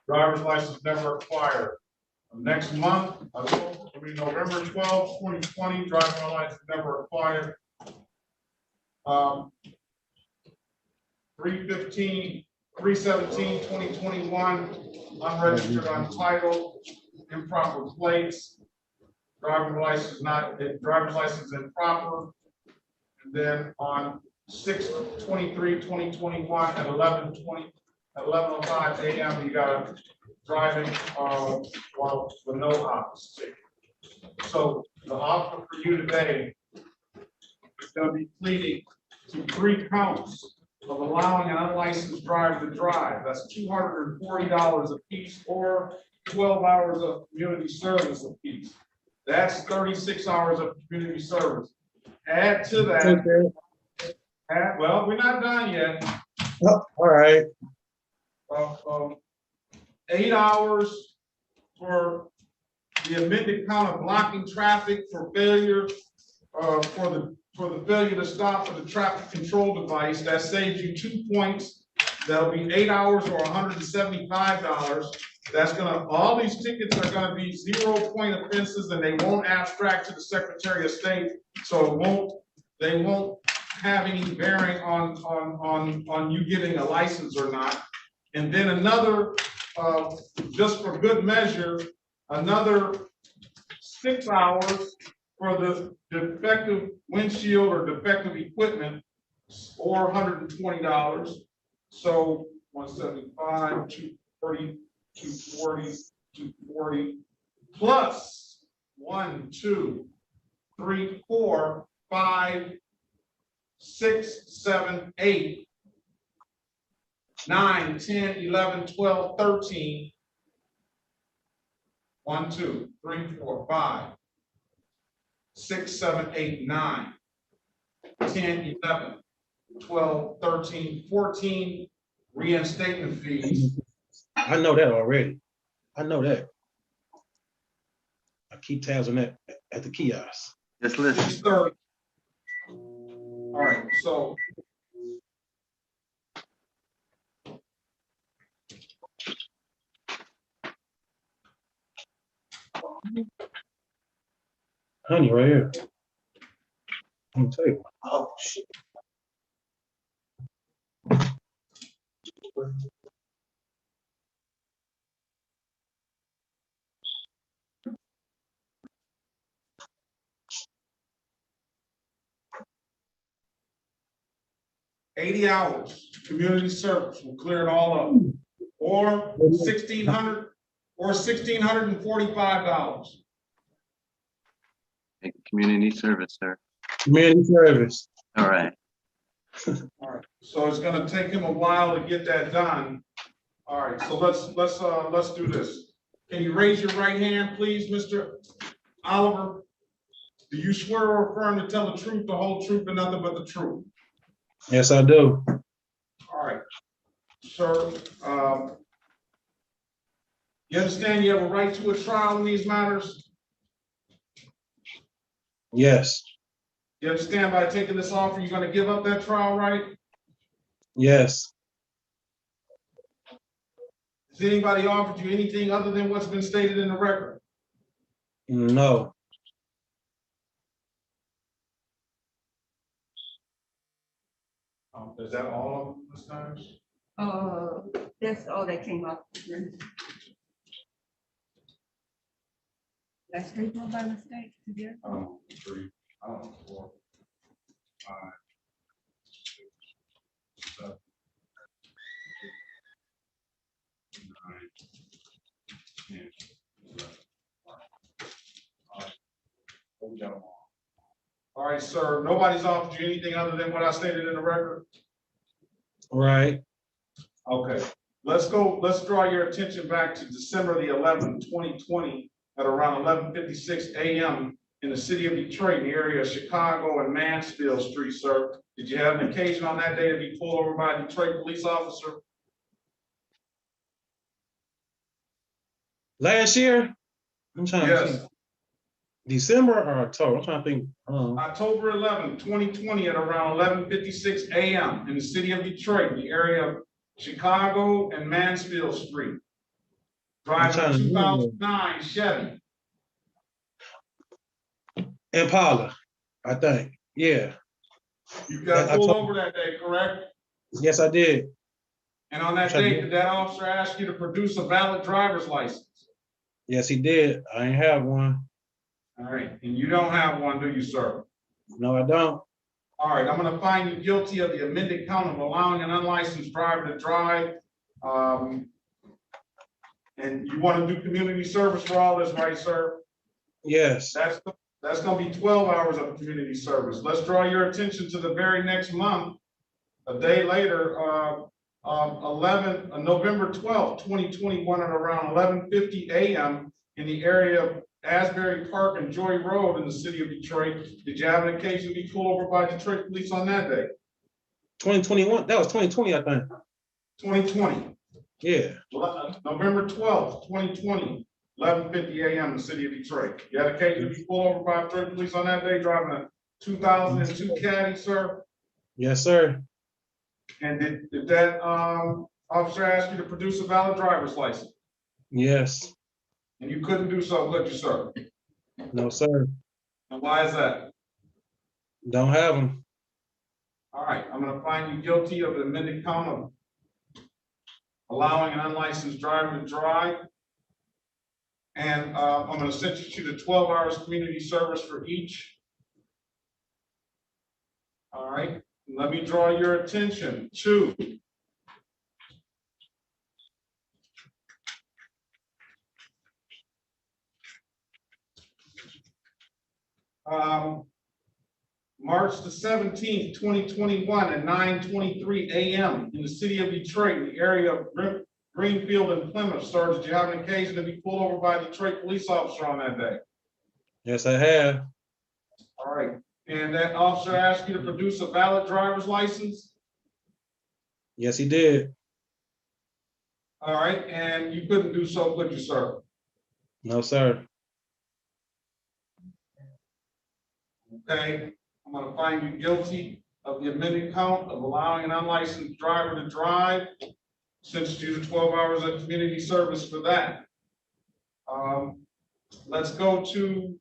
Driver's license never acquired. Next month, November 12th, 2020, driving license never acquired. 3/17/2021, unregistered, untitled, improper plates, driver's license improper. And then on 6/23/2021 at 11:05 a.m. you got a driving while with no office. So the offer for you today is going to be pleading to 3 counts of allowing an unlicensed driver to drive. That's $240 a piece or 12 hours of community service a piece. That's 36 hours of community service. Add to that, well, we're not done yet. Oh, all right. 8 hours for the amended count of blocking traffic for failure, for the failure to stop for the traffic control device. That saves you 2 points. That'll be 8 hours or $175. That's all these tickets are gonna be 0-point offenses, and they won't abstract to the Secretary of State. So they won't have any bearing on you getting a license or not. And then another, just for good measure, another 6 hours for the defective windshield or defective equipment, or $120. So 175, 240, 240, 240, plus 1, 2, 3, 4, 5, 6, 7, 8, 9, 10, 11, 12, 13. 1, 2, 3, 4, 5, 6, 7, 8, 9, 10, 11, 12, 13, 14 reinstatement fees. I know that already. I know that. I keep tabs on that at the kiosk. Just listen. All right, so Honey right here. I'm gonna tell you. Oh shit. $80 community service will clear it all up, or $1,600 or $1,645. Community service, sir. Community service. All right. All right. So it's going to take him a while to get that done. All right. So let's do this. Can you raise your right hand, please, Mr. Oliver? Do you swear or affirm to tell the truth, the whole truth, and nothing but the truth? Yes, I do. All right, sir. You understand you have a right to a trial in these matters? Yes. You understand by taking this offer, you're going to give up that trial right? Yes. Has anybody offered you anything other than what's been stated in the record? No. Is that all of them, Ms. Myers? That's all that came up. That's straight one by mistake. Yeah. 3, 4, 5, 6, 7, 8, 9, 10, 11. All right. We got them all. All right, sir. Nobody's offered you anything other than what I stated in the record? Right. Okay. Let's draw your attention back to December the 11th, 2020 at around 11:56 a.m. in the city of Detroit, in the area of Chicago and Mansfield Street, sir. Did you have an occasion on that day to be pulled over by a Detroit police officer? Last year? I'm trying to think. December or October? I'm trying to think. October 11, 2020 at around 11:56 a.m. in the city of Detroit, the area of Chicago and Mansfield Street. Driving a 2009 Chevy. Impala, I think. Yeah. You got pulled over that day, correct? Yes, I did. And on that day, did that officer ask you to produce a valid driver's license? Yes, he did. I ain't have one. All right, and you don't have one, do you, sir? No, I don't. All right, I'm gonna find you guilty of the amended count of allowing an unlicensed driver to drive. And you want to do community service for all this, right, sir? Yes. That's gonna be 12 hours of community service. Let's draw your attention to the very next month, a day later, November 12th, 2021 at around 11:50 a.m. in the area of Asbury Park and Joy Road in the city of Detroit. Did you have an occasion to be pulled over by Detroit police on that day? 2021, that was 2020, I think. 2020. Yeah. November 12th, 2020, 11:50 a.m. in the city of Detroit. You had occasion to be pulled over by Detroit police on that day driving a 2002 Caddy, sir? Yes, sir. And did that officer ask you to produce a valid driver's license? Yes. And you couldn't do so, could you, sir? No, sir. And why is that? Don't have them. All right, I'm gonna find you guilty of the amended count of allowing an unlicensed driver to drive. And I'm gonna sentence you to 12 hours community service for each. All right, let me draw your attention to March the 17th, 2021 at 9:23 a.m. in the city of Detroit, the area of Greenfield and Plymouth. Sir, did you have an occasion to be pulled over by a Detroit police officer on that day? Yes, I have. All right, and that officer asked you to produce a valid driver's license? Yes, he did. All right, and you couldn't do so, could you, sir? No, sir. Okay, I'm gonna find you guilty of the amended count of allowing an unlicensed driver to drive. Sentence you to 12 hours of community service for that. Let's go to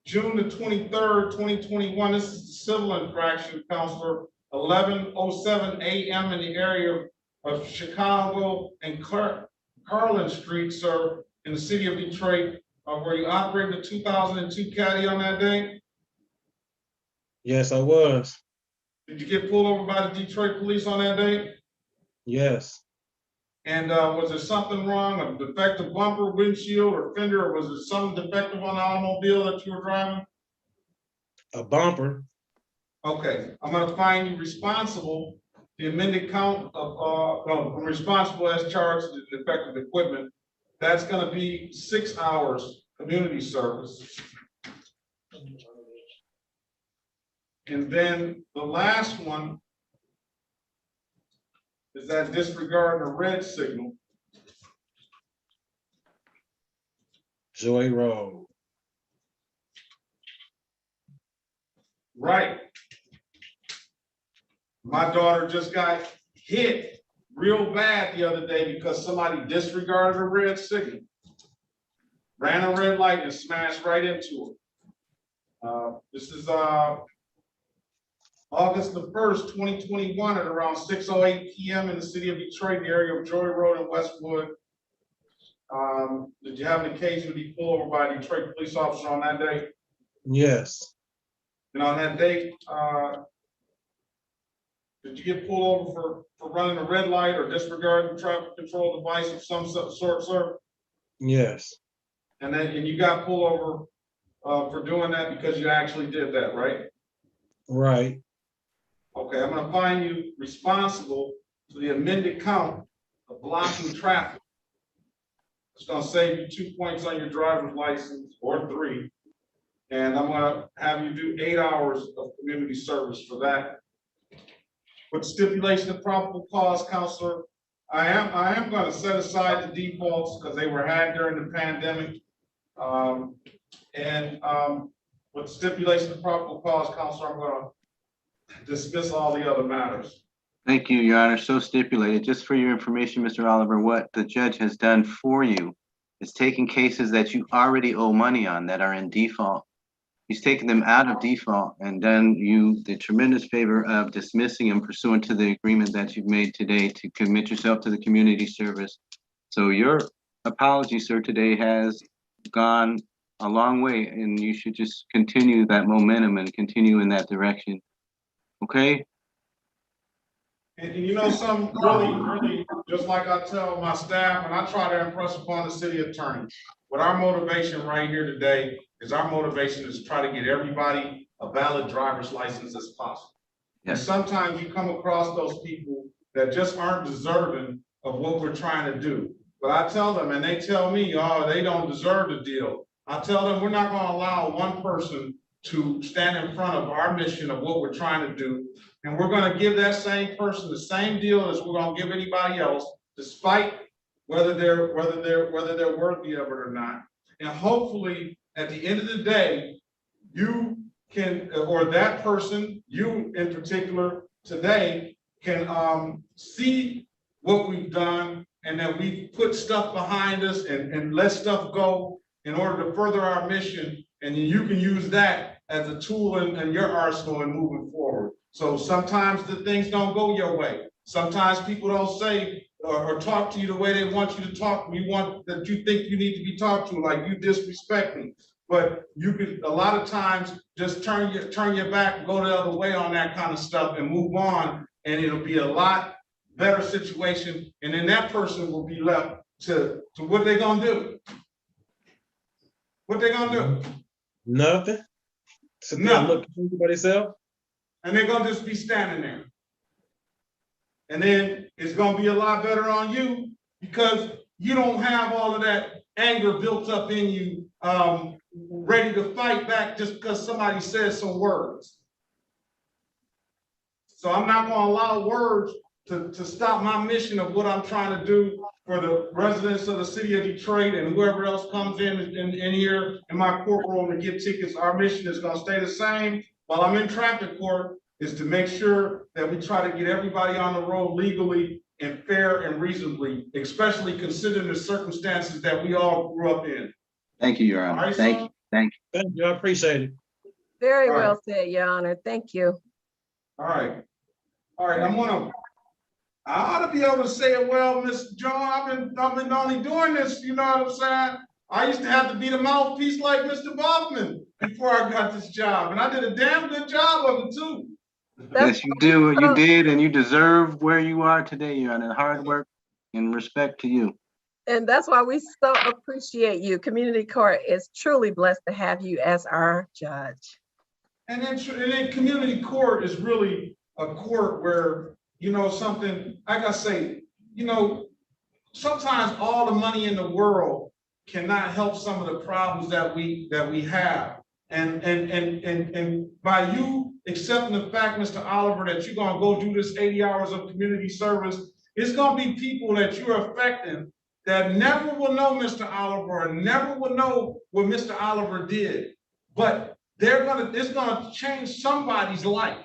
June the 23rd, 2021. This is the civil infraction, Counselor. 11:07 a.m. in the area of Chicago and Carlin Street, sir, in the city of Detroit, where you operated a 2002 Caddy on that day? Yes, I was. Did you get pulled over by the Detroit police on that day? Yes. And was there something wrong, a defective bumper, windshield, or fender, or was there something defective on the automobile that you were driving? A bumper. Okay, I'm gonna find you responsible, the amended count of, no, I'm responsible as charged to the defective equipment. That's gonna be 6 hours community service. And then the last one is that disregard the red signal. Joy Road. Right. My daughter just got hit real bad the other day because somebody disregarded a red signal. Ran a red light and smashed right into her. This is August the 1st, 2021 at around 6:08 p.m. in the city of Detroit, the area of Joy Road and Westwood. Did you have an occasion to be pulled over by a Detroit police officer on that day? Yes. And on that date, did you get pulled over for running a red light or disregarding a traffic control device of some sort, sir? Yes. And you got pulled over for doing that because you actually did that, right? Right. Okay, I'm gonna find you responsible for the amended count of blocking traffic. It's gonna save you 2 points on your driver's license, or 3. And I'm gonna have you do 8 hours of community service for that. With stipulation of probable cause, Counselor, I am gonna set aside the defaults because they were had during the pandemic. With stipulation of probable cause, Counselor, I'm gonna dismiss all the other matters. Thank you, Your Honor. So stipulated. Just for your information, Mr. Oliver, what the judge has done for you is taking cases that you already owe money on that are in default. He's taken them out of default and done you the tremendous favor of dismissing them pursuant to the agreement that you've made today to commit yourself to the community service. So your apology, sir, today has gone a long way, and you should just continue that momentum and continue in that direction. Okay? And you know, some really, just like I tell my staff, and I try to impress upon the city attorney, what our motivation right here today is, our motivation is to try to get everybody a valid driver's license as possible. And sometimes you come across those people that just aren't deserving of what we're trying to do. But I tell them, and they tell me, oh, they don't deserve the deal. I tell them, we're not gonna allow one person to stand in front of our mission of what we're trying to do. And we're gonna give that same person the same deal as we're gonna give anybody else, despite whether they're worthy of it or not. And hopefully, at the end of the day, you can, or that person, you in particular today, can see what we've done, and that we put stuff behind us and let stuff go in order to further our mission. And you can use that as a tool in your arsenal and moving forward. So sometimes the things don't go your way. Sometimes people don't say or talk to you the way they want you to talk. You want that you think you need to be talked to, like you disrespect me. But you could a lot of times just turn your back, go the other way on that kind of stuff and move on, and it'll be a lot better situation. And then that person will be left to what they gonna do. What they gonna do? Nothing. So nothing. Look at everybody else. And they're gonna just be standing there. And then it's gonna be a lot better on you because you don't have all of that anger built up in you, ready to fight back just because somebody says some words. So I'm not gonna allow words to stop my mission of what I'm trying to do for the residents of the city of Detroit and whoever else comes in here in my courtroom to get tickets. Our mission is gonna stay the same while I'm in traffic court, is to make sure that we try to get everybody on the road legally and fair and reasonably, especially considering the circumstances that we all grew up in. Thank you, Your Honor. All right, Thank you. Thank you. I appreciate it. Very well said, Your Honor. Thank you. All right. I ought to be able to say it well, Mr. John. I've been only doing this, you know what I'm saying? I used to have to be the mouthpiece like Mr. Baughman before I got this job, and I did a damn good job of it too. Yes, you do. You did, and you deserve where you are today, Your Honor. Hard work and respect to you. And that's why we so appreciate you. Community Court is truly blessed to have you as our judge. And then community court is really a court where, you know, something, like I say, you know, sometimes all the money in the world cannot help some of the problems that we have. And by you accepting the fact, Mr. Oliver, that you're gonna go do this 80 hours of community service, it's gonna be people that you're affecting that never will know Mr. Oliver and never will know what Mr. Oliver did. But it's gonna change somebody's life.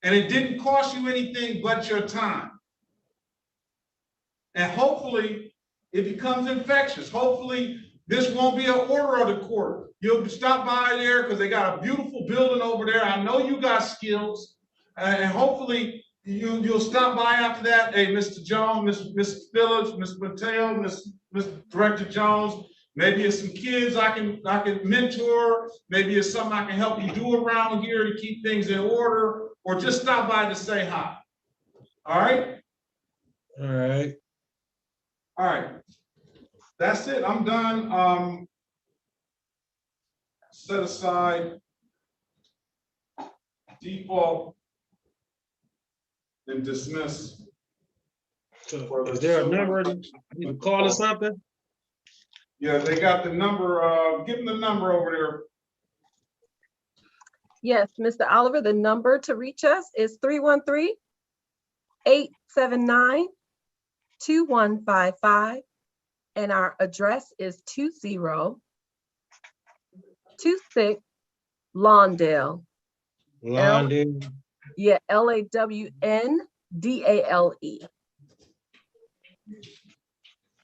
And it didn't cost you anything but your time. And hopefully it becomes infectious. Hopefully this won't be an order of the court. You'll stop by there because they got a beautiful building over there. I know you got skills. And hopefully you'll stop by after that. Hey, Mr. Jones, Ms. Phillips, Ms. Mateo, Ms. Director Jones, maybe it's some kids I can mentor. Maybe it's something I can help you do around here to keep things in order, or just stop by to say hi. All right? All right. All right. That's it. I'm done. Set aside default and dismiss. For the Is there a super- number? I need to call or something? Yeah, they got the number, give them the number over there. Yes, Mr. Oliver, the number to reach us is 313-879-2155. And our address is 2026 Lawndale. Lawndale. Yeah, Lawndale.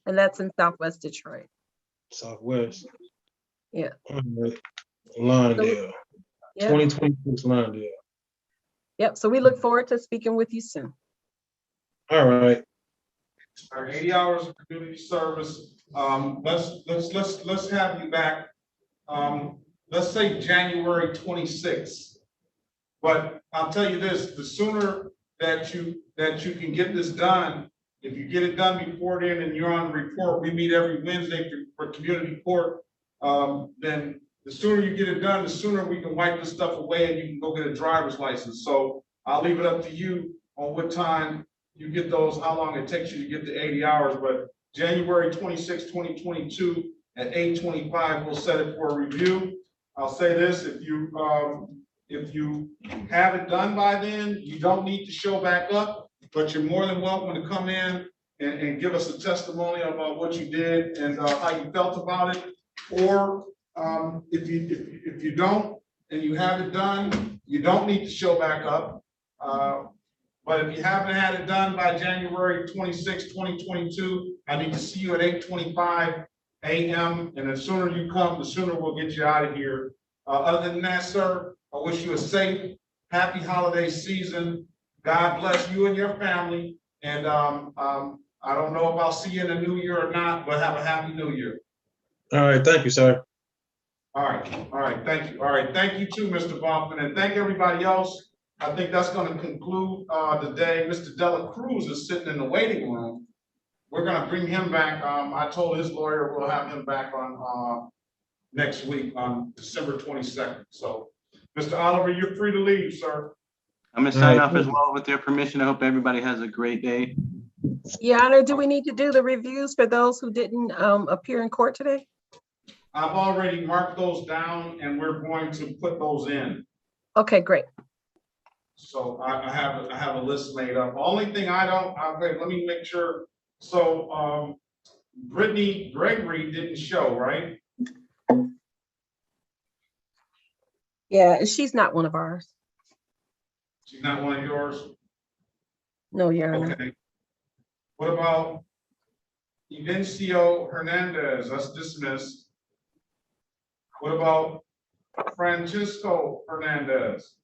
And that's in Southwest Detroit. Southwest. Yeah. All right. Lawndale. Yeah. 2026 Lawndale. Yep. So we look forward to speaking with you soon. All right. All right, 80 hours of community service. Let's have you back. Let's say January 26th. But I'll tell you this, the sooner that you can get this done, if you get it done before then and you're on the report, we meet every Wednesday for community court, then the sooner you get it done, the sooner we can wipe this stuff away and you can go get a driver's license. So I'll leave it up to you on what time you get those, how long it takes you to get the 80 hours, but January 26, 2022 at 8:25, we'll set it for a review. I'll say this, if you have it done by then, you don't need to show back up, but you're more than welcome to come in and give us a testimony about what you did and how you felt about it. Or if you don't and you have it done, you don't need to show back up. But if you haven't had it done by January 26, 2022, I need to see you at 8:25 a.m. And the sooner you come, the sooner we'll get you out of here. Other than that, sir, I wish you a safe, happy holiday season. God bless you and your family. And I don't know if I'll see you in the new year or not, but have a happy new year. All right. Thank you, sir. All right. Thank you. All right. Thank you too, Mr. Baughman, and thank everybody else. I think that's going to conclude the day. Mr. Dela Cruz is sitting in the waiting room. We're going to bring him back. I told his lawyer we'll have him back on next week on December 22nd. So, Mr. Oliver, you're free to leave, sir. I'm gonna sign off as well with your permission. I hope everybody has a great day. Your Honor, do we need to do the reviews for those who didn't appear in court today? I've already marked those down and we're going to put those in. Okay, great. So I have a list made up. Only thing okay, let me make sure. So Brittany Gregory didn't show, right? Yeah, and she's not one of ours. She's not one of yours? No, Your Honor. Okay. What about Evencio Hernandez? That's dismissed. What about Francisco Hernandez?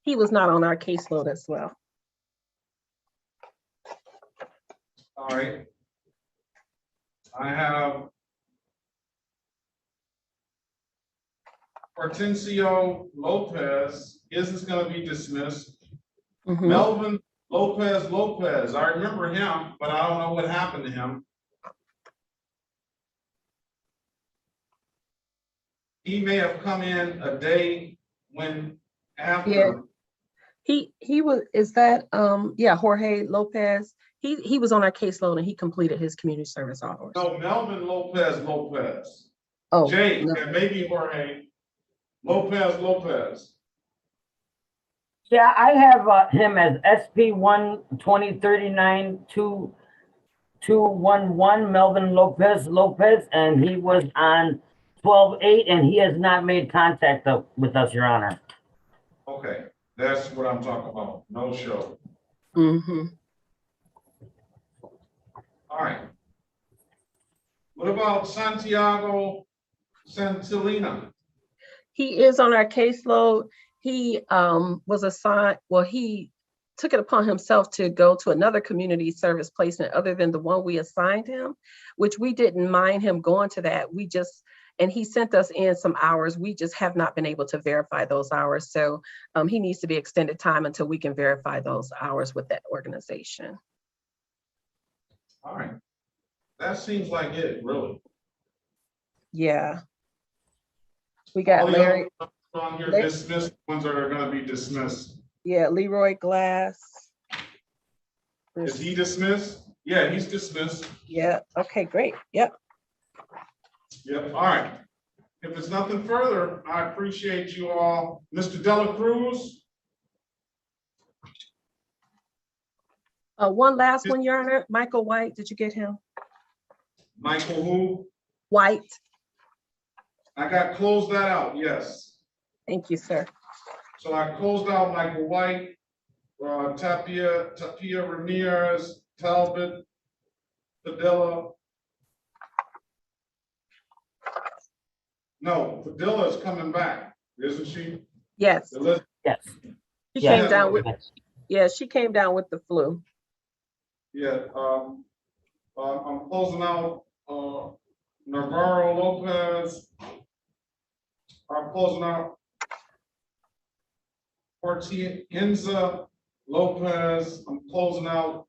He was not on our caseload as well. All right. I have Hortensio Lopez. His is going to be dismissed. Mm-hmm. Melvin Lopez. I remember him, but I don't know what happened to him. He may have come in a day after. Yeah. He was, is that Jorge Lopez. He was on our caseload and he completed his community service hours. No, Melvin Lopez. Oh, Jay, no. and maybe Jorge Lopez. Yeah, I have him as SP 1-2039-2211 Melvin Lopez, and he was on 12/8, and he has not made contact with us, Your Honor. Okay, that's what I'm talking about. No show. Mm-hmm. All right. What about Santiago Santilina? He is on our caseload. He was assigned, well, he took it upon himself to go to another community service placement other than the one we assigned him, which we didn't mind him going to that. And he sent us in some hours. We just have not been able to verify those hours. So he needs to be extended time until we can verify those hours with that organization. All right. That seems like it, really. Yeah. We got Larry. On here, dismissed, ones that are gonna be dismissed. Yeah, Leroy Glass. Is he dismissed? Yeah, he's dismissed. Yeah, okay, great. Yep. Yep, all right. If it's nothing further, I appreciate you all. Mr. Dela Cruz? One last one, Your Honor. Michael White, did you get him? Michael who? White. I got closed that out, yes. Thank you, sir. So I closed out Michael White, Tapia Ramirez, Talbot, Padilla. No, Padilla is coming back, isn't she? Yes. Yes. She came down with, yeah, she came down with the flu. Yeah, I'm closing out Navarro Lopez. I'm closing out Enza Lopez. I'm closing out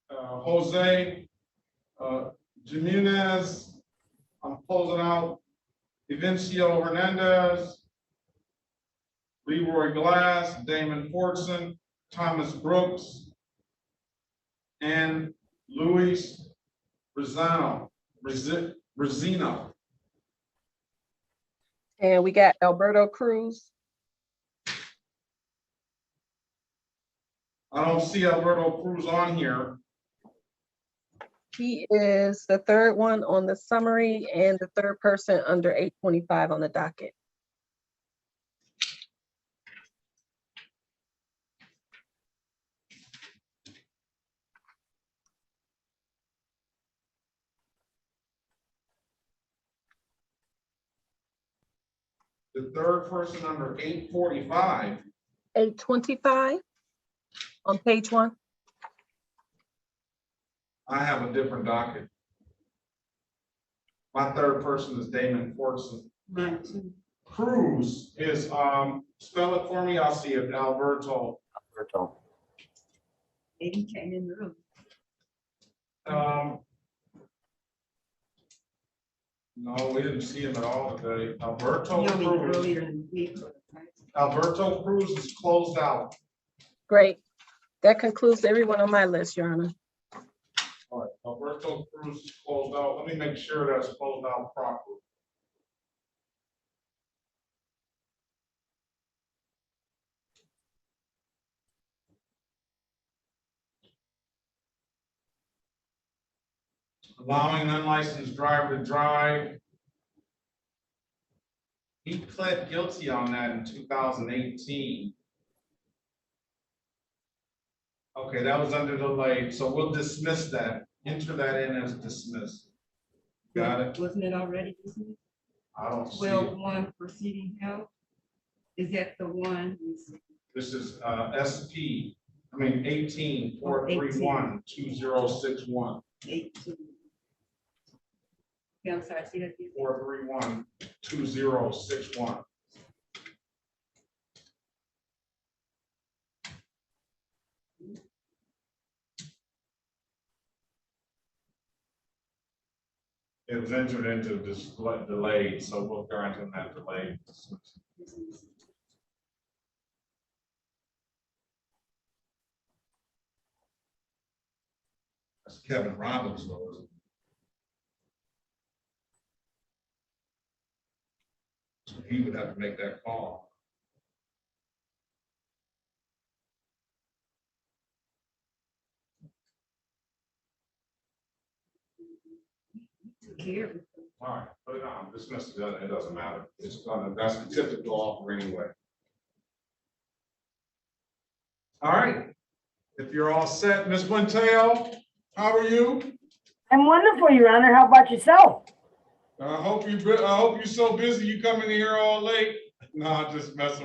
Jose Jimenez. I'm closing out Evencio Hernandez, Leroy Glass, Damon Fortson, Thomas Brooks, and Luis Rosino. And we got Alberto Cruz. I don't see Alberto Cruz on here. He is the third one on the summary and the third person under 825 on the docket. The third person under 845. 825 on page 1. I have a different docket. My third person is Damon Fortson. Mine too. Cruz is, spell it for me, I'll see it, Alberto. Maybe he came in the room. No, we didn't see him at all today. Alberto You know, Cruz. earlier in the week. Alberto Cruz is closed out. Great. That concludes everyone on my list, Your Honor. All right, Alberto Cruz is closed out. Let me make sure that's closed out properly. Allowing an unlicensed driver to drive. He pled guilty on that in 2018. Okay, that was under delay, so we'll dismiss that. Enter that in as dismissed. Got it? Wasn't it already dismissed? I don't see it. 12-1 proceeding held. Is that the one? This is SP, 18-431-2061. 18. Yeah, I'm sorry, see that again? 431-2061. It was entered into this delayed, so we'll grant him that delay. That's Kevin Robbins, though, isn't it? So he would have to make that call. All right, put it on, dismiss it, it doesn't matter. It's gonna, that's the typical offer anyway. All right, if you're all set, Ms. Montejo, how are you? I'm wonderful, Your Honor. How about yourself? I hope you're so busy you coming here all late. No, just messing